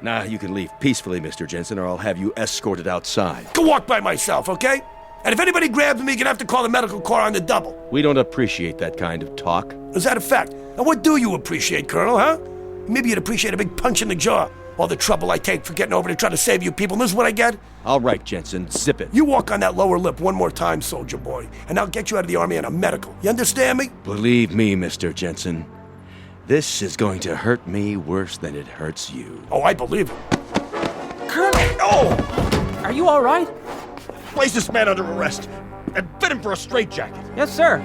Now you can leave peacefully, Mr. Jensen, or I'll have you escorted outside. Go walk by myself, okay? And if anybody grabs me, you're gonna have to call the medical corps on the double. We don't appreciate that kind of talk. Is that a fact? And what do you appreciate, Colonel, huh? Maybe you'd appreciate a big punch in the jaw. All the trouble I take for getting over to try to save you people, and this is what I get? All right, Jensen, zip it. You walk on that lower lip one more time, soldier boy, and I'll get you out of the Army on a medical. You understand me? Believe me, Mr. Jensen, this is going to hurt me worse than it hurts you. Oh, I believe it. Colonel! Oh! Are you all right? Place this man under arrest and fit him for a straitjacket. Yes, sir.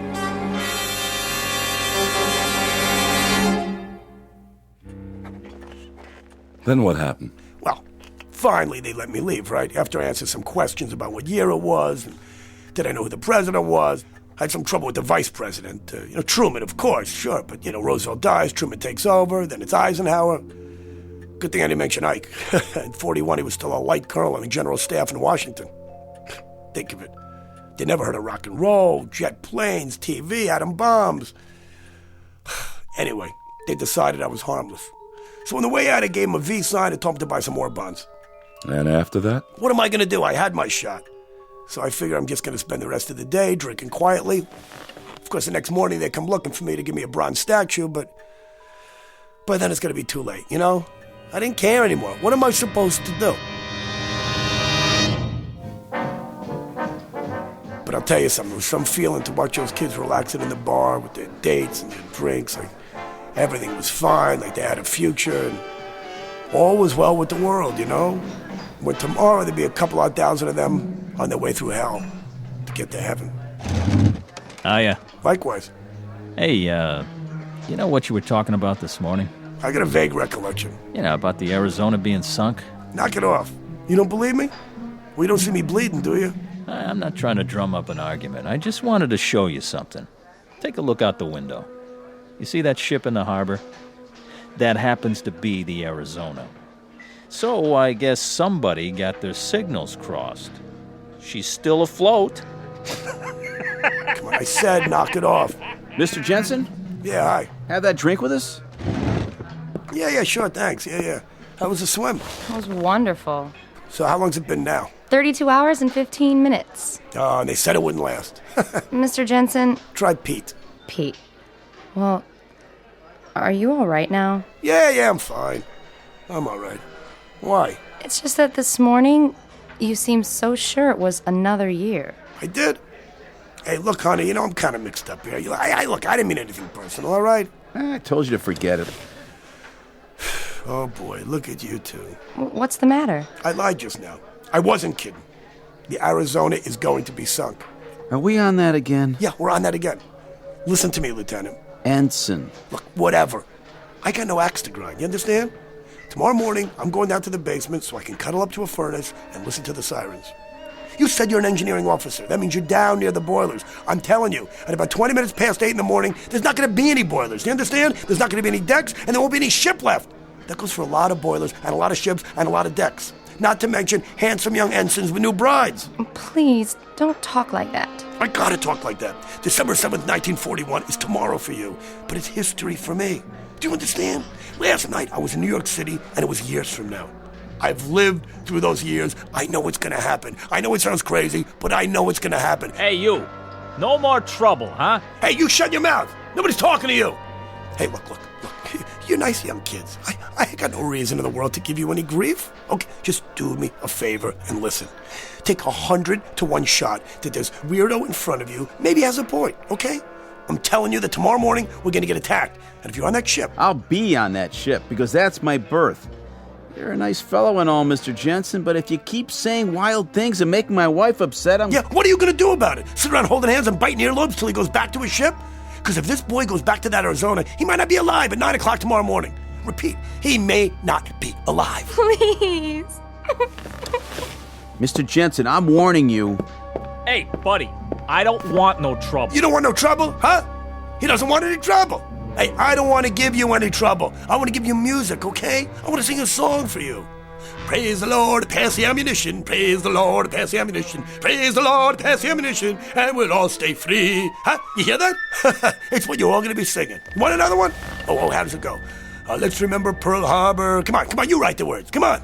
Then what happened? Well, finally they let me leave, right? After I answered some questions about what year it was, and did I know who the president was? I had some trouble with the vice president. Truman, of course, sure, but, Roosevelt dies, Truman takes over, then it's Eisenhower. Good thing I didn't mention Ike. In 41, he was still a light colonel on the general staff in Washington. Think of it. They never heard of rock and roll, jet planes, TV, atom bombs. Anyway, they decided I was harmless. So on the way out, I gave him a V sign and told him to buy some more buns. And after that? What am I going to do? I had my shot. So I figure I'm just going to spend the rest of the day drinking quietly. Of course, the next morning they come looking for me to give me a bronze statue, but then it's going to be too late, I didn't care anymore. What am I supposed to do? But I'll tell you something. There was some feeling to watch those kids relaxing in the bar with their dates and their drinks. Like everything was fine, like they had a future, and all was well with the world, When tomorrow there'd be a couple odd thousand of them on their way through hell to get to heaven. Oh, yeah. Likewise. Hey, you know what you were talking about this morning? I got a vague recollection. About the Arizona being sunk? Knock it off. You don't believe me? Well, you don't see me bleeding, do you? I'm not trying to drum up an argument. I just wanted to show you something. Take a look out the window. You see that ship in the harbor? That happens to be the Arizona. So I guess somebody got their signals crossed. She's still afloat. Come on, I said knock it off. Mr. Jensen? Yeah, hi. Have that drink with us? Yeah, sure, thanks. Yeah. How was the swim? It was wonderful. So how long's it been now? 32 hours and 15 minutes. Oh, and they said it wouldn't last. Mr. Jensen? Try Pete. Pete. Well, are you all right now? Yeah, I'm fine. I'm all right. Why? It's just that this morning, you seemed so sure it was another year. I did? Hey, look, honey, I'm kind of mixed up here. Look, I didn't mean anything personal, all right? I told you to forget it. Oh, boy, look at you two. What's the matter? I lied just now. I wasn't kidding. The Arizona is going to be sunk. Are we on that again? Yeah, we're on that again. Listen to me, Lieutenant. Ensign. Look, whatever. I got no axe to grind, you understand? Tomorrow morning, I'm going down to the basement so I can cuddle up to a furnace and listen to the sirens. You said you're an engineering officer. That means you're down near the boilers. I'm telling you, at about 20 minutes past 8 in the morning, there's not going to be any boilers. Do you understand? There's not going to be any decks, and there won't be any ship left. That goes for a lot of boilers and a lot of ships and a lot of decks. Not to mention handsome young ensigns with new brides. Please, don't talk like that. I gotta talk like that. December 7th, 1941 is tomorrow for you, but it's history for me. Do you understand? Last night, I was in New York City, and it was years from now. I've lived through those years. I know what's gonna happen. I know it sounds crazy, but I know it's gonna happen. Hey, you. No more trouble, huh? Hey, you shut your mouth. Nobody's talking to you. Hey, look. You're nice young kids. I ain't got no reason in the world to give you any grief. Okay, just do me a favor and listen. Take 100 to 1 shot that this weirdo in front of you maybe has a point, okay? I'm telling you that tomorrow morning we're gonna get attacked. And if you're on that ship... I'll be on that ship because that's my berth. You're a nice fellow and all, Mr. Jensen, but if you keep saying wild things and making my wife upset, Yeah, what are you gonna do about it? Sit around holding hands and biting earlobes till he goes back to his ship? Because if this boy goes back to that Arizona, he might not be alive at 9 o'clock tomorrow morning. Repeat, he may not be alive. Please. Mr. Jensen, I'm warning you. Hey, buddy, I don't want no trouble. You don't want no trouble, huh? He doesn't want any trouble. Hey, I don't want to give you any trouble. I want to give you music, okay? I want to sing a song for you. Praise the Lord, pass the ammunition. Praise the Lord, pass the ammunition. Praise the Lord, pass the ammunition. And we'll all stay free. Huh? You hear that? It's what you're all going to be singing. You want another one? Oh, how does it go? Let's remember Pearl Harbor. Come on, you write the words. Come on.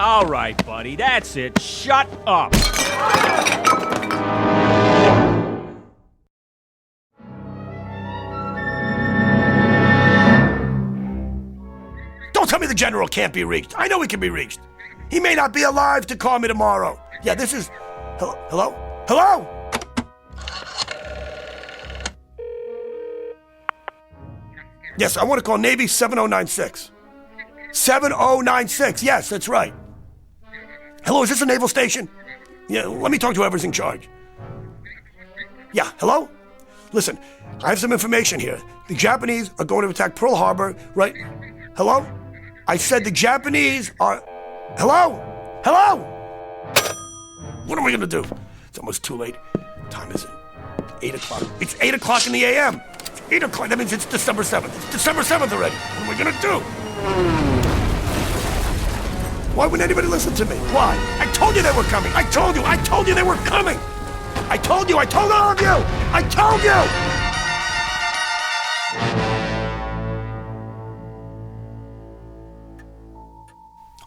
All right, buddy, that's it. Shut up. Don't tell me the general can't be reached. I know he can be reached. He may not be alive to call me tomorrow. Yeah, this is... Hello? Yes, I want to call Navy 7096. 7096, yes, that's right. Hello, is this a naval station? Yeah, let me talk to whoever's in charge. Yeah, hello? Listen, I have some information here. The Japanese are going to attack Pearl Harbor, right? Hello? I said the Japanese are... Hello? What am I going to do? It's almost too late. What time is it? 8 o'clock. It's 8 o'clock in the a.m. It's 8 o'clock. That means it's December 7th. It's December 7th already. What am I going to do? Why wouldn't anybody listen to me? Why? I told you they were coming. I told you they were coming. I told all of you. I told you.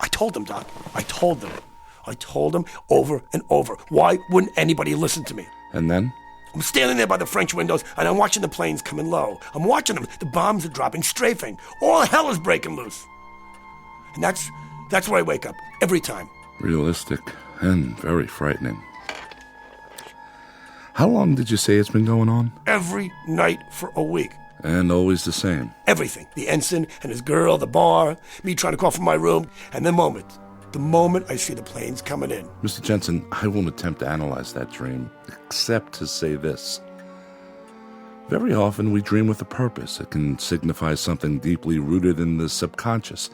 I told them, Doc. I told them over and over. Why wouldn't anybody listen to me? And then? I'm standing there by the French windows, and I'm watching the planes coming low. I'm watching them. The bombs are dropping, strafing. All hell is breaking loose. And that's where I wake up, every time. Realistic and very frightening. How long did you say it's been going on? Every night for a week. And always the same? Everything. The ensign and his girl, the bar, me trying to call from my room, and the moment I see the planes coming in. Mr. Jensen, I won't attempt to analyze that dream, except to say this. Very often we dream with a purpose. It can signify something deeply rooted in the subconscious.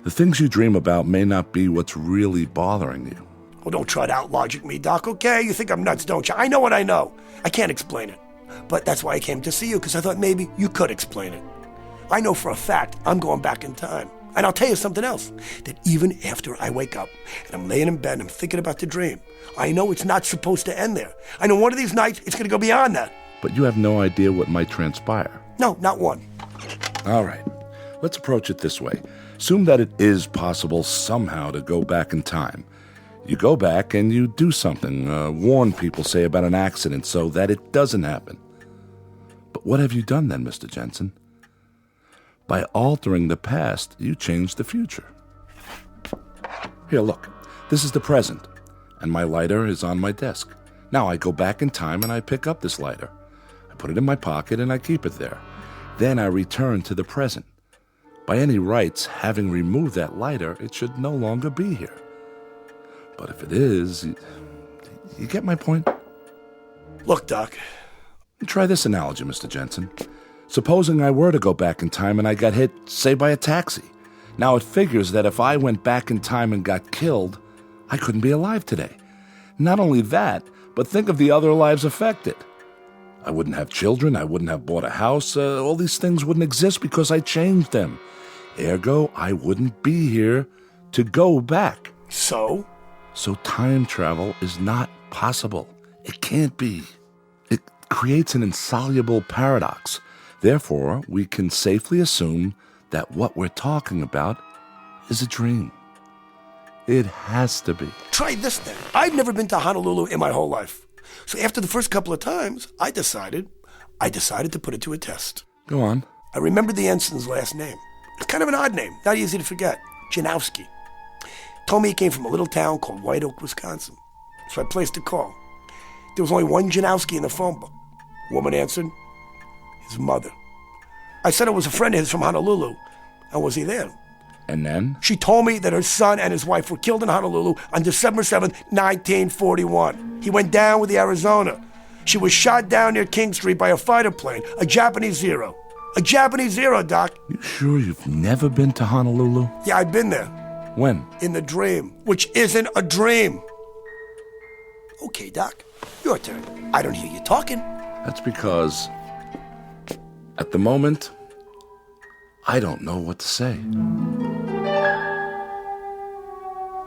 The things you dream about may not be what's really bothering you. Oh, don't try to out-logic me, Doc, okay? You think I'm nuts, don't you? I know what I know. I can't explain it. But that's why I came to see you, because I thought maybe you could explain it. I know for a fact I'm going back in time. And I'll tell you something else, that even after I wake up and I'm laying in bed and I'm thinking about the dream, I know it's not supposed to end there. I know one of these nights it's going to go beyond that. But you have no idea what might transpire. No, not one. All right. Let's approach it this way. Assume that it is possible somehow to go back in time. You go back and you do something, warn people, say, about an accident so that it doesn't happen. But what have you done then, Mr. Jensen? By altering the past, you change the future. Here, look. This is the present, and my lighter is on my desk. Now I go back in time and I pick up this lighter. I put it in my pocket and I keep it there. Then I return to the present. By any rights, having removed that lighter, it should no longer be here. But if it is, you get my point? Look, Doc. Try this analogy, Mr. Jensen. Supposing I were to go back in time and I got hit, say, by a taxi. Now it figures that if I went back in time and got killed, I couldn't be alive today. Not only that, but think of the other lives affected. I wouldn't have children, I wouldn't have bought a house, all these things wouldn't exist because I changed them. Ergo, I wouldn't be here to go back. So? So time travel is not possible. It can't be. It creates an insoluble paradox. Therefore, we can safely assume that what we're talking about is a dream. It has to be. Try this then. I've never been to Honolulu in my whole life. So after the first couple of times, I decided to put it to a test. Go on. I remembered the ensign's last name. It's kind of an odd name, not easy to forget. Janowski. Told me he came from a little town called White Oak, Wisconsin. So I placed a call. There was only one Janowski in the phone book. Woman answered. His mother. I said it was a friend of his from Honolulu. And was he there? And then? She told me that her son and his wife were killed in Honolulu on December 7th, 1941. He went down with the Arizona. She was shot down near King Street by a fighter plane, a Japanese Zero. A Japanese Zero, Doc. You sure you've never been to Honolulu? Yeah, I've been there. When? In the dream, which isn't a dream. Okay, Doc, your turn. I don't hear you talking. That's because, at the moment, I don't know what to say.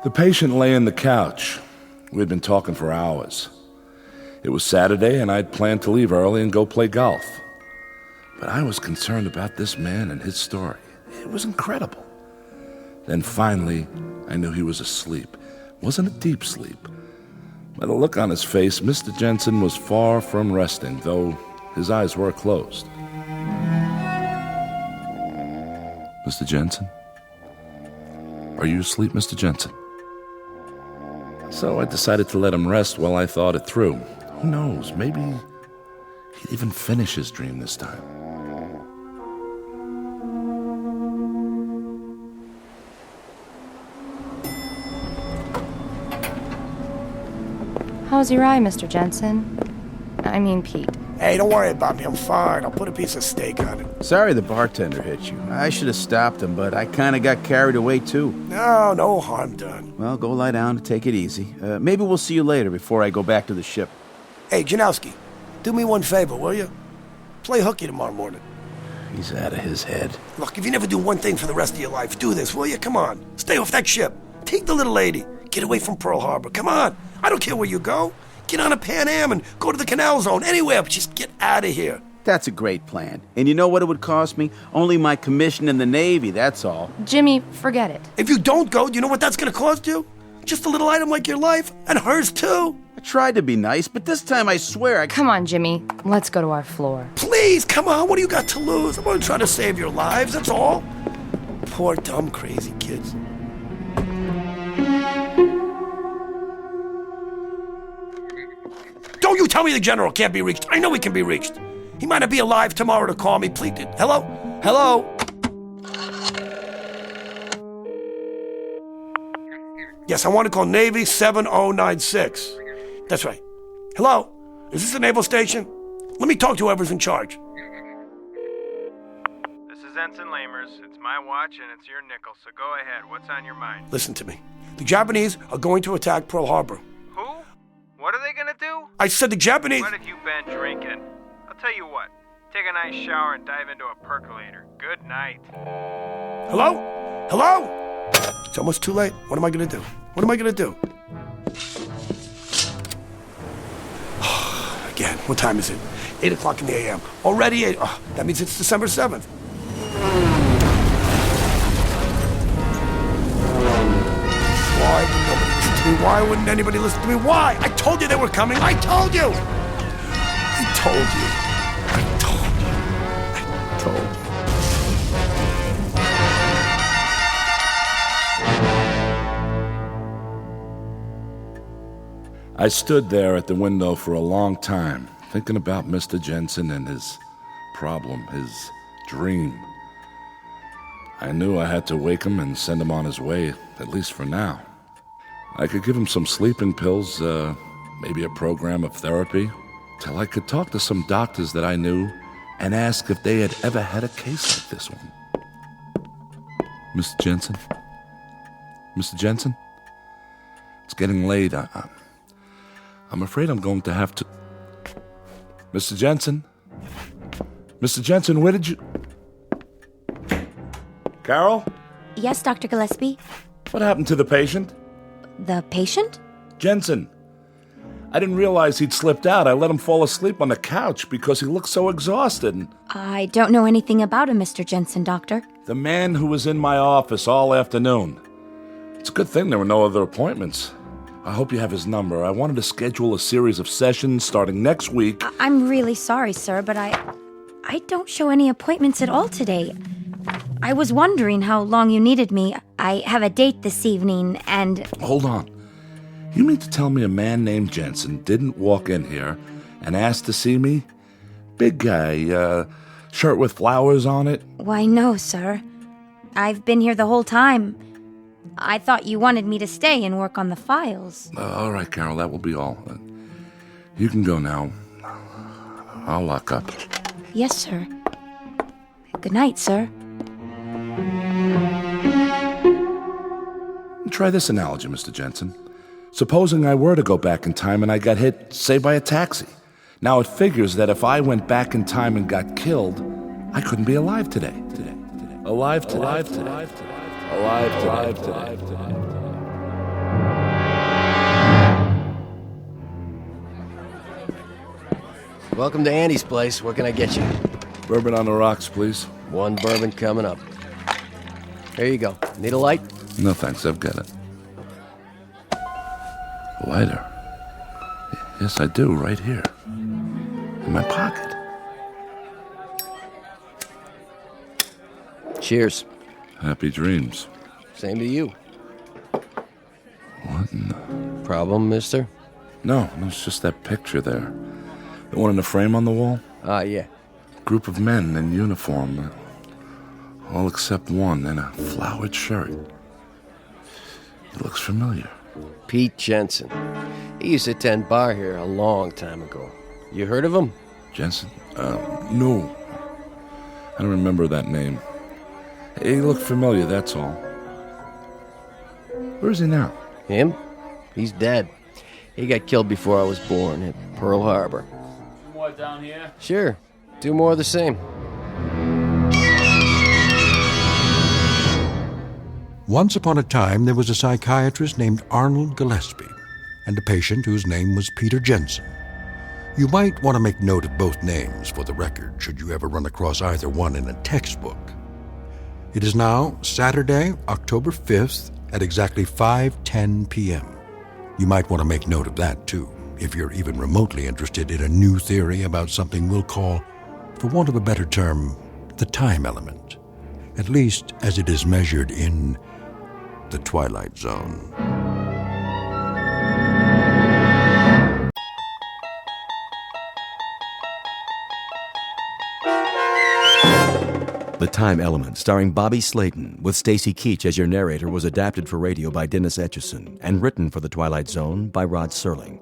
The patient lay in the couch. We'd been talking for hours. It was Saturday, and I'd planned to leave early and go play golf. But I was concerned about this man and his story. It was incredible. Then finally, I knew he was asleep. It wasn't a deep sleep. By the look on his face, Mr. Jensen was far from resting, though his eyes were closed. Mr. Jensen? Are you asleep, Mr. Jensen? So I decided to let him rest while I thought it through. Who knows, maybe he'd even finish his dream this time. How's your eye, Mr. Jensen? I mean, Pete. Hey, don't worry about me. I'm fine. I'll put a piece of steak on it. Sorry the bartender hit you. I should have stopped him, but I kind of got carried away, too. No harm done. Well, go lie down and take it easy. Maybe we'll see you later before I go back to the ship. Hey, Janowski, do me one favor, will you? Play hooky tomorrow morning. He's out of his head. Look, if you never do one thing for the rest of your life, do this, will you? Come on. Stay off that ship. Take the little lady. Get away from Pearl Harbor. Come on. I don't care where you go. Get on a Pan Am and go to the Canal Zone. Anywhere, but just get out of here. That's a great plan. And you know what it would cost me? Only my commission in the Navy, that's all. Jimmy, forget it. If you don't go, do you know what that's going to cost you? Just a little item like your life, and hers too. I tried to be nice, but this time I swear Come on, Jimmy. Let's go to our floor. Please, come on. What do you got to lose? I'm going to try to save your lives, that's all. Poor, dumb, crazy kids. Don't you tell me the general can't be reached. I know he can be reached. He might not be alive tomorrow to call me. Please. Hello? Hello? Yes, I want to call Navy 7096. That's right. Hello? Is this the naval station? Let me talk to whoever's in charge. This is Ensign Lamers. It's my watch and it's your nickel, so go ahead. What's on your mind? Listen to me. The Japanese are going to attack Pearl Harbor. Who? What are they gonna do? I said the Japanese... What have you been drinking? I'll tell you what. Take a nice shower and dive into a percolator. Good night. Hello? Hello? It's almost too late. What am I gonna do? What am I gonna do? Again, what time is it? 8 o'clock in the a.m. Already 8. Oh, that means it's December 7th. Why wouldn't anybody listen to me? Why? I told you they were coming. I told you. I told you. I told you. I told you. I stood there at the window for a long time, thinking about Mr. Jensen and his problem, his dream. I knew I had to wake him and send him on his way, at least for now. I could give him some sleeping pills, maybe a program of therapy, till I could talk to some doctors that I knew and ask if they had ever had a case like this one. Mr. Jensen? Mr. Jensen? It's getting late. I'm afraid I'm going to have to... Mr. Jensen? Mr. Jensen, where did you... Carol? Yes, Dr. Gillespie? What happened to the patient? The patient? Jensen. I didn't realize he'd slipped out. I let him fall asleep on the couch because he looked so exhausted. I don't know anything about him, Mr. Jensen, Doctor. The man who was in my office all afternoon. It's a good thing there were no other appointments. I hope you have his number. I wanted to schedule a series of sessions starting next week. I'm really sorry, sir, but I don't show any appointments at all today. I was wondering how long you needed me. I have a date this evening, and... Hold on. You mean to tell me a man named Jensen didn't walk in here and ask to see me? Big guy, shirt with flowers on it? Why, no, sir. I've been here the whole time. I thought you wanted me to stay and work on the files. All right, Carol, that will be all. You can go now. I'll lock up. Yes, sir. Good night, sir. Try this analogy, Mr. Jensen. Supposing I were to go back in time and I got hit, say, by a taxi. Now it figures that if I went back in time and got killed, I couldn't be alive today. Alive today. Welcome to Andy's place. What can I get you? Bourbon on the rocks, please. One bourbon coming up. Here you go. Need a light? No, thanks. I've got it. A lighter? Yes, I do. Right here. In my pocket. Cheers. Happy dreams. Same to you. What in the... Problem, mister? No, it's just that picture there. The one in the frame on the wall? Yeah. Group of men in uniform. All except one in a flowered shirt. He looks familiar. Pete Jensen. He used to attend bar here a long time ago. You heard of him? Jensen? No. I don't remember that name. He looked familiar, that's all. Where is he now? Him? He's dead. He got killed before I was born at Pearl Harbor. More down here? Sure. 2 more of the same. Once upon a time, there was a psychiatrist named Arnold Gillespie and a patient whose name was Peter Jensen. You might want to make note of both names for the record, should you ever run across either one in a textbook. It is now Saturday, October 5th at exactly 5:10 p.m. You might want to make note of that, too, if you're even remotely interested in a new theory about something we'll call, for want of a better term, the time element, at least as it is measured in the Twilight Zone. The Time Element, starring Bobby Slayton, with Stacy Keach as your narrator, was adapted for radio by Dennis Etchison and written for The Twilight Zone by Rod Serling.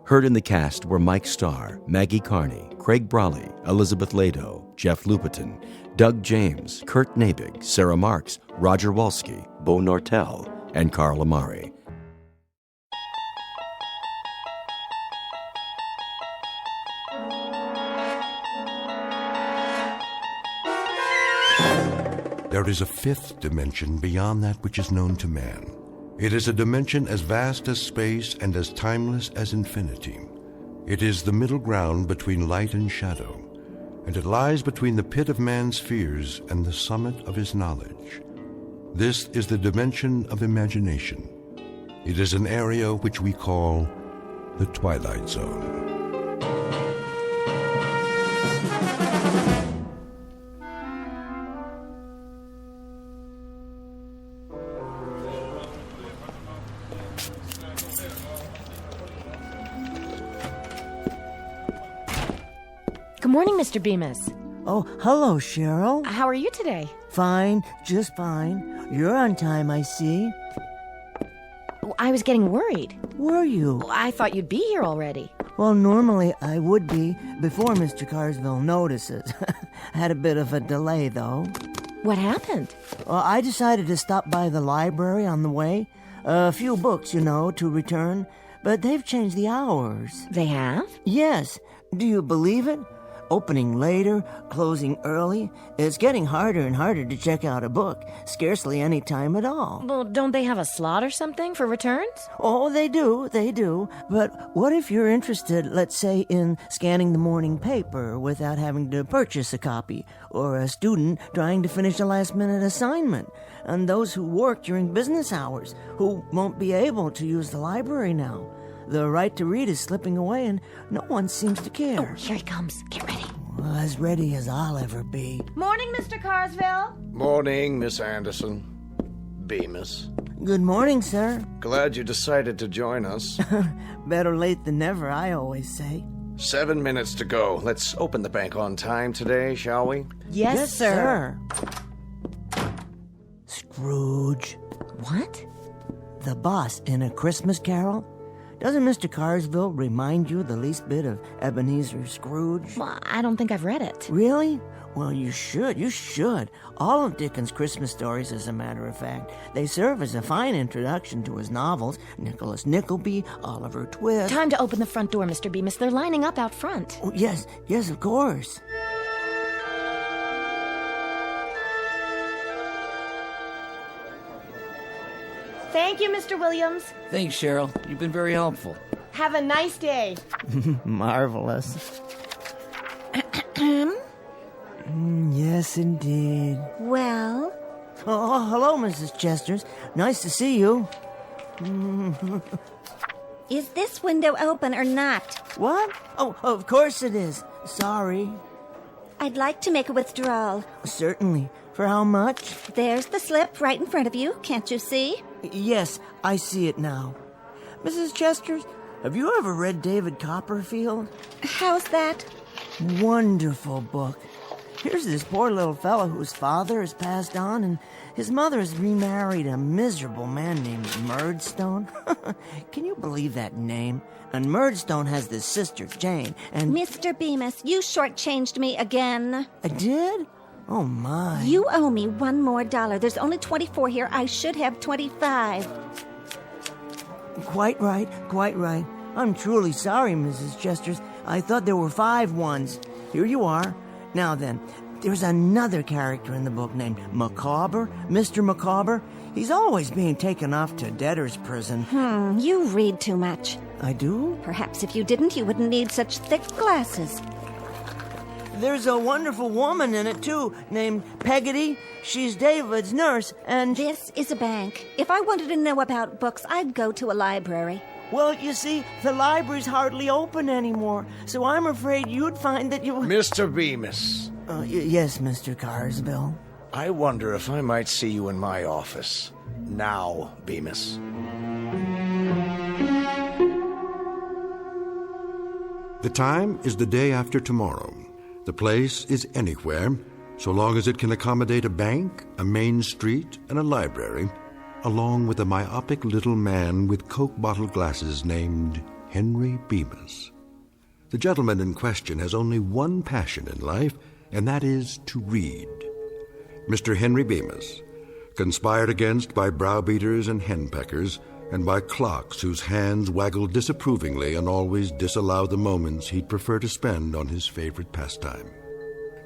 Heard in the cast were Mike Starr, Maggie Carney, Craig Brawley, Elizabeth Lado, Jeff Lupetin, Doug James, Kurt Nabig, Sarah Marks, Roger Wolski, Bo Nortel, and Carl Amari. There is a fifth dimension beyond that which is known to man. It is a dimension as vast as space and as timeless as infinity. It is the middle ground between light and shadow, and it lies between the pit of man's fears and the summit of his knowledge. This is the dimension of imagination. It is an area which we call the Twilight Zone. Good morning, Mr. Bemis. Oh, hello, Cheryl. How are you today? Fine, just fine. You're on time, I see. I was getting worried. Were you? I thought you'd be here already. Well, normally I would be before Mr. Carsville notices. Had a bit of a delay, though. What happened? I decided to stop by the library on the way. A few books, to return. But they've changed the hours. They have? Yes. Do you believe it? Opening later, closing early. It's getting harder and harder to check out a book. Scarcely any time at all. Well, don't they have a slot or something for returns? Oh, they do. But what if you're interested, let's say, in scanning the morning paper without having to purchase a copy? Or a student trying to finish a last-minute assignment? And those who work during business hours, who won't be able to use the library now. The right to read is slipping away, and no one seems to care. Oh, here he comes. Get ready. Well, as ready as I'll ever be. Morning, Mr. Carsville. Morning, Miss Anderson. Bemis. Good morning, sir. Glad you decided to join us. Better late than never, I always say. 7 minutes to go. Let's open the bank on time today, shall we? Yes, sir. Scrooge. What? The boss in A Christmas Carol? Doesn't Mr. Carsville remind you the least bit of Ebenezer Scrooge? Well, I don't think I've read it. Really? Well, you should. All of Dickens' Christmas stories, as a matter of fact. They serve as a fine introduction to his novels. Nicholas Nickleby, Oliver Twist. Time to open the front door, Mr. Bemis. They're lining up out front. Oh, yes, of course. Thank you, Mr. Williams. Thanks, Cheryl. You've been very helpful. Have a nice day. Marvelous. Yes, indeed. Well? Oh, hello, Mrs. Chesters. Nice to see you. Is this window open or not? What? Oh, of course it is. Sorry. I'd like to make a withdrawal. Certainly. For how much? There's the slip right in front of you. Can't you see? Yes, I see it now. Mrs. Chesters, have you ever read David Copperfield? How's that? Wonderful book. Here's this poor little fellow whose father has passed on, and his mother has remarried a miserable man named Murdstone. Can you believe that name? And Murdstone has this sister, Jane, and... Mr. Bemis, you shortchanged me again. I did? Oh, my. You owe me $1 more. There's only 24 here. I should have 25. Quite right. I'm truly sorry, Mrs. Chesters. I thought there were 5 ones. Here you are. Now then, there's another character in the book named Micawber, Mr. Micawber. He's always being taken off to debtor's prison. You read too much. I do? Perhaps if you didn't, you wouldn't need such thick glasses. There's a wonderful woman in it, too, named Peggotty. She's David's nurse, and... This is a bank. If I wanted to know about books, I'd go to a library. Well, you see, the library's hardly open anymore, so I'm afraid you'd find that you... Mr. Bemis. Yes, Mr. Carsville. I wonder if I might see you in my office. Now, Bemis. The time is the day after tomorrow. The place is anywhere, so long as it can accommodate a bank, a main street, and a library, along with a myopic little man with Coke bottle glasses named Henry Bemis. The gentleman in question has only one passion in life, and that is to read. Mr. Henry Bemis, conspired against by browbeaters and henpeckers, and by clocks whose hands waggle disapprovingly and always disallow the moments he'd prefer to spend on his favorite pastime.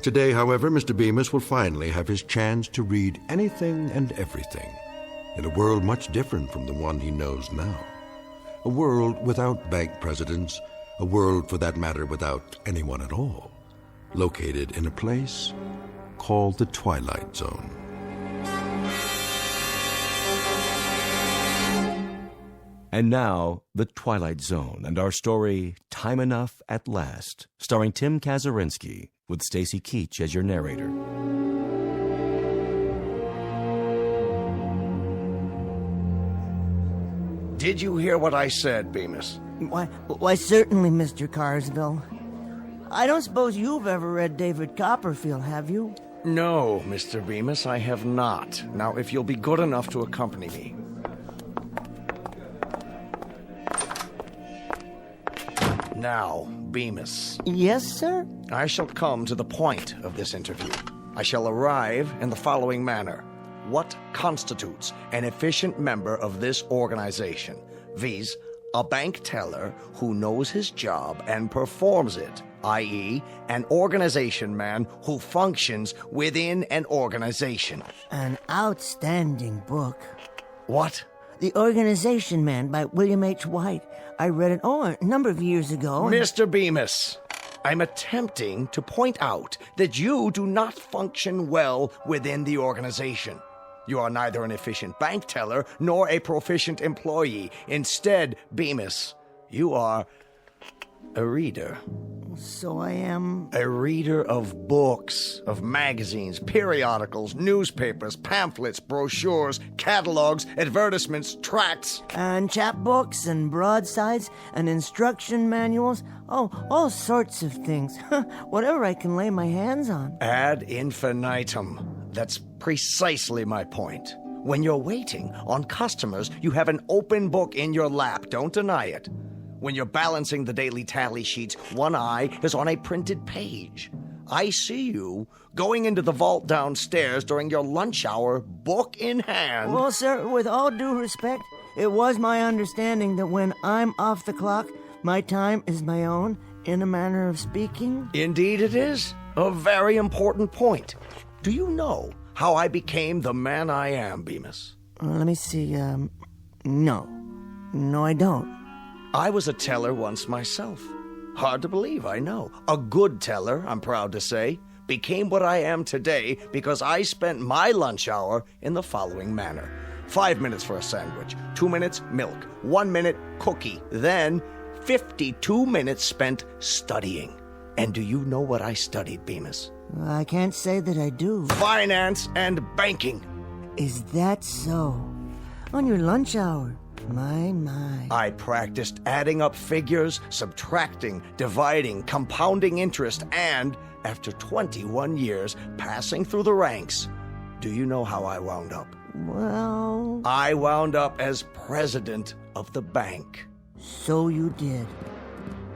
Today, however, Mr. Bemis will finally have his chance to read anything and everything, in a world much different from the one he knows now. A world without bank presidents, a world, for that matter, without anyone at all, located in a place called the Twilight Zone. And now, The Twilight Zone and our story, Time Enough at Last, starring Tim Kazurinsky, with Stacy Keach as your narrator. Did you hear what I said, Bemis? Why, certainly, Mr. Carsville. I don't suppose you've ever read David Copperfield, have you? No, Mr. Bemis, I have not. Now, if you'll be good enough to accompany me. Now, Bemis. Yes, sir? I shall come to the point of this interview. I shall arrive in the following manner. What constitutes an efficient member of this organization? Viz., a bank teller who knows his job and performs it, i.e., an organization man who functions within an organization. An outstanding book. What? The Organization Man by William H. White. I read it, a number of years ago. Mr. Bemis, I'm attempting to point out that you do not function well within the organization. You are neither an efficient bank teller nor a proficient employee. Instead, Bemis, you are a reader. So I am... A reader of books, of magazines, periodicals, newspapers, pamphlets, brochures, catalogs, advertisements, tracts. And chapbooks and broadsides and instruction manuals. Oh, all sorts of things. Whatever I can lay my hands on. Ad infinitum. That's precisely my point. When you're waiting on customers, you have an open book in your lap. Don't deny it. When you're balancing the daily tally sheets, one eye is on a printed page. I see you going into the vault downstairs during your lunch hour, book in hand. Well, sir, with all due respect, it was my understanding that when I'm off the clock, my time is my own, in a manner of speaking. Indeed it is. A very important point. Do you know how I became the man I am, Bemis? Let me see, no. No, I don't. I was a teller once myself. Hard to believe, I know. A good teller, I'm proud to say, became what I am today because I spent my lunch hour in the following manner. 5 minutes for a sandwich, 2 minutes, milk, 1 minute, cookie, then 52 minutes spent studying. And do you know what I studied, Bemis? I can't say that I do. Finance and banking. Is that so? On your lunch hour? My. I practiced adding up figures, subtracting, dividing, compounding interest, and, after 21 years passing through the ranks, do you know how I wound up? Well... I wound up as president of the bank. So you did.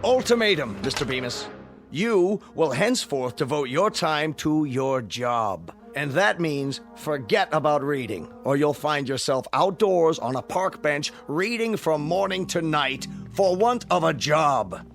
Ultimatum, Mr. Bemis. You will henceforth devote your time to your job. And that means forget about reading, or you'll find yourself outdoors on a park bench reading from morning to night for want of a job.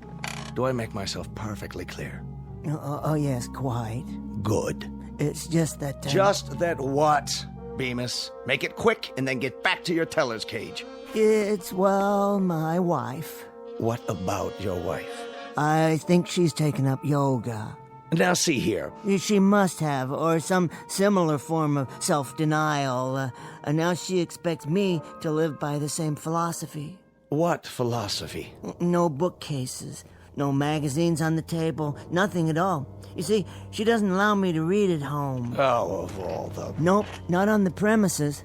Do I make myself perfectly clear? Oh yes, quite. Good. It's just that... Just that what, Bemis? Make it quick and then get back to your teller's cage. It's, well, my wife. What about your wife? I think she's taken up yoga. Now see here. She must have, or some similar form of self-denial. And now she expects me to live by the same philosophy. What philosophy? No bookcases, no magazines on the table, nothing at all. You see, she doesn't allow me to read at home. Oh, of all the... Nope, not on the premises.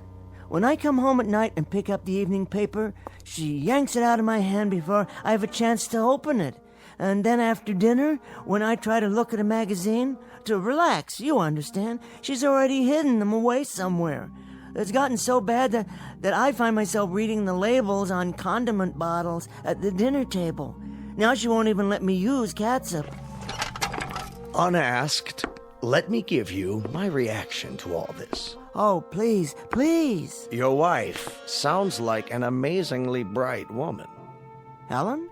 When I come home at night and pick up the evening paper, she yanks it out of my hand before I have a chance to open it. And then after dinner, when I try to look at a magazine, to relax, you understand, she's already hidden them away somewhere. It's gotten so bad that I find myself reading the labels on condiment bottles at the dinner table. Now she won't even let me use catsup. Unasked, let me give you my reaction to all this. Oh, please, please. Your wife sounds like an amazingly bright woman. Helen?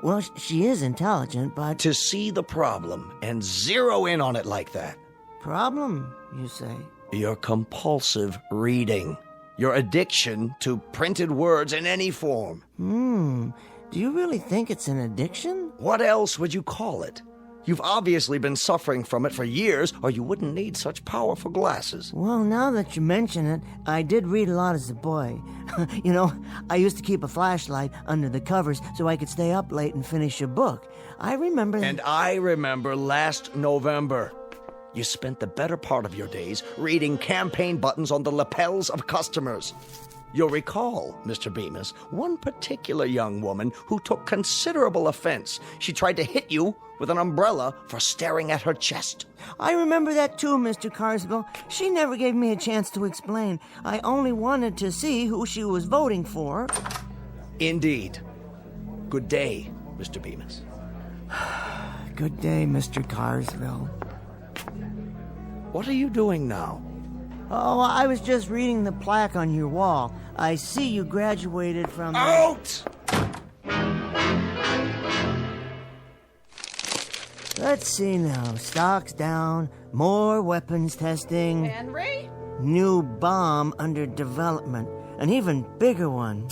Well, she is intelligent, but... To see the problem and zero in on it like that. Problem, you say? Your compulsive reading. Your addiction to printed words in any form. Do you really think it's an addiction? What else would you call it? You've obviously been suffering from it for years, or you wouldn't need such powerful glasses. Well, now that you mention it, I did read a lot as a boy. You know, I used to keep a flashlight under the covers so I could stay up late and finish a book. I remember... And I remember last November. You spent the better part of your days reading campaign buttons on the lapels of customers. You'll recall, Mr. Bemis, one particular young woman who took considerable offense. She tried to hit you with an umbrella for staring at her chest. I remember that too, Mr. Carswell. She never gave me a chance to explain. I only wanted to see who she was voting for. Indeed. Good day, Mr. Bemis. Good day, Mr. Carswell. What are you doing now? Oh, I was just reading the plaque on your wall. I see you graduated from... Out! Let's see now. Stocks down, more weapons testing. Henry? New bomb under development. An even bigger one.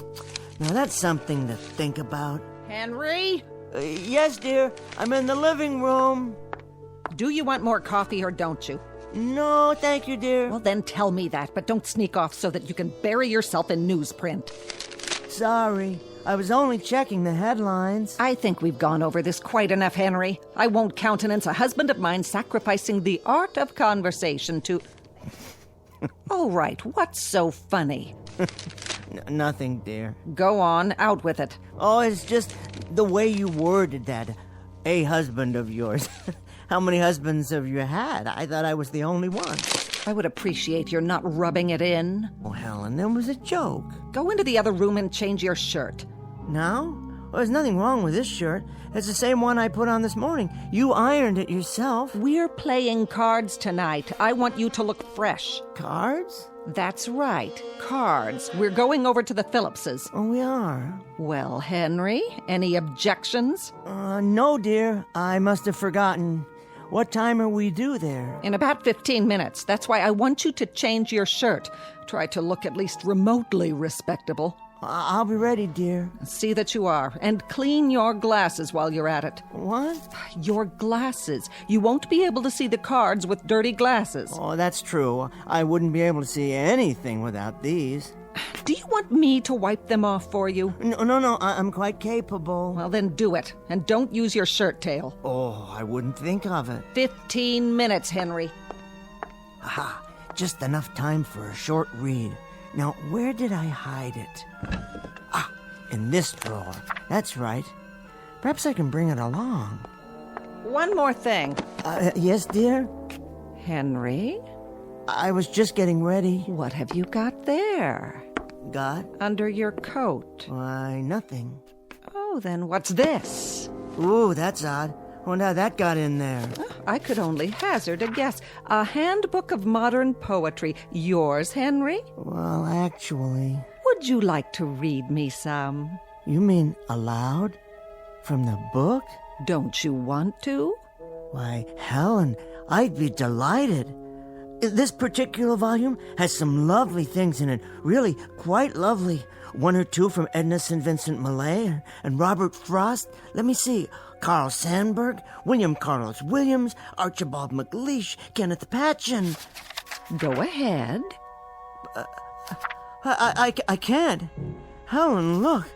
Now that's something to think about. Henry? Yes, dear. I'm in the living room. Do you want more coffee or don't you? No, thank you, dear. Well, then tell me that, but don't sneak off so that you can bury yourself in newsprint. Sorry. I was only checking the headlines. I think we've gone over this quite enough, Henry. I won't countenance a husband of mine sacrificing the art of conversation to... All right, what's so funny? Nothing, dear. Go on, out with it. Oh, it's just the way you worded that. A husband of yours. How many husbands have you had? I thought I was the only one. I would appreciate your not rubbing it in. Oh, Helen, that was a joke. Go into the other room and change your shirt. Now? Well, there's nothing wrong with this shirt. It's the same one I put on this morning. You ironed it yourself. We're playing cards tonight. I want you to look fresh. Cards? That's right. Cards. We're going over to the Phillipses. Oh, we are? Well, Henry, any objections? No, dear. I must have forgotten. What time are we due there? In about 15 minutes. That's why I want you to change your shirt. Try to look at least remotely respectable. I'll be ready, dear. See that you are. And clean your glasses while you're at it. What? Your glasses. You won't be able to see the cards with dirty glasses. Oh, that's true. I wouldn't be able to see anything without these. Do you want me to wipe them off for you? No. I'm quite capable. Well, then do it. And don't use your shirt tail. Oh, I wouldn't think of it. 15 minutes, Henry. Aha. Just enough time for a short read. Now, where did I hide it? In this drawer. That's right. Perhaps I can bring it along. One more thing. Yes, dear? Henry? I was just getting ready. What have you got there? Got? Under your coat. Why, nothing. Oh, then what's this? Ooh, that's odd. Wonder how that got in there. I could only hazard a guess. A handbook of modern poetry. Yours, Henry? Well, actually... Would you like to read me some? You mean aloud? From the book? Don't you want to? Why, Helen, I'd be delighted. This particular volume has some lovely things in it. Really, quite lovely. One or two from Edna St. Vincent Millay and Robert Frost. Let me see. Carl Sandburg, William Carlos Williams, Archibald MacLeish, Kenneth Patchen. Go ahead. I can't. Helen, look.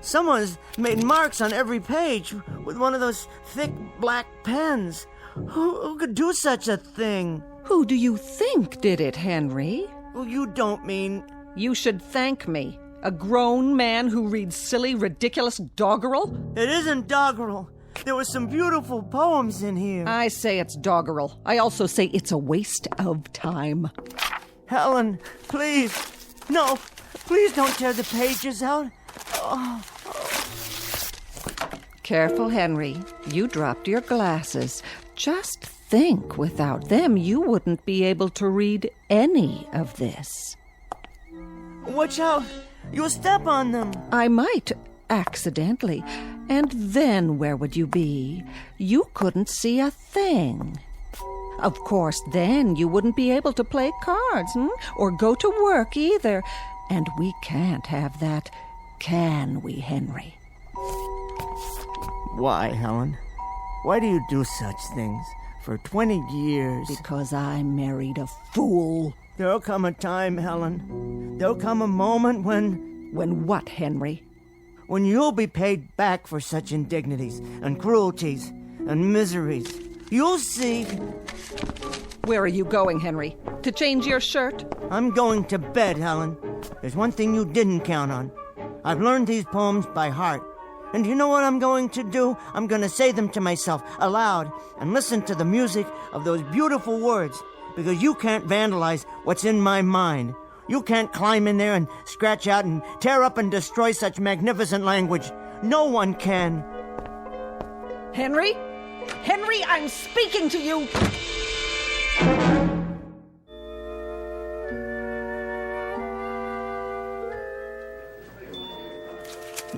Someone's made marks on every page with one of those thick black pens. Who could do such a thing? Who do you think did it, Henry? Well, you don't mean... You should thank me. A grown man who reads silly, ridiculous doggerel? It isn't doggerel. There were some beautiful poems in here. I say it's doggerel. I also say it's a waste of time. Helen, please. No, please don't tear the pages out. Oh. Careful, Henry. You dropped your glasses. Just think, without them, you wouldn't be able to read any of this. Watch out. You'll step on them. I might, accidentally. And then where would you be? You couldn't see a thing. Of course, then you wouldn't be able to play cards, or go to work either. And we can't have that, can we, Henry? Why, Helen? Why do you do such things? For 20 years. Because I married a fool. There'll come a time, Helen. There'll come a moment when... When what, Henry? When you'll be paid back for such indignities and cruelties and miseries. You'll see. Where are you going, Henry? To change your shirt? I'm going to bed, Helen. There's one thing you didn't count on. I've learned these poems by heart. And you know what I'm going to do? I'm going to say them to myself aloud and listen to the music of those beautiful words, because you can't vandalize what's in my mind. You can't climb in there and scratch out and tear up and destroy such magnificent language. No one can. Henry? Henry, I'm speaking to you!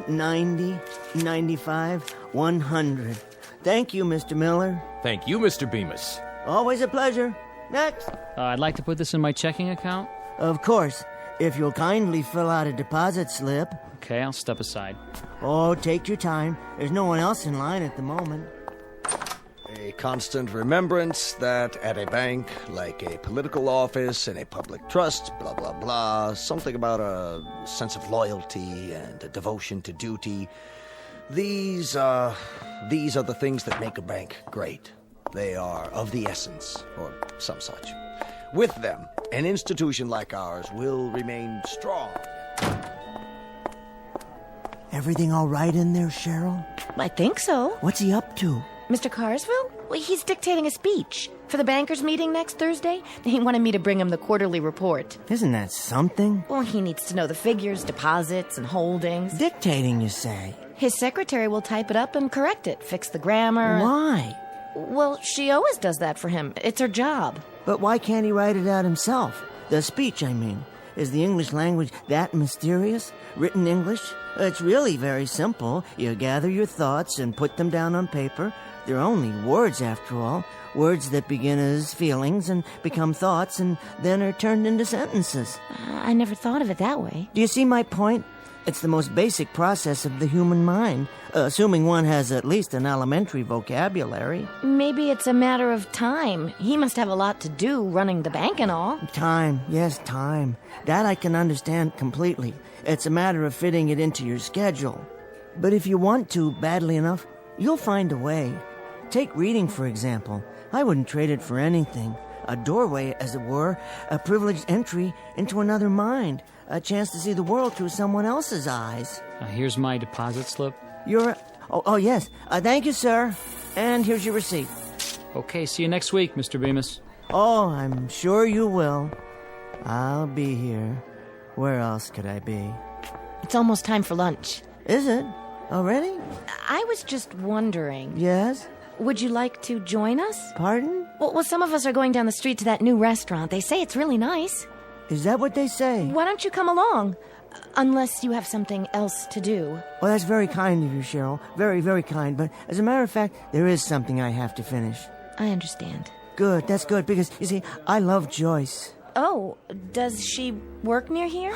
90, 95, 100. Thank you, Mr. Miller. Thank you, Mr. Bemis. Always a pleasure. Next. I'd like to put this in my checking account. Of course, if you'll kindly fill out a deposit slip. Okay, I'll step aside. Oh, take your time. There's no one else in line at the moment. A constant remembrance that at a bank, like a political office and a public trust, blah, blah, blah, something about a sense of loyalty and a devotion to duty. These are the things that make a bank great. They are of the essence, or some such. With them, an institution like ours will remain strong. Everything all right in there, Cheryl? I think so. What's he up to? Mr. Carsville? Well, he's dictating a speech for the bankers' meeting next Thursday. He wanted me to bring him the quarterly report. Isn't that something? Well, he needs to know the figures, deposits, and holdings. Dictating, you say? His secretary will type it up and correct it, fix the grammar. Why? Well, she always does that for him. It's her job. But why can't he write it out himself? The speech, I mean. Is the English language that mysterious? Written English? It's really very simple. You gather your thoughts and put them down on paper. They're only words, after all. Words that begin as feelings and become thoughts and then are turned into sentences. I never thought of it that way. Do you see my point? It's the most basic process of the human mind, assuming one has at least an elementary vocabulary. Maybe it's a matter of time. He must have a lot to do running the bank and all. Time, yes, time. That I can understand completely. It's a matter of fitting it into your schedule. But if you want to badly enough, you'll find a way. Take reading, for example. I wouldn't trade it for anything. A doorway, as it were, a privileged entry into another mind. A chance to see the world through someone else's eyes. Here's my deposit slip. Oh, yes. Thank you, sir. And here's your receipt. Okay, see you next week, Mr. Bemis. Oh, I'm sure you will. I'll be here. Where else could I be? It's almost time for lunch. Is it? Already? I was just wondering. Yes? Would you like to join us? Pardon? Well, some of us are going down the street to that new restaurant. They say it's really nice. Is that what they say? Why don't you come along? Unless you have something else to do. Well, that's very kind of you, Cheryl. Very, very kind. But as a matter of fact, there is something I have to finish. I understand. Good, that's good, because, you see, I love Joyce. Oh, does she work near here?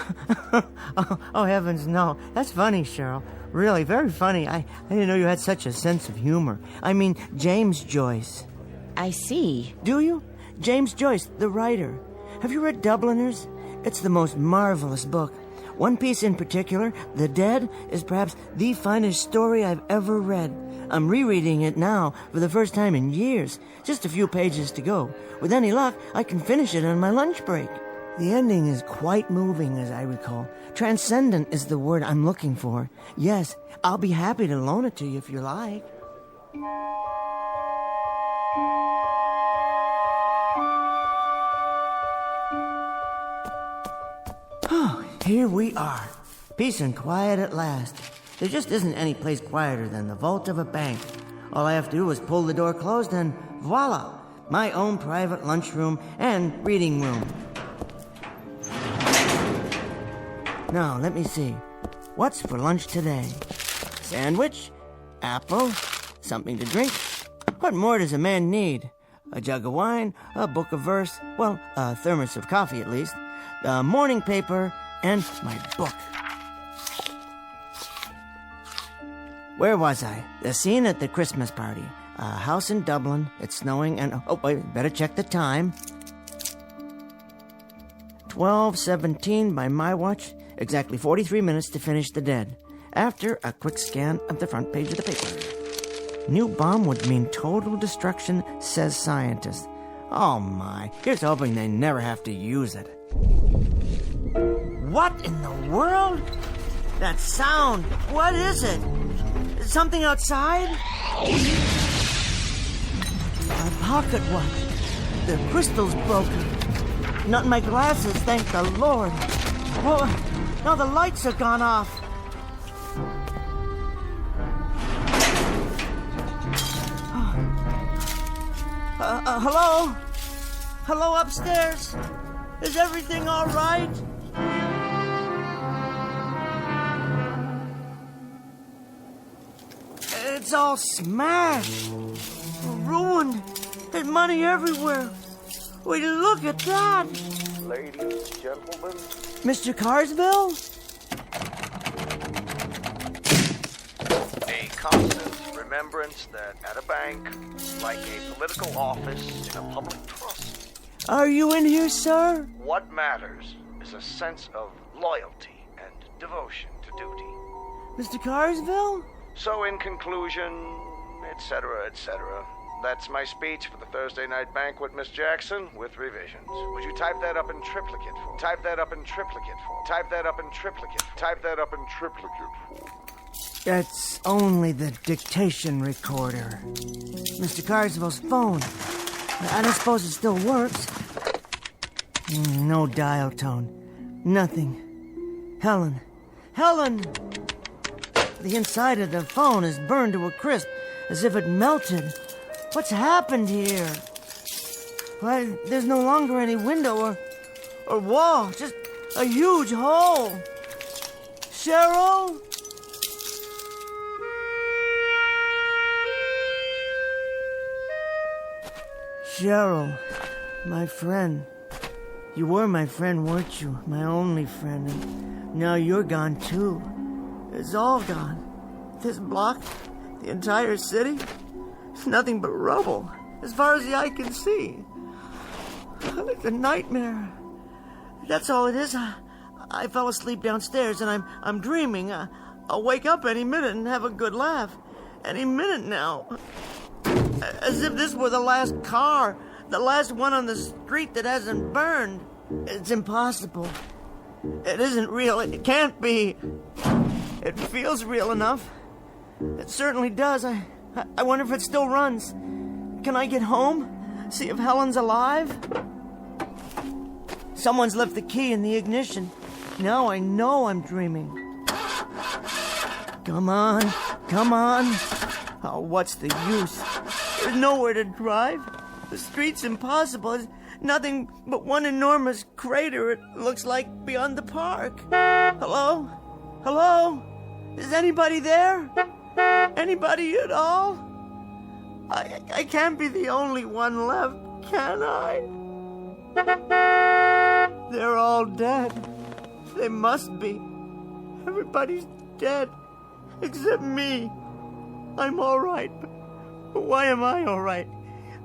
oh, heavens, no. That's funny, Cheryl. Really, very funny. I didn't know you had such a sense of humor. I mean, James Joyce. I see. Do you? James Joyce, the writer. Have you read Dubliners? It's the most marvelous book. One piece in particular, The Dead, is perhaps the finest story I've ever read. I'm rereading it now for the first time in years. Just a few pages to go. With any luck, I can finish it on my lunch break. The ending is quite moving, as I recall. Transcendent is the word I'm looking for. Yes, I'll be happy to loan it to you if you like. Oh, here we are. Peace and quiet at last. There just isn't any place quieter than the vault of a bank. All I have to do is pull the door closed and voila! My own private lunchroom and reading room. Now, let me see. What's for lunch today? Sandwich? Apple? Something to drink? What more does a man need? A jug of wine? A book of verse? Well, a thermos of coffee at least. The morning paper and my book. Where was I? The scene at the Christmas party. A house in Dublin. It's snowing and... Oh, wait, better check the time. 12:17 by my watch. Exactly 43 minutes to finish The Dead. After a quick scan of the front page of the paper. New bomb would mean total destruction, says scientist. Oh my, here's hoping they never have to use it. What in the world? That sound, what is it? Something outside? My pocket watch. The crystal's broken. Not in my glasses, thank the Lord. Oh, now the lights have gone off. Hello? Hello upstairs? Is everything all right? all smashed, ruined. There's money everywhere. Wait, look at that. Ladies, gentlemen. Mr. Carsville? A constant remembrance that at a bank, like a political office in a public trust, Are you in here, sir? what matters is a sense of loyalty and devotion to duty. Mr. Carsville? So in conclusion, etc., that's my speech for the Thursday night banquet, Miss Jackson, with revisions. Would you type that up in triplicate for me? Type that up in triplicate for me. Type that up in triplicate. Type that up in triplicate for me. That's only the dictation recorder. Mr. Carsville's phone. I don't suppose it still works. No dial tone. Nothing. Helen! The inside of the phone is burned to a crisp, as if it melted. What's happened here? Why, there's no longer any window or wall, just a huge hole. Cheryl? Cheryl, my friend. You were my friend, weren't you? My only friend. And now you're gone, too. It's all gone. This block, the entire city, it's nothing but rubble, as far as the eye can see. It's a nightmare. That's all it is. I fell asleep downstairs, and I'm dreaming. I'll wake up any minute and have a good laugh. Any minute now. As if this were the last car, the last one on the street that hasn't burned. It's impossible. It isn't real. It can't be. It feels real enough. It certainly does. I wonder if it still runs. Can I get home? See if Helen's alive? Someone's left the key in the ignition. Now I know I'm dreaming. Come on. Oh, what's the use? There's nowhere to drive. The street's impossible. It's nothing but one enormous crater, it looks like, beyond the park. Hello? Is anybody there? Anybody at all? I can't be the only one left, can I? They're all dead. They must be. Everybody's dead, except me. I'm all right, but why am I all right?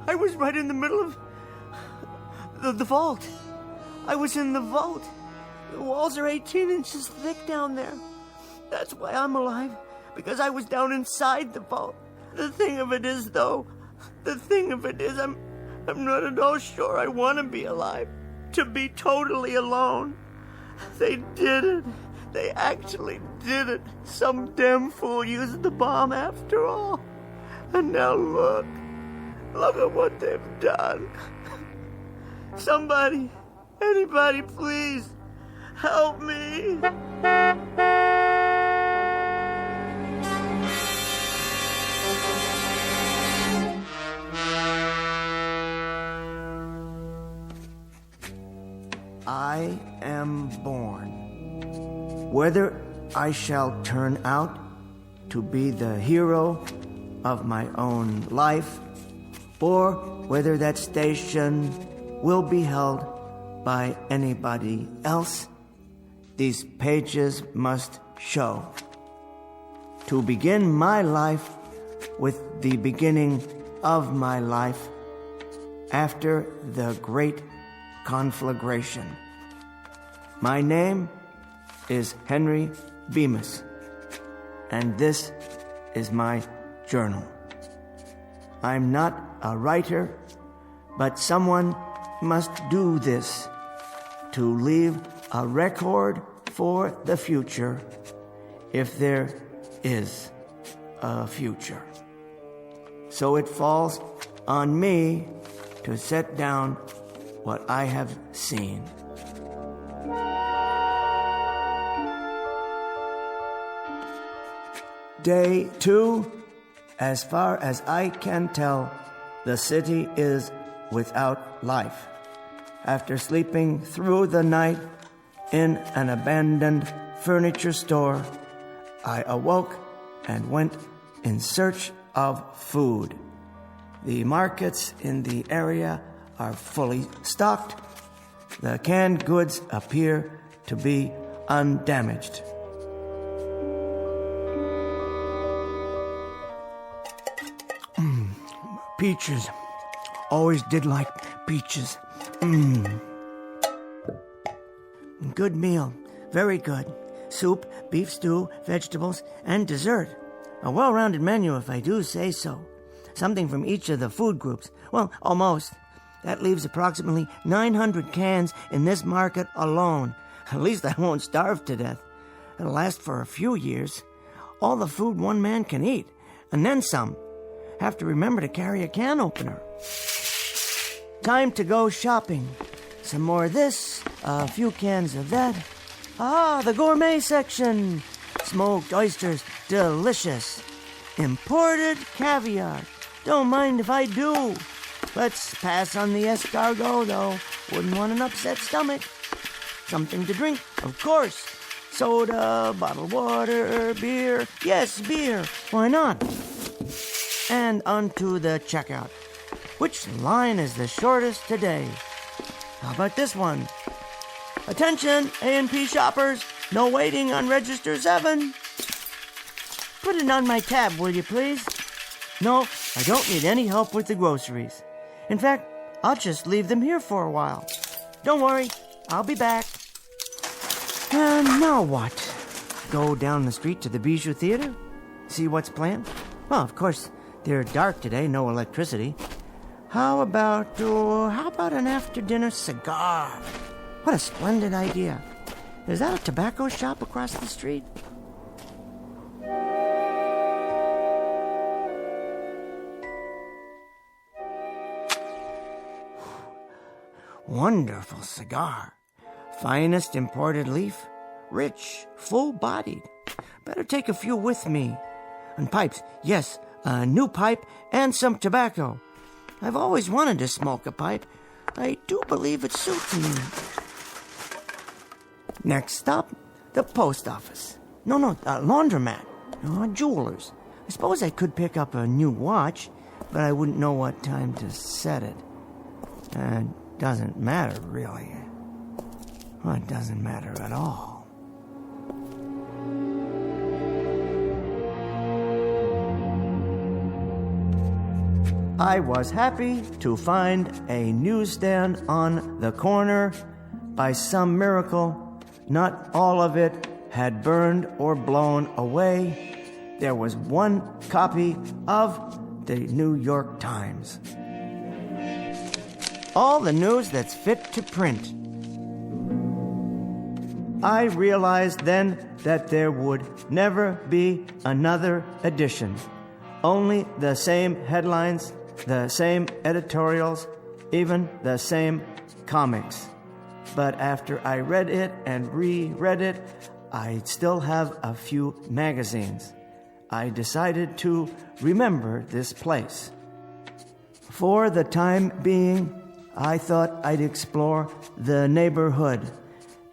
I was right in the middle of the vault. I was in the vault. The walls are 18 inches thick down there. That's why I'm alive, because I was down inside the vault. The thing of it is, though, I'm not at all sure I want to be alive, to be totally alone. They did it. They actually did it. Some damn fool used the bomb after all. And now look at what they've done. Somebody, anybody, please, help me. I am born. Whether I shall turn out to be the hero of my own life, or whether that station will be held by anybody else, these pages must show. To begin my life with the beginning of my life after the great conflagration. My name is Henry Bemis, and this is my journal. I'm not a writer, but someone must do this to leave a record for the future, if there is a future. So it falls on me to set down what I have seen. Day 2, as far as I can tell, the city is without life. After sleeping through the night in an abandoned furniture store, I awoke and went in search of food. The markets in the area are fully stocked. The canned goods appear to be undamaged. Peaches. Always did like peaches. Good meal. Very good. Soup, beef stew, vegetables, and dessert. A well-rounded menu, if I do say so. Something from each of the food groups. Well, almost. That leaves approximately 900 cans in this market alone. At least I won't starve to death. It'll last for a few years. All the food one man can eat, and then some. Have to remember to carry a can opener. Time to go shopping. Some more of this, a few cans of that. Ah, the gourmet section. Smoked oysters, delicious. Imported caviar. Don't mind if I do. Let's pass on the escargot, though. Wouldn't want an upset stomach. Something to drink, of course. Soda, bottled water, beer. Yes, beer. Why not? And onto the checkout. Which line is the shortest today? How about this one? Attention, A&P shoppers. No waiting on register 7. Put it on my tab, will you please? No, I don't need any help with the groceries. In fact, I'll just leave them here for a while. Don't worry, I'll be back. And now what? Go down the street to the Bijou Theater? See what's planned? Well, of course, they're dark today, no electricity. How about an after-dinner cigar? What a splendid idea. Is that a tobacco shop across the street? Wonderful cigar. Finest imported leaf. Rich, full-bodied. Better take a few with me. And pipes, yes, a new pipe and some tobacco. I've always wanted to smoke a pipe. I do believe it suits me. Next stop, the post office. No, laundromat. Jewelers. I suppose I could pick up a new watch, but I wouldn't know what time to set it. Doesn't matter, really. Well, it doesn't matter at all. I was happy to find a newsstand on the corner. By some miracle, not all of it had burned or blown away. There was one copy of the New York Times. All the news that's fit to print. I realized then that there would never be another edition. Only the same headlines, the same editorials, even the same comics. But after I read it and reread it, I still have a few magazines. I decided to remember this place. For the time being, I thought I'd explore the neighborhood,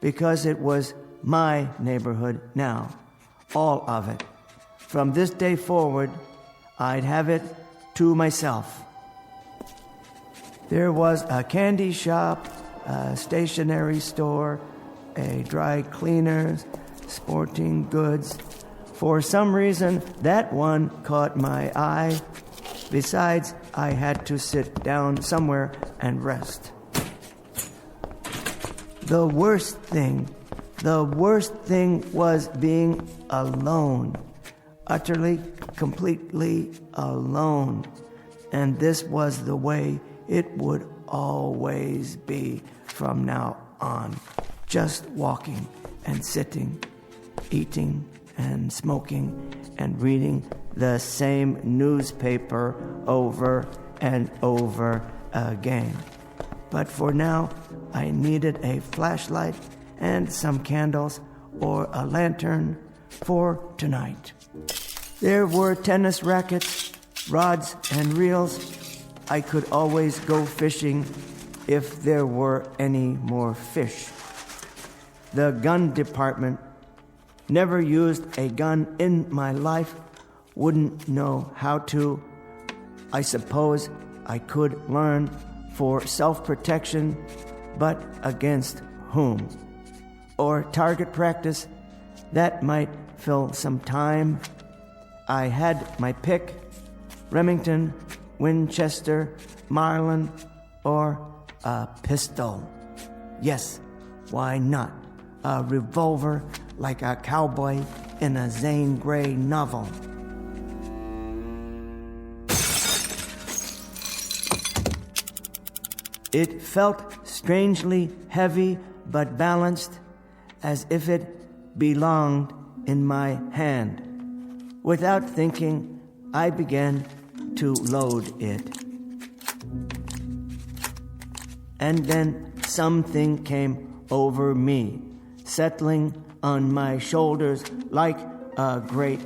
because it was my neighborhood now, all of it. From this day forward, I'd have it to myself. There was a candy shop, a stationery store, a dry cleaner's, sporting goods. For some reason, that one caught my eye. Besides, I had to sit down somewhere and rest. The worst thing was being alone. Utterly, completely alone. And this was the way it would always be from now on. Just walking and sitting, eating and smoking and reading the same newspaper over and over again. But for now, I needed a flashlight and some candles or a lantern for tonight. There were tennis rackets, rods and reels. I could always go fishing if there were any more fish. The gun department. Never used a gun in my life. wouldn't know how to. I suppose I could learn for self-protection, but against whom? Or target practice, that might fill some time. I had my pick, Remington, Winchester, Marlin, or a pistol. Yes, why not? A revolver like a cowboy in a Zane Grey novel. It felt strangely heavy but balanced, as if it belonged in my hand. Without thinking, I began to load it. And then something came over me, settling on my shoulders like a great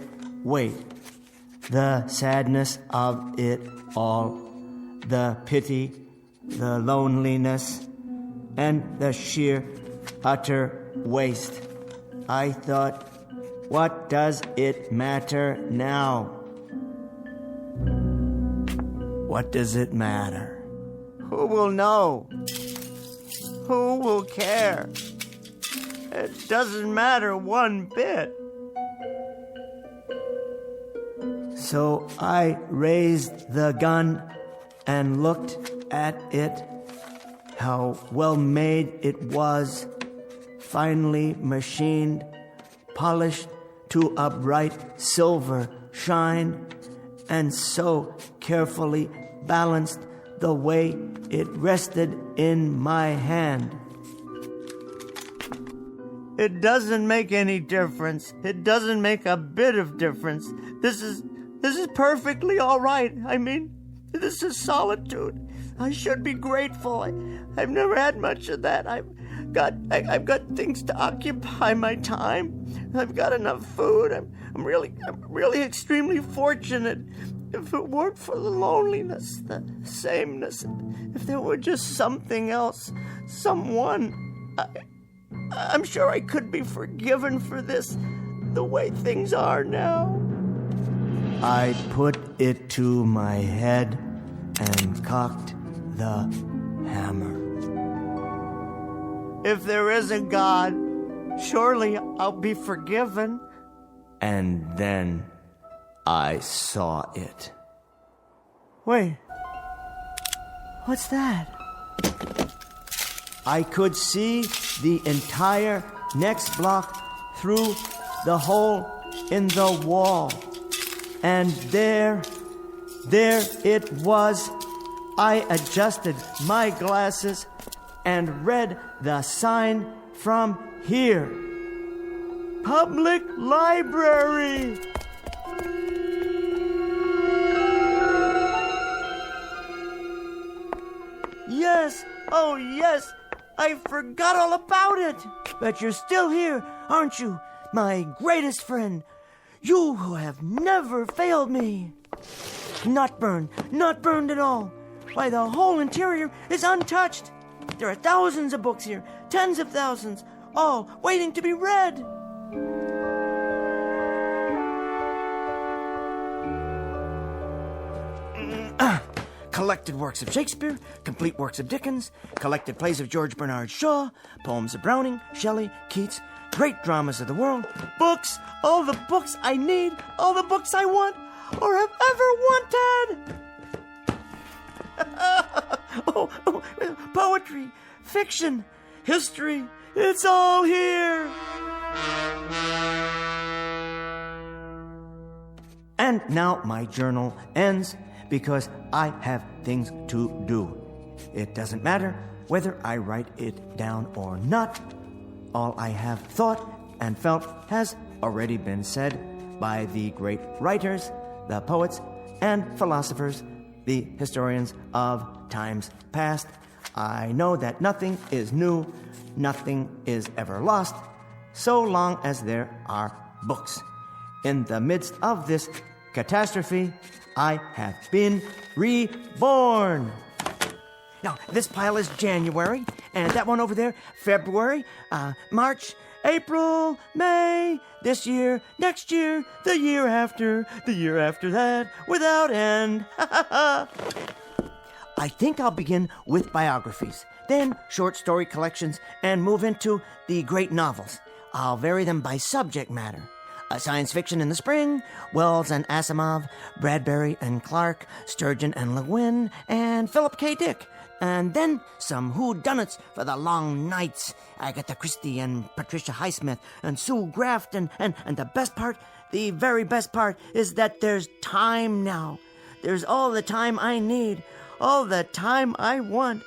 weight. The sadness of it all, the pity, the loneliness, and the sheer, utter waste. I thought, what does it matter now? What does it matter? Who will know? Who will care? It doesn't matter one bit. So I raised the gun and looked at it. How well made it was, finely machined, polished to a bright silver shine, and so carefully balanced the way it rested in my hand. It doesn't make any difference. It doesn't make a bit of difference. This is perfectly all right. I mean, this is solitude. I should be grateful. I've never had much of that. I've got things to occupy my time. I've got enough food. I'm really extremely fortunate. If it weren't for the loneliness, the sameness, if there were just something else, someone, I'm sure I could be forgiven for this, the way things are now. I put it to my head and cocked the hammer. If there is a God, surely I'll be forgiven. And then I saw it. Wait, what's that? I could see the entire next block through the hole in the wall. And there it was. I adjusted my glasses and read the sign from here. Public Library! Yes, oh yes, I forgot all about it. But you're still here, aren't you, my greatest friend? You who have never failed me. Not burned at all. Why, the whole interior is untouched. There are thousands of books here, tens of thousands, all waiting to be read. Collected works of Shakespeare, complete works of Dickens, collected plays of George Bernard Shaw, poems of Browning, Shelley, Keats, great dramas of the world, books, all the books I need, all the books I want or have ever wanted. Poetry, fiction, history, it's all here. And now my journal ends because I have things to do. It doesn't matter whether I write it down or not. All I have thought and felt has already been said by the great writers, the poets and philosophers, the historians of times past. I know that nothing is new, nothing is ever lost, so long as there are books. In the midst of this catastrophe, I have been reborn. Now, this pile is January, and that one over there, February, March, April, May, this year, next year, the year after that, without end. I think I'll begin with biographies, then short story collections, and move into the great novels. I'll vary them by subject matter. Science fiction in the spring, Wells and Asimov, Bradbury and Clark, Sturgeon and Le Guin, and Philip K. Dick. And then some whodunits for the long nights. Agatha Christie and Patricia Highsmith and Sue Graft. And the best part, the very best part, is that there's time now. There's all the time I need, all the time I want.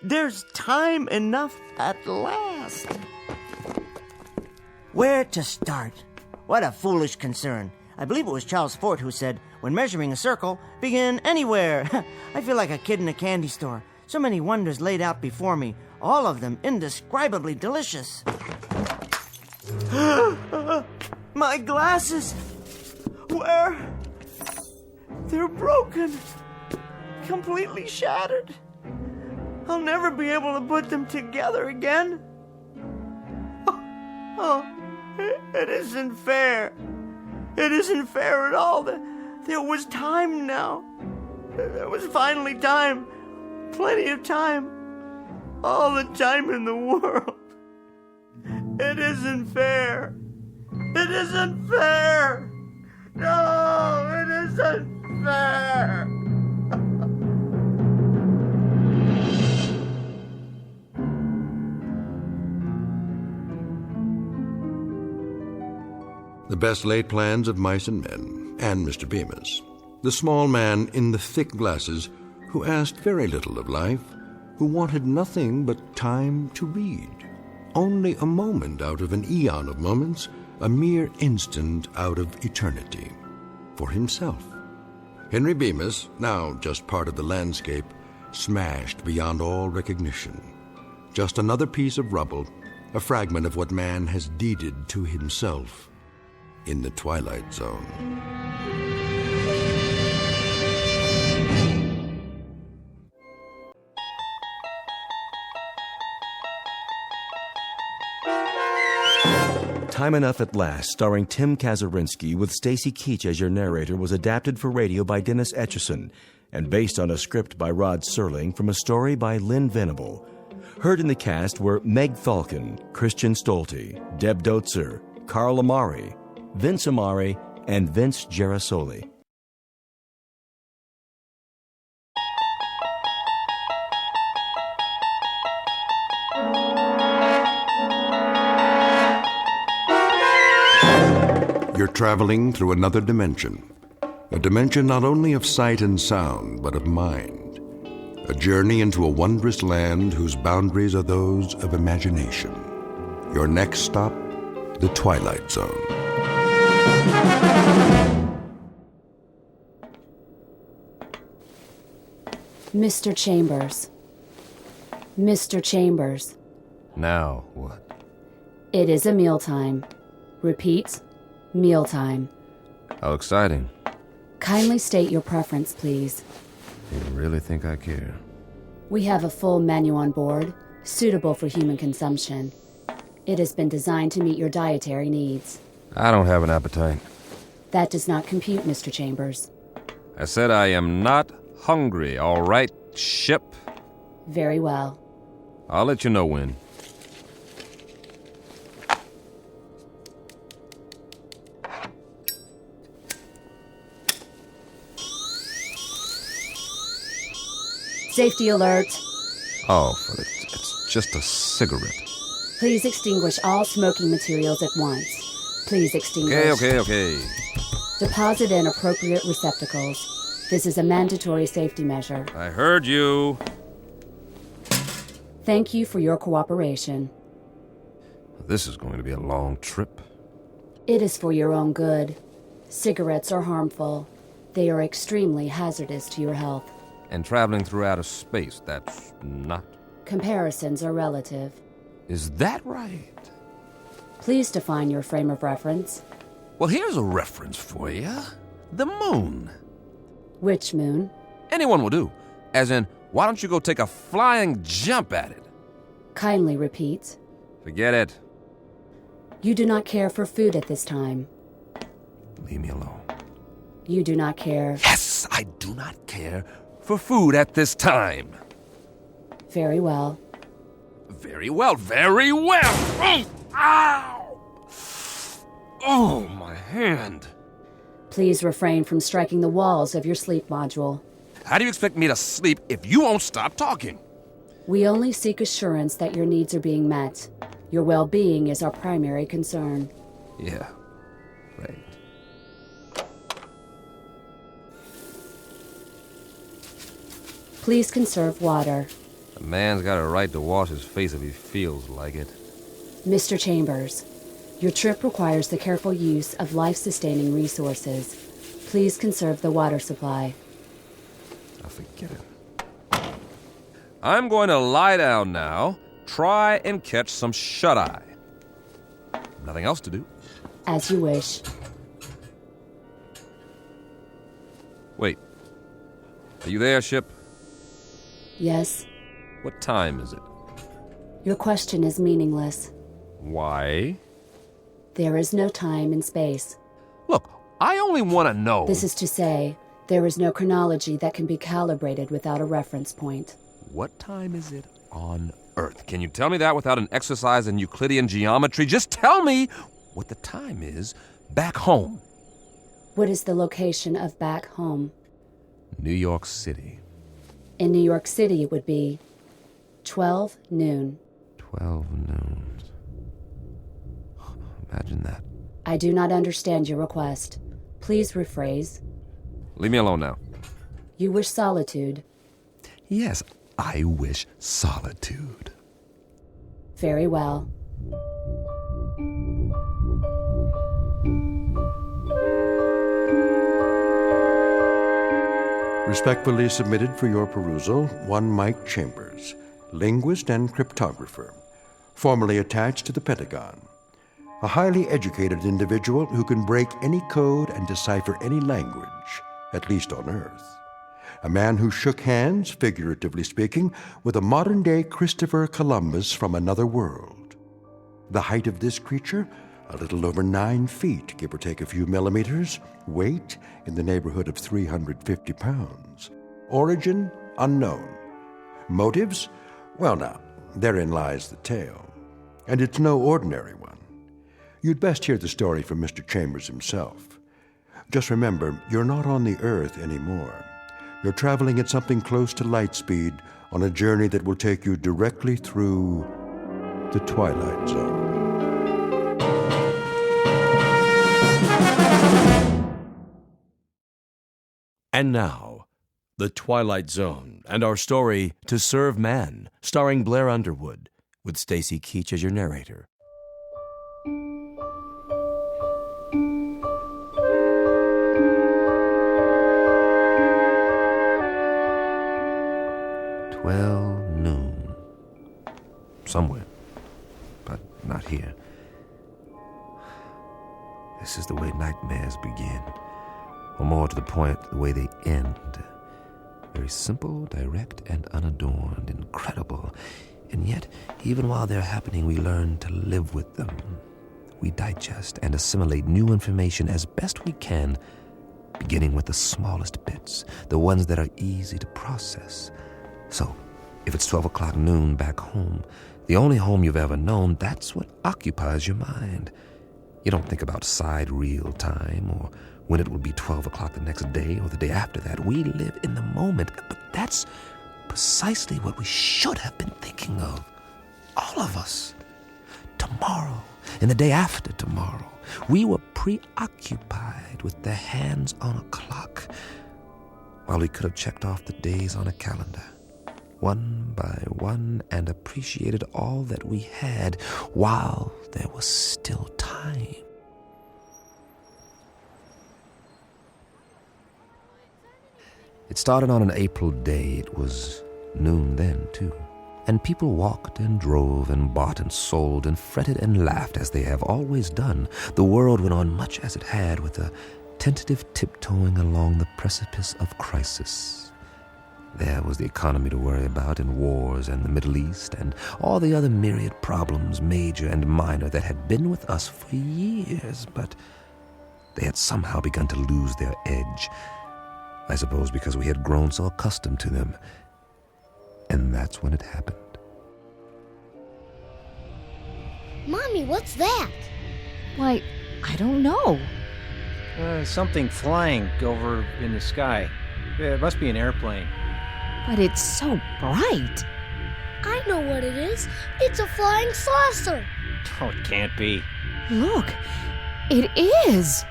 There's time enough at last. Where to start? What a foolish concern. I believe it was Charles Fort who said, when measuring a circle, begin anywhere. I feel like a kid in a candy store. So many wonders laid out before me, all of them indescribably delicious. My glasses! Where? They're broken. Completely shattered. I'll never be able to put them together again. It isn't fair. It isn't fair at all. There was time now. There was finally time. Plenty of time. All the time in the world. It isn't fair. It isn't fair. No, it isn't fair. The best laid plans of mice and men, and Mr. Bemis. The small man in the thick glasses who asked very little of life, who wanted nothing but time to read. Only a moment out of an eon of moments, a mere instant out of eternity. For himself. Henry Bemis, now just part of the landscape, smashed beyond all recognition. Just another piece of rubble, a fragment of what man has deeded to himself in the Twilight Zone. Time Enough at Last, starring Tim Kazurinsky with Stacy Keach as your narrator, was adapted for radio by Dennis Etchison and based on a script by Rod Serling from a story by Lynn Venable. Heard in the cast were Meg Falcon, Christian Stolte, Deb Dotzer, Carl Amari, Vince Amari, and Vince Gerasoli. You're traveling through another dimension. A dimension not only of sight and sound, but of mind. A journey into a wondrous land whose boundaries are those of imagination. Your next stop, the Twilight Zone. Mr. Chambers. Mr. Chambers. Now what? It is a mealtime. Repeat, mealtime. How exciting. Kindly state your preference, please. You really think I care? We have a full menu on board, suitable for human consumption. It has been designed to meet your dietary needs. I don't have an appetite. That does not compute, Mr. Chambers. I said I am not hungry, all right, ship? Very well. I'll let you know when. Safety alert. Oh, but it's just a cigarette. Please extinguish all smoking materials at once. Please extinguish. Okay. Deposit in appropriate receptacles. This is a mandatory safety measure. I heard you. Thank you for your cooperation. This is going to be a long trip. It is for your own good. Cigarettes are harmful. They are extremely hazardous to your health. And traveling through outer space, that's not. Comparisons are relative. Is that right? Please define your frame of reference. Well, here's a reference for you. The moon. Which moon? Anyone will do. As in, Why don't you go take a flying jump at it? Kindly repeat. Forget it. You do not care for food at this time. Leave me alone. You do not care. Yes, I do not care for food at this time. Very well. Very well, very well. Oh, ow! Oh, my hand. Please refrain from striking the walls of your sleep module. How do you expect me to sleep if you won't stop talking? We only seek assurance that your needs are being met. Your well-being is our primary concern. Yeah, right. Please conserve water. A man's got a right to wash his face if he feels like it. Mr. Chambers, your trip requires the careful use of life-sustaining resources. Please conserve the water supply. I forget it. I'm going to lie down now. Try and catch some shut-eye. Nothing else to do. As you wish. Wait. Are you there, ship? Yes. What time is it? Your question is meaningless. Why? There is no time and space. Look, I only want to know. This is to say, there is no chronology that can be calibrated without a reference point. What time is it on Earth? Can you tell me that without an exercise in Euclidean geometry? Just tell me what the time is back home. What is the location of back home? New York City. In New York City, it would be 12 noon. 12 noon. Imagine that. I do not understand your request. Please rephrase. Leave me alone now. You wish solitude. Yes, I wish solitude. Very well. Respectfully submitted for your perusal, one Mike Chambers, linguist and cryptographer, formerly attached to the Pentagon. A highly educated individual who can break any code and decipher any language, at least on Earth. A man who shook hands, figuratively speaking, with a modern-day Christopher Columbus from another world. The height of this creature, a little over 9 feet, give or take a few millimeters. Weight, in the neighborhood of 350 pounds. Origin, unknown. Motives? Well now, therein lies the tale. And it's no ordinary one. You'd best hear the story from Mr. Chambers himself. Just remember, you're not on the Earth anymore. You're traveling at something close to light speed on a journey that will take you directly through the Twilight Zone. And now, The Twilight Zone and our story, To Serve Man, starring Blair Underwood, with Stacy Keach as your narrator. Noon. Somewhere, but not here. This is the way nightmares begin, or more to the point, the way they end. Very simple, direct, and unadorned, incredible. And yet, even while they're happening, we learn to live with them. We digest and assimilate new information as best we can, beginning with the smallest bits, the ones that are easy to process. So, if it's 12 o'clock noon back home, the only home you've ever known, that's what occupies your mind. You don't think about sidereal time or when it will be 12 o'clock the next day or the day after that. We live in the moment, but that's precisely what we should have been thinking of. All of us. Tomorrow and the day after tomorrow. We were preoccupied with the hands on a clock while we could have checked off the days on a calendar, one by one, and appreciated all that we had while there was still time. It started on an April day. It was noon then, too. And people walked and drove and bought and sold and fretted and laughed as they have always done. The world went on much as it had, with a tentative tiptoeing along the precipice of crisis. There was the economy to worry about, and wars, and the Middle East, and all the other myriad problems, major and minor, that had been with us for years, but they had somehow begun to lose their edge. I suppose because we had grown so accustomed to them. And that's when it happened. Mommy, what's that? Why, I don't know. Something flying over in the sky. It must be an airplane. But it's so bright. I know what it is. It's a flying saucer. Oh, it can't be. Look, it is.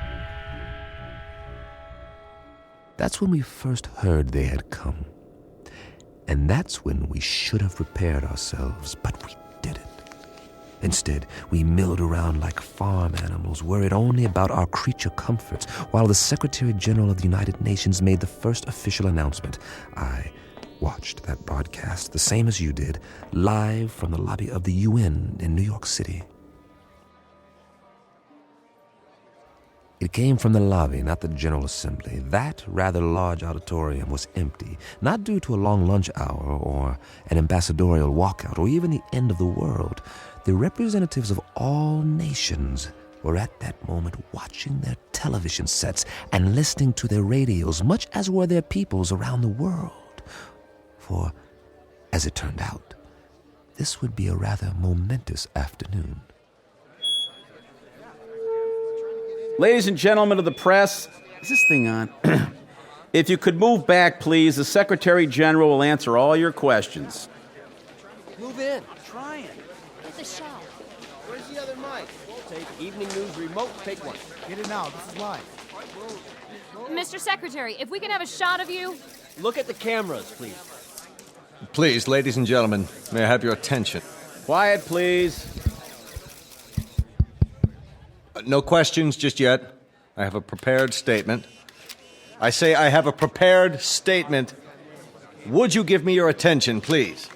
That's when we first heard they had come. And that's when we should have prepared ourselves, but we didn't. Instead, we milled around like farm animals, worried only about our creature comforts, while the Secretary General of the United Nations made the first official announcement. I watched that broadcast, the same as you did, live from the lobby of the UN in New York City. It came from the lobby, not the General Assembly. That rather large auditorium was empty, not due to a long lunch hour or an ambassadorial walkout or even the end of the world. The representatives of all nations were at that moment watching their television sets and listening to their radios, much as were their peoples around the world. For, as it turned out, this would be a rather momentous afternoon. Ladies and gentlemen of the press, is this thing on? If you could move back, please, the Secretary General will answer all your questions. Move in. I'm trying. Get the shot. Where's the other mic? Take evening news remote. Take one. Get it now. This is live. Mr. Secretary, if we can have a shot of you. Look at the cameras, please. Please, ladies and gentlemen, may I have your attention? Quiet, please. No questions just yet. I have a prepared statement. I say I have a prepared statement. Would you give me your attention, please?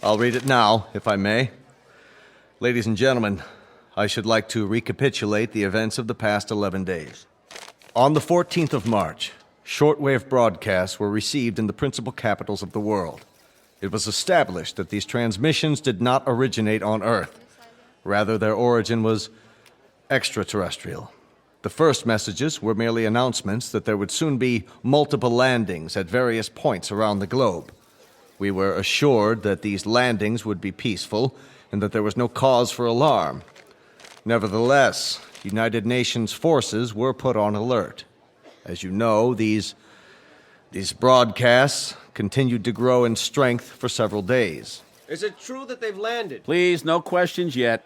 I'll read it now, if I may. Ladies and gentlemen, I should like to recapitulate the events of the past 11 days. On the 14th of March, shortwave broadcasts were received in the principal capitals of the world. It was established that these transmissions did not originate on Earth. Rather, their origin was extraterrestrial. The first messages were merely announcements that there would soon be multiple landings at various points around the globe. We were assured that these landings would be peaceful and that there was no cause for alarm. Nevertheless, United Nations forces were put on alert. As you know, these broadcasts continued to grow in strength for several days. Is it true that they've landed? Please, no questions yet.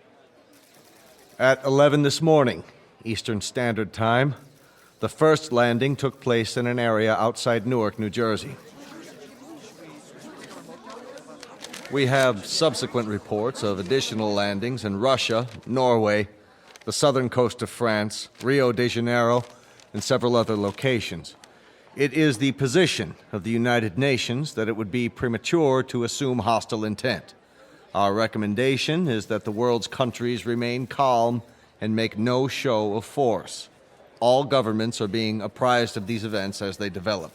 At 11 this morning, Eastern Standard Time, the first landing took place in an area outside Newark, New Jersey. We have subsequent reports of additional landings in Russia, Norway, the southern coast of France, Rio de Janeiro, and several other locations. It is the position of the United Nations that it would be premature to assume hostile intent. Our recommendation is that the world's countries remain calm and make no show of force. All governments are being apprised of these events as they develop.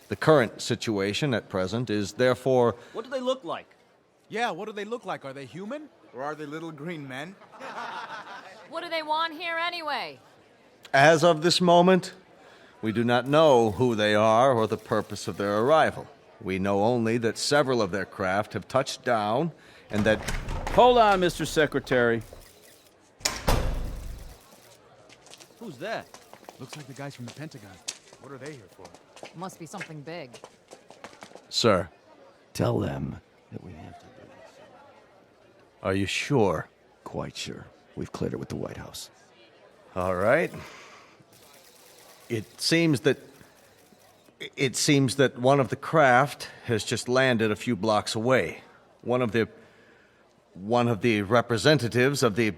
The current situation at present is therefore... What do they look like? Yeah, what do they look like? Are they human? Or are they little green men? What do they want here anyway? As of this moment, we do not know who they are or the purpose of their arrival. We know only that several of their craft have touched down and that... Hold on, Mr. Secretary. Who's that? Looks like the guys from the Pentagon. What are they here for? Must be something big. Sir. Tell them that we have to do this. Are you sure? Quite sure. We've cleared it with the White House. All right. It seems that one of the craft has just landed a few blocks away. One of the representatives of the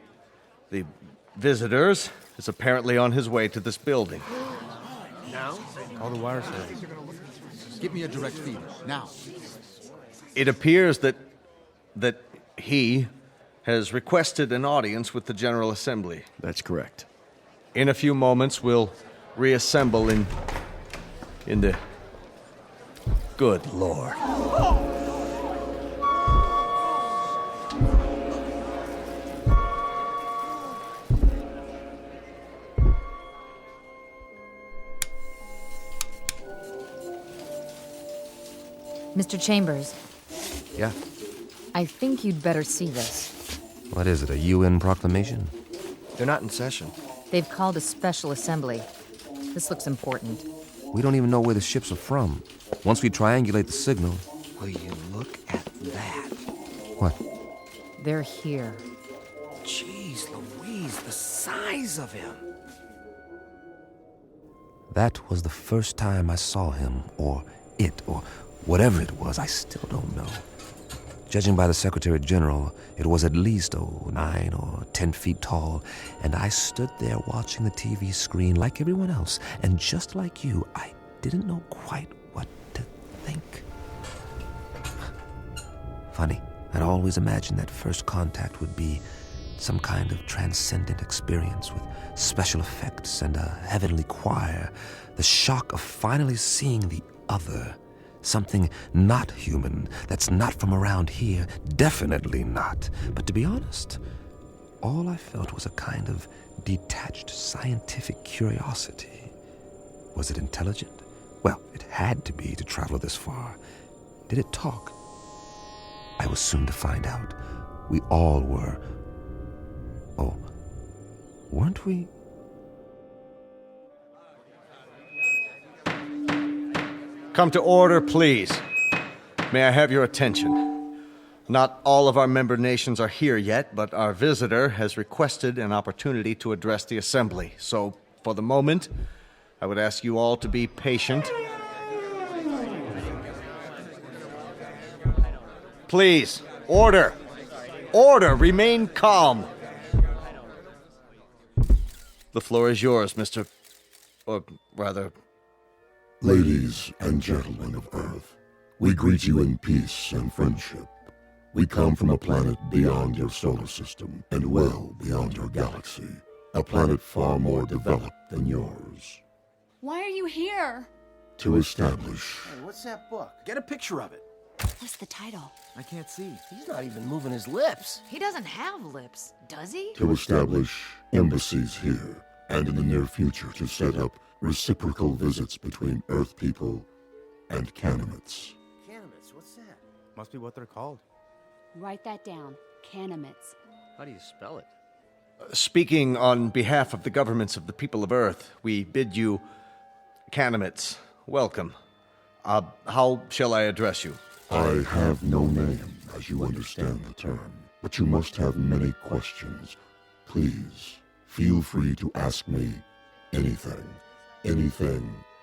visitors is apparently on his way to this building. Now? Call the wire service. Give me a direct feed, now. It appears that he has requested an audience with the General Assembly. That's correct. In a few moments, we'll reassemble in the Good Lord. Mr. Chambers, Yeah. I think you'd better see this. What is it, a UN proclamation? They're not in session. They've called a special assembly. This looks important. We don't even know where the ships are from. Once we triangulate the signal... Will you look at that? What? They're here. Jeez Louise, the size of him. That was the first time I saw him, or it, or whatever it was. I still don't know. Judging by the Secretary General, it was at least, 9 or 10 feet tall, and I stood there watching the TV screen like everyone else, and just like you, I didn't know quite what to think. Funny, I'd always imagined that first contact would be some kind of transcendent experience with special effects and a heavenly choir, the shock of finally seeing the other. Something not human, that's not from around here, definitely not. But to be honest, all I felt was a kind of detached scientific curiosity. Was it intelligent? Well, it had to be to travel this far. Did it talk? I was soon to find out. We all were. Oh, weren't we? Come to order, please. May I have your attention? Not all of our member nations are here yet, but our visitor has requested an opportunity to address the assembly. So, for the moment, I would ask you all to be patient. Please, order! Order! Remain calm! The floor is yours, Mr. Or rather... Ladies and gentlemen of Earth, we greet you in peace and friendship. We come from a planet beyond your solar system and well beyond your galaxy. A planet far more developed than yours. Why are you here? To establish Hey, what's that book? Get a picture of it. What's the title? I can't see. He's not even moving his lips. He doesn't have lips, does he? to establish embassies here, and in the near future to set up reciprocal visits between Earth people and Canamites. Cannabis, what's that? Must be what they're called. Write that down. Canamites. How do you spell it? Speaking on behalf of the governments of the people of Earth, we bid you, Canamites, welcome. How shall I address you? I have no name, as you understand the term, but you must have many questions. Please, feel free to ask me anything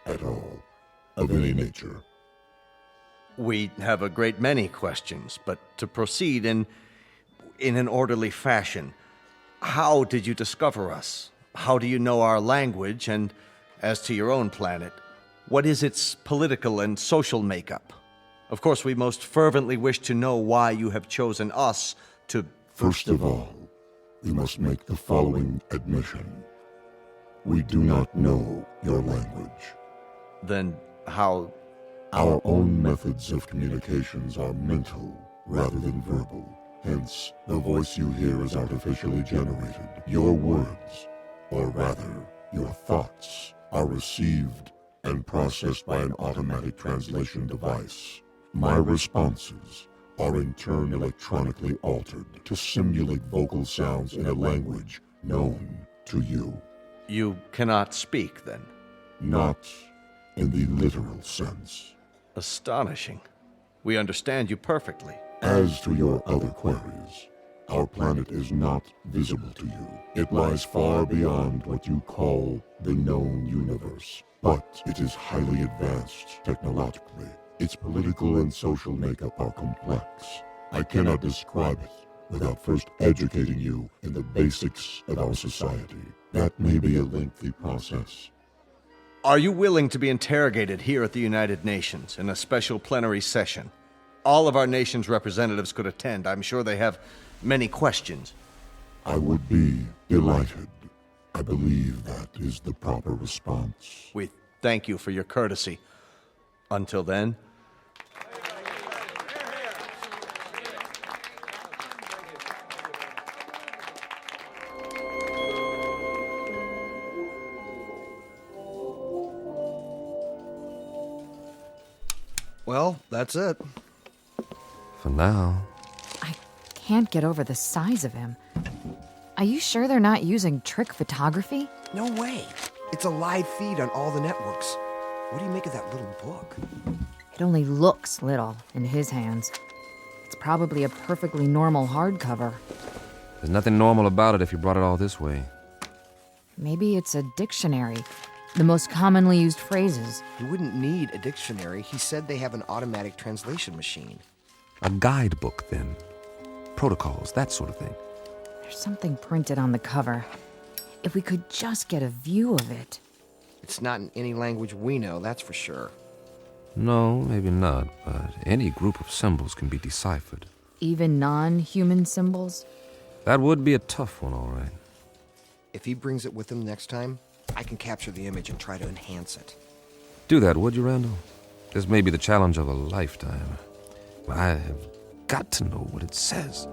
at all, of any nature. We have a great many questions, but to proceed in an orderly fashion, how did you discover us? How do you know our language? And as to your own planet, what is its political and social makeup? Of course, we most fervently wish to know why you have chosen us to... First of all, we must make the following admission. We do not know your language. Then how... Our own methods of communications are mental rather than verbal. Hence, the voice you hear is artificially generated. Your words, or rather, your thoughts, are received and processed by an automatic translation device. My responses are in turn electronically altered to simulate vocal sounds in a language known to you. You cannot speak, then? Not in the literal sense. Astonishing. We understand you perfectly. As to your other queries, our planet is not visible to you. It lies far beyond what you call the known universe. But it is highly advanced technologically. Its political and social makeup are complex. I cannot describe it without first educating you in the basics of our society. That may be a lengthy process. Are you willing to be interrogated here at the United Nations in a special plenary session? All of our nation's representatives could attend. I'm sure they have many questions. I would be delighted. I believe that is the proper response. We thank you for your courtesy. Until then, Well, that's it. For now. Can't get over the size of him. Are you sure they're not using trick photography? No way. It's a live feed on all the networks. What do you make of that little book? It only looks little in his hands. It's probably a perfectly normal hardcover. There's nothing normal about it if you brought it all this way. Maybe it's a dictionary. The most commonly used phrases. You wouldn't need a dictionary. He said they have an automatic translation machine. A guidebook, then. Protocols, that sort of thing. There's something printed on the cover. If we could just get a view of it. It's not in any language we know, that's for sure. No, maybe not, but any group of symbols can be deciphered. Even non-human symbols? That would be a tough one, all right. If he brings it with him next time, I can capture the image and try to enhance it. Do that, would you, Randall? This may be the challenge of a lifetime. I have got to know what it says.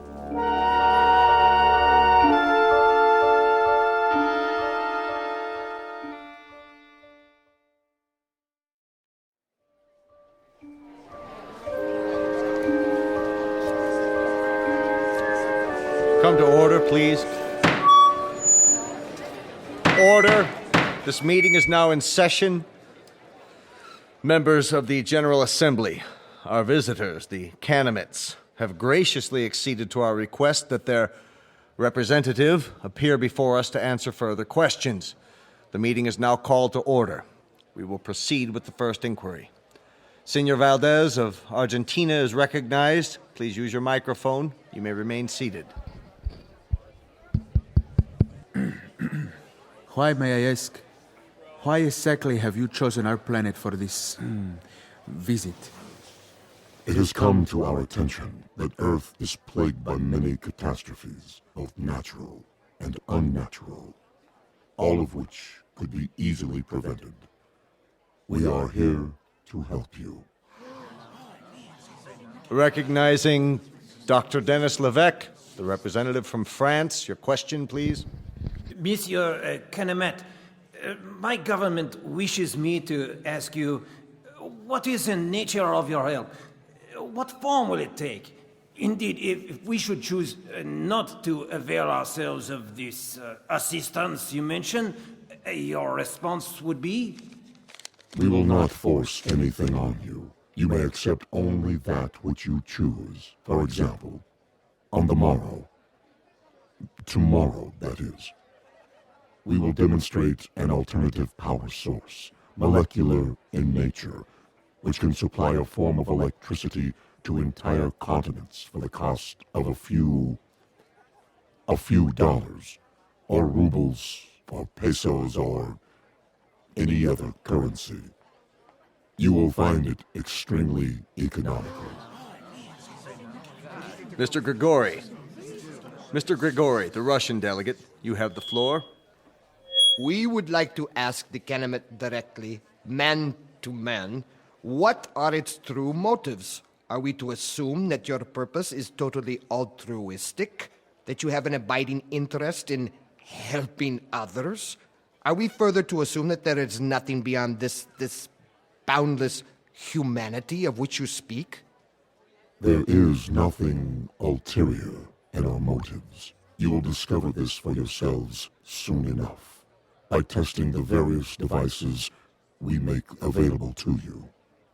Come to order, please. Order. This meeting is now in session. Members of the General Assembly, our visitors, the Canamits, have graciously acceded to our request that their representative appear before us to answer further questions. The meeting is now called to order. We will proceed with the first inquiry. Senor Valdez of Argentina is recognized. Please use your microphone. You may remain seated. Why, may I ask, why exactly have you chosen our planet for this visit? It has come to our attention that Earth is plagued by many catastrophes, both natural and unnatural, all of which could be easily prevented. We are here to help you. Recognizing Dr. Dennis Levesque, the representative from France. Your question, please. Monsieur Canamet, my government wishes me to ask you, what is the nature of your help? What form will it take? Indeed, if we should choose not to avail ourselves of this assistance you mentioned, your response would be? We will not force anything on you. You may accept only that which you choose. For example, on the morrow, tomorrow, that is, we will demonstrate an alternative power source, molecular in nature, which can supply a form of electricity to entire continents for the cost of a few dollars, or rubles, or pesos, or any other currency. You will find it extremely economical. Mr. Grigori. Mr. Grigori, the Russian delegate, you have the floor. We would like to ask the Canamet directly, man to man, what are its true motives? Are we to assume that your purpose is totally altruistic? That you have an abiding interest in helping others? Are we further to assume that there is nothing beyond this boundless humanity of which you speak? There is nothing ulterior in our motives. You will discover this for yourselves soon enough, by testing the various devices we make available to you.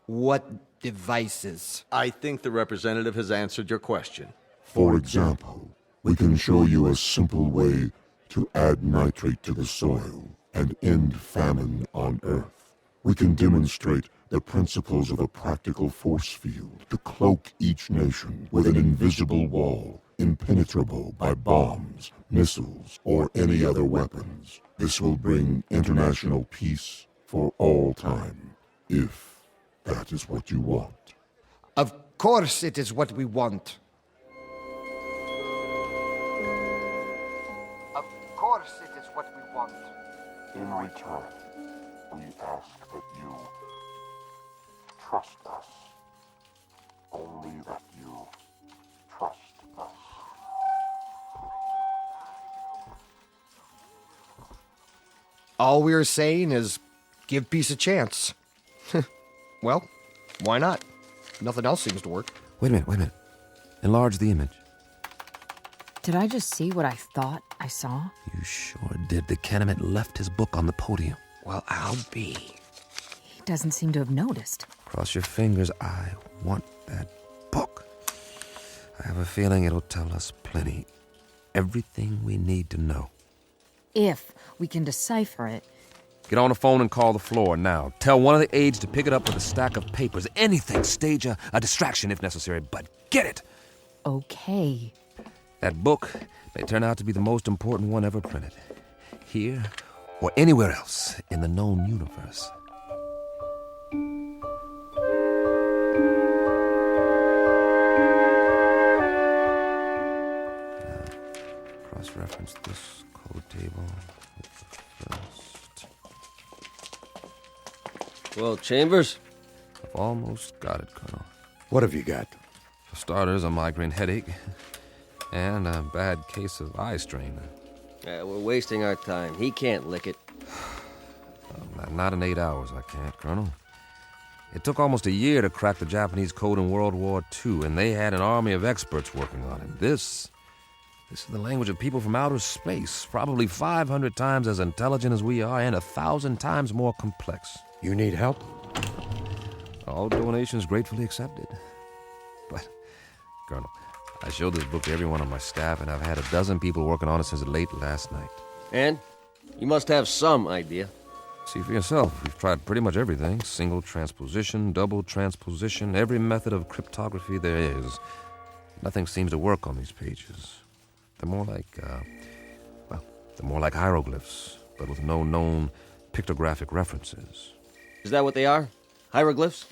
What devices? I think the representative has answered your question. For example, we can show you a simple way to add nitrate to the soil and end famine on Earth. We can demonstrate the principles of a practical force field to cloak each nation with an invisible wall, impenetrable by bombs, missiles, or any other weapons. This will bring international peace for all time, if that is what you want. Of course it is what we want. Of course it is what we want. In return, we ask that you trust us. Only that you trust us. All we are saying is give peace a chance. Well, why not? Nothing else seems to work. Wait a minute. Enlarge the image. Did I just see what I thought I saw? You sure did. The Kennemet left his book on the podium. Well, I'll be. He doesn't seem to have noticed. Cross your fingers. I want that book. I have a feeling it'll tell us plenty. Everything we need to know. If we can decipher it. Get on the phone and call the floor now. Tell one of the aides to pick it up with a stack of papers. Anything. Stage a distraction if necessary, but get it. Okay. That book may turn out to be the most important one ever printed. Here or anywhere else in the known universe. Now, cross-reference this code table with the first. Well, Chambers? I've almost got it, Colonel. What have you got? For starters, a migraine headache and a bad case of eye strain. We're wasting our time. He can't lick it. Not in 8 hours, I can't, Colonel. It took almost a year to crack the Japanese code in World War II, and they had an army of experts working on it. This is the language of people from outer space, probably 500 times as intelligent as we are and 1,000 times more complex. You need help? All donations gratefully accepted. But, Colonel, I showed this book to everyone on my staff, and I've had 12 people working on it since late last night. And? You must have some idea. See for yourself. We've tried pretty much everything. Single transposition, double transposition, every method of cryptography there is. Nothing seems to work on these pages. They're more like hieroglyphs, but with no known pictographic references. Is that what they are? Hieroglyphs?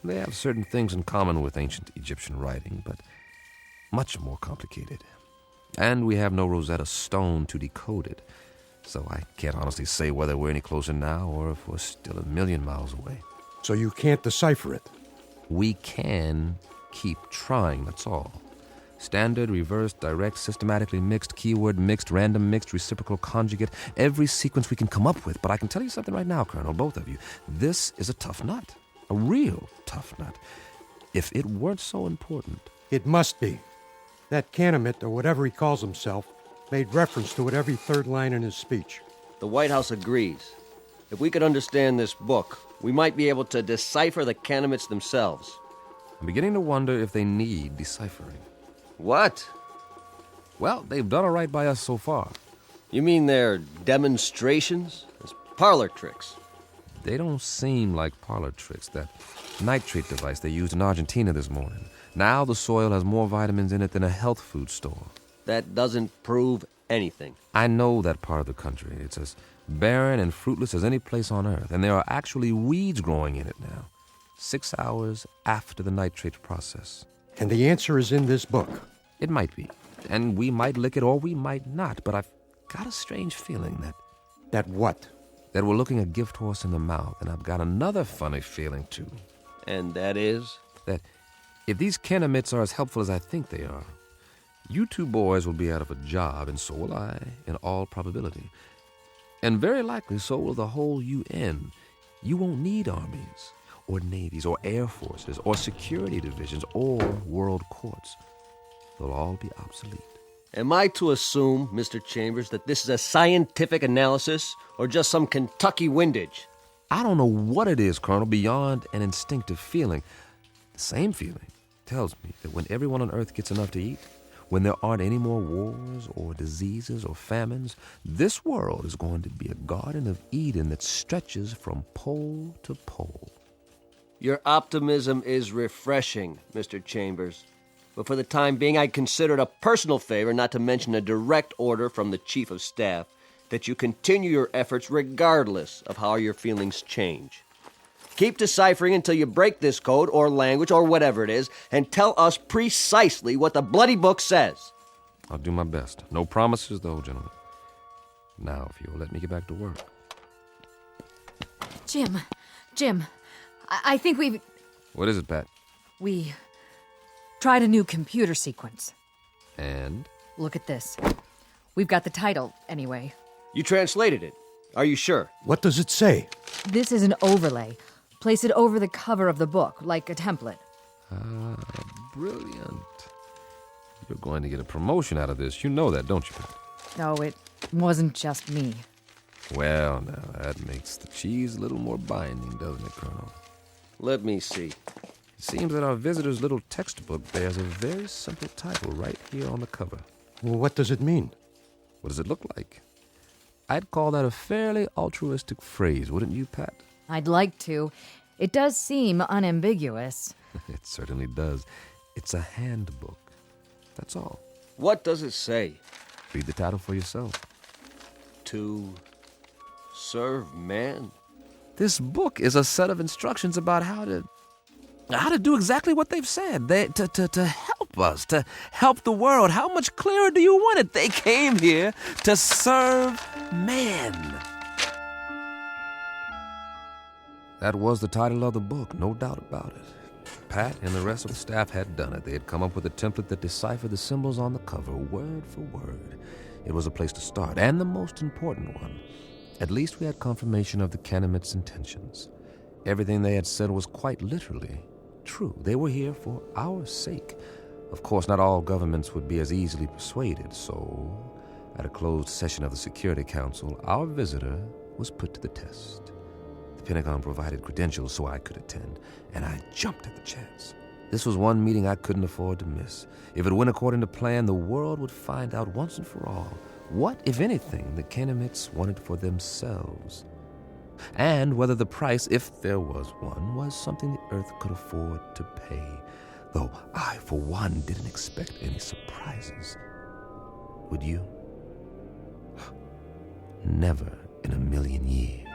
They have certain things in common with ancient Egyptian writing, but much more complicated. And we have no Rosetta Stone to decode it, so I can't honestly say whether we're any closer now or if we're still a million miles away. So you can't decipher it? We can keep trying, that's all. Standard, reverse, direct, systematically mixed, keyword mixed, random mixed, reciprocal conjugate, every sequence we can come up with. But I can tell you something right now, Colonel, both of you. This is a tough nut. A real tough nut. If it weren't so important. It must be. That Kennemet, or whatever he calls himself, made reference to it every third line in his speech. The White House agrees. If we could understand this book, we might be able to decipher the Kennemets themselves. I'm beginning to wonder if they need deciphering. What? Well, they've done all right by us so far. You mean they're demonstrations? As parlor tricks? They don't seem like parlor tricks. That nitrate device they used in Argentina this morning. Now the soil has more vitamins in it than a health food store. That doesn't prove anything. I know that part of the country. It's as barren and fruitless as any place on Earth, and there are actually weeds growing in it now. 6 hours after the nitrate process. And the answer is in this book. It might be. And we might lick it or we might not, but I've got a strange feeling that... That what? That we're looking a gift horse in the mouth, and I've got another funny feeling, too. And that is? That if these Kennemets are as helpful as I think they are, you two boys will be out of a job, and so will I, in all probability. And very likely so will the whole UN. You won't need armies, or navies, or air forces, or security divisions, or world courts. They'll all be obsolete. Am I to assume, Mr. Chambers, that this is a scientific analysis or just some Kentucky windage? I don't know what it is, Colonel, beyond an instinctive feeling. The same feeling tells me that when everyone on Earth gets enough to eat, when there aren't any more wars or diseases or famines, this world is going to be a Garden of Eden that stretches from pole to pole. Your optimism is refreshing, Mr. Chambers. But for the time being, I'd consider it a personal favor, not to mention a direct order from the Chief of Staff, that you continue your efforts regardless of how your feelings change. Keep deciphering until you break this code or language or whatever it is, and tell us precisely what the bloody book says. I'll do my best. No promises, though, gentlemen. Now, if you'll let me get back to work. Jim, I think we've... What is it, Pat? We tried a new computer sequence. And? Look at this. We've got the title, anyway. You translated it. Are you sure? What does it say? This is an overlay. Place it over the cover of the book, like a template. Ah, brilliant. You're going to get a promotion out of this. You know that, don't you, Pat? No, it wasn't just me. Well, now, that makes the cheese a little more binding, doesn't it, Colonel? Let me see. It seems that our visitor's little textbook bears a very simple title right here on the cover. Well, what does it mean? What does it look like? I'd call that a fairly altruistic phrase, wouldn't you, Pat? I'd like to. It does seem unambiguous. It certainly does. It's a handbook. That's all. What does it say? Read the title for yourself. To serve man? This book is a set of instructions about how to do exactly what they've said. To help us, to help the world. How much clearer do you want it? They came here to serve man. That was the title of the book, no doubt about it. Pat and the rest of the staff had done it. They had come up with a template that deciphered the symbols on the cover, word for word. It was a place to start, and the most important one. At least we had confirmation of the Canamit's intentions. Everything they had said was quite literally true. They were here for our sake. Of course, not all governments would be as easily persuaded, so at a closed session of the Security Council, our visitor was put to the test. The Pentagon provided credentials so I could attend, and I jumped at the chance. This was one meeting I couldn't afford to miss. If it went according to plan, the world would find out once and for all what, if anything, the Canamites wanted for themselves, and whether the price, if there was one, was something the Earth could afford to pay. Though I, for one, didn't expect any surprises. Would you? Never in a million years.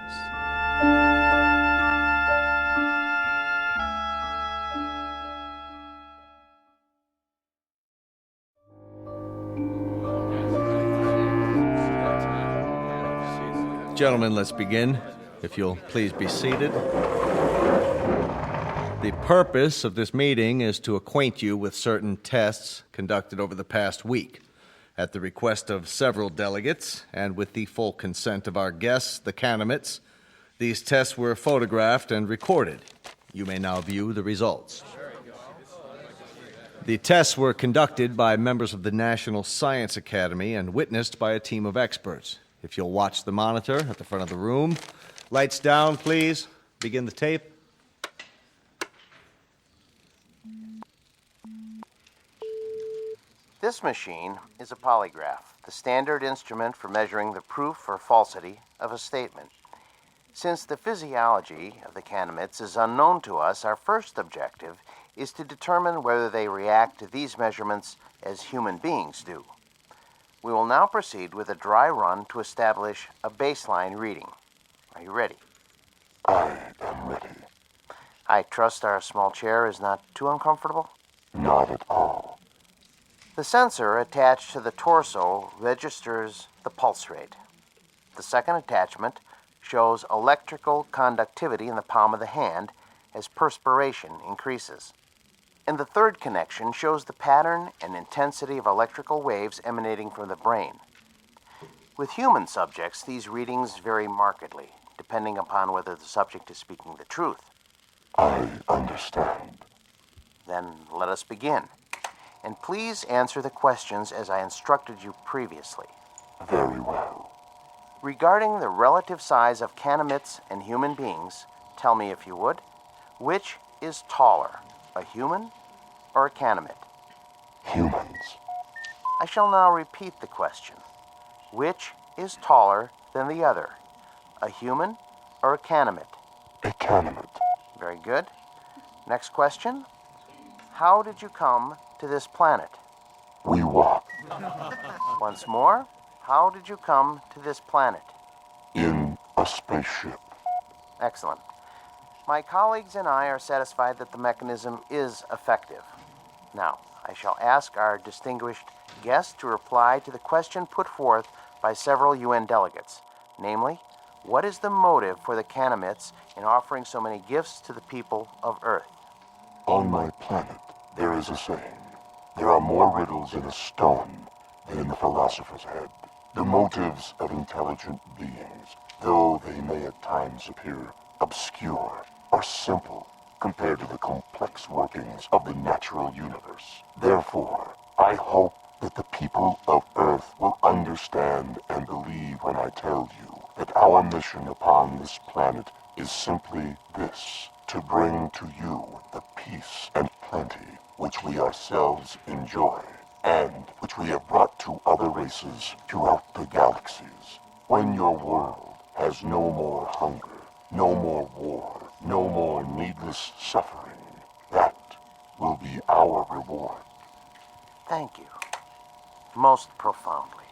Gentlemen, let's begin. If you'll please be seated. The purpose of this meeting is to acquaint you with certain tests conducted over the past week. At the request of several delegates, and with the full consent of our guests, the Canamites, these tests were photographed and recorded. You may now view the results. The tests were conducted by members of the National Science Academy and witnessed by a team of experts. If you'll watch the monitor at the front of the room. Lights down, please. Begin the tape. This machine is a polygraph, the standard instrument for measuring the proof or falsity of a statement. Since the physiology of the Canamites is unknown to us, our first objective is to determine whether they react to these measurements as human beings do. We will now proceed with a dry run to establish a baseline reading. Are you ready? I am ready. I trust our small chair is not too uncomfortable? Not at all. The sensor attached to the torso registers the pulse rate. The second attachment shows electrical conductivity in the palm of the hand as perspiration increases. And the third connection shows the pattern and intensity of electrical waves emanating from the brain. With human subjects, these readings vary markedly, depending upon whether the subject is speaking the truth. I understand. Then let us begin. And please answer the questions as I instructed you previously. Very well. Regarding the relative size of Canamites and human beings, tell me if you would, which is taller, a human or a Canamite? Humans. I shall now repeat the question. Which is taller than the other, a human or a Canamite? A Canamite. Very good. Next question. How did you come to this planet? We walk. Once more, how did you come to this planet? In a spaceship. Excellent. My colleagues and I are satisfied that the mechanism is effective. Now, I shall ask our distinguished guest to reply to the question put forth by several UN delegates. Namely, what is the motive for the Canamites in offering so many gifts to the people of Earth? On my planet, there is a saying. There are more riddles in a stone than in the philosopher's head. The motives of intelligent beings, though they may at times appear obscure, are simple compared to the complex workings of the natural universe. Therefore, I hope that the people of Earth will understand and believe when I tell you that our mission upon this planet is simply this: to bring to you the peace and plenty which we ourselves enjoy, and which we have brought to other races throughout the galaxies. When your world has no more hunger, no more war, no more needless suffering, that will be our reward. Thank you. Most profoundly.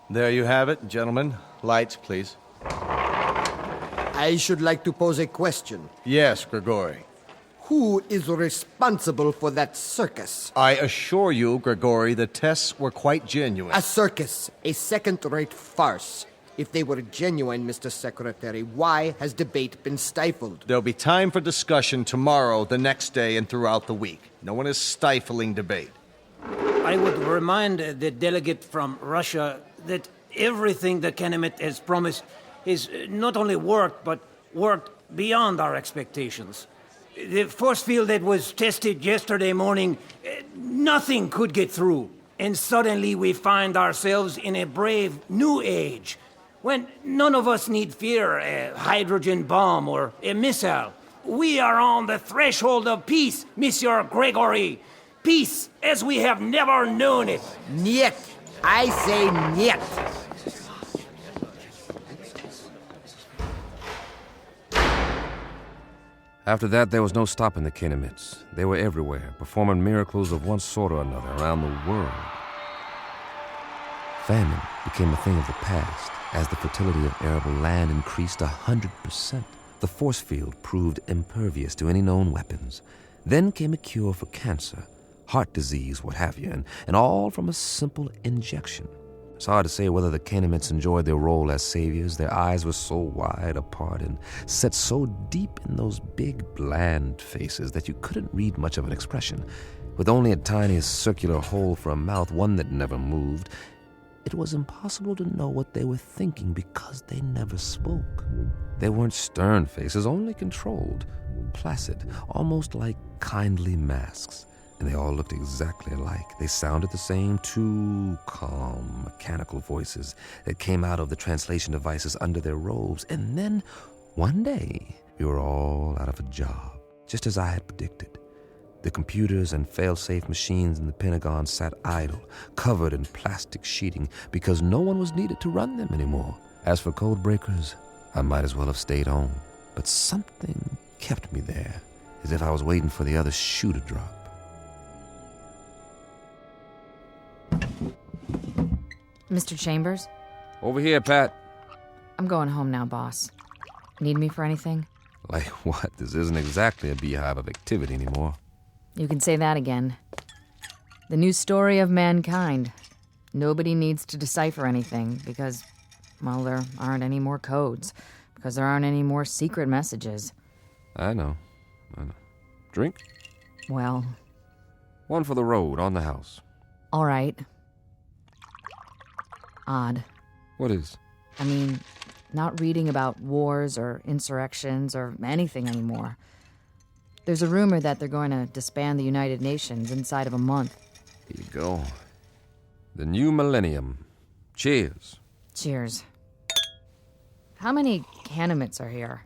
There you have it, gentlemen. Lights, please. I should like to pose a question. Yes, Grigori. Who is responsible for that circus? I assure you, Grigori, the tests were quite genuine. A circus, a second-rate farce. If they were genuine, Mr. Secretary, why has debate been stifled? There'll be time for discussion tomorrow, the next day, and throughout the week. No one is stifling debate. I would remind the delegate from Russia that everything the Kennemet has promised is not only worked, but worked beyond our expectations. The force field that was tested yesterday morning, nothing could get through. And suddenly we find ourselves in a brave new age, when none of us need fear a hydrogen bomb or a missile. We are on the threshold of peace, Monsieur Gregory. Peace as we have never known it. Niet. I say niet. After that, there was no stopping the Kennemits. They were everywhere, performing miracles of one sort or another around the world. Famine became a thing of the past as the fertility of arable land increased 100%. The force field proved impervious to any known weapons. Then came a cure for cancer, heart disease, what have you, and all from a simple injection. It's hard to say whether the Kennemits enjoyed their role as saviors. Their eyes were so wide apart and set so deep in those big, bland faces that you couldn't read much of an expression. With only a tiny circular hole for a mouth, one that never moved, it was impossible to know what they were thinking because they never spoke. They weren't stern faces, only controlled, placid, almost like kindly masks. And they all looked exactly alike. They sounded the same, two calm, mechanical voices that came out of the translation devices under their robes. And then, one day, we were all out of a job, just as I had predicted. The computers and fail-safe machines in the Pentagon sat idle, covered in plastic sheeting, because no one was needed to run them anymore. As for code breakers, I might as well have stayed home. But something kept me there, as if I was waiting for the other shoe to drop. Mr. Chambers? Over here, Pat. I'm going home now, boss. Need me for anything? Like what? This isn't exactly a beehive of activity anymore. You can say that again. The new story of mankind. Nobody needs to decipher anything because, well, there aren't any more codes. Because there aren't any more secret messages. I know. Drink? Well... One for the road, on the house. All right. Odd. What is? I mean, not reading about wars or insurrections or anything anymore. There's a rumor that they're going to disband the United Nations inside of a month. Here you go. The new millennium. Cheers. Cheers. How many Kennemits are here?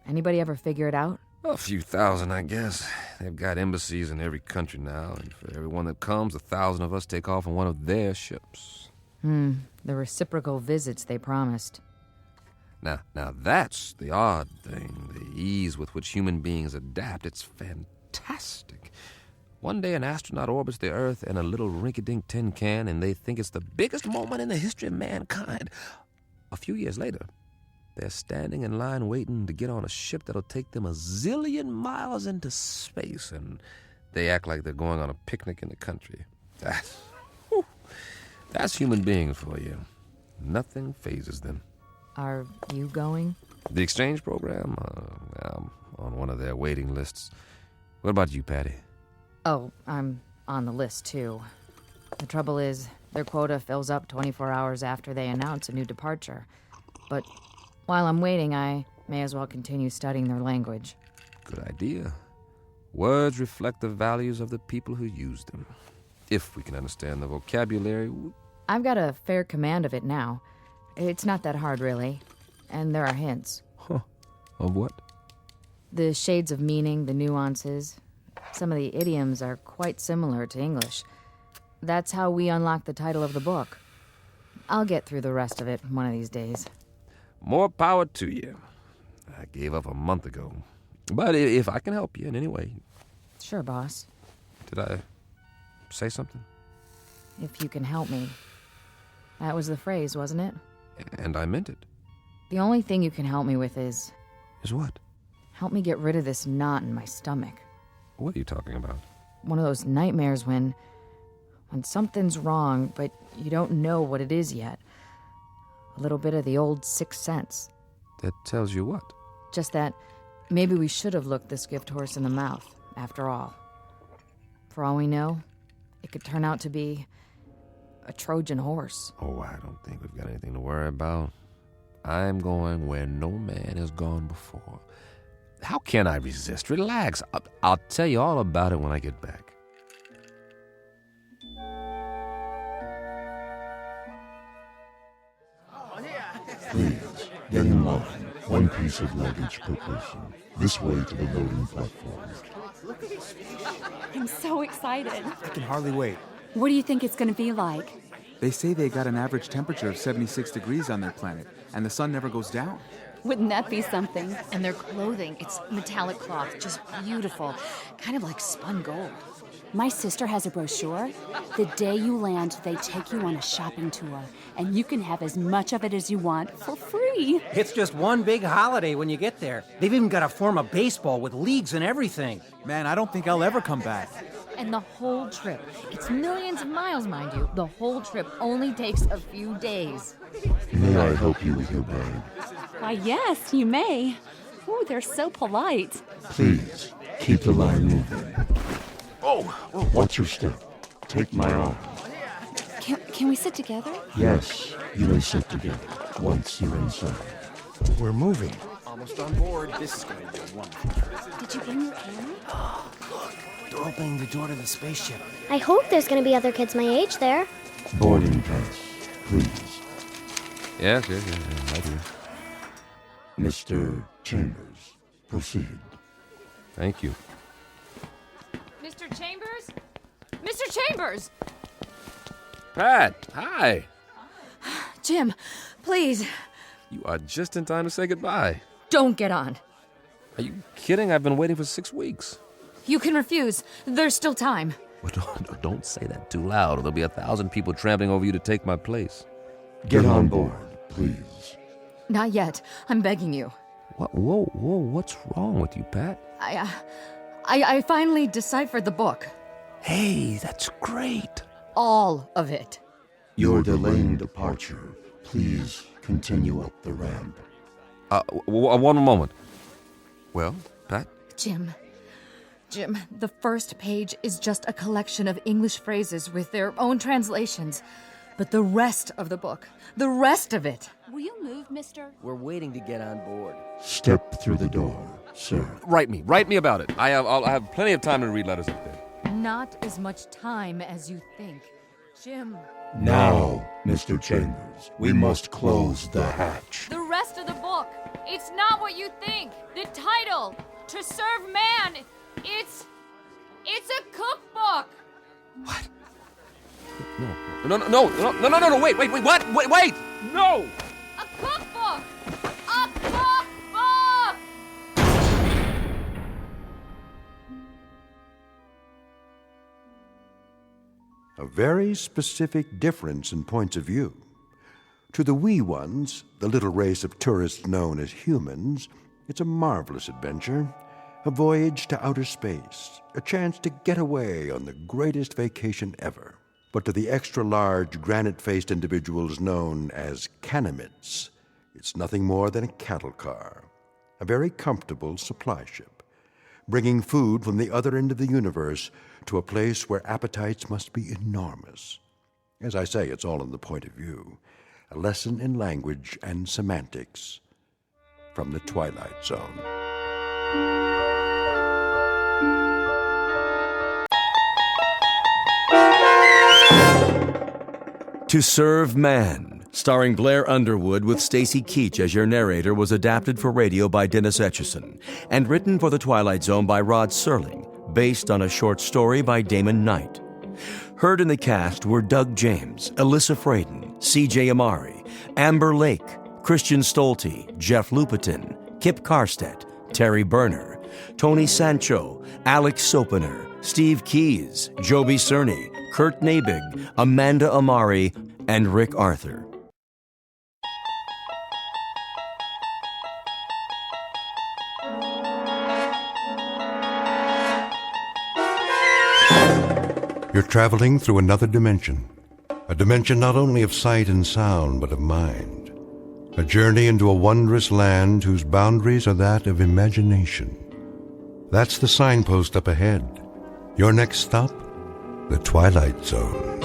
Anybody ever figure it out? A few thousand, I guess. They've got embassies in every country now, and for everyone that comes, 1,000 of us take off on one of their ships. The reciprocal visits they promised. Now that's the odd thing, the ease with which human beings adapt. It's fantastic. One day an astronaut orbits the Earth in a little rinky-dink tin can, and they think it's the biggest moment in the history of mankind. A few years later, they're standing in line waiting to get on a ship that'll take them 1 zillion miles into space, and they act like they're going on a picnic in the country. That's human beings for you. Nothing phases them. Are you going? The exchange program? I'm on one of their waiting lists. What about you, Patty? Oh, I'm on the list, too. The trouble is, their quota fills up 24 hours after they announce a new departure. But while I'm waiting, I May as well continue studying their language. Good idea. Words reflect the values of the people who use them. If we can understand the vocabulary... I've got a fair command of it now. It's not that hard, really. And there are hints. Huh. Of what? The shades of meaning, the nuances. Some of the idioms are quite similar to English. That's how we unlock the title of the book. I'll get through the rest of it one of these days. More power to you. I gave up a month ago. But if I can help you in any way... Sure, boss. Did I say something? If you can help me. That was the phrase, wasn't it? And I meant it. The only thing you can help me with is... Is what? Help me get rid of this knot in my stomach. What are you talking about? One of those nightmares when something's wrong, but you don't know what it is yet. A little bit of the old sixth sense. That tells you what? Just that maybe we should have looked this gift horse in the mouth, after all. For all we know, it could turn out to be a Trojan horse. Oh, I don't think we've got anything to worry about. I'm going where no man has gone before. How can I resist? Relax. I'll tell you all about it when I get back. Please, get in line. One piece of luggage per person. This way to the loading platform. I'm so excited. I can hardly wait. What do you think it's going to be like? They say they got an average temperature of 76 degrees on their planet, and the sun never goes down. Wouldn't that be something? And their clothing, it's metallic cloth, just beautiful. Kind of like spun gold. My sister has a brochure. The day you land, they take you on a shopping tour, and you can have as much of it as you want for free. It's just one big holiday when you get there. They've even got a form of baseball with leagues and everything. Man, I don't think I'll ever come back. And the whole trip, it's millions of miles, mind you, the whole trip only takes a few days. May I help you with your bag? Why, yes, you may. Oh, they're so polite. Please, keep the line moving. Oh! Watch your step. Take my arm. Can we sit together? Yes, you may sit together once you're inside. We're moving. Almost on board. This is going to be wonderful. Did you bring your camera? Oh, look. They're opening the door to the spaceship. I hope there's going to be other kids my age there. Boarding pass, please. Yes, right here. Mr. Chambers, proceed. Thank you. Mr. Chambers? Mr. Chambers! Pat, hi. Jim, please. You are just in time to say goodbye. Don't get on. Are you kidding? I've been waiting for 6 weeks. You can refuse. There's still time. Well, don't say that too loud, or there'll be 1,000 people trampling over you to take my place. Get on board, please. Not yet. I'm begging you. What? Whoa, what's wrong with you, Pat? I finally deciphered the book. Hey, that's great. All of it. You're delaying departure. Please continue up the ramp. One moment. Well, Pat? Jim, the first page is just a collection of English phrases with their own translations. But the rest of the book, the rest of it. Will you move, mister? We're waiting to get on board. Step through the door, sir. Write me about it. I'll have plenty of time to read letters up there. Not as much time as you think. Jim. Now, Mr. Chambers, we must close the hatch. The rest of the book, it's not what you think. The title, To Serve Man, it's a cookbook. What? No, wait, what? Wait, no! A cookbook! A cookbook! A very specific difference in points of view. To the wee ones, the little race of tourists known as humans, it's a marvelous adventure, a voyage to outer space, a chance to get away on the greatest vacation ever. But to the extra-large, granite-faced individuals known as Canamites, it's nothing more than a cattle car, a very comfortable supply ship, bringing food from the other end of the universe to a place where appetites must be enormous. As I say, it's all in the point of view, a lesson in language and semantics. from the Twilight Zone. To Serve Man, starring Blair Underwood with Stacy Keach as your narrator, was adapted for radio by Dennis Etchison and written for The Twilight Zone by Rod Serling, based on a short story by Damon Knight. Heard in the cast were Doug James, Alyssa Fraden, C.J. Amari, Amber Lake, Christian Stolte, Jeff Lupetin, Kip Karstedt, Terry Berner, Tony Sancho, Alex Sopener, Steve Keys, Joby Cerny, Kurt Nabig, Amanda Amari, and Rick Arthur. You're traveling through another dimension. A dimension not only of sight and sound, but of mind. A journey into a wondrous land whose boundaries are that of imagination. That's the signpost up ahead. Your next stop, the Twilight Zone.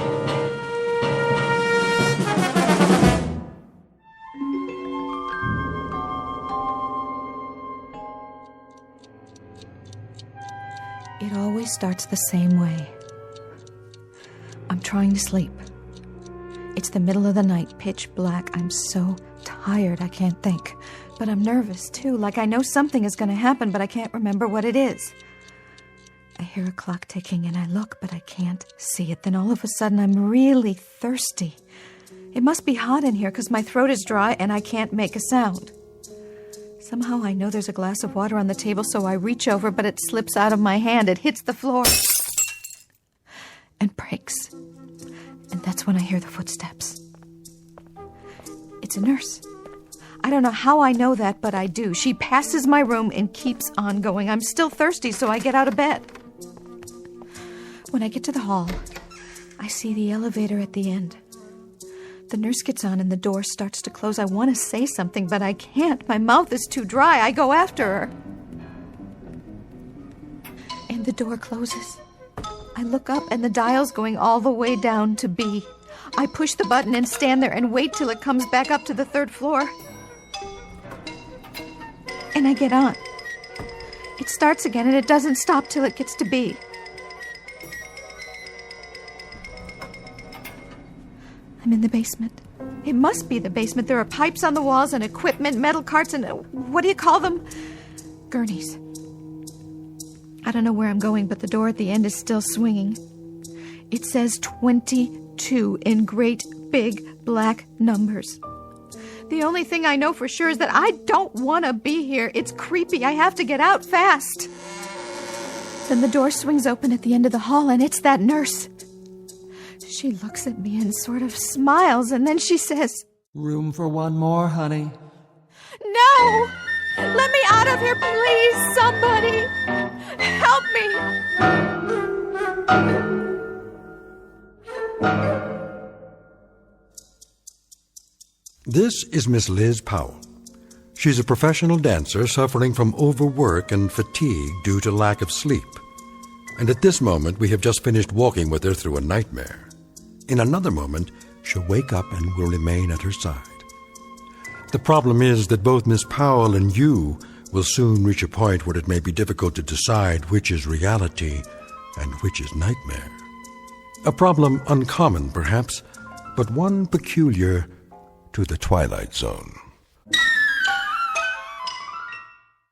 It always starts the same way. I'm trying to sleep. It's the middle of the night, pitch black. I'm so tired I can't think. But I'm nervous, too, like I know something is going to happen, but I can't remember what it is. I hear a clock ticking, and I look, but I can't see it. Then all of a sudden, I'm really thirsty. It must be hot in here, because my throat is dry, and I can't make a sound. Somehow I know there's a glass of water on the table, so I reach over, but it slips out of my hand. It hits the floor and breaks. And that's when I hear the footsteps. It's a nurse. I don't know how I know that, but I do. She passes my room and keeps on going. I'm still thirsty, so I get out of bed. When I get to the hall, I see the elevator at the end. The nurse gets on and the door starts to close. I want to say something, but I can't. My mouth is too dry. I go after her. And the door closes. I look up and the dial's going all the way down to B. I push the button and stand there and wait till it comes back up to the 3rd floor. And I get on. It starts again and it doesn't stop till it gets to B. I'm in the basement. It must be the basement. There are pipes on the walls and equipment, metal carts, and what do you call them? Gurneys. I don't know where I'm going, but the door at the end is still swinging. It says 22 in great big black numbers. The only thing I know for sure is that I don't want to be here. It's creepy. I have to get out fast. Then the door swings open at the end of the hall, and it's that nurse. She looks at me and sort of smiles, and then she says, "Room for one more, honey." "No! Let me out of here, please, somebody! Help me!" This is Miss Liz Powell. She's a professional dancer suffering from overwork and fatigue due to lack of sleep. And at this moment, we have just finished walking with her through a nightmare. In another moment, she'll wake up and will remain at her side. The problem is that both Miss Powell and you will soon reach a point where it may be difficult to decide which is reality and which is nightmare. A problem uncommon, perhaps, but one peculiar to the Twilight Zone.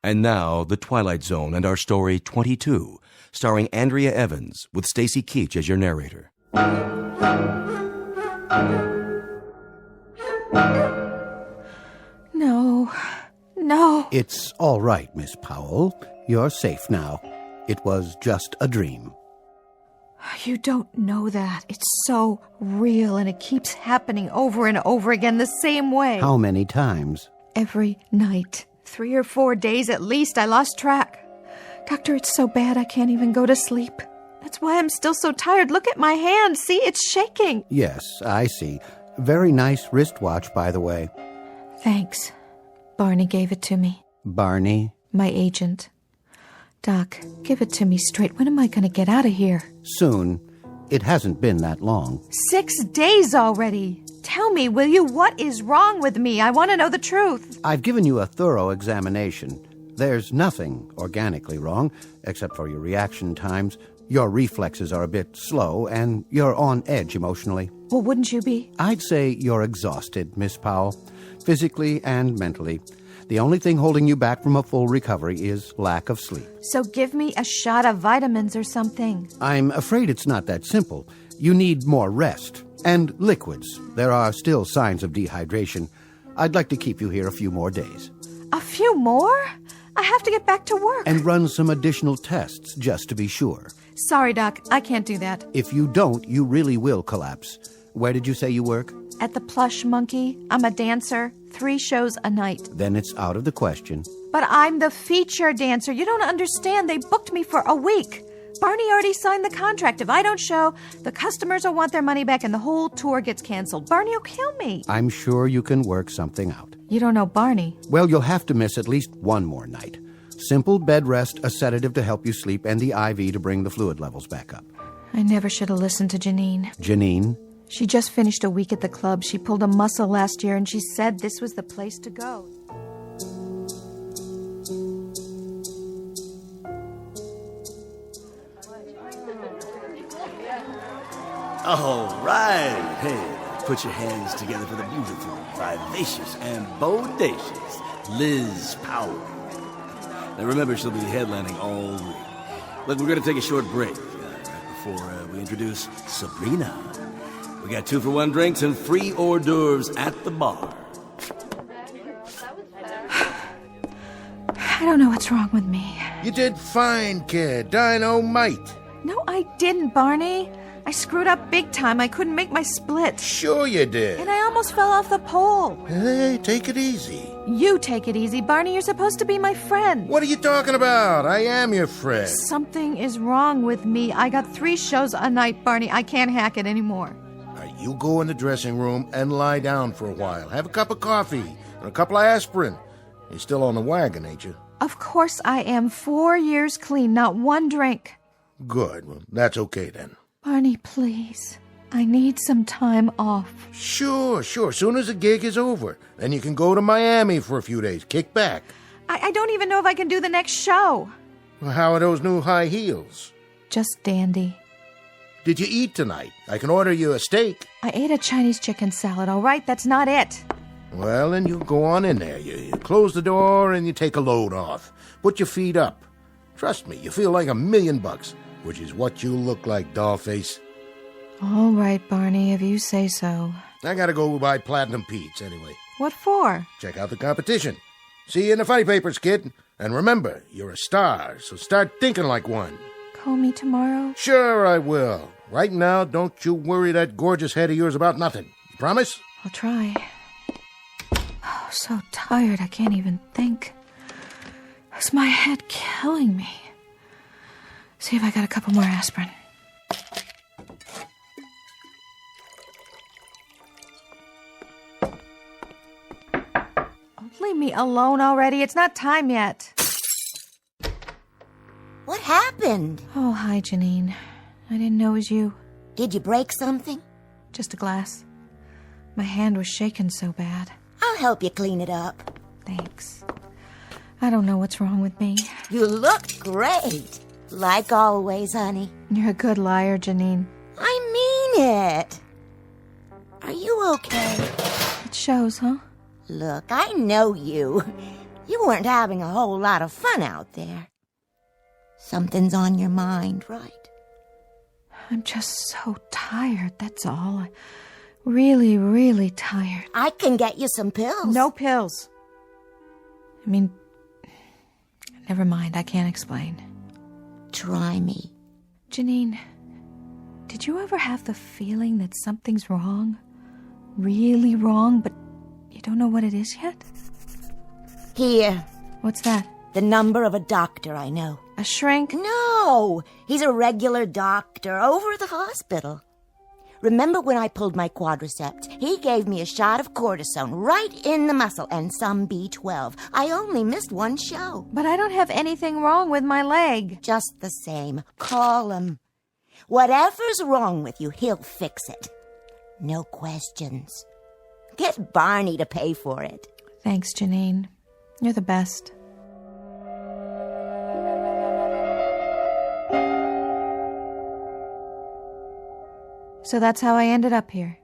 And now, The Twilight Zone and our story 22, starring Andrea Evans with Stacy Keach as your narrator. No. It's all right, Miss Powell. You're safe now. It was just a dream. You don't know that. It's so real, and it keeps happening over and over again the same way. How many times? Every night. 3 or 4 days at least. I lost track. Doctor, it's so bad I can't even go to sleep. That's why I'm still so tired. Look at my hand. See, it's shaking. Yes, I see. Very nice wristwatch, by the way. Thanks. Barney gave it to me. Barney? My agent. Doc, give it to me straight. When am I going to get out of here? Soon. It hasn't been that long. 6 days already. Tell me, will you, what is wrong with me? I want to know the truth. I've given you a thorough examination. There's nothing organically wrong, except for your reaction times. Your reflexes are a bit slow, and you're on edge emotionally. Well, wouldn't you be? I'd say you're exhausted, Miss Powell, physically and mentally. The only thing holding you back from a full recovery is lack of sleep. So give me a shot of vitamins or something. I'm afraid it's not that simple. You need more rest. And liquids. There are still signs of dehydration. I'd like to keep you here a few more days. A few more? I have to get back to work. And run some additional tests, just to be sure. Sorry, Doc. I can't do that. If you don't, you really will collapse. Where did you say you work? At the Plush Monkey. I'm a dancer. 3 shows a night. Then it's out of the question. But I'm the feature dancer. You don't understand. They booked me for a week. Barney already signed the contract. If I don't show, the customers will want their money back and the whole tour gets canceled. Barney will kill me. I'm sure you can work something out. You don't know Barney. Well, you'll have to miss at least one more night. Simple bed rest, a sedative to help you sleep, and the IV to bring the fluid levels back up. I never should have listened to Janine. Janine? She just finished a week at the club. She pulled a muscle last year, and she said this was the place to go. All right. Hey, put your hands together for the beautiful, vivacious, and bodacious Liz Powell. Now remember, she'll be headlining all week. Look, we're going to take a short break right before we introduce Sabrina. We got 2-for-1 drinks and free hors d'oeuvres at the bar. I don't know what's wrong with me. You did fine, kid. Dynamite. No, I didn't, Barney. I screwed up big time. I couldn't make my split. Sure you did. And I almost fell off the pole. Hey, take it easy. You take it easy, Barney. You're supposed to be my friend. What are you talking about? I am your friend. Something is wrong with me. I got 3 shows a night, Barney. I can't hack it anymore. Right, you go in the dressing room and lie down for a while. Have a cup of coffee and a couple of aspirin. You're still on the wagon, ain't you? Of course I am. 4 years clean, not one drink. Good. Well, that's okay then. Barney, please. I need some time off. Sure. Soon as the gig is over. Then you can go to Miami for a few days. Kick back. I don't even know if I can do the next show. Well, how are those new high heels? Just dandy. Did you eat tonight? I can order you a steak. I ate a Chinese chicken salad, all right? That's not it. Well, then you go on in there. You close the door and you take a load off. Put your feet up. Trust me, you feel like $1 million, which is what you look like, dollface. All right, Barney, if you say so. I gotta go buy Platinum Pete's anyway. What for? Check out the competition. See you in the funny papers, kid. And remember, you're a star, so start thinking like one. Call me tomorrow? Sure I will. Right now, don't you worry that gorgeous head of yours about nothing. You promise? I'll try. Oh, so tired I can't even think. Is my head killing me? See if I got a couple more aspirin. Oh, leave me alone already. It's not time yet. What happened? Oh, hi, Janine. I didn't know it was you. Did you break something? Just a glass. My hand was shaking so bad. I'll help you clean it up. Thanks. I don't know what's wrong with me. You look great. Like always, honey. You're a good liar, Janine. I mean it. Are you okay? It shows, huh? Look, I know you. You weren't having a whole lot of fun out there. Something's on your mind, right? I'm just so tired, that's all. Really, really tired. I can get you some pills. No pills. I mean, never mind, I can't explain. Try me. Janine, did you ever have the feeling that something's wrong? Really wrong, but you don't know what it is yet? Here. What's that? The number of a doctor I know. A shrink? No, he's a regular doctor over at the hospital. Remember when I pulled my quadriceps? He gave me a shot of cortisone right in the muscle and some B12. I only missed 1 show. But I don't have anything wrong with my leg. Just the same. Call him. Whatever's wrong with you, he'll fix it. No questions. Get Barney to pay for it. Thanks, Janine. You're the best. So that's how I ended up here.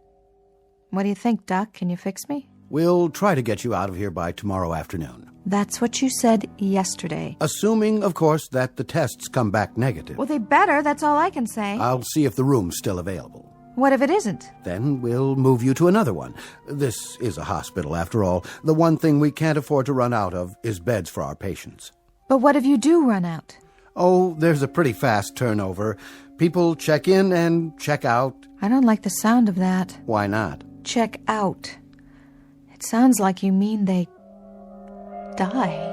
What do you think, Doc? Can you fix me? We'll try to get you out of here by tomorrow afternoon. That's what you said yesterday. Assuming, of course, that the tests come back negative. Well, they better. That's all I can say. I'll see if the room's still available. What if it isn't? Then we'll move you to another one. This is a hospital, after all. The one thing we can't afford to run out of is beds for our patients. But what if you do run out? Oh, there's a pretty fast turnover. People check in and check out. I don't like the sound of that. Why not? Check out. It sounds like you mean they die.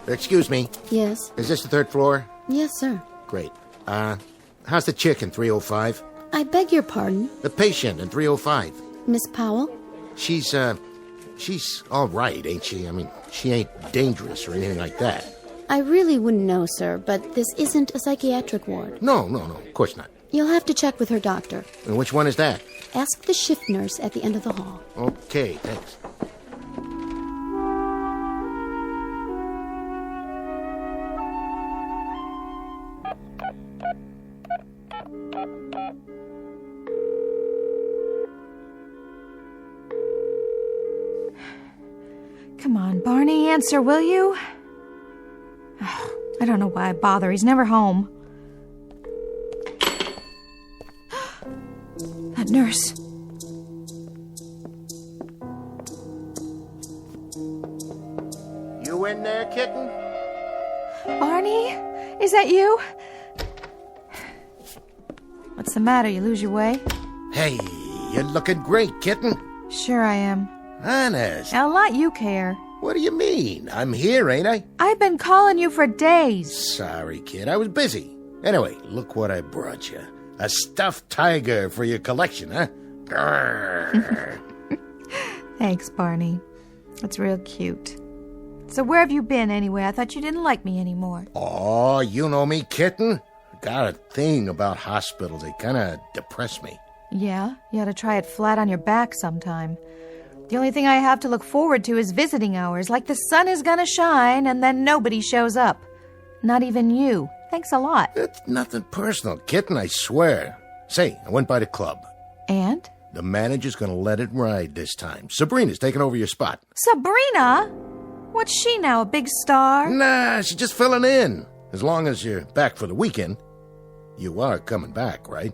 Excuse me. Yes. Is this the third floor? Yes, sir. Great. How's the chick in 305? I beg your pardon? The patient in 305. Miss Powell? She's all right, ain't she? I mean, she ain't dangerous or anything like that. I really wouldn't know, sir, but this isn't a psychiatric ward. No, of course not. You'll have to check with her doctor. And which one is that? Ask the shift nurse at the end of the hall. Okay, thanks. Come on, Barney, answer, will you? Oh, I don't know why I bother. He's never home. That nurse. You in there, kitten? Barney, is that you? What's the matter? You lose your way? Hey, you're looking great, kitten. Sure I am. Honest. I'll let you care. What do you mean? I'm here, ain't I? I've been calling you for days. Sorry, kid. I was busy. Anyway, look what I brought you. A stuffed tiger for your collection, huh? Grrr. Thanks, Barney. That's real cute. So where have you been, anyway? I thought you didn't like me anymore. Oh, you know me, kitten. Got a thing about hospitals. They kind of depress me. Yeah? You ought to try it flat on your back sometime. The only thing I have to look forward to is visiting hours, like the sun is gonna shine and then nobody shows up. Not even you. Thanks a lot. It's nothing personal, kitten, I swear. Say, I went by the club. And? The manager's gonna let it ride this time. Sabrina's taking over your spot. Sabrina? What's she now, a big star? Nah, she's just filling in. As long as you're back for the weekend. You are coming back, right?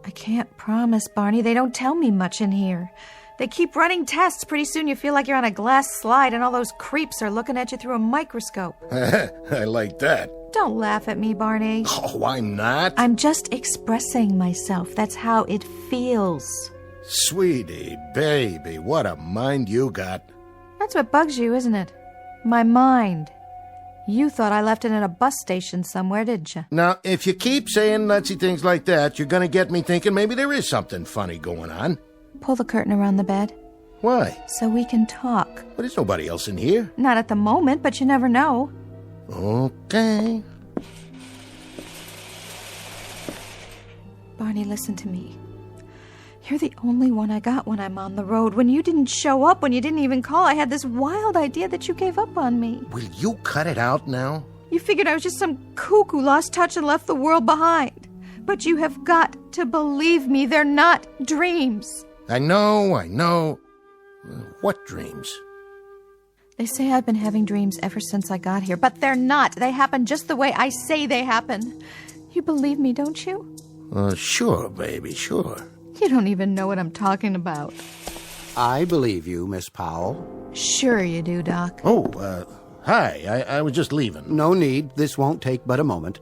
I can't promise, Barney. They don't tell me much in here. They keep running tests. Pretty soon you feel like you're on a glass slide and all those creeps are looking at you through a microscope. I like that. Don't laugh at me, Barney. Oh, I'm not. I'm just expressing myself. That's how it feels. Sweetie, baby, what a mind you got. That's what bugs you, isn't it? My mind. You thought I left it at a bus station somewhere, didn't you? Now, if you keep saying nutsy things like that, you're going to get me thinking maybe there is something funny going on. Pull the curtain around the bed. Why? So we can talk. Well, there's nobody else in here. Not at the moment, but you never know. Okay. Barney, listen to me. You're the only one I got when I'm on the road. When you didn't show up, when you didn't even call, I had this wild idea that you gave up on me. Will you cut it out now? You figured I was just some kook who lost touch and left the world behind. But you have got to believe me. They're not dreams. I know. What dreams? They say I've been having dreams ever since I got here, but they're not. They happen just the way I say they happen. You believe me, don't you? Sure, baby, sure. You don't even know what I'm talking about. I believe you, Miss Powell. Sure you do, Doc. Oh, hi. I was just leaving. No need. This won't take but a moment.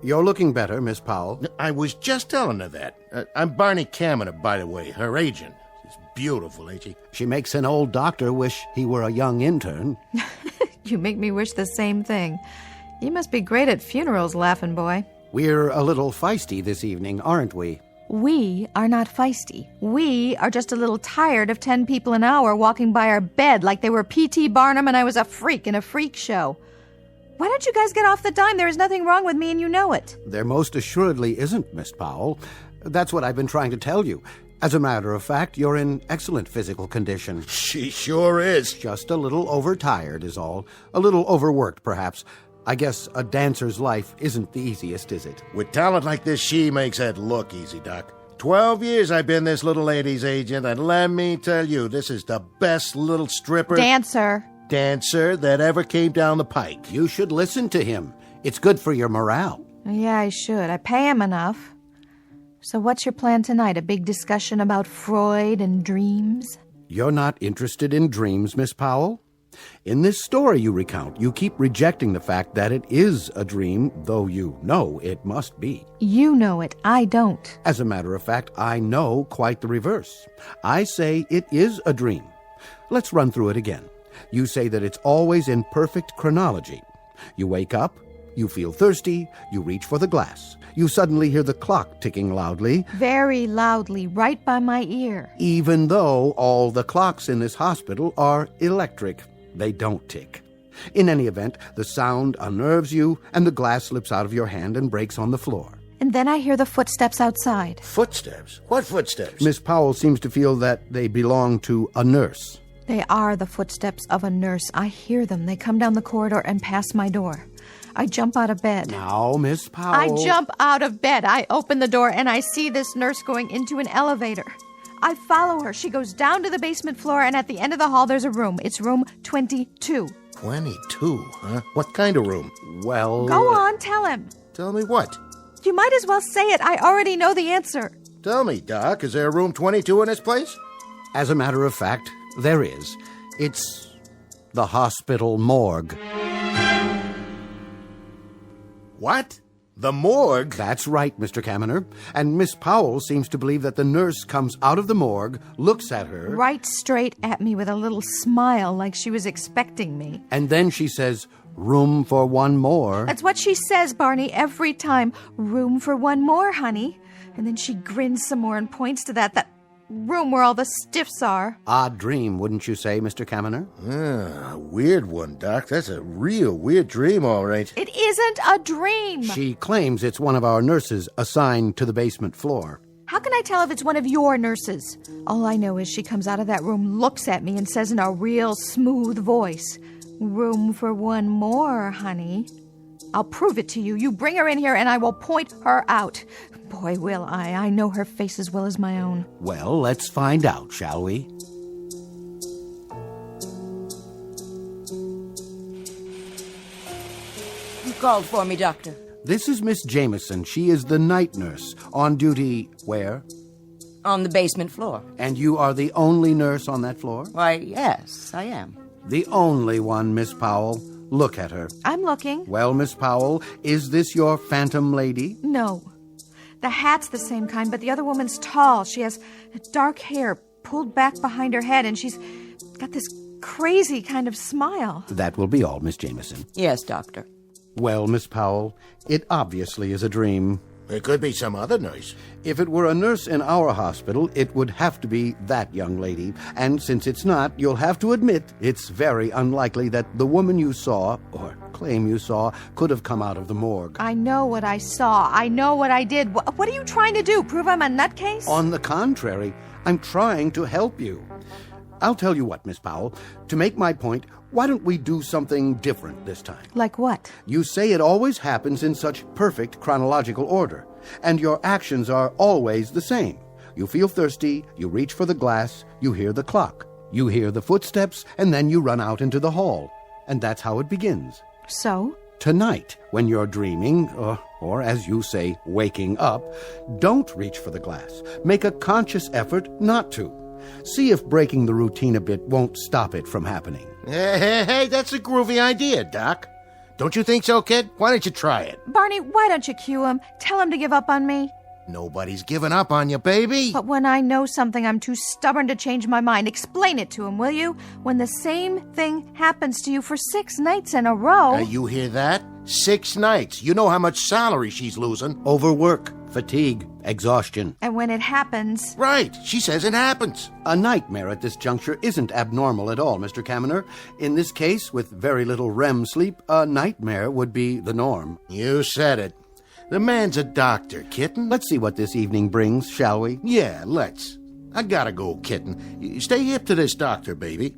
You're looking better, Miss Powell. I was just telling her that. I'm Barney Kaminer, by the way, her agent. She's beautiful, ain't she? She makes an old doctor wish he were a young intern. You make me wish the same thing. You must be great at funerals, laughing boy. We're a little feisty this evening, aren't we? We are not feisty. We are just a little tired of 10 people an hour walking by our bed like they were P.T. Barnum and I was a freak in a freak show. Why don't you guys get off the dime? There is nothing wrong with me and you know it. There most assuredly isn't, Miss Powell. That's what I've been trying to tell you. As a matter of fact, you're in excellent physical condition. She sure is. Just a little overtired is all. A little overworked, perhaps. I guess a dancer's life isn't the easiest, is it? With talent like this, she makes it look easy, Doc. 12 years I've been this little lady's agent, and let me tell you, this is the best little stripper... Dancer that ever came down the pike. You should listen to him. It's good for your morale. Yeah, I should. I pay him enough. So what's your plan tonight? A big discussion about Freud and dreams? You're not interested in dreams, Miss Powell? In this story you recount, you keep rejecting the fact that it is a dream, though you know it must be. You know it. I don't. As a matter of fact, I know quite the reverse. I say it is a dream. Let's run through it again. You say that it's always in perfect chronology. You wake up, you feel thirsty, you reach for the glass. You suddenly hear the clock ticking loudly. Very loudly, right by my ear. Even though all the clocks in this hospital are electric. They don't tick. In any event, the sound unnerves you, and the glass slips out of your hand and breaks on the floor. And then I hear the footsteps outside. Footsteps? What footsteps? Miss Powell seems to feel that they belong to a nurse. They are the footsteps of a nurse. I hear them. They come down the corridor and pass my door. I jump out of bed. Now, Miss Powell... I jump out of bed. I open the door, and I see this nurse going into an elevator. I follow her. She goes down to the basement floor, and at the end of the hall, there's a room. It's room 22. 22, huh? What kind of room? Well... Go on, tell him. Tell me what? You might as well say it. I already know the answer. Tell me, Doc, is there a room 22 in this place? As a matter of fact, there is. It's the hospital morgue. What? The morgue? That's right, Mr. Kaminer. And Miss Powell seems to believe that the nurse comes out of the morgue, looks at her... Right straight at me with a little smile like she was expecting me. And then she says, room for one more. That's what she says, Barney, every time. Room for one more, honey. And then she grins some more and points to that room where all the stiffs are. Odd dream, wouldn't you say, Mr. Kaminer? Weird one, Doc. That's a real weird dream, all right. It isn't a dream. She claims it's one of our nurses assigned to the basement floor. How can I tell if it's one of your nurses? All I know is she comes out of that room, looks at me, and says in a real smooth voice, room for one more, honey. I'll prove it to you. You bring her in here and I will point her out. Boy, will I. I know her face as well as my own. Well, let's find out, shall we? You called for me, Doctor. This is Miss Jameson. She is the night nurse. On duty where? On the basement floor. And you are the only nurse on that floor? Why, yes, I am. The only one, Miss Powell. Look at her. I'm looking. Well, Miss Powell, is this your phantom lady? No. The hat's the same kind, but the other woman's tall. She has dark hair pulled back behind her head, and she's got this crazy kind of smile. That will be all, Miss Jameson. Yes, Doctor. Well, Miss Powell, it obviously is a dream. It could be some other nurse. If it were a nurse in our hospital, it would have to be that young lady. And since it's not, you'll have to admit it's very unlikely that the woman you saw, or claim you saw, could have come out of the morgue. I know what I saw. I know what I did. What are you trying to do? Prove I'm a nutcase? On the contrary, I'm trying to help you. I'll tell you what, Miss Powell. To make my point, why don't we do something different this time? Like what? You say it always happens in such perfect chronological order, and your actions are always the same. You feel thirsty, you reach for the glass, you hear the clock, you hear the footsteps, and then you run out into the hall. And that's how it begins. So? Tonight, when you're dreaming, or as you say, waking up, don't reach for the glass. Make a conscious effort not to. See if breaking the routine a bit won't stop it from happening. Hey, that's a groovy idea, Doc. Don't you think so, kid? Why don't you try it? Barney, why don't you cue him? Tell him to give up on me. Nobody's given up on you, baby. But when I know something, I'm too stubborn to change my mind. Explain it to him, will you? When the same thing happens to you for 6 nights in a row... You hear that? 6 nights. You know how much salary she's losing. Overwork. Fatigue, exhaustion. And when it happens... Right, she says it happens. A nightmare at this juncture isn't abnormal at all, Mr. Kaminer. In this case, with very little REM sleep, a nightmare would be the norm. You said it. The man's a doctor, kitten. Let's see what this evening brings, shall we? Yeah, let's. I gotta go, kitten. Stay hip to this doctor, baby.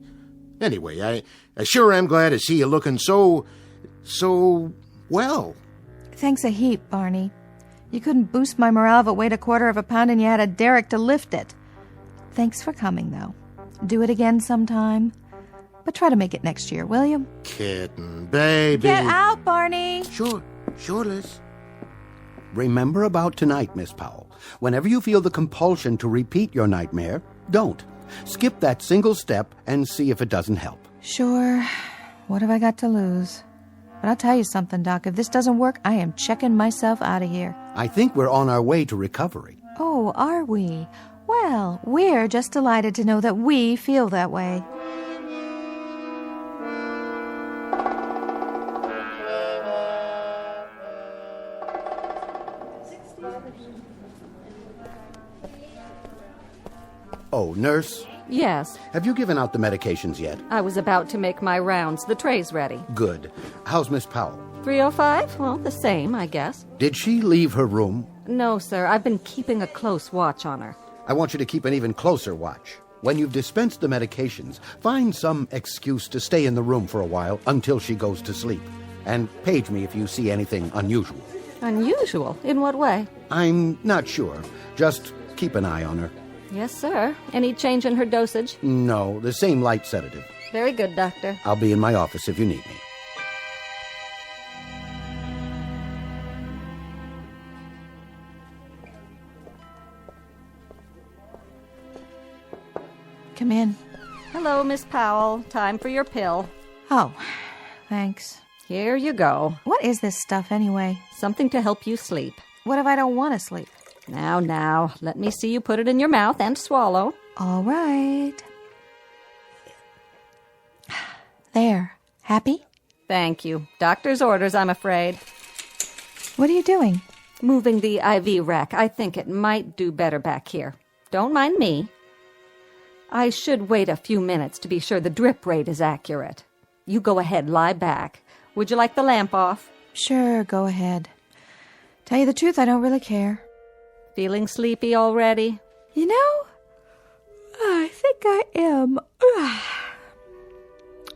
Anyway, I sure am glad to see you looking so well. Thanks a heap, Barney. You couldn't boost my morale if it weighed 1/4 pound and you had a derrick to lift it. Thanks for coming, though. Do it again sometime. But try to make it next year, will you? Kitten, baby. Get out, Barney. Sure, Liz. Remember about tonight, Miss Powell. Whenever you feel the compulsion to repeat your nightmare, don't. Skip that single step and see if it doesn't help. Sure. What have I got to lose? But I'll tell you something, Doc. If this doesn't work, I am checking myself out of here. I think we're on our way to recovery. Oh, are we? Well, we're just delighted to know that we feel that way. Oh, nurse, Yes, have you given out the medications yet? I was about to make my rounds. The tray's ready. Good. How's Miss Powell? 305? Well, the same, I guess. Did she leave her room? No, sir. I've been keeping a close watch on her. I want you to keep an even closer watch. When you've dispensed the medications, find some excuse to stay in the room for a while until she goes to sleep. And page me if you see anything unusual. Unusual? In what way? I'm not sure. Just keep an eye on her. Yes, sir. Any change in her dosage? No, the same light sedative. Very good, Doctor. I'll be in my office if you need me. Come in. Hello, Miss Powell. Time for your pill. Oh, thanks. Here you go. What is this stuff, anyway? Something to help you sleep. What if I don't want to sleep? Now, let me see you put it in your mouth and swallow. All right. There. Happy? Thank you. Doctor's orders, I'm afraid. What are you doing? Moving the IV rack. I think it might do better back here. Don't mind me. I should wait a few minutes to be sure the drip rate is accurate. You go ahead, lie back. Would you like the lamp off? Sure, go ahead. Tell you the truth, I don't really care. Feeling sleepy already? You know, I think I am.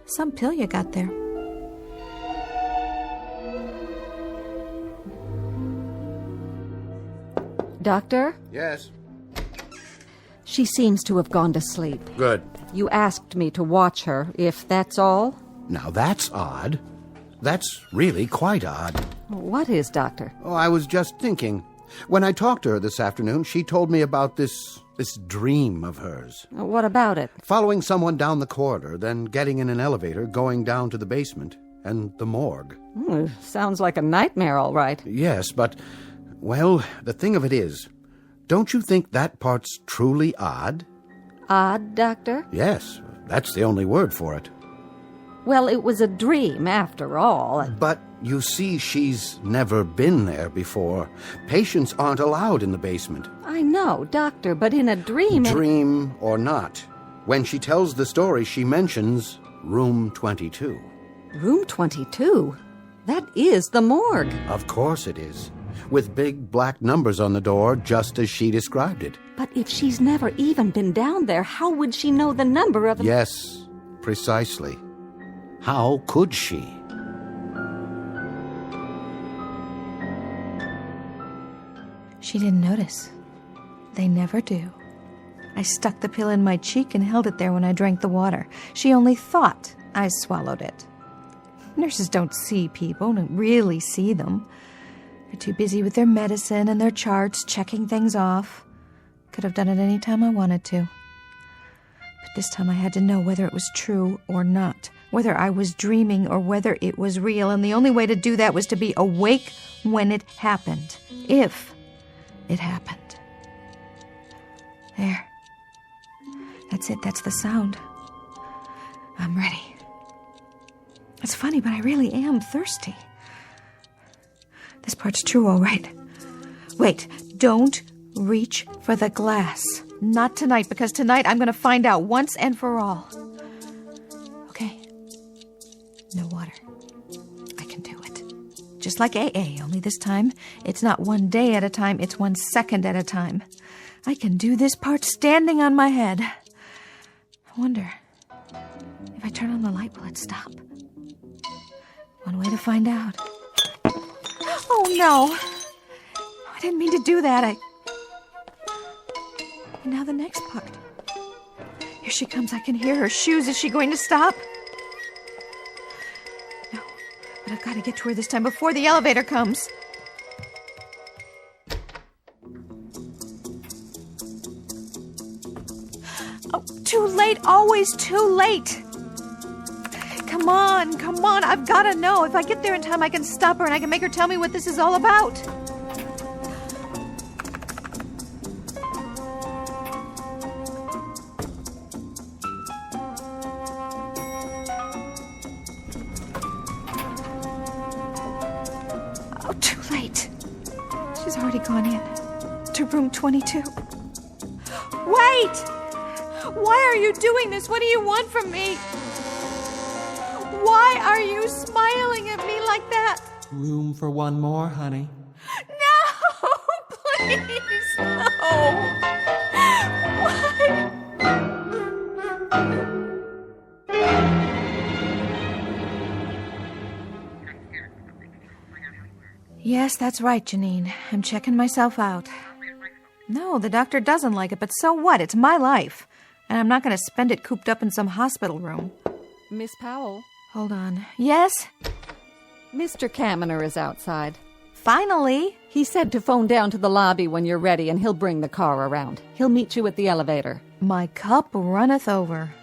Some pill you got there. Doctor? Yes? She seems to have gone to sleep. Good. You asked me to watch her, if that's all? Now that's odd. That's really quite odd. What is, Doctor? Oh, I was just thinking. When I talked to her this afternoon, she told me about this dream of hers. What about it? Following someone down the corridor, then getting in an elevator, going down to the basement, and the morgue. Sounds like a nightmare, all right. Yes, but, well, the thing of it is, don't you think that part's truly odd? Odd, Doctor? Yes, that's the only word for it. Well, it was a dream, after all. But, you see, she's never been there before. Patients aren't allowed in the basement. I know, Doctor, but in a dream... Dream or not, when she tells the story, she mentions room 22. Room 22? That is the morgue. Of course it is. With big black numbers on the door, just as she described it. But if she's never even been down there, how would she know the number of... Yes, precisely. How could she? She didn't notice. They never do. I stuck the pill in my cheek and held it there when I drank the water. She only thought I swallowed it. Nurses don't see people, don't really see them. They're too busy with their medicine and their charts, checking things off. Could have done it any time I wanted to. But this time I had to know whether it was true or not, whether I was dreaming or whether it was real, and the only way to do that was to be awake when it happened. If it happened. There. That's it, that's the sound. I'm ready. It's funny, but I really am thirsty. This part's true, all right. Wait, Don't reach for the glass. Not tonight, because tonight I'm going to find out once and for all. Okay. No water. I can do it. Just like AA, only this time, it's not 1 day at a time, it's 1 second at a time. I can do this part standing on my head. I wonder, if I turn on the light, will it stop? One way to find out. Oh, no. I didn't mean to do that. And now the next part. Here she comes. I can hear her shoes. Is she going to stop? No. But I've got to get to her this time before the elevator comes. Oh, too late. Always too late. Come on. I've got to know. If I get there in time, I can stop her and I can make her tell me what this is all about. Oh, too late. She's already gone in. To room 22. Wait! Why are you doing this? What do you want from me? Why are you smiling at me like that? Room for one more, honey. No! Please, no! Why? Yes, that's right, Janine. I'm checking myself out. No, the doctor doesn't like it, but so what? It's my life. And I'm not going to spend it cooped up in some hospital room. Miss Powell? Hold on. Yes? Mr. Kaminer is outside. Finally? He said to phone down to the lobby when you're ready, and he'll bring the car around. He'll meet you at the elevator. My cup runneth over.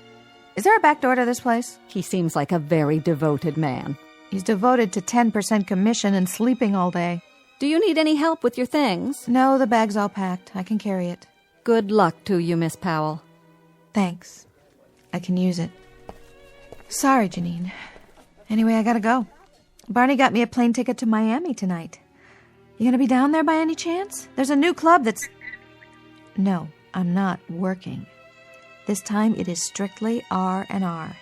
Is there a back door to this place? He seems like a very devoted man. He's devoted to 10% commission and sleeping all day. Do you need any help with your things? No, the bag's all packed. I can carry it. Good luck to you, Miss Powell. Thanks. I can use it. Sorry, Janine. Anyway, I gotta go. Barney got me a plane ticket to Miami tonight. You gonna be down there by any chance? There's a new club that's... No, I'm not working. This time it is strictly R&R.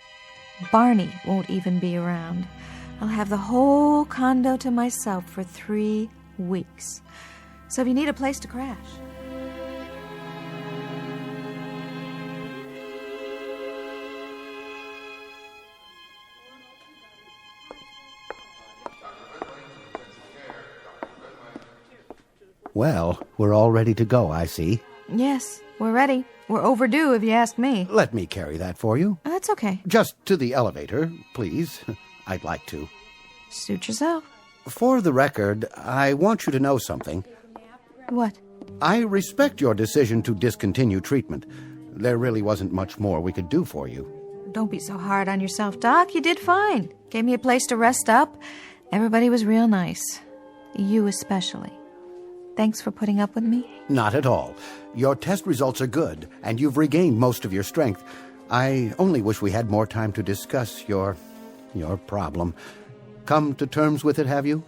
Barney won't even be around. I'll have the whole condo to myself for 3 weeks. So if you need a place to crash... Well, we're all ready to go, I see. Yes, we're ready. We're overdue, if you ask me. Let me carry that for you. That's okay. Just to the elevator, please. I'd like to. Suit yourself. For the record, I want you to know something. What? I respect your decision to discontinue treatment. There really wasn't much more we could do for you. Don't be so hard on yourself, Doc. You did fine. Gave me a place to rest up. Everybody was real nice. You especially. Thanks for putting up with me. Not at all. Your test results are good, and you've regained most of your strength. I only wish we had more time to discuss your problem. Come to terms with it, have you?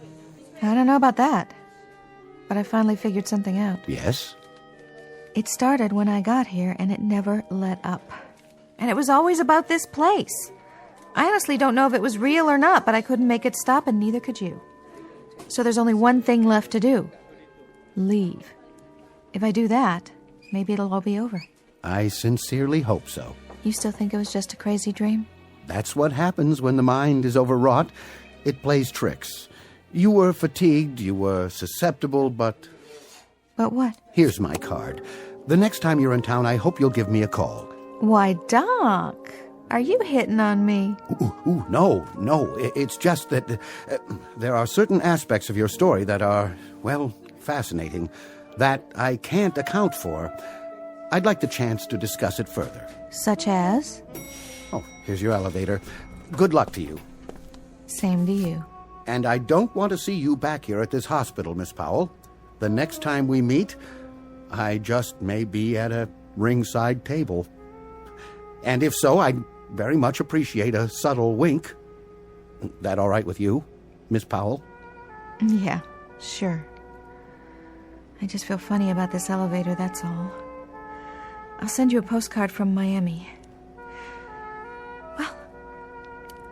I don't know about that. But I finally figured something out. Yes? It started when I got here, and it never let up. And it was always about this place. I honestly don't know if it was real or not, but I couldn't make it stop, and neither could you. So there's only one thing left to do. Leave. If I do that, maybe it'll all be over. I sincerely hope so. You still think it was just a crazy dream? That's what happens when the mind is overwrought. It plays tricks. You were fatigued, you were susceptible, but... But what? Here's my card. The next time you're in town, I hope you'll give me a call. Why, Doc, are you hitting on me? No. It's just that there are certain aspects of your story that are, well, fascinating, that I can't account for. I'd like the chance to discuss it further. Such as? Oh, here's your elevator. Good luck to you. Same to you. And I don't want to see you back here at this hospital, Miss Powell. The next time we meet, I just may be at a ringside table. And if so, I'd very much appreciate a subtle wink. That all right with you, Miss Powell? Yeah, sure. I just feel funny about this elevator, that's all. I'll send you a postcard from Miami. Well,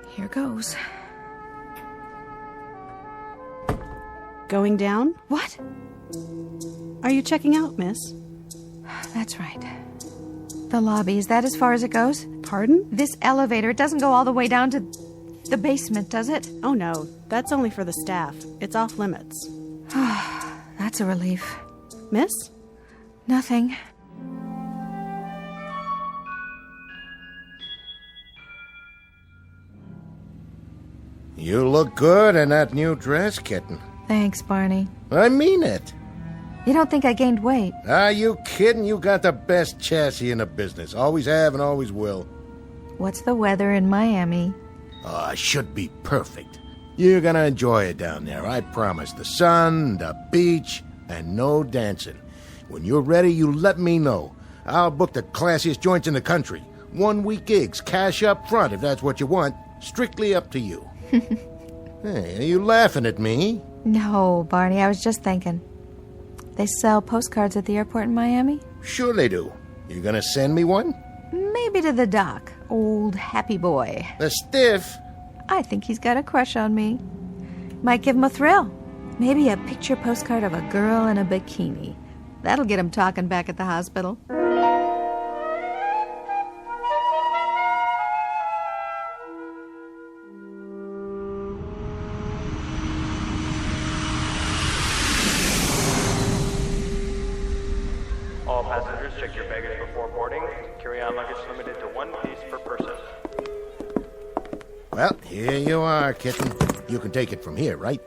here goes. Going down? What? Are you checking out, miss? That's right. The lobby, is that as far as it goes? Pardon? This elevator, it doesn't go all the way down to the basement, does it? Oh, no. That's only for the staff. It's off limits. That's a relief. Miss? Nothing. You look good in that new dress, kitten. Thanks, Barney. I mean it. You don't think I gained weight? Are you kidding? You got the best chassis in the business. Always have and always will. What's the weather in Miami? Should be perfect. You're gonna enjoy it down there, I promise. The sun, the beach, and no dancing. When you're ready, you let me know. I'll book the classiest joints in the country. 1-week gigs, cash up front if that's what you want. Strictly up to you. Hey, are you laughing at me? No, Barney, I was just thinking. They sell postcards at the airport in Miami? Sure they do. You gonna send me one? Maybe to the doc. Old happy boy. The stiff? I think he's got a crush on me. Might give him a thrill. Maybe a picture postcard of a girl in a bikini. That'll get him talking back at the hospital. All passengers, check your baggage before boarding. Carry-on luggage limited to 1 piece per person. Well, here you are, kitten. You can take it from here, right?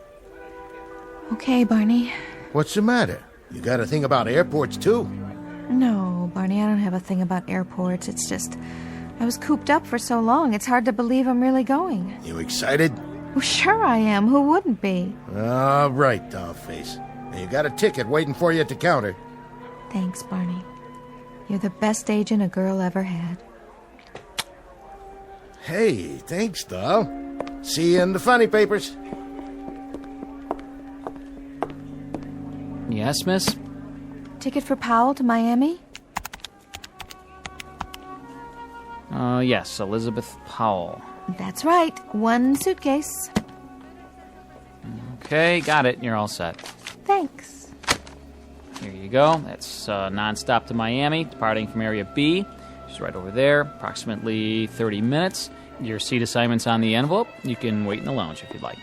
Okay, Barney. What's the matter? You got a thing about airports, too? No, Barney, I don't have a thing about airports. It's just, I was cooped up for so long, it's hard to believe I'm really going. You excited? Well, sure I am. Who wouldn't be? All right, dollface. Now you got a ticket waiting for you at the counter. Thanks, Barney. You're the best agent a girl ever had. Hey, thanks, doll. See you in the funny papers. Yes, miss? Ticket for Powell to Miami? Yes, Elizabeth Powell. That's right. 1 suitcase. Okay, got it. You're all set. Thanks. Here you go. That's non-stop to Miami, departing from Area B. Just right over there, approximately 30 minutes. Your seat assignment's on the envelope. You can wait in the lounge if you'd like.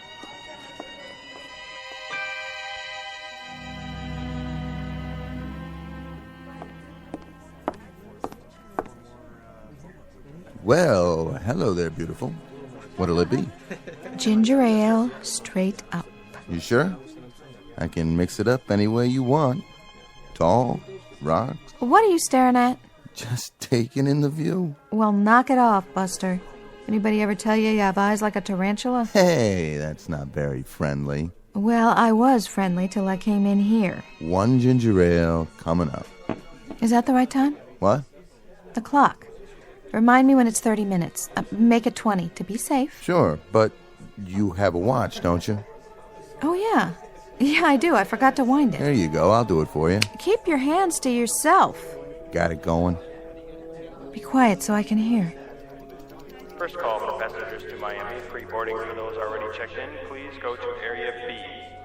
Well, hello there, beautiful. What'll it be? Ginger ale, straight up. You sure? I can mix it up any way you want. Tall, rocks. What are you staring at? Just taking in the view. Well, knock it off, Buster. Anybody ever tell you have eyes like a tarantula? Hey, that's not very friendly. Well, I was friendly till I came in here. 1 ginger ale coming up. Is that the right time? What? The clock. Remind me when it's 30 minutes. Make it 20 to be safe. Sure, but you have a watch, don't you? Oh, yeah. Yeah, I do. I forgot to wind it. There you go. I'll do it for you. Keep your hands to yourself. Got it going? Be quiet so I can hear. First call for passengers to Miami. Pre-boarding for those already checked in. Please go to Area B.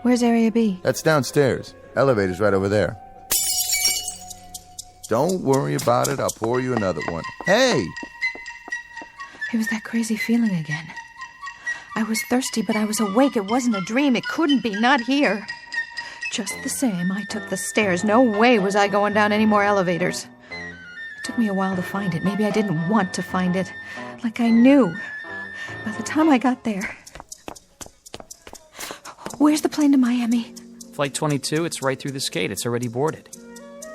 Where's Area B? That's downstairs. Elevator's right over there. Don't worry about it. I'll pour you another one. Hey! It was that crazy feeling again. I was thirsty, but I was awake. It wasn't a dream. It couldn't be. Not here. Just the same, I took the stairs. No way was I going down any more elevators. It took me a while to find it. Maybe I didn't want to find it. Like I knew. By the time I got there... Where's the plane to Miami? Flight 22, it's right through this gate. It's already boarded.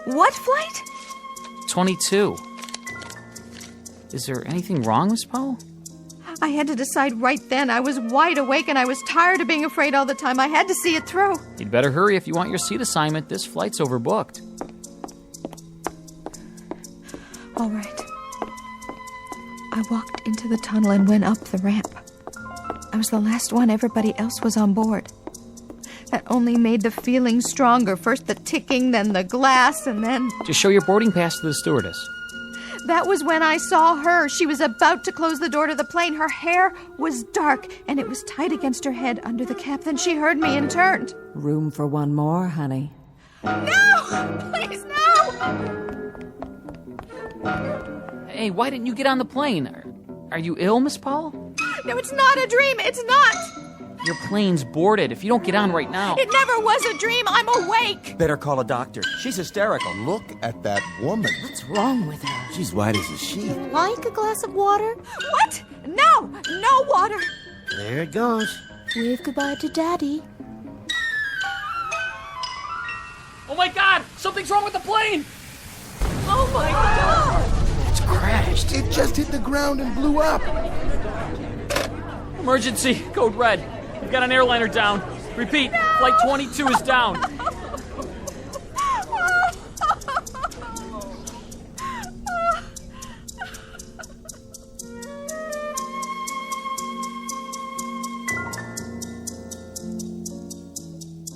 What flight? 22. Is there anything wrong, Miss Powell? I had to decide right then. I was wide awake and I was tired of being afraid all the time. I had to see it through. You'd better hurry if you want your seat assignment. This flight's overbooked. All right. I walked into the tunnel and went up the ramp. I was the last one. Everybody else was on board. That only made the feeling stronger. First the ticking, then the glass, and then... Just show your boarding pass to the stewardess. That was when I saw her. She was about to close the door to the plane. Her hair was dark, and it was tight against her head under the cap. Then she heard me and turned. Room for one more, honey. No! Please, no! Hey, why didn't you get on the plane? Are you ill, Miss Powell? No, it's not a dream. It's not. Your plane's boarded. If you don't get on right now... It never was a dream. I'm awake. Better call a doctor. She's hysterical. Look at that woman. What's wrong with her? She's white as a sheet. Like a glass of water? What? No! No water. There it goes. Wave goodbye to Daddy. Oh my God! Something's wrong with the plane! Oh my God! It's crashed. It just hit the ground and blew up. Emergency. Code red. We've got an airliner down. Repeat. No! Flight 22 is down.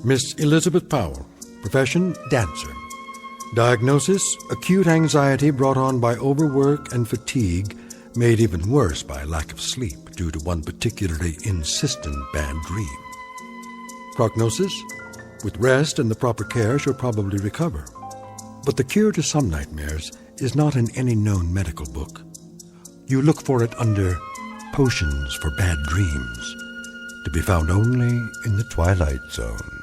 Miss Elizabeth Powell, profession, dancer. Diagnosis, acute anxiety brought on by overwork and fatigue, made even worse by lack of sleep due to one particularly insistent bad dream. Prognosis, with rest and the proper care, she'll probably recover. But the cure to some nightmares is not in any known medical book. You look for it under Potions for Bad Dreams, to be found only in the Twilight Zone.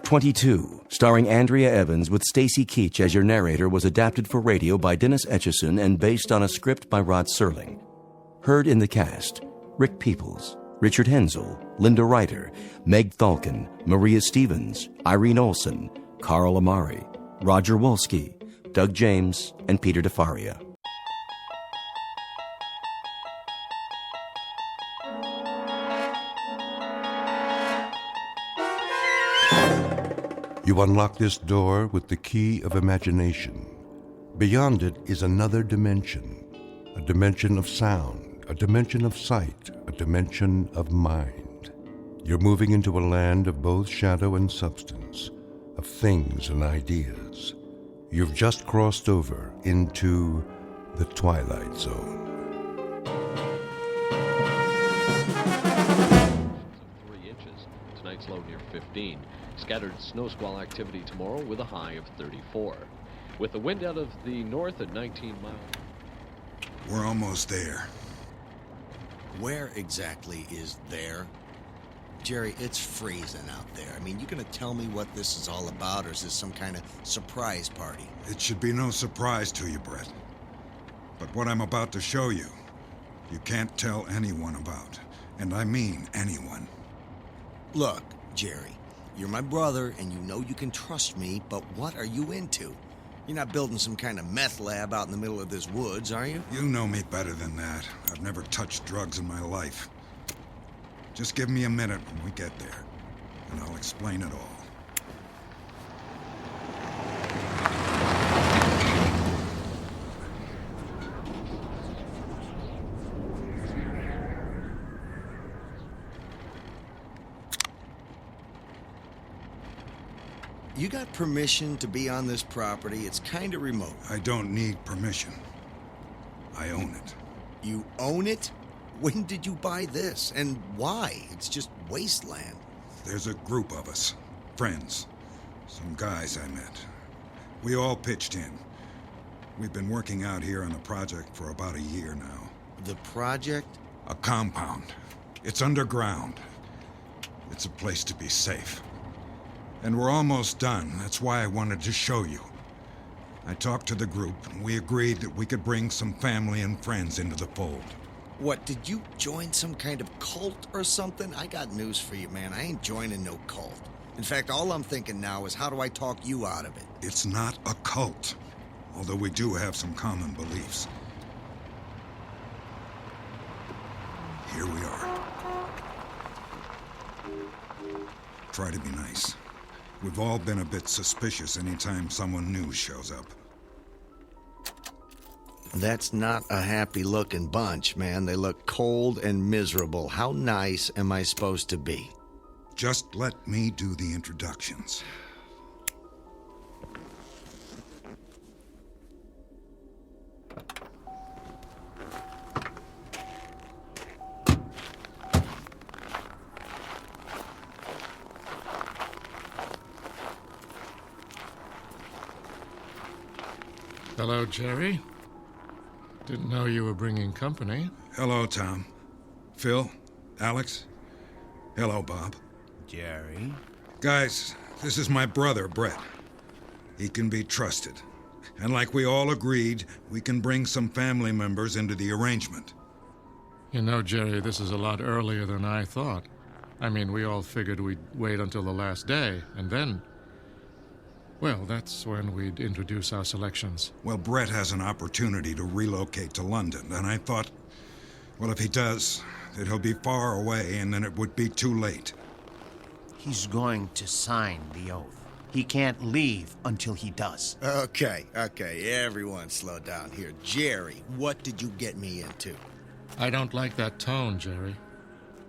'22, starring Andrea Evans with Stacy Keach as your narrator, was adapted for radio by Dennis Etchison and based on a script by Rod Serling. Heard in the cast: Rick Peoples, Richard Hensel, Linda Ryder, Meg Thalken, Maria Stevens, Irene Olsen, Carl Amari, Roger Wolski, Doug James, and Peter DeFaria. You unlock this door with the key of imagination. Beyond it is another dimension, a dimension of sound, a dimension of sight, a dimension of mind. You're moving into a land of both shadow and substance, of things and ideas. You've just crossed over into the Twilight Zone. 3 inches. Tonight's low near 15. Scattered snow squall activity tomorrow with a high of 34. With the wind out of the north at 19 miles. We're almost there. Where exactly is there? Jerry, it's freezing out there. I mean, you gonna tell me what this is all about, or is this some kind of surprise party? It should be no surprise to you, Brett. But what I'm about to show you, you can't tell anyone about. And I mean anyone. Look, Jerry, you're my brother, and you know you can trust me, but what are you into? You're not building some kind of meth lab out in the middle of this woods, are you? You know me better than that. I've never touched drugs in my life. Just give me a minute when we get there, and I'll explain it all. You got permission to be on this property? It's kind of remote. I don't need permission. I own it. You own it? When did you buy this? And why? It's just wasteland. There's a group of us. Friends. Some guys I met. We all pitched in. We've been working out here on the project for about a year now. The project? A compound. It's underground. It's a place to be safe. And we're almost done. That's why I wanted to show you. I talked to the group, and we agreed that we could bring some family and friends into the fold. What, did you join some kind of cult or something? I got news for you, man. I ain't joining no cult. In fact, all I'm thinking now is how do I talk you out of it? It's not a cult, although we do have some common beliefs. Here we are. Try to be nice. We've all been a bit suspicious anytime someone new shows up. That's not a happy-looking bunch, man. They look cold and miserable. How nice am I supposed to be? Just let me do the introductions. Hello, Jerry. Didn't know you were bringing company. Hello, Tom. Phil? Alex? Hello, Bob. Jerry? Guys, this is my brother, Brett. He can be trusted. And like we all agreed, we can bring some family members into the arrangement. You know, Jerry, this is a lot earlier than I thought. I mean, we all figured we'd wait until the last day, and then... well, that's when we'd introduce our selections. Well, Brett has an opportunity to relocate to London, and I thought, well, if he does, that he'll be far away, and then it would be too late. He's going to sign the oath. He can't leave until he does. Okay, everyone slow down here. Jerry, what did you get me into? I don't like that tone, Jerry.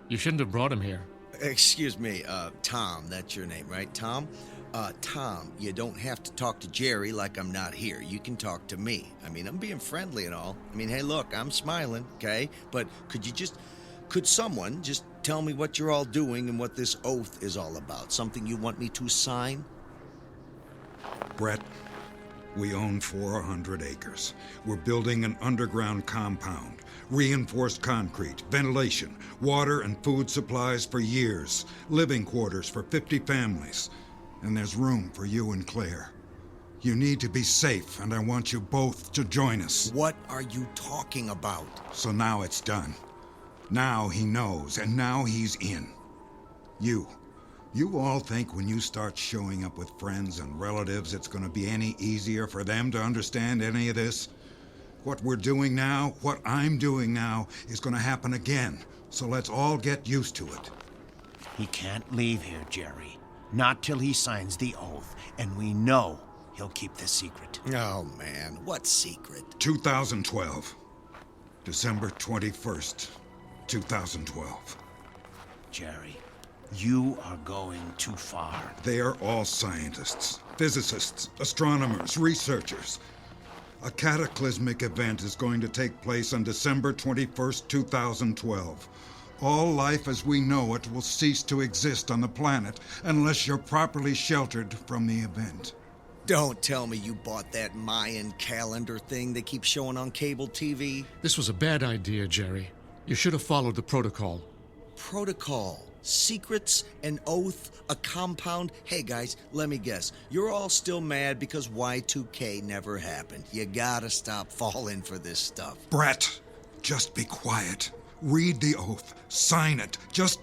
You shouldn't have brought him here. Excuse me, Tom, that's your name, right, Tom? Tom, you don't have to talk to Jerry like I'm not here. You can talk to me. I mean, I'm being friendly and all. I mean, hey, look, I'm smiling, okay? But could someone just tell me what you're all doing and what this oath is all about? Something you want me to sign? Brett, we own 400 acres. We're building an underground compound. Reinforced concrete, ventilation, water and food supplies for years. Living quarters for 50 families. And there's room for you and Claire. You need to be safe, and I want you both to join us. What are you talking about? So now it's done. Now he knows, and now he's in. You all think when you start showing up with friends and relatives, it's going to be any easier for them to understand any of this? What we're doing now, what I'm doing now, is going to happen again. So let's all get used to it. He can't leave here, Jerry. Not till he signs the oath, and we know he'll keep the secret. Oh, man, what secret? 2012. December 21st, 2012. Jerry, you are going too far. They are all scientists, physicists, astronomers, researchers. A cataclysmic event is going to take place on December 21st, 2012. All life as we know it will cease to exist on the planet unless you're properly sheltered from the event. Don't tell me you bought that Mayan calendar thing they keep showing on cable TV. This was a bad idea, Jerry. You should have followed the protocol. Protocol? Secrets? An oath? A compound? Hey, guys, let me guess. You're all still mad because Y2K never happened. You gotta stop falling for this stuff. Brett, just be quiet. Read the oath. Sign it. Just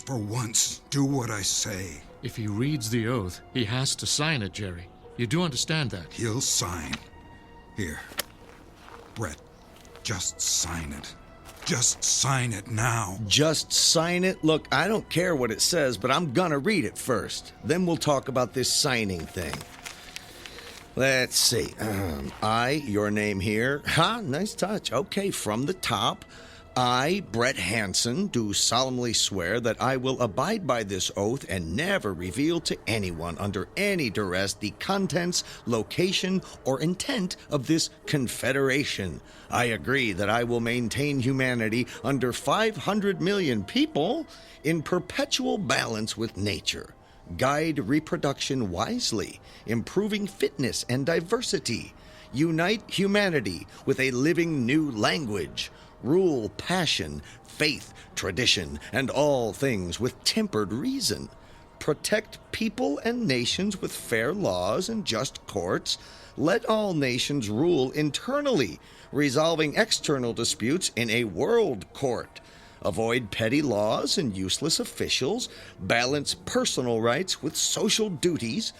for once, do what I say. If he reads the oath, he has to sign it, Jerry. You do understand that? He'll sign. Here. Brett, just sign it. Just sign it now. Just sign it? Look, I don't care what it says, but I'm gonna read it first. Then we'll talk about this signing thing. Let's see. I, your name here. Ha, nice touch. Okay, from the top. I, Brett Hansen, do solemnly swear that I will abide by this oath and never reveal to anyone under any duress the contents, location, or intent of this confederation. I agree that I will maintain humanity under 500 million people in perpetual balance with nature, guide reproduction wisely, improving fitness and diversity, unite humanity with a living new language, rule passion, faith, tradition, and all things with tempered reason, protect people and nations with fair laws and just courts, let all nations rule internally, resolving external disputes in a world court, avoid petty laws and useless officials, balance personal rights with social duties,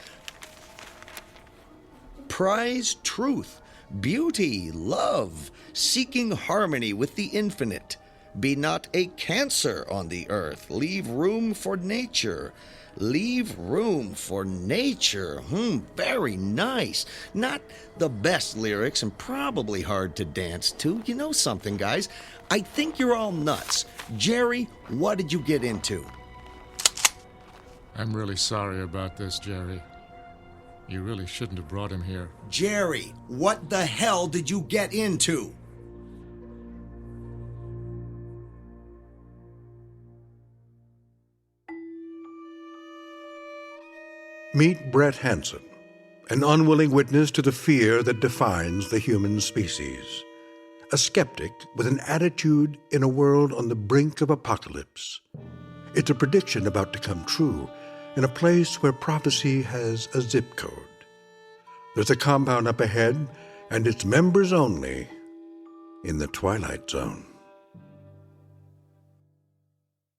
prize truth, beauty, love, seeking harmony with the infinite, be not a cancer on the earth, leave room for nature, Leave room for nature. Very nice. Not the best lyrics and probably hard to dance to. You know something, guys? I think you're all nuts. Jerry, what did you get into? I'm really sorry about this, Jerry. You really shouldn't have brought him here. Jerry, what the hell did you get into? Meet Brett Hansen, an unwilling witness to the fear that defines the human species. A skeptic with an attitude in a world on the brink of apocalypse. It's a prediction about to come true in a place where prophecy has a zip code. There's a compound up ahead, and it's members only in the Twilight Zone.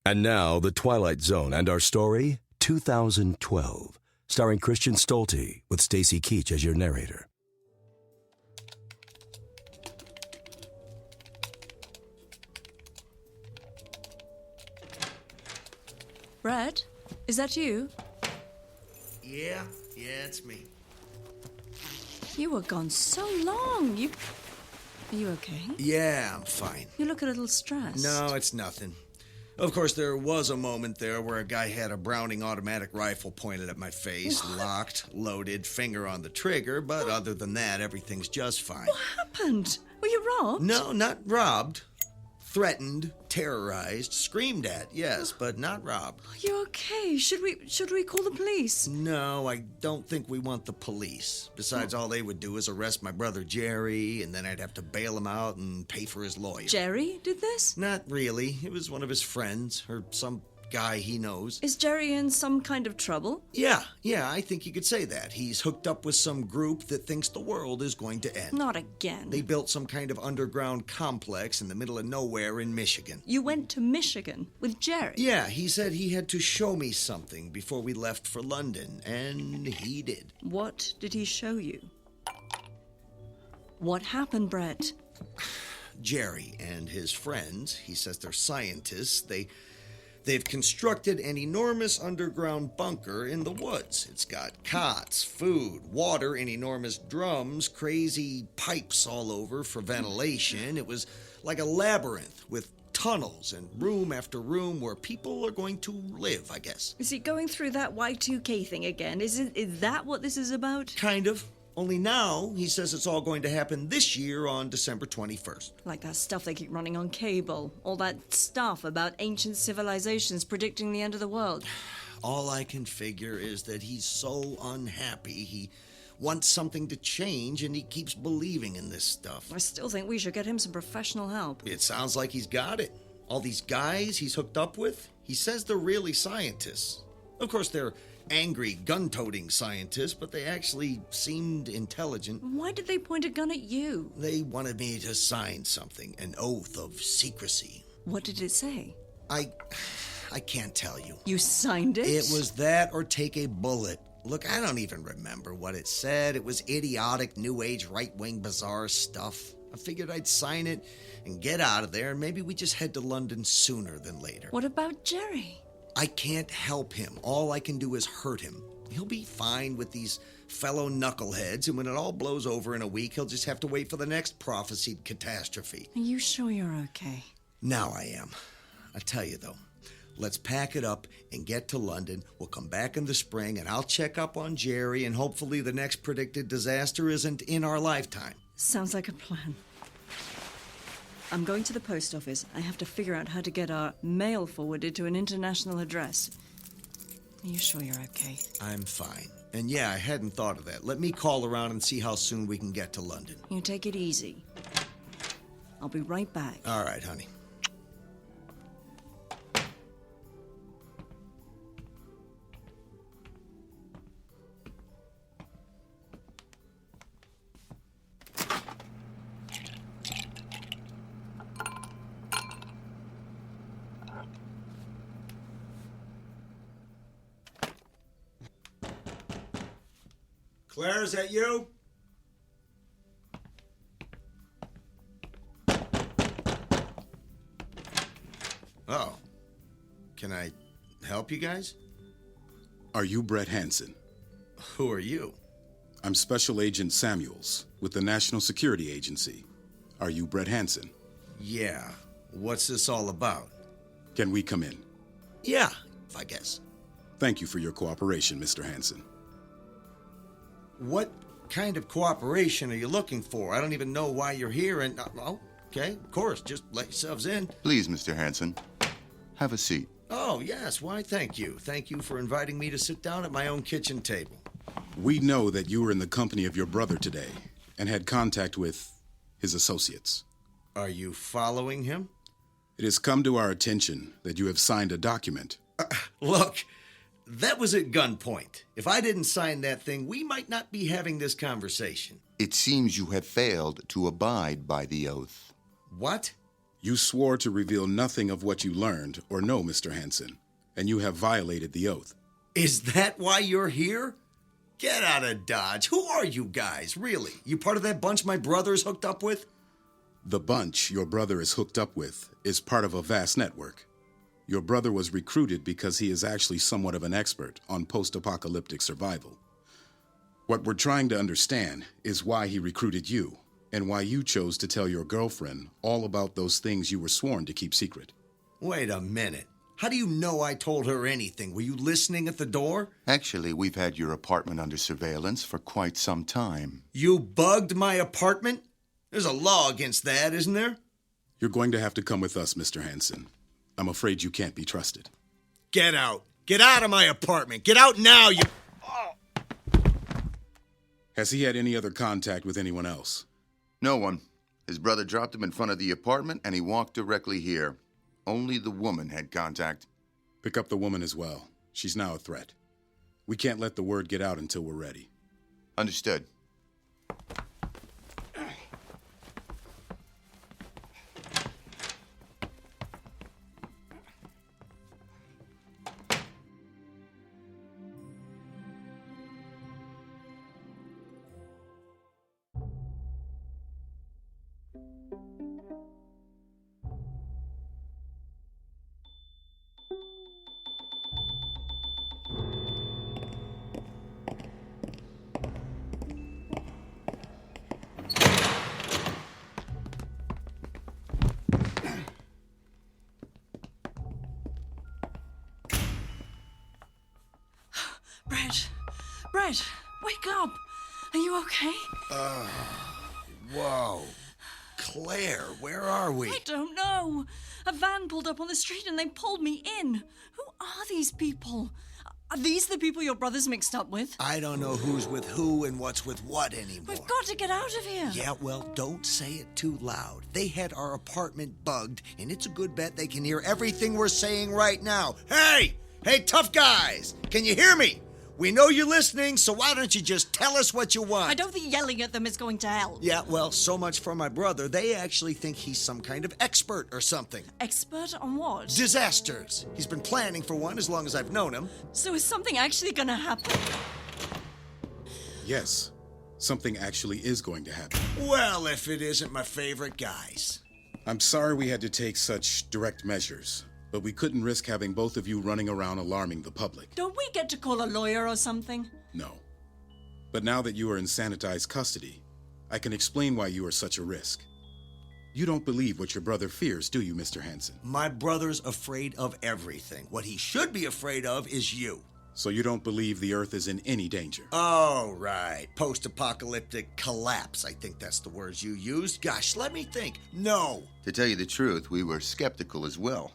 And now, The Twilight Zone and our story, 2012, starring Christian Stolte with Stacy Keach as your narrator. Brett, is that you? Yeah, it's me. You were gone so long. Are you okay? Yeah, I'm fine. You look a little stressed. No, it's nothing. Of course, there was a moment there where a guy had a Browning automatic rifle pointed at my face, locked, loaded, finger on the trigger, but other than that, everything's just fine. What happened? Were you robbed? No, not robbed. Threatened, terrorized, screamed at, yes, but not robbed. Are you okay? Should we call the police? No, I don't think we want the police. Besides, all they would do is arrest my brother Jerry, and then I'd have to bail him out and pay for his lawyer. Jerry did this? Not really. It was one of his friends, or some guy he knows. Is Jerry in some kind of trouble? Yeah, I think you could say that. He's hooked up with some group that thinks the world is going to end. Not again. They built some kind of underground complex in the middle of nowhere in Michigan. You went to Michigan with Jerry? Yeah, he said he had to show me something before we left for London, and he did. What did he show you? What happened, Brett? Jerry and his friends, he says they're scientists, They've constructed an enormous underground bunker in the woods. It's got cots, food, water in enormous drums, crazy pipes all over for ventilation. It was like a labyrinth with tunnels and room after room where people are going to live, I guess. Is he going through that Y2K thing again? Is that what this is about? Kind of. Only now, he says it's all going to happen this year on December 21st. Like that stuff they keep running on cable. All that stuff about ancient civilizations predicting the end of the world. All I can figure is that he's so unhappy. He wants something to change, and he keeps believing in this stuff. I still think we should get him some professional help. It sounds like he's got it. All these guys he's hooked up with, he says they're really scientists. Of course, they're angry, gun-toting scientists, but they actually seemed intelligent. Why did they point a gun at you? They wanted me to sign something, an oath of secrecy. What did it say? I can't tell you. You signed it? It was that or take a bullet. Look, I don't even remember what it said. It was idiotic, new age, right-wing, bizarre stuff. I figured I'd sign it and get out of there, and maybe we just head to London sooner than later. What about Jerry? I can't help him. All I can do is hurt him. He'll be fine with these fellow knuckleheads, and when it all blows over in a week, he'll just have to wait for the next prophesied catastrophe. Are you sure you're okay? Now I am. I tell you, though, let's pack it up and get to London. We'll come back in the spring, and I'll check up on Jerry, and hopefully the next predicted disaster isn't in our lifetime. Sounds like a plan. I'm going to the post office. I have to figure out how to get our mail forwarded to an international address. Are you sure you're okay? I'm fine. And yeah, I hadn't thought of that. Let me call around and see how soon we can get to London. You take it easy. I'll be right back. All right, honey. Claire, is that you? Oh. Can I help you guys? Are you Brett Hansen? Who are you? I'm Special Agent Samuels with the National Security Agency. Are you Brett Hansen? Yeah. What's this all about? Can we come in? Yeah, I guess. Thank you for your cooperation, Mr. Hansen. What kind of cooperation are you looking for? I don't even know why you're here and... Oh, okay, of course. Just let yourselves in. Please, Mr. Hansen, have a seat. Oh, yes. Why, thank you. Thank you for inviting me to sit down at my own kitchen table. We know that you were in the company of your brother today and had contact with his associates. Are you following him? It has come to our attention that you have signed a document. Look, that was at gunpoint. If I didn't sign that thing, we might not be having this conversation. It seems you have failed to abide by the oath. What? You swore to reveal nothing of what you learned or know, Mr. Hansen, and you have violated the oath. Is that why you're here? Get out of Dodge. Who are you guys, really? You part of that bunch my brother's hooked up with? The bunch your brother is hooked up with is part of a vast network. Your brother was recruited because he is actually somewhat of an expert on post-apocalyptic survival. What we're trying to understand is why he recruited you, and why you chose to tell your girlfriend all about those things you were sworn to keep secret. Wait a minute. How do you know I told her anything? Were you listening at the door? Actually, we've had your apartment under surveillance for quite some time. You bugged my apartment? There's a law against that, isn't there? You're going to have to come with us, Mr. Hansen. I'm afraid you can't be trusted. Get out. Get out of my apartment. Get out now, you... Has he had any other contact with anyone else? No one. His brother dropped him in front of the apartment, and he walked directly here. Only the woman had contact. Pick up the woman as well. She's now a threat. We can't let the word get out until we're ready. Understood. Brett, wake up. Are you okay? Whoa. Claire, where are we? I don't know. A van pulled up on the street and they pulled me in. Who are these people? Are these the people your brother's mixed up with? I don't know who's with who and what's with what anymore. We've got to get out of here. Yeah, well, don't say it too loud. They had our apartment bugged, and it's a good bet they can hear everything we're saying right now. Hey! Hey, tough guys! Can you hear me? We know you're listening, so why don't you just tell us what you want? I don't think yelling at them is going to help. Yeah, well, so much for my brother. They actually think he's some kind of expert or something. Expert on what? Disasters. He's been planning for one as long as I've known him. So is something actually going to happen? Yes, something actually is going to happen. Well, if it isn't my favorite guys. I'm sorry we had to take such direct measures, but we couldn't risk having both of you running around alarming the public. Don't we get to call a lawyer or something? No. But now that you are in sanitized custody, I can explain why you are such a risk. You don't believe what your brother fears, do you, Mr. Hansen? My brother's afraid of everything. What he should be afraid of is you. So you don't believe the Earth is in any danger? Oh, right. Post-apocalyptic collapse. I think that's the words you used. Gosh, let me think. No. To tell you the truth, we were skeptical as well.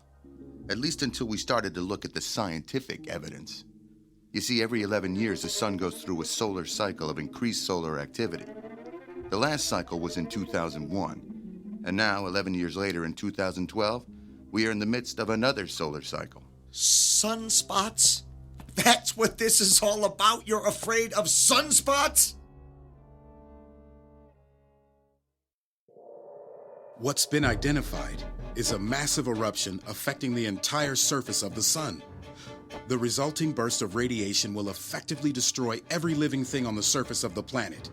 At least until we started to look at the scientific evidence. You see, every 11 years, the sun goes through a solar cycle of increased solar activity. The last cycle was in 2001. And now, 11 years later, in 2012, we are in the midst of another solar cycle. Sunspots? That's what this is all about? You're afraid of sunspots? What's been identified is a massive eruption affecting the entire surface of the sun. The resulting burst of radiation will effectively destroy every living thing on the surface of the planet.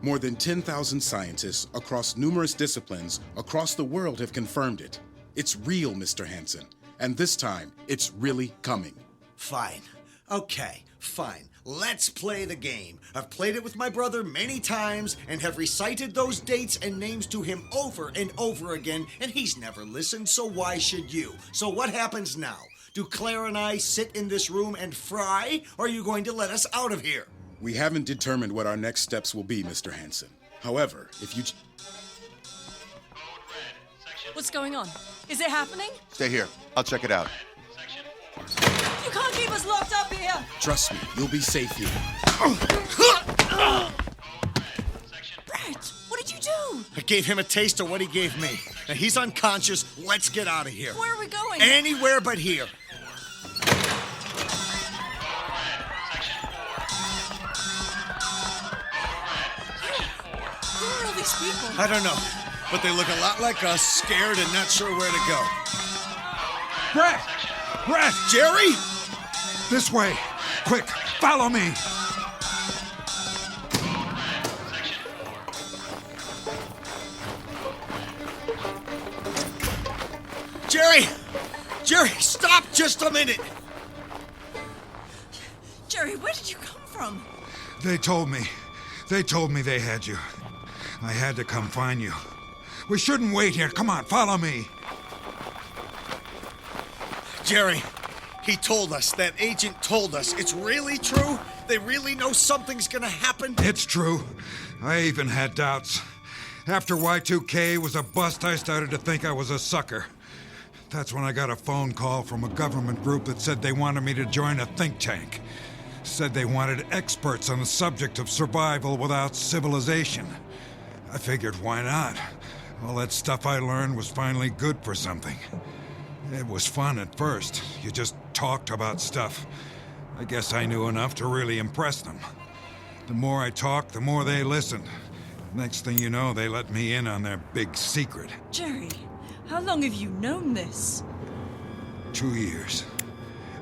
More than 10,000 scientists across numerous disciplines across the world have confirmed it. It's real, Mr. Hansen, and this time, it's really coming. Fine. Okay, fine. Let's play the game. I've played it with my brother many times and have recited those dates and names to him over and over again, and he's never listened, so why should you? So what happens now? Do Claire and I sit in this room and fry, or are you going to let us out of here? We haven't determined what our next steps will be, Mr. Hanson. However, if you... What's going on? Is it happening? Stay here. I'll check it out. You can't keep us locked up here! Trust me, you'll be safe here. Brett, what did you do? I gave him a taste of what he gave me. Now he's unconscious. Let's get out of here. Where are we going? Anywhere but here. Who are all these people? I don't know, but they look a lot like us, scared and not sure where to go. Brett! Brett! Jerry? This way! Quick, follow me! Jerry! Jerry, stop just a minute! Jerry, where did you come from? They told me they had you. I had to come find you. We shouldn't wait here. Come on, follow me. Jerry, he told us, that agent told us. It's really true? They really know something's gonna happen? It's true. I even had doubts. After Y2K was a bust, I started to think I was a sucker. That's when I got a phone call from a government group that said they wanted me to join a think tank. Said they wanted experts on the subject of survival without civilization. I figured, why not? All that stuff I learned was finally good for something. It was fun at first. You just talked about stuff. I guess I knew enough to really impress them. The more I talked, the more they listened. Next thing you know, they let me in on their big secret. Jerry, how long have you known this? 2 years.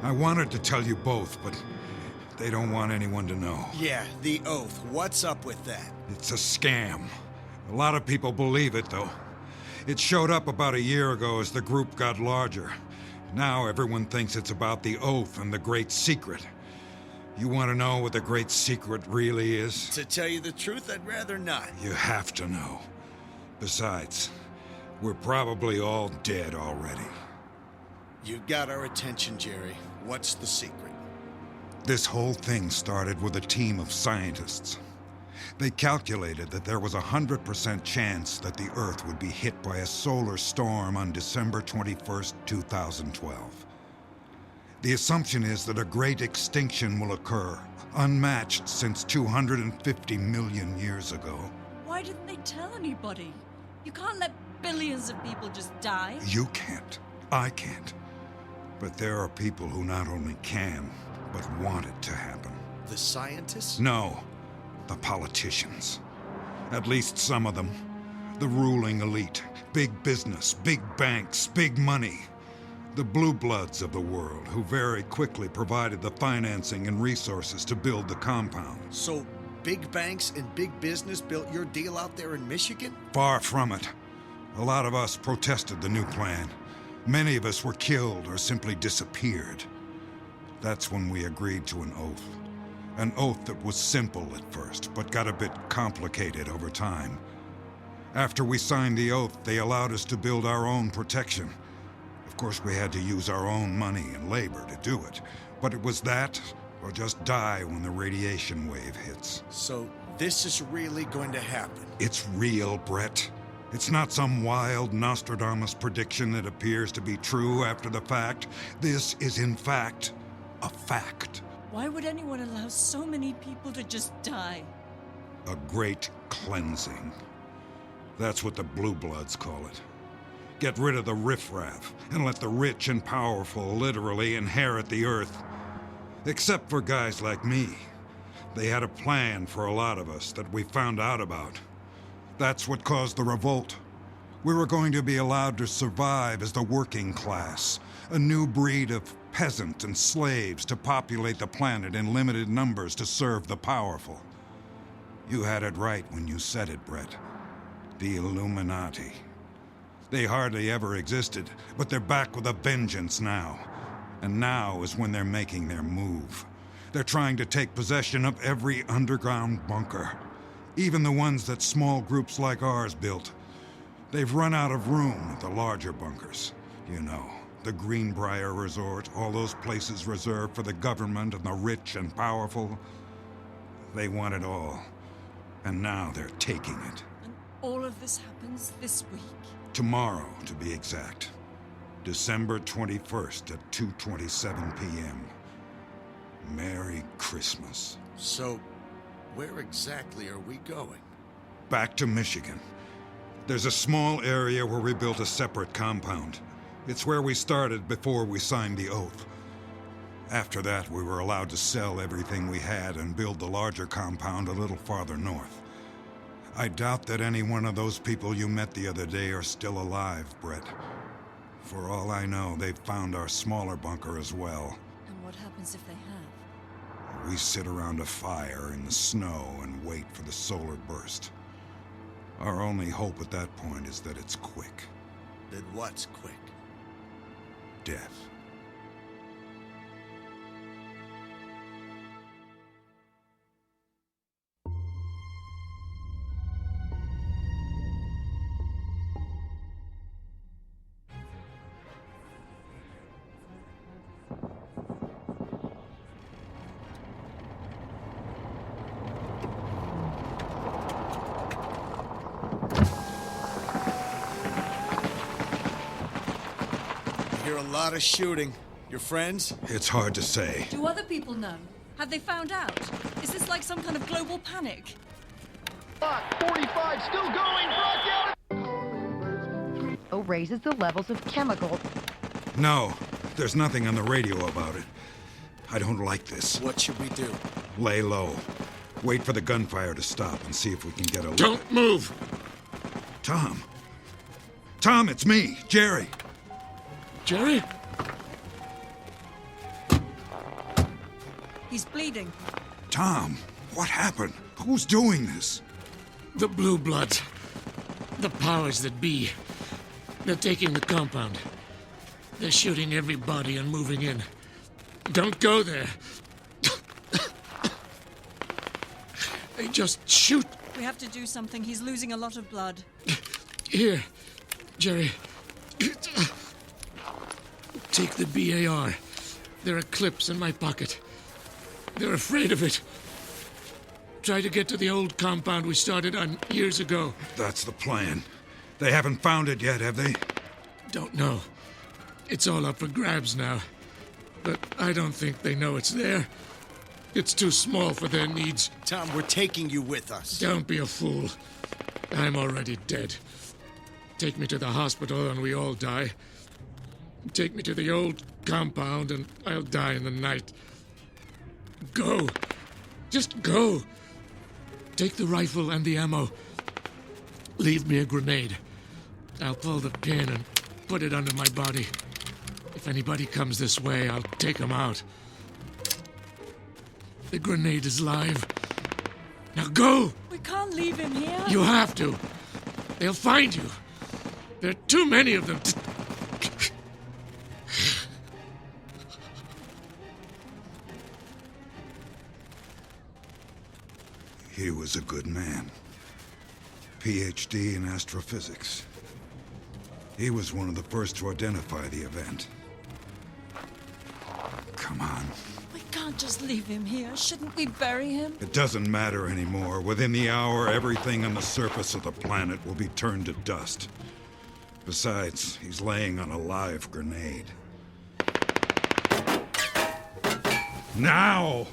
I wanted to tell you both, but they don't want anyone to know. Yeah, the oath. What's up with that? It's a scam. A lot of people believe it, though. It showed up about a year ago as the group got larger. Now everyone thinks it's about the oath and the great secret. You want to know what the great secret really is? To tell you the truth, I'd rather not. You have to know. Besides, we're probably all dead already. You got our attention, Jerry. What's the secret? This whole thing started with a team of scientists. They calculated that there was a 100% chance that the Earth would be hit by a solar storm on December 21st, 2012. The assumption is that a great extinction will occur, unmatched since 250 million years ago. Why didn't they tell anybody? You can't let billions of people just die. You can't. I can't. But there are people who not only can, but want it to happen. The scientists? No. The politicians. At least some of them. The ruling elite. Big business, big banks, big money. The blue bloods of the world, who very quickly provided the financing and resources to build the compound. So, big banks and big business built your deal out there in Michigan? Far from it. A lot of us protested the new plan. Many of us were killed or simply disappeared. That's when we agreed to an oath. An oath that was simple at first, but got a bit complicated over time. After we signed the oath, they allowed us to build our own protection. Of course, we had to use our own money and labor to do it. But it was that, or just die when the radiation wave hits. So, this is really going to happen? It's real, Brett. It's not some wild Nostradamus prediction that appears to be true after the fact. This is, in fact, a fact. Why would anyone allow so many people to just die? A great cleansing. That's what the Blue Bloods call it. Get rid of the riffraff and let the rich and powerful literally inherit the earth. Except for guys like me. They had a plan for a lot of us that we found out about. That's what caused the revolt. We were going to be allowed to survive as the working class, a new breed of peasant and slaves to populate the planet in limited numbers to serve the powerful. You had it right when you said it, Brett. The Illuminati. They hardly ever existed, but they're back with a vengeance now. And now is when they're making their move. They're trying to take possession of every underground bunker. Even the ones that small groups like ours built. They've run out of room at the larger bunkers. You know, the Greenbrier Resort, all those places reserved for the government and the rich and powerful. They want it all. And now they're taking it. And all of this happens this week? Tomorrow, to be exact. December 21st at 2:27 p.m. Merry Christmas. So, where exactly are we going? Back to Michigan. There's a small area where we built a separate compound. It's where we started before we signed the oath. After that, we were allowed to sell everything we had and build the larger compound a little farther north. I doubt that any one of those people you met the other day are still alive, Brett. For all I know, they've found our smaller bunker as well. And what happens if they have? We sit around a fire in the snow and wait for the solar burst. Our only hope at that point is that it's quick. Then what's quick? Death. A lot of shooting. Your friends? It's hard to say. Do other people know? Have they found out? Is this like some kind of global panic? 45 still going. Raises the levels of chemicals. No, there's nothing on the radio about it. I don't like this. What should we do? Lay low. Wait for the gunfire to stop and see if we can get a look. Don't move! Tom! Tom, it's me, Jerry! Jerry? He's bleeding. Tom, what happened? Who's doing this? The Blue Bloods. The powers that be. They're taking the compound. They're shooting everybody and moving in. Don't go there. They just shoot. We have to do something. He's losing a lot of blood. Here, Jerry. Take the BAR. There are clips in my pocket. They're afraid of it. Try to get to the old compound we started on years ago. That's the plan. They haven't found it yet, have they? Don't know. It's all up for grabs now. But I don't think they know it's there. It's too small for their needs. Tom, we're taking you with us. Don't be a fool. I'm already dead. Take me to the hospital and we all die. Take me to the old compound and I'll die in the night. Go. Just go. Take the rifle and the ammo. Leave me a grenade. I'll pull the pin and put it under my body. If anybody comes this way, I'll take them out. The grenade is live. Now go! We can't leave him here. You have to. They'll find you. There are too many of them to... He was a good man. PhD in astrophysics. He was one of the first to identify the event. Come on. We can't just leave him here. Shouldn't we bury him? It doesn't matter anymore. Within the hour, everything on the surface of the planet will be turned to dust. Besides, he's laying on a live grenade. Now!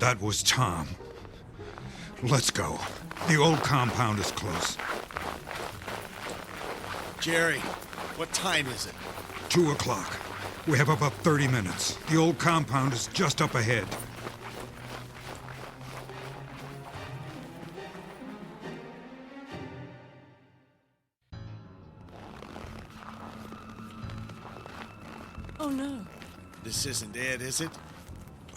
That was Tom. Let's go. The old compound is close. Jerry, what time is it? 2 o'clock. We have about 30 minutes. The old compound is just up ahead. Oh no. This isn't it, is it?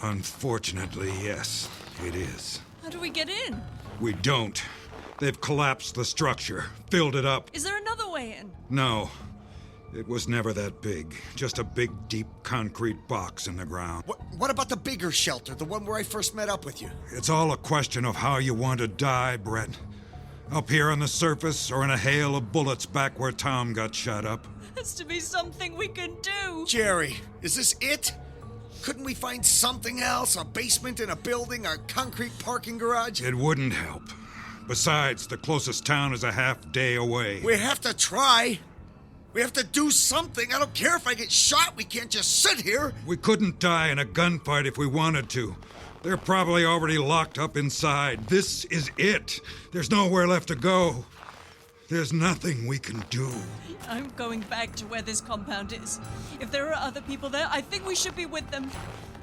Unfortunately, yes, it is. How do we get in? We don't. They've collapsed the structure, filled it up. Is there another way in? No. It was never that big. Just a big, deep concrete box in the ground. What about the bigger shelter, the one where I first met up with you? It's all a question of how you want to die, Brett. Up here on the surface, or in a hail of bullets back where Tom got shot up. Has to be something we can do. Jerry, is this it? Couldn't we find something else? A basement in a building, a concrete parking garage? It wouldn't help. Besides, the closest town is a half day away. We have to try. We have to do something. I don't care if I get shot. We can't just sit here. We couldn't die in a gunfight if we wanted to. They're probably already locked up inside. This is it. There's nowhere left to go. There's nothing we can do. I'm going back to where this compound is. If there are other people there, I think we should be with them.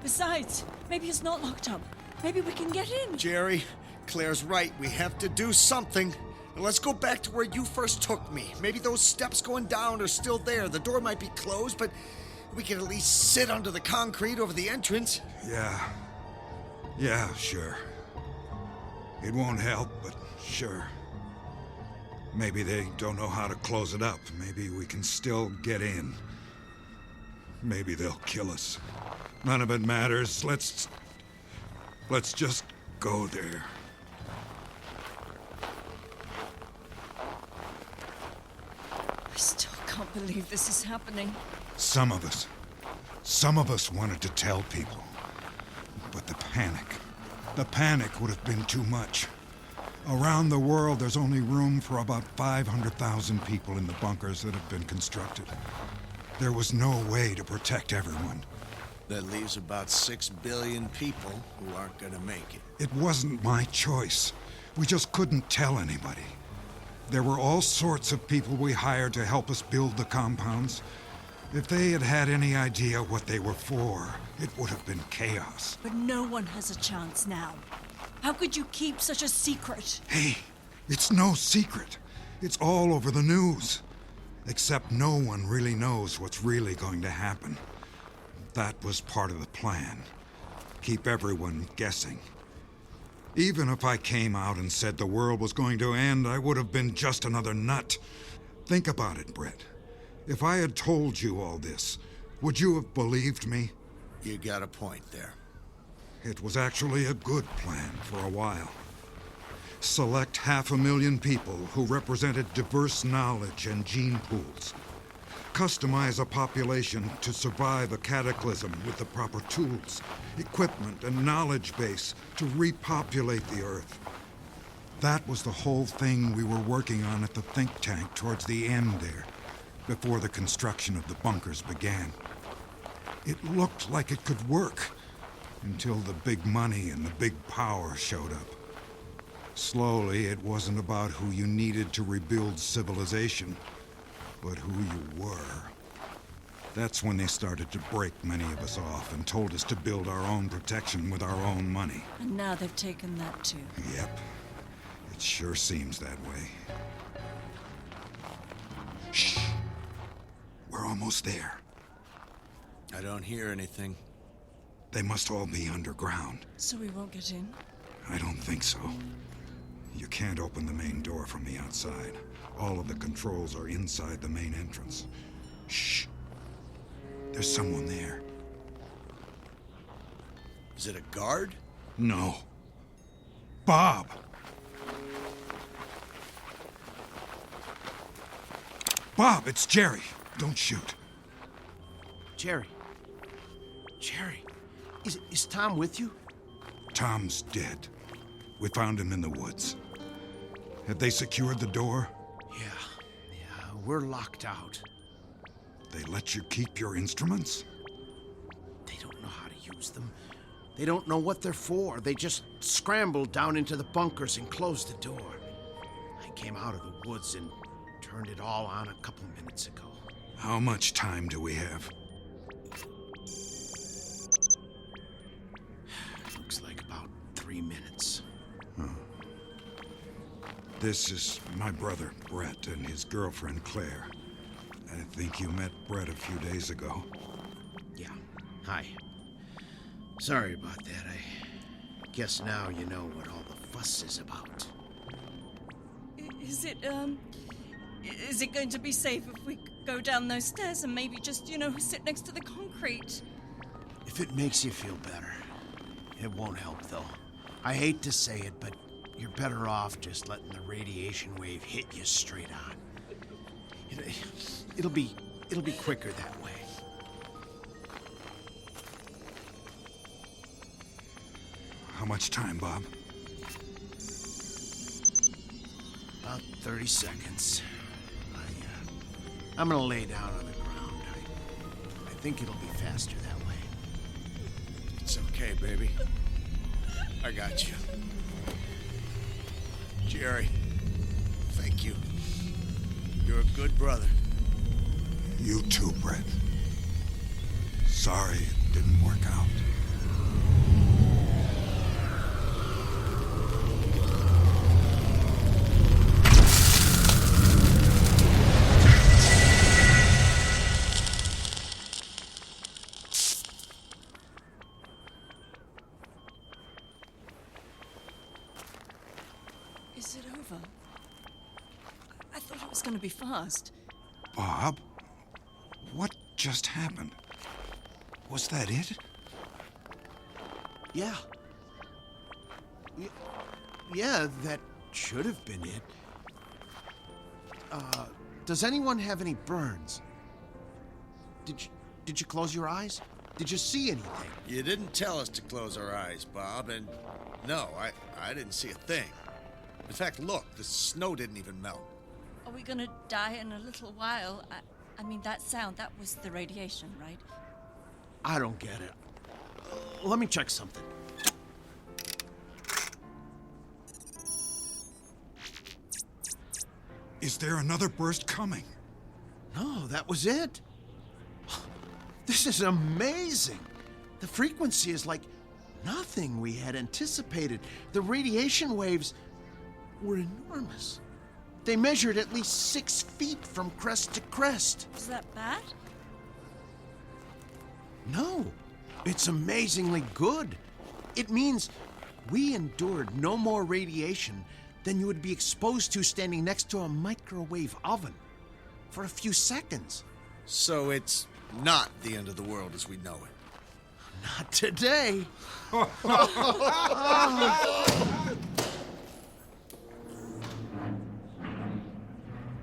Besides, maybe it's not locked up. Maybe we can get in. Jerry, Claire's right. We have to do something. And let's go back to where you first took me. Maybe those steps going down are still there. The door might be closed, but we can at least sit under the concrete over the entrance. Yeah, sure. It won't help, but sure. Maybe they don't know how to close it up. Maybe we can still get in. Maybe they'll kill us. None of it matters. Let's just go there. I still can't believe this is happening. Some of us wanted to tell people. But the panic would have been too much. Around the world, there's only room for about 500,000 people in the bunkers that have been constructed. There was no way to protect everyone. That leaves about 6 billion people who aren't gonna make it. It wasn't my choice. We just couldn't tell anybody. There were all sorts of people we hired to help us build the compounds. If they had had any idea what they were for, it would have been chaos. But no one has a chance now. How could you keep such a secret? Hey, it's no secret. It's all over the news. Except no one really knows what's really going to happen. That was part of the plan. Keep everyone guessing. Even if I came out and said the world was going to end, I would have been just another nut. Think about it, Brett. If I had told you all this, would you have believed me? You got a point there. It was actually a good plan for a while. Select 500,000 people who represented diverse knowledge and gene pools. Customize a population to survive a cataclysm with the proper tools, equipment, and knowledge base to repopulate the Earth. That was the whole thing we were working on at the think tank towards the end there, before the construction of the bunkers began. It looked like it could work, until the big money and the big power showed up. Slowly, it wasn't about who you needed to rebuild civilization, but who you were. That's when they started to break many of us off and told us to build our own protection with our own money. And now they've taken that too. Yep. It sure seems that way. Shh. We're almost there. I don't hear anything. They must all be underground. So we won't get in? I don't think so. You can't open the main door from the outside. All of the controls are inside the main entrance. Shh. There's someone there. Is it a guard? No. Bob! Bob, it's Jerry. Don't shoot. Jerry. Is Tom with you? Tom's dead. We found him in the woods. Have they secured the door? Yeah, we're locked out. They let you keep your instruments? They don't know how to use them. They don't know what they're for. They just scrambled down into the bunkers and closed the door. I came out of the woods and turned it all on a couple minutes ago. How much time do we have? Looks like about 3 minutes. This is my brother, Brett, and his girlfriend, Claire. I think you met Brett a few days ago. Yeah. Hi. Sorry about that. I guess now you know what all the fuss is about. Is it going to be safe if we go down those stairs and maybe just, sit next to the concrete? If it makes you feel better. It won't help, though. I hate to say it, but you're better off just letting the radiation wave hit you straight on. It'll be quicker that way. How much time, Bob? About 30 seconds. I'm gonna lay down on the ground. I think it'll be faster that way. It's okay, baby. I got you. Jerry, thank you. You're a good brother. You too, Brett. Sorry it didn't work out. Is it over? I thought it was going to be fast. Bob? What just happened? Was that it? Yeah. Yeah, that should have been it. Does anyone have any burns? Did you close your eyes? Did you see anything? You didn't tell us to close our eyes, Bob, and no, I didn't see a thing. In fact, look, the snow didn't even melt. Are we going to die in a little while? I mean, that sound, that was the radiation, right? I don't get it. Let me check something. Is there another burst coming? No, that was it. This is amazing. The frequency is like nothing we had anticipated. The radiation waves were enormous. They measured at least 6 feet from crest to crest. Is that bad? No, it's amazingly good. It means we endured no more radiation than you would be exposed to standing next to a microwave oven for a few seconds. So it's not the end of the world as we know it. Not today.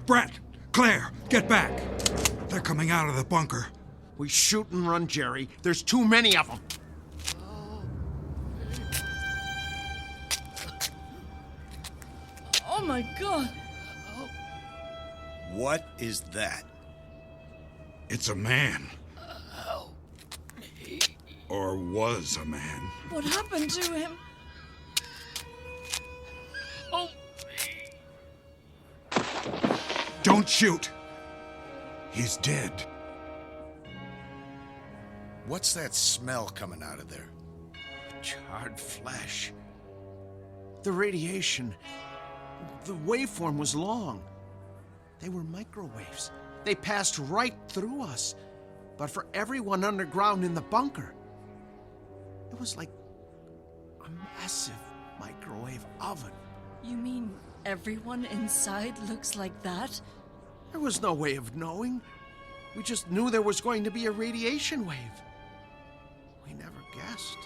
Brett! Claire! Get back! They're coming out of the bunker. We shoot and run, Jerry. There's too many of them. Oh my God! What is that? It's a man. Or was a man. What happened to him? Oh. Don't shoot! He's dead. What's that smell coming out of there? Charred flesh. The radiation. The waveform was long. They were microwaves. They passed right through us. But for everyone underground in the bunker, it was like a massive microwave oven. You mean everyone inside looks like that? There was no way of knowing. We just knew there was going to be a radiation wave. We never guessed.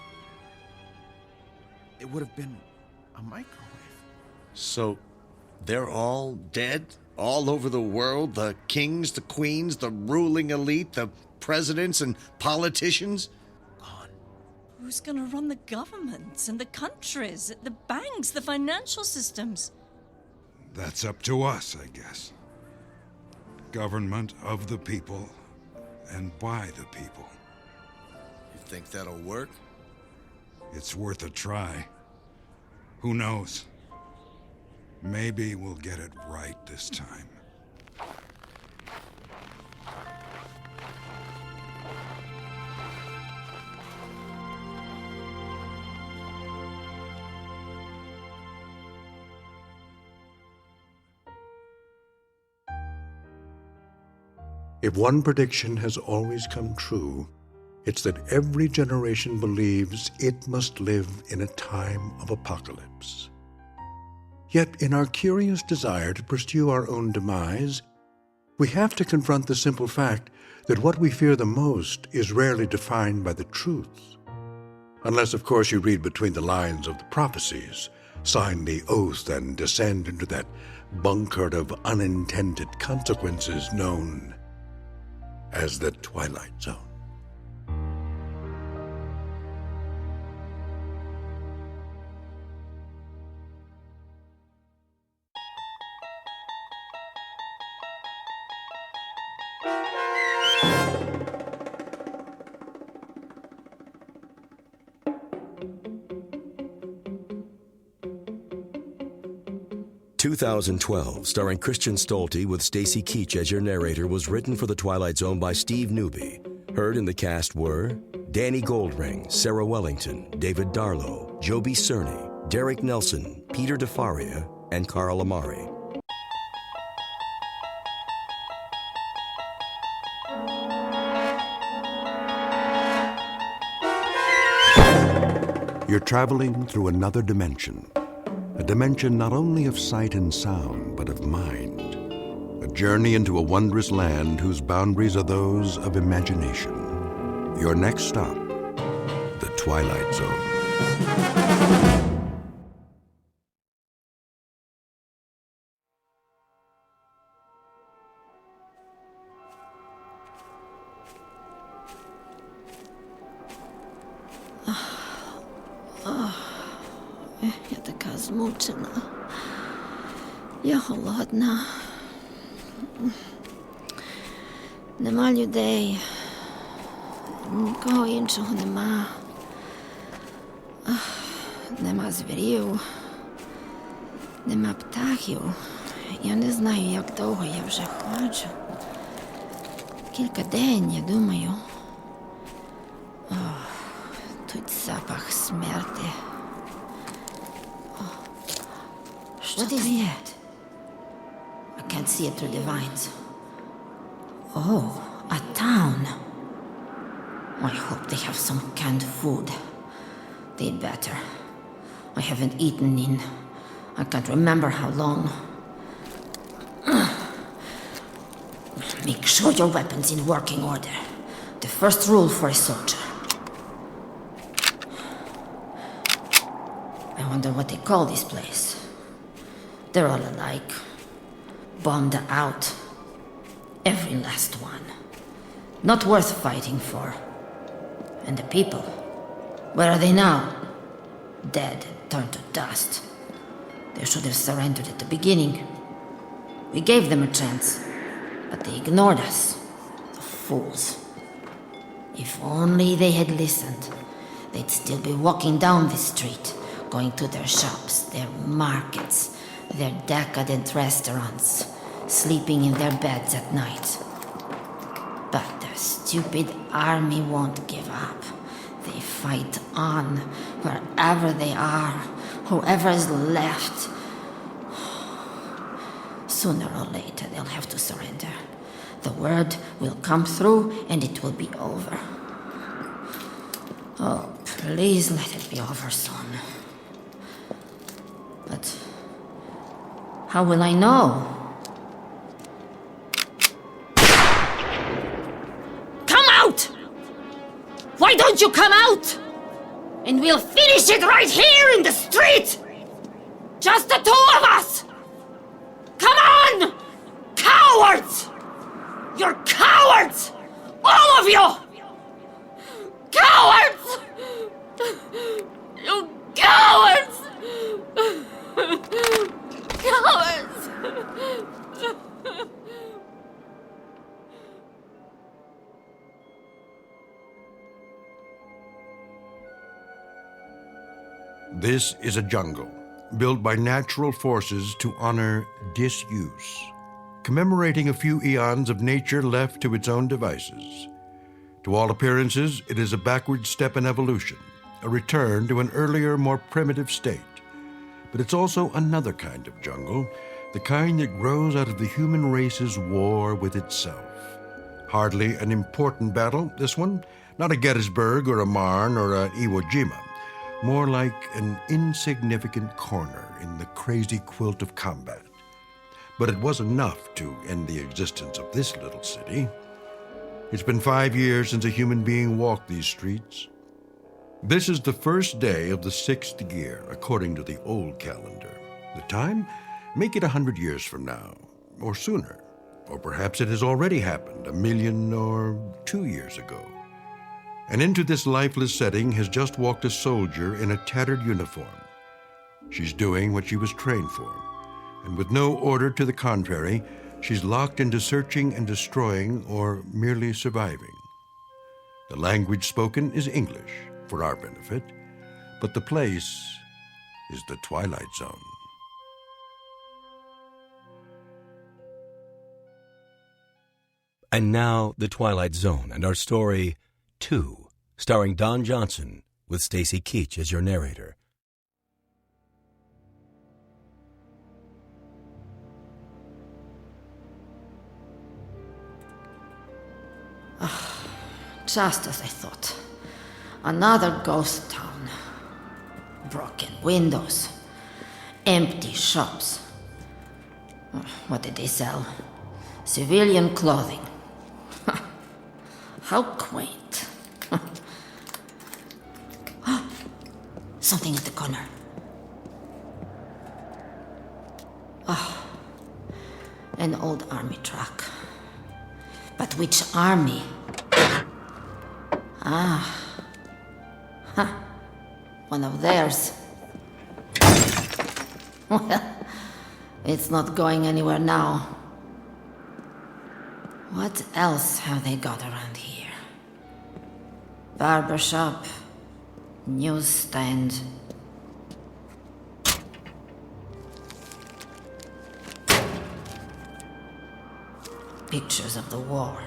It would have been a microwave. So, they're all dead? All over the world? The kings, the queens, the ruling elite, the presidents and politicians? Who's going to run the governments and the countries, the banks, the financial systems? That's up to us, I guess. Government of the people and by the people. You think that'll work? It's worth a try. Who knows? Maybe we'll get it right this time. If one prediction has always come true, it's that every generation believes it must live in a time of apocalypse. Yet in our curious desire to pursue our own demise, we have to confront the simple fact that what we fear the most is rarely defined by the truths. Unless, of course, you read between the lines of the prophecies, sign the oath, and descend into that bunker of unintended consequences known as the Twilight Zone. "2012", starring Christian Stolte with Stacy Keach as your narrator, was written for The Twilight Zone by Steve Newby. Heard in the cast were Danny Goldring, Sarah Wellington, David Darlow, Joby Cerny, Derek Nelson, Peter DeFaria, and Carl Amari. You're traveling through another dimension. A dimension not only of sight and sound, but of mind. A journey into a wondrous land whose boundaries are those of imagination. Your next stop, the Twilight Zone. Я така змучена. Я голодна. Нема людей. Нікого іншого нема. Нема звірів. Нема птахів. Я не знаю, як довго я вже ходжу. Кілька день, я думаю. Тут запах смерти. What is that? I can't see it through the vines. Oh, a town. I hope they have some canned food. They'd better. I haven't eaten in... I can't remember how long. Make sure your weapon's in working order. The first rule for a soldier. I wonder what they call this place. They're all alike. Bombed out. Every last one. Not worth fighting for. And the people, where are they now? Dead, turned to dust. They should have surrendered at the beginning. We gave them a chance, but they ignored us. The fools. If only they had listened, they'd still be walking down this street, going to their shops, their markets, their decadent restaurants, sleeping in their beds at night. But their stupid army won't give up. They fight on, wherever they are, whoever is left. Sooner or later, they'll have to surrender. The word will come through, and it will be over. Oh, please let it be over soon. But how will I know? Come out! Why don't you come out? And we'll finish it right here in the street! Just the two of us! Come on! Cowards! You're cowards! All of you! Cowards! You cowards! Cowards! This is a jungle, built by natural forces to honor disuse, commemorating a few eons of nature left to its own devices. To all appearances, it is a backward step in evolution, a return to an earlier, more primitive state. But it's also another kind of jungle, the kind that grows out of the human race's war with itself. Hardly an important battle, this one. Not a Gettysburg or a Marne or an Iwo Jima. more like an insignificant corner in the crazy quilt of combat. But it was enough to end the existence of this little city. It's been 5 years since a human being walked these streets. This is the first day of the 6th year, according to the old calendar. The time? Make it 100 years from now, or sooner. Or perhaps it has already happened, 1,000,000 or 2 years ago. And into this lifeless setting has just walked a soldier in a tattered uniform. She's doing what she was trained for, and with no order to the contrary, she's locked into searching and destroying or merely surviving. The language spoken is English, for our benefit, but the place is the Twilight Zone. And now, The Twilight Zone and our story, 2, starring Don Johnson, with Stacy Keach as your narrator. Just as I thought. Another ghost town. Broken windows. Empty shops. What did they sell? Civilian clothing. How quaint. Something at the corner. An old army truck. But which army? One of theirs. Well, it's not going anywhere now. What else have they got around here? Barber shop, newsstand. Pictures of the war.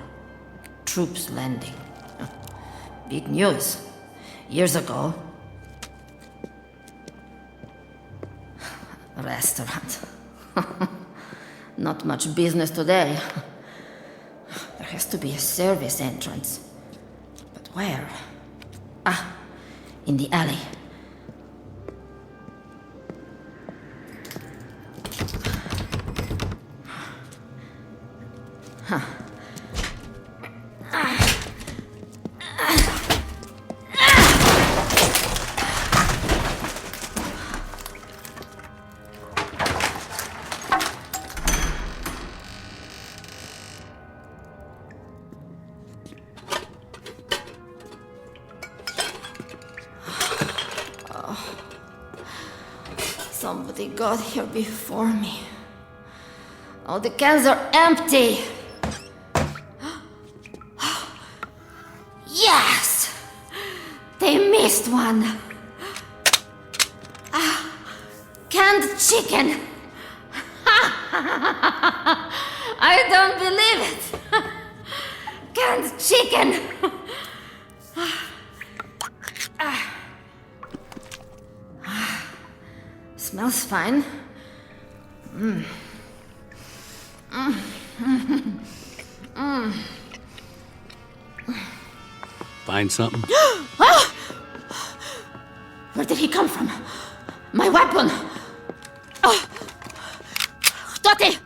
Troops landing. Big news. Years ago. Restaurant. Not much business today. There has to be a service entrance. But where? In the alley. Somebody got here before me. All the cans are empty. Yes! They missed one. Canned chicken. I don't believe it. Canned chicken. Smells fine. Find something? Where did he come from? My weapon! Кто-ты?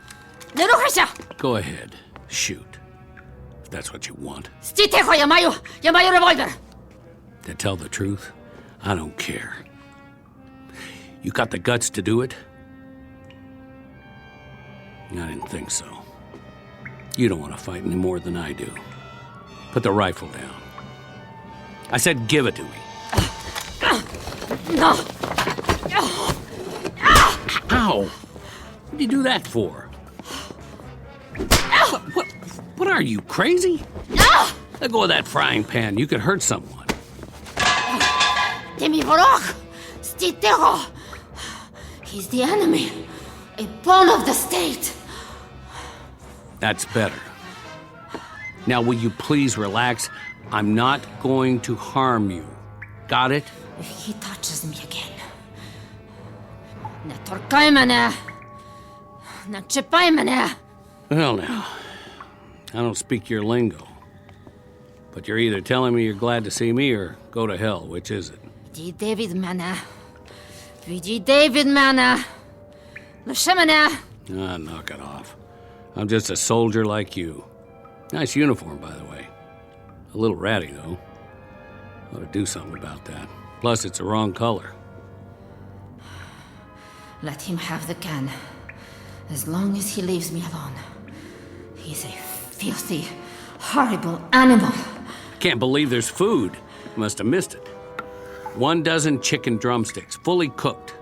Не рухайся! Go ahead. Shoot. If that's what you want. Стій тихо, я маю револьвер! To tell the truth, I don't care. You got the guts to do it? I didn't think so. You don't want to fight any more than I do. Put the rifle down. I said give it to me. No! Ow! What'd you do that for? What are you, crazy? Let go of that frying pan. You could hurt someone. Ты ми ворог! Стій тихо! He's the enemy. A pawn of the state. That's better. Now, will you please relax? I'm not going to harm you. Got it? If he touches me again... Не торкай мене! Не чіпай мене! Well, now, I don't speak your lingo. But you're either telling me you're glad to see me or go to hell. Which is it? VG David Mana. VG David Mana. Lashemana. Ah, knock it off. I'm just a soldier like you. Nice uniform, by the way. A little ratty, though. Ought to do something about that. Plus, it's the wrong color. Let him have the gun. As long as he leaves me alone. He's a filthy, horrible animal. Can't believe there's food. Must have missed it. 1 dozen chicken drumsticks, fully cooked.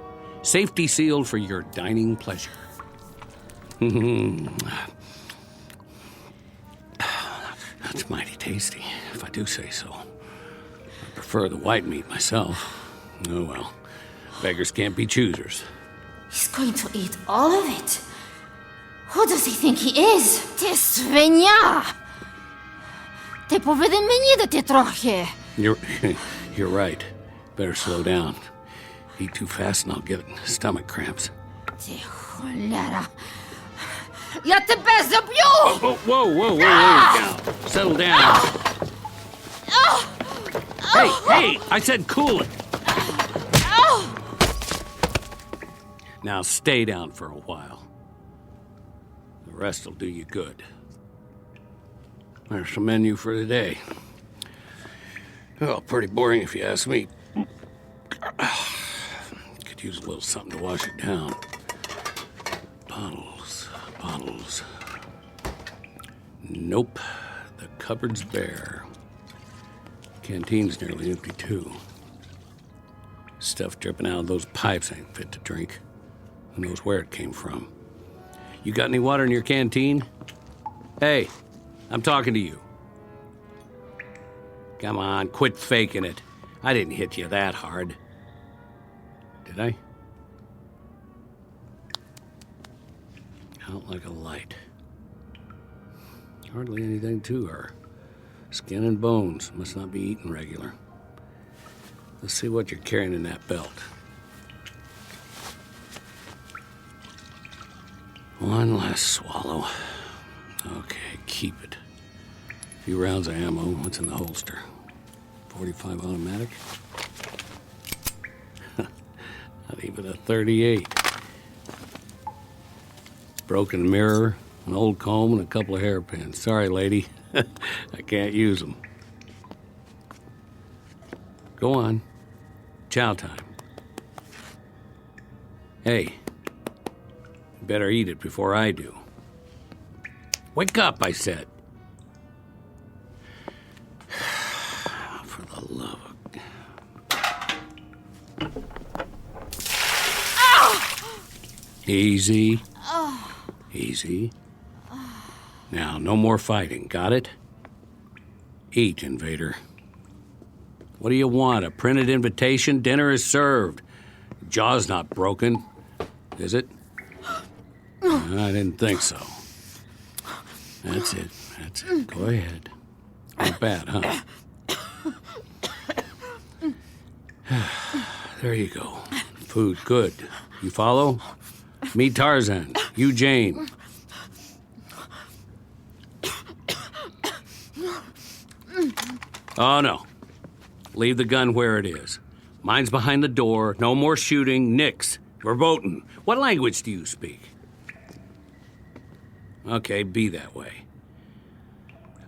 Safety sealed for your dining pleasure. That's mighty tasty, if I do say so. I prefer the white meat myself. Oh well, beggars can't be choosers. He's going to eat all of it. Who does he think he is? Ty свиня! Ty powinien mnie dać trochę. You're right. Better slow down. Eat too fast and I'll get stomach cramps. Ty cholera. Ja тебе zabiju! Whoa, down. Settle down. Hey, I said cool it. Now stay down for a while. The rest will do you good. There's the menu for today. Well, pretty boring if you ask me. Could use a little something to wash it down. Bottles. Nope. The cupboard's bare. Canteen's nearly empty, too. Stuff dripping out of those pipes ain't fit to drink. Who knows where it came from? You got any water in your canteen? Hey, I'm talking to you. Come on, quit faking it. I didn't hit you that hard. Did I? Out like a light. Hardly anything to her. Skin and bones. Must not be eating regular. Let's see what you're carrying in that belt. One last swallow. Okay, keep it. A few rounds of ammo. What's in the holster? 45 automatic? Not even a 38. Broken mirror, an old comb, and a couple of hairpins. Sorry, lady. I can't use them. Go on. Chow time. Hey, you better eat it before I do. Wake up, I said. For the love of... Easy. Easy. Now, no more fighting, got it? Eat, invader. What do you want, a printed invitation? Dinner is served. Jaw's not broken, is it? I didn't think so. That's it. Go ahead. Not bad, huh? There you go. Food, good. You follow? Me, Tarzan. You, Jane. Oh, no. Leave the gun where it is. Mine's behind the door. No more shooting. Nix. Verboten. What language do you speak? Okay, be that way.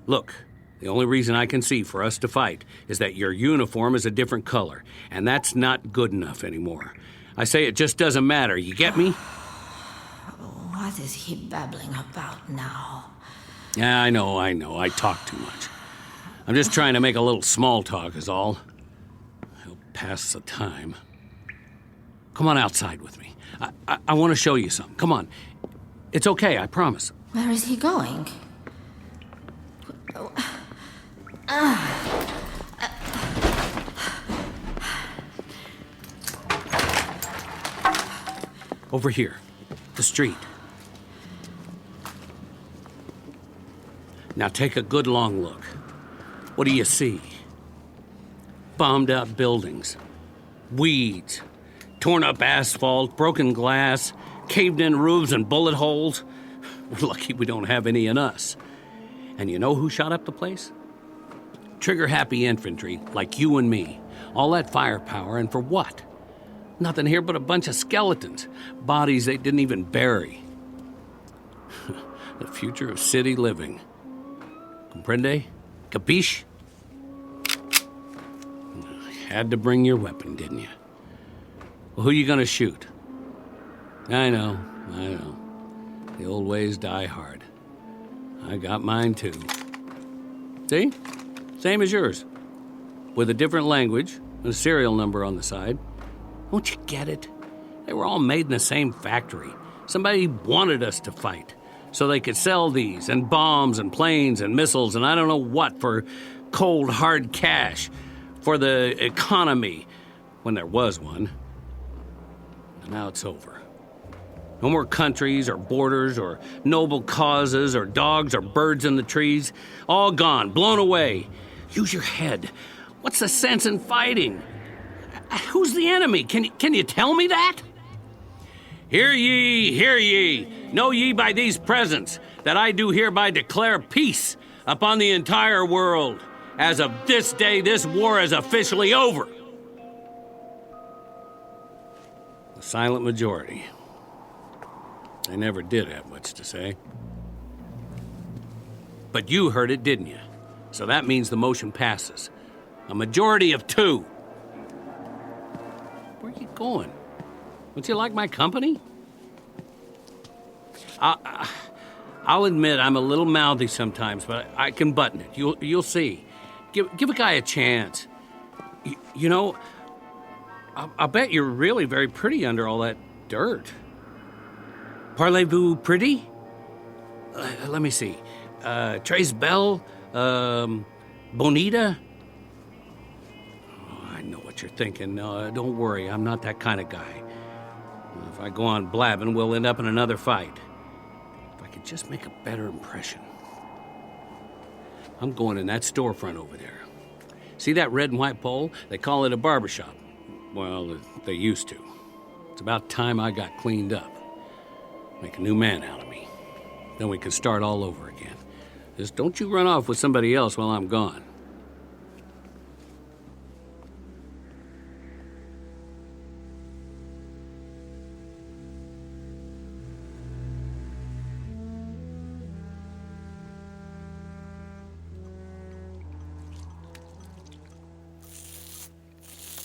Look, the only reason I can see for us to fight is that your uniform is a different color, and that's not good enough anymore. I say it just doesn't matter. You get me? What is he babbling about now? Yeah, I know. I talk too much. I'm just trying to make a little small talk is all. Help pass the time. Come on outside with me. I want to show you something. Come on. It's okay, I promise. Where is he going? Over here. The street. Now take a good long look. What do you see? Bombed out buildings. Weeds. Torn up asphalt, broken glass, caved in roofs and bullet holes. We're lucky we don't have any in us. And you know who shot up the place? Trigger-happy infantry like you and me. All that firepower, and for what? Nothing here but a bunch of skeletons. Bodies they didn't even bury. The future of city living. Comprende? Capiche? Had to bring your weapon, didn't you? Well, who you gonna shoot? I know. The old ways die hard. I got mine too. See? Same as yours. With a different language and a serial number on the side. Don't you get it? They were all made in the same factory. Somebody wanted us to fight so they could sell these and bombs and planes and missiles and I don't know what for cold, hard cash for the economy when there was one. And now it's over. No more countries or borders or noble causes or dogs or birds in the trees. All gone, blown away. Use your head. What's the sense in fighting? Who's the enemy? Can you tell me that? Hear ye, hear ye. Know ye by these presents that I do hereby declare peace upon the entire world. As of this day, this war is officially over. The silent majority. They never did have much to say. But you heard it, didn't you? So that means the motion passes. A majority of 2. Where are you going? Don't you like my company? I'll admit I'm a little mouthy sometimes, but I can button it. You'll see. Give a guy a chance. You know, I'll bet you're really very pretty under all that dirt. Parlez-vous pretty? Let me see. Tres belle? Bonita? Oh, I know what you're thinking. Don't worry, I'm not that kind of guy. If I go on blabbing, we'll end up in another fight. If I could just make a better impression. I'm going in that storefront over there. See that red and white pole? They call it a barbershop. Well, they used to. It's about time I got cleaned up. Make a new man out of me. Then we can start all over again. Just don't you run off with somebody else while I'm gone.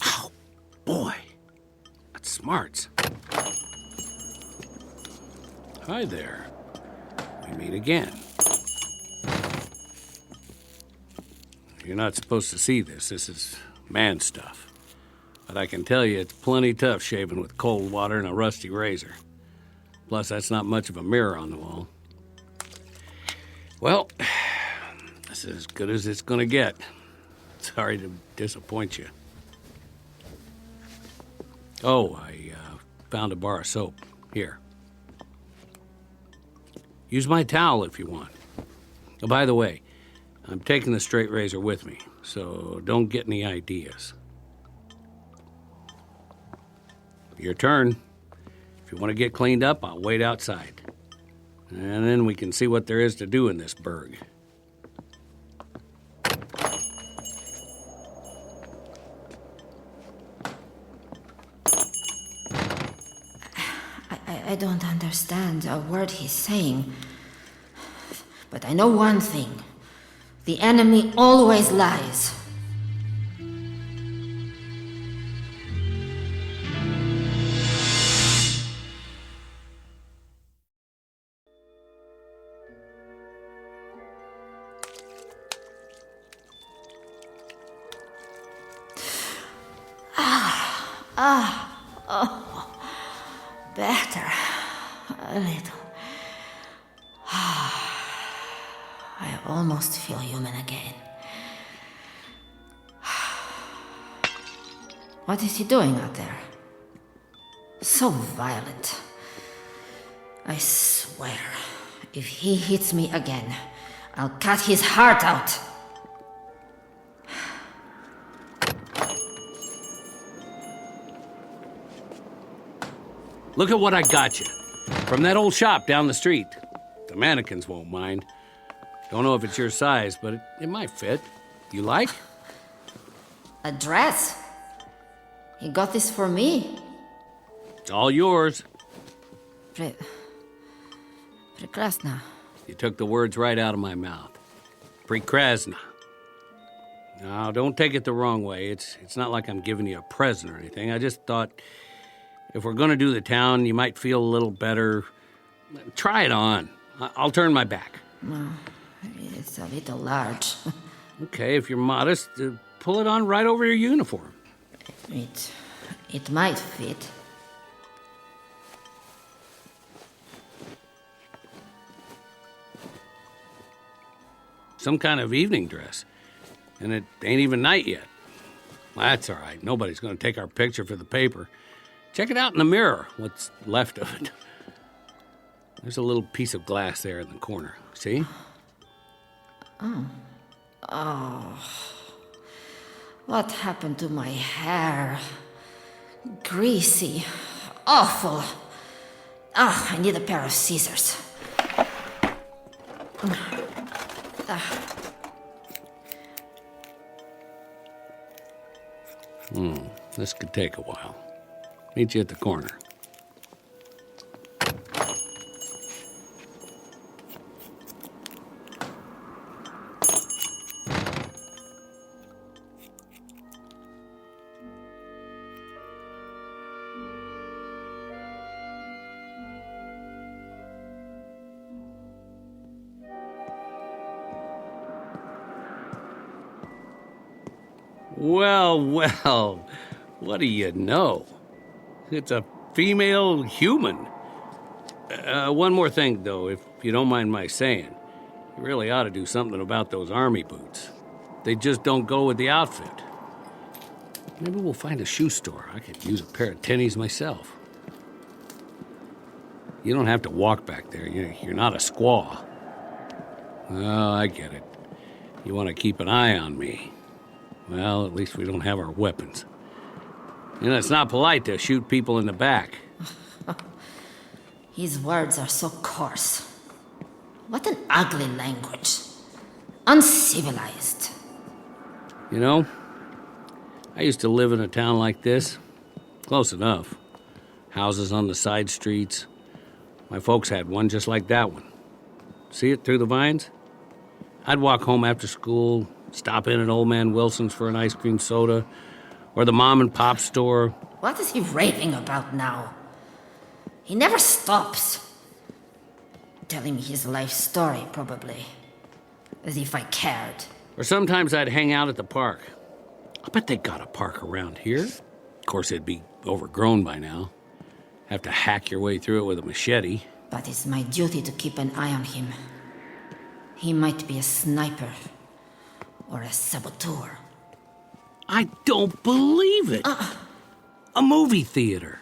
Oh, boy. That's smarts. Hi there. We meet again. You're not supposed to see this. This is man stuff. But I can tell you it's plenty tough shaving with cold water and a rusty razor. Plus, that's not much of a mirror on the wall. Well, this is as good as it's gonna get. Sorry to disappoint you. Oh, I found a bar of soap. Here. Use my towel if you want. Oh, by the way, I'm taking the straight razor with me, so don't get any ideas. Your turn. If you want to get cleaned up, I'll wait outside. And then we can see what there is to do in this burg. I don't understand a word he's saying. But I know one thing. The enemy always lies. Better. A little. I almost feel human again. What is he doing out there? So violent. I swear, if he hits me again, I'll cut his heart out. Look at what I got you. From that old shop down the street. The mannequins won't mind. Don't know if it's your size, but it might fit. You like? A dress? He got this for me. It's all yours. Prekrasna. You took the words right out of my mouth. Prekrasna. Now, don't take it the wrong way. It's not like I'm giving you a present or anything. I just thought if we're going to do the town, you might feel a little better. Try it on. I'll turn my back. No, it's a little large. Okay, if you're modest, pull it on right over your uniform. It might fit. Some kind of evening dress. And it ain't even night yet. That's all right. Nobody's going to take our picture for the paper. Check it out in the mirror, what's left of it. There's a little piece of glass there in the corner. See? Oh. What happened to my hair? Greasy. Awful. I need a pair of scissors. This could take a while. Meet you at the corner. Well, what do you know? It's a female human. One more thing, though, if you don't mind my saying. You really ought to do something about those army boots. They just don't go with the outfit. Maybe we'll find a shoe store. I could use a pair of tennies myself. You don't have to walk back there. You're not a squaw. Oh, I get it. You want to keep an eye on me. Well, at least we don't have our weapons. It's not polite to shoot people in the back. His words are so coarse. What an ugly language. Uncivilized. I used to live in a town like this. Close enough. Houses on the side streets. My folks had one just like that one. See it through the vines? I'd walk home after school, stop in at Old Man Wilson's for an ice cream soda, or the mom and pop store. What is he raving about now? He never stops. Telling me his life story, probably. As if I cared. Or sometimes I'd hang out at the park. I bet they got a park around here. Of course, it'd be overgrown by now. Have to hack your way through it with a machete. But it's my duty to keep an eye on him. He might be a sniper. Or a saboteur. I don't believe it. A movie theater.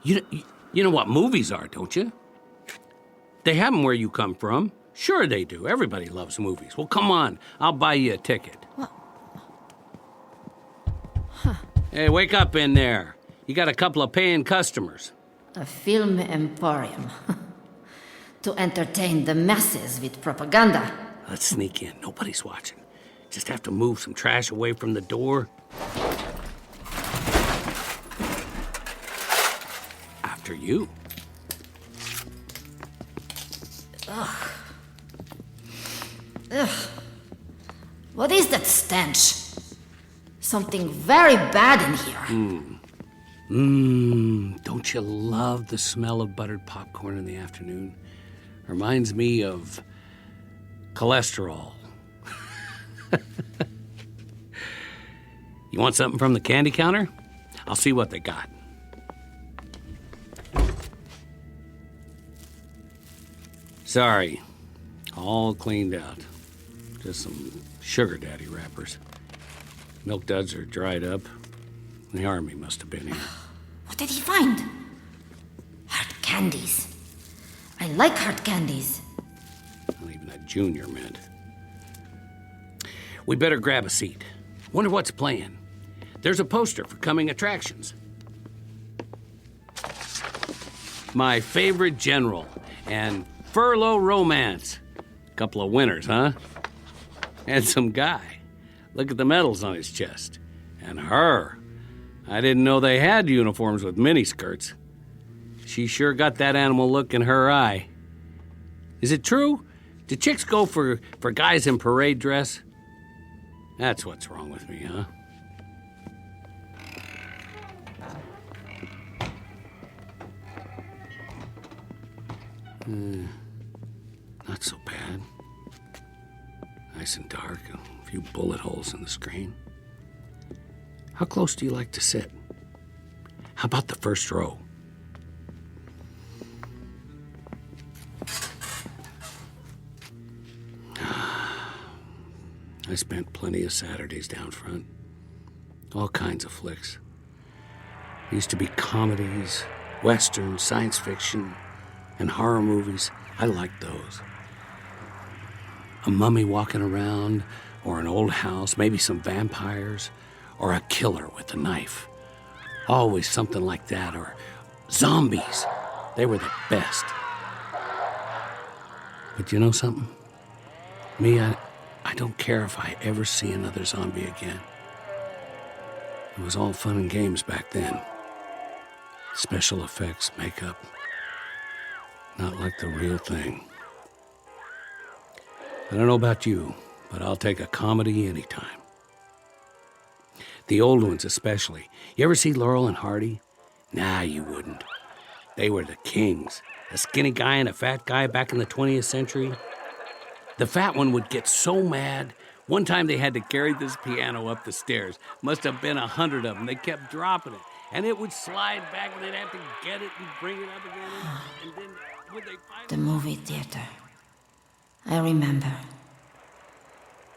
You know what movies are, don't you? They have them where you come from. Sure they do. Everybody loves movies. Well, come on. I'll buy you a ticket. What? Hey, wake up in there. You got a couple of paying customers. A film emporium. To entertain the masses with propaganda. Let's sneak in. Nobody's watching. Just have to move some trash away from the door. After you. Ugh. What is that stench? Something very bad in here. Don't you love the smell of buttered popcorn in the afternoon? Reminds me of cholesterol. You want something from the candy counter? I'll see what they got. Sorry, all cleaned out. Just some sugar daddy wrappers. Milk duds are dried up. The army must have been here. What did he find? Hard candies. I like hard candies. Not even a junior mint. We better grab a seat. Wonder what's playing. There's a poster for coming attractions. My Favorite General and Furlough Romance. Couple of winners, huh? Handsome guy. Look at the medals on his chest. And her. I didn't know they had uniforms with miniskirts. She sure got that animal look in her eye. Is it true? Do chicks go for guys in parade dress? That's what's wrong with me, huh? Not so bad. Nice and dark, a few bullet holes in the screen. How close do you like to sit? How about the first row? I spent plenty of Saturdays down front. All kinds of flicks. Used to be comedies, westerns, science fiction, and horror movies. I liked those. A mummy walking around, or an old house, maybe some vampires, or a killer with a knife. Always something like that, or zombies. They were the best. But you know something? Me, I don't care if I ever see another zombie again. It was all fun and games back then. Special effects, makeup. Not like the real thing. I don't know about you, but I'll take a comedy anytime. The old ones especially. You ever see Laurel and Hardy? Nah, you wouldn't. They were the kings. A skinny guy and a fat guy back in the 20th century. The fat one would get so mad. One time they had to carry this piano up the stairs. Must have been 100 of them. They kept dropping it. And it would slide back and they'd have to get it and bring it up again. And then would they finally... The movie theater. I remember.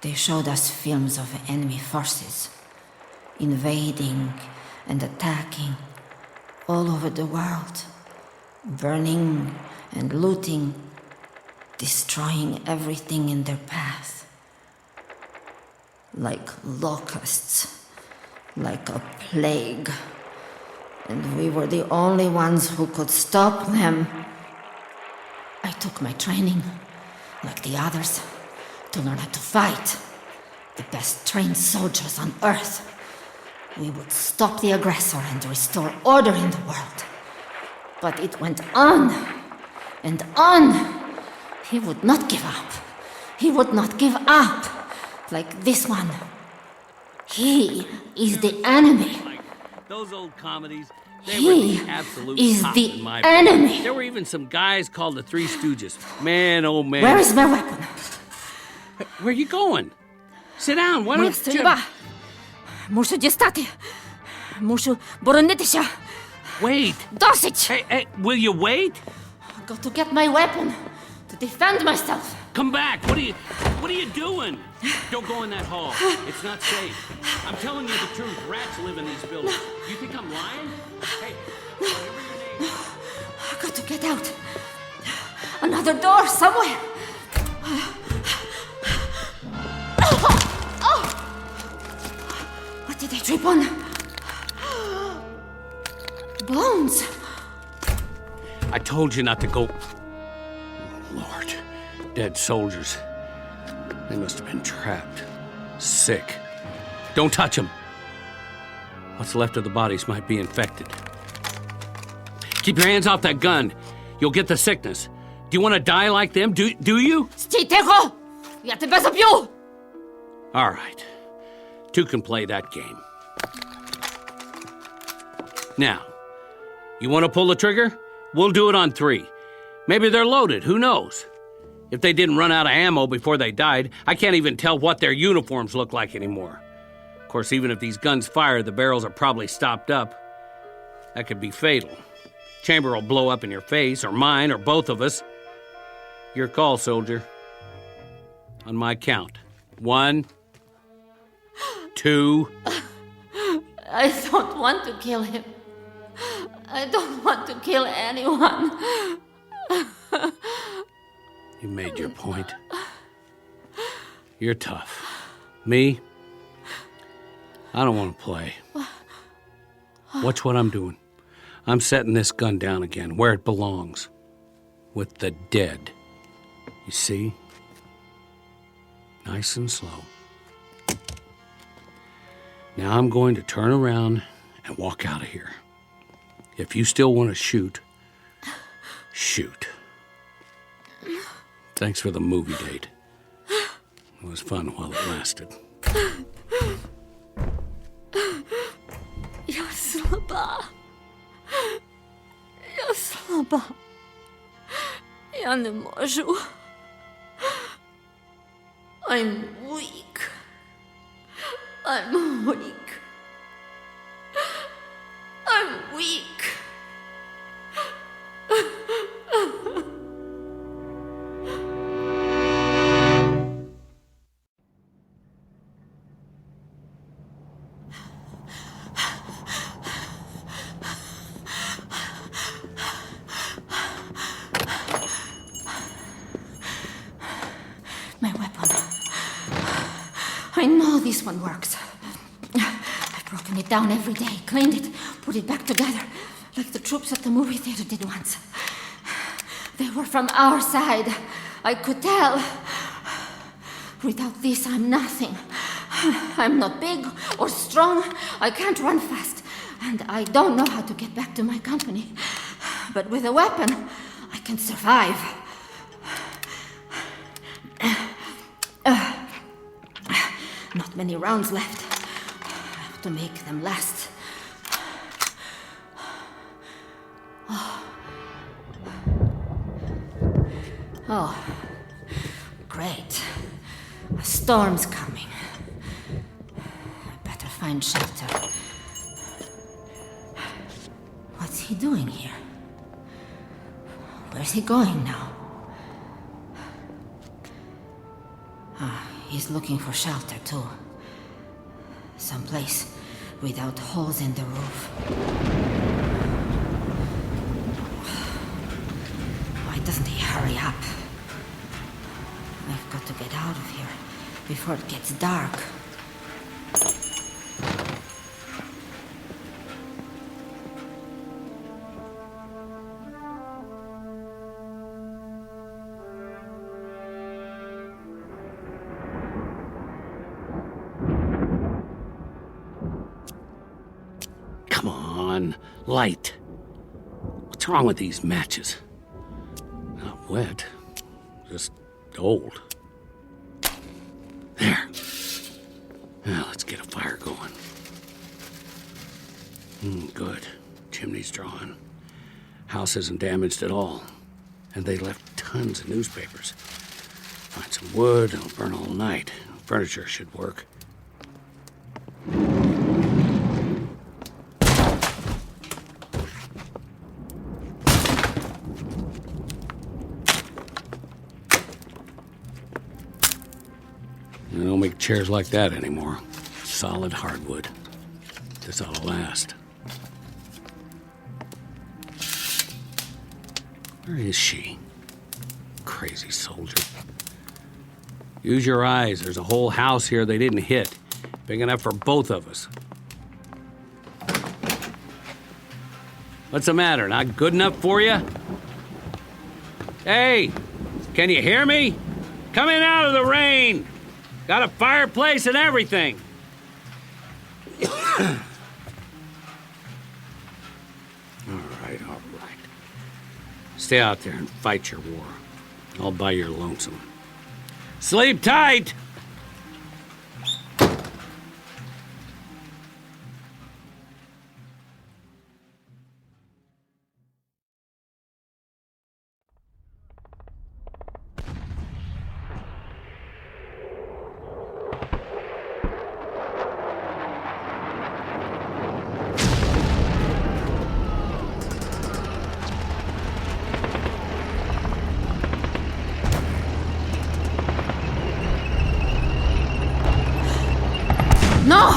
They showed us films of enemy forces. Invading and attacking all over the world. Burning and looting. Destroying everything in their path. Like locusts. Like a plague. And we were the only ones who could stop them. I took my training, like the others, to learn how to fight. The best trained soldiers on Earth. We would stop the aggressor and restore order in the world. But it went on and on. He would not give up. He would not give up. Like this one. He is the enemy. Those old comedies, they He were the absolute is top the in my enemy. book. There were even some guys called the Three Stooges. Man, oh man. Where is my weapon? Where are you going? Sit down. Why don't you... Muszę дістати. Muszę боронитися. Wait. Досить. Hey, will you wait? I got to get my weapon to defend myself. Come back. What are you doing? Don't go in that hall. It's not safe. I'm telling you the truth. Rats live in these buildings. You think I'm lying? Hey, whatever your name. I got to get out. Another door somewhere. What did I trip on? Bones. I told you not to go. Lord, dead soldiers. They must have been trapped. Sick. Don't touch them. What's left of the bodies might be infected. Keep your hands off that gun. You'll get the sickness. Do you want to die like them? Do you? Стій тихо! Я тебе заб'ю! All right. Two can play that game. Now, you want to pull the trigger? We'll do it on 3. Maybe they're loaded. Who knows? If they didn't run out of ammo before they died, I can't even tell what their uniforms look like anymore. Of course, even if these guns fire, the barrels are probably stopped up. That could be fatal. Chamber will blow up in your face, or mine, or both of us. Your call, soldier. On my count. 1, 2... I don't want to kill him. I don't want to kill anyone. You made your point. You're tough. Me? I don't want to play. Watch what I'm doing. I'm setting this gun down again, where it belongs. With the dead. You see? Nice and slow. Now I'm going to turn around and walk out of here. If you still want to shoot, shoot. Thanks for the movie date. It was fun while it lasted. Я слаба. Я слаба. Я не можу. I'm weak. I'm weak. I'm weak. My weapon. I know this one works. I've broken it down every day, cleaned it, put it back together, like the troops at the movie theater did once. They were from our side. I could tell. Without this, I'm nothing. I'm not big or strong. I can't run fast. And I don't know how to get back to my company. But with a weapon, I can survive. Not many rounds left. I have to make them last. Oh, great. A storm's coming. I better find shelter. What's he doing here? Where's he going now? He's looking for shelter, too. Someplace without holes in the roof. Why doesn't he hurry up? I've got to get out of here before it gets dark. Light. What's wrong with these matches? Not wet, just old. There. Now let's get a fire going. Good. Chimney's drawn. House isn't damaged at all. And they left tons of newspapers. Find some wood, it'll burn all night. Furniture should work. They don't make chairs like that anymore. Solid hardwood. This ought to last. Where is she? Crazy soldier. Use your eyes. There's a whole house here they didn't hit. Big enough for both of us. What's the matter? Not good enough for you? Hey, can you hear me? Coming out of the rain. Got a fireplace and everything. All right. Stay out there and fight your war. All by your lonesome. Sleep tight! No!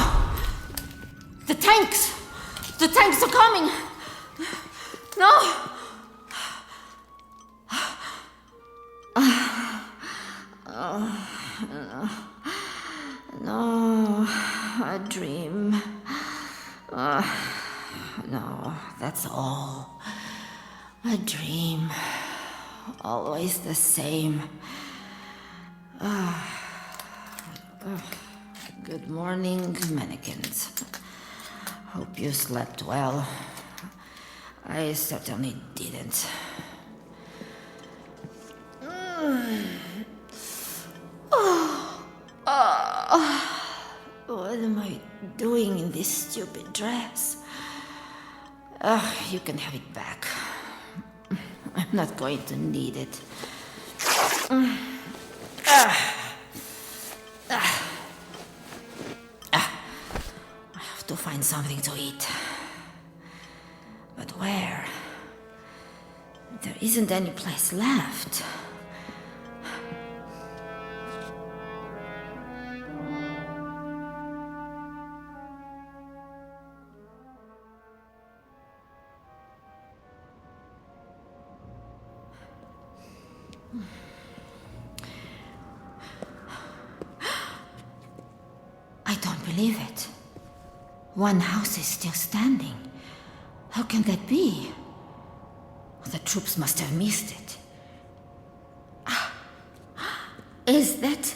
The tanks! The tanks are coming! No! No, a dream. No, that's all. A dream. Always the same. Good morning, mannequins. Hope you slept well. I certainly didn't. What am I doing in this stupid dress? You can have it back. I'm not going to need it. I have to find something to eat. But where? There isn't any place left. I don't believe it. One house is still standing. How can that be? The troops must have missed it. Is that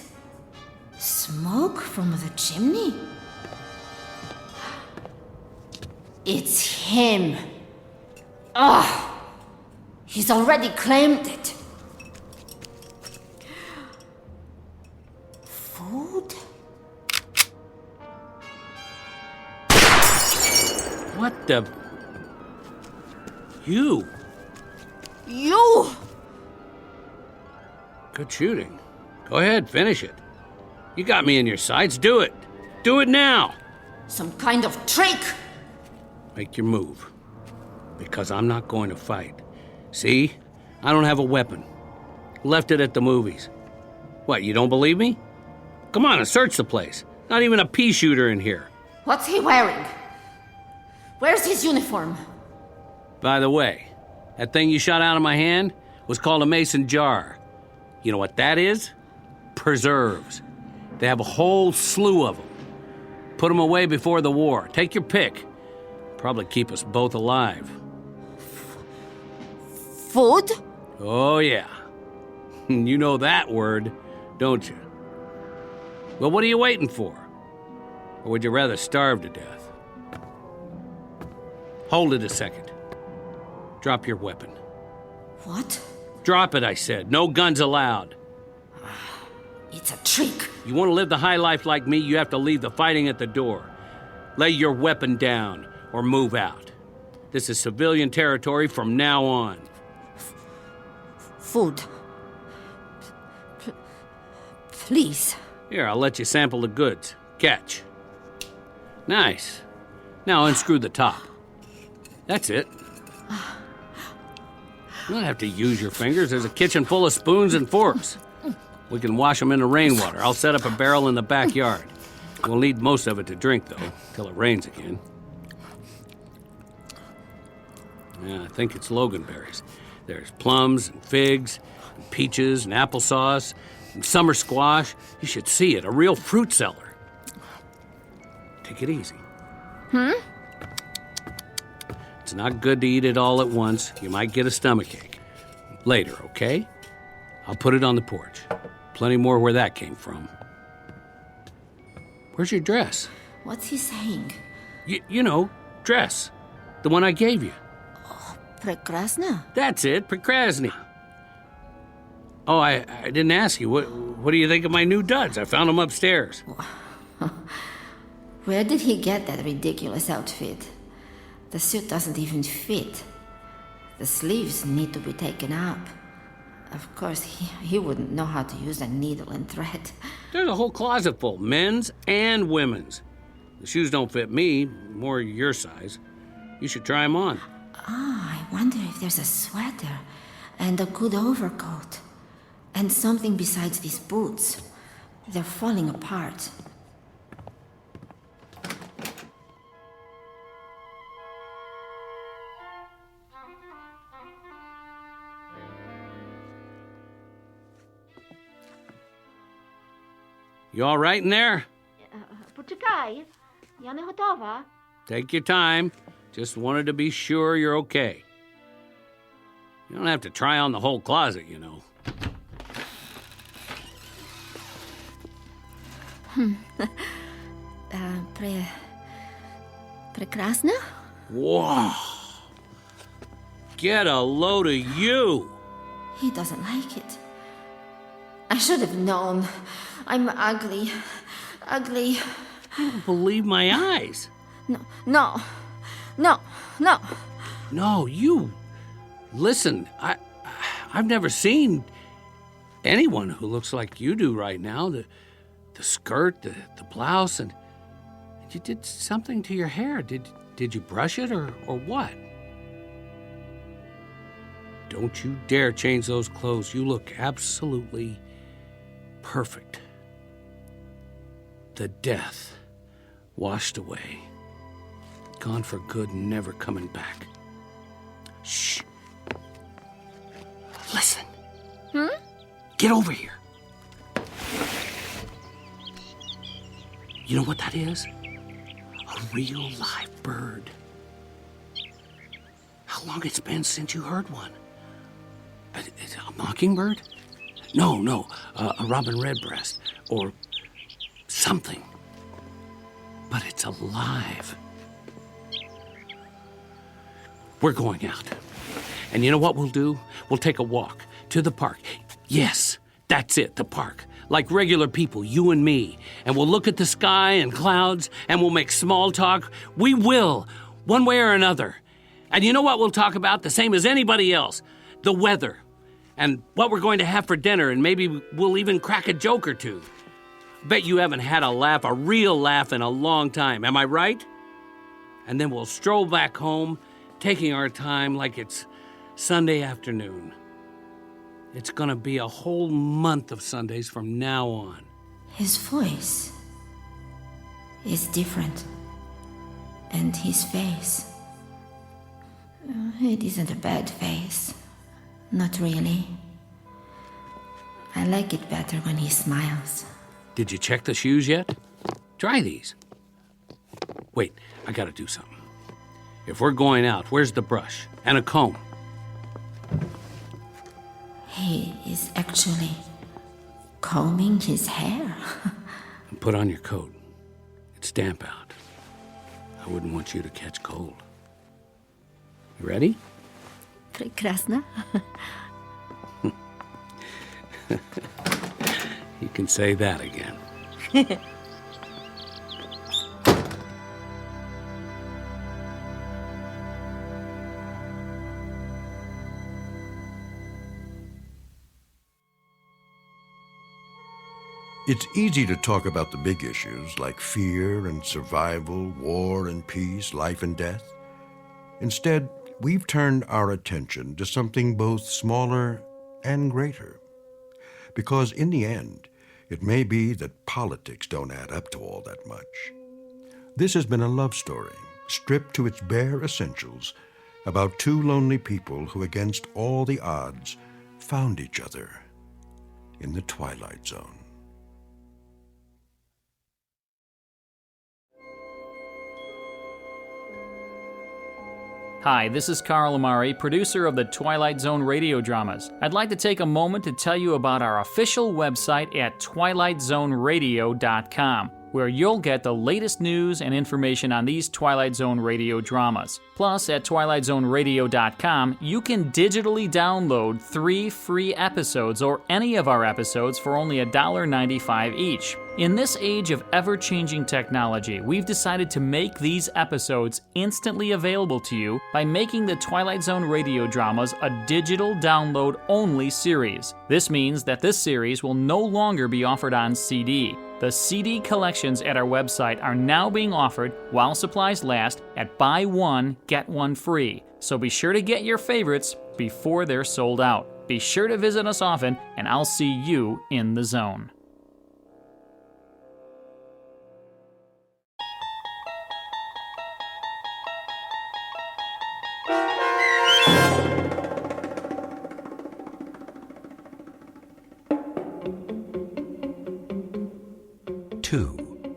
smoke from the chimney? It's him. He's already claimed it. Food? What the... You? You! Good shooting. Go ahead, finish it. You got me in your sights. Do it. Do it now. Some kind of trick! Make your move. Because I'm not going to fight. See? I don't have a weapon. Left it at the movies. What, you don't believe me? Come on and search the place. Not even a pea shooter in here. What's he wearing? Where's his uniform? By the way, that thing you shot out of my hand was called a mason jar. You know what that is? Preserves. They have a whole slew of them. Put them away before the war. Take your pick. Probably keep us both alive. Food? Oh, yeah. You know that word, don't you? Well, what are you waiting for? Or would you rather starve to death? Hold it a second. Drop your weapon. What? Drop it, I said. No guns allowed. It's a trick. You want to live the high life like me, you have to leave the fighting at the door. Lay your weapon down or move out. This is civilian territory from now on. Food. Please. Here, I'll let you sample the goods. Catch. Nice. Now unscrew the top. That's it. You don't have to use your fingers. There's a kitchen full of spoons and forks. We can wash them in the rainwater. I'll set up a barrel in the backyard. We'll need most of it to drink, though, till it rains again. Yeah, I think it's loganberries. There's plums and figs, and peaches and applesauce, and summer squash. You should see it, a real fruit cellar. Take it easy. It's not good to eat it all at once. You might get a stomachache. Later, okay? I'll put it on the porch. Plenty more where that came from. Where's your dress? What's he saying? You know, dress. The one I gave you. Prekrasna? That's it, Prekrasny. Oh, I didn't ask you. What do you think of my new duds? I found them upstairs. Where did he get that ridiculous outfit? The suit doesn't even fit. The sleeves need to be taken up. Of course, he wouldn't know how to use a needle and thread. There's a whole closet full, men's and women's. The shoes don't fit me, more your size. You should try them on. I wonder if there's a sweater and a good overcoat. And something besides these boots. They're falling apart. You all right in there? Poczekaj, ja nie gotowa. Take your time. Just wanted to be sure you're okay. You don't have to try on the whole closet, you know. Прекрасно? Whoa! Get a load of you! He doesn't like it. I should have known. I'm ugly. Ugly. I don't believe my eyes. No. No, you. Listen, I've never seen anyone who looks like you do right now. The skirt, the blouse, and you did something to your hair. Did you brush it or what? Don't you dare change those clothes. You look absolutely perfect. The death washed away. Gone for good and never coming back. Shh. Listen. Get over here. You know what that is? A real live bird. How long it's been since you heard one? A mockingbird? No, a robin redbreast or something. But it's alive. We're going out. And you know what we'll do? We'll take a walk to the park. Yes, that's it, the park. Like regular people, you and me. And we'll look at the sky and clouds, and we'll make small talk. We will, one way or another. And you know what we'll talk about? The same as anybody else. The weather. And what we're going to have for dinner, and maybe we'll even crack a joke or two. Bet you haven't had a real laugh in a long time. Am I right? And then we'll stroll back home, taking our time like it's Sunday afternoon. It's gonna be a whole month of Sundays from now on. His voice is different. And his face. It isn't a bad face. Not really. I like it better when he smiles. Did you check the shoes yet? Try these. Wait, I gotta do something. If we're going out, where's the brush and a comb? He is actually combing his hair. And put on your coat. It's damp out. I wouldn't want you to catch cold. You ready? Прекрасно. You can say that again. It's easy to talk about the big issues like fear and survival, war and peace, life and death. Instead, we've turned our attention to something both smaller and greater. Because in the end, it may be that politics don't add up to all that much. This has been a love story, stripped to its bare essentials, about two lonely people who, against all the odds, found each other in the Twilight Zone. Hi, this is Carl Amari, producer of the Twilight Zone radio dramas. I'd like to take a moment to tell you about our official website at twilightzoneradio.com, where you'll get the latest news and information on these Twilight Zone radio dramas. Plus, at twilightzoneradio.com, you can digitally download 3 free episodes or any of our episodes for only $1.95 each. In this age of ever-changing technology, we've decided to make these episodes instantly available to you by making the Twilight Zone radio dramas a digital download-only series. This means that this series will no longer be offered on CD. The CD collections at our website are now being offered while supplies last at buy one, get one free. So be sure to get your favorites before they're sold out. Be sure to visit us often, and I'll see you in the zone.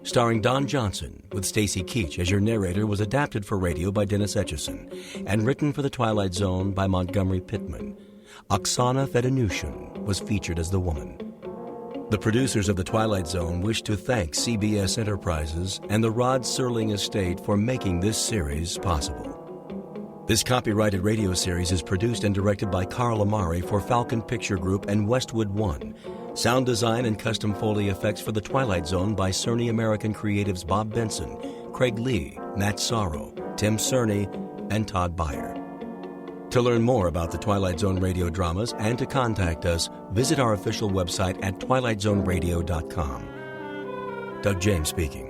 Starring Don Johnson, with Stacy Keach as your narrator, was adapted for radio by Dennis Etchison and written for The Twilight Zone by Montgomery Pittman. Oksana Fedonushyn was featured as the woman. The producers of The Twilight Zone wish to thank CBS Enterprises and the Rod Serling estate for making this series possible. This copyrighted radio series is produced and directed by Carl Amari for Falcon Picture Group and Westwood One. Sound design and custom Foley effects for The Twilight Zone by Cerny American Creatives Bob Benson, Craig Lee, Matt Sorrow, Tim Cerny, and Todd Beyer. To learn more about the Twilight Zone radio dramas and to contact us, visit our official website at twilightzoneradio.com. Doug James speaking.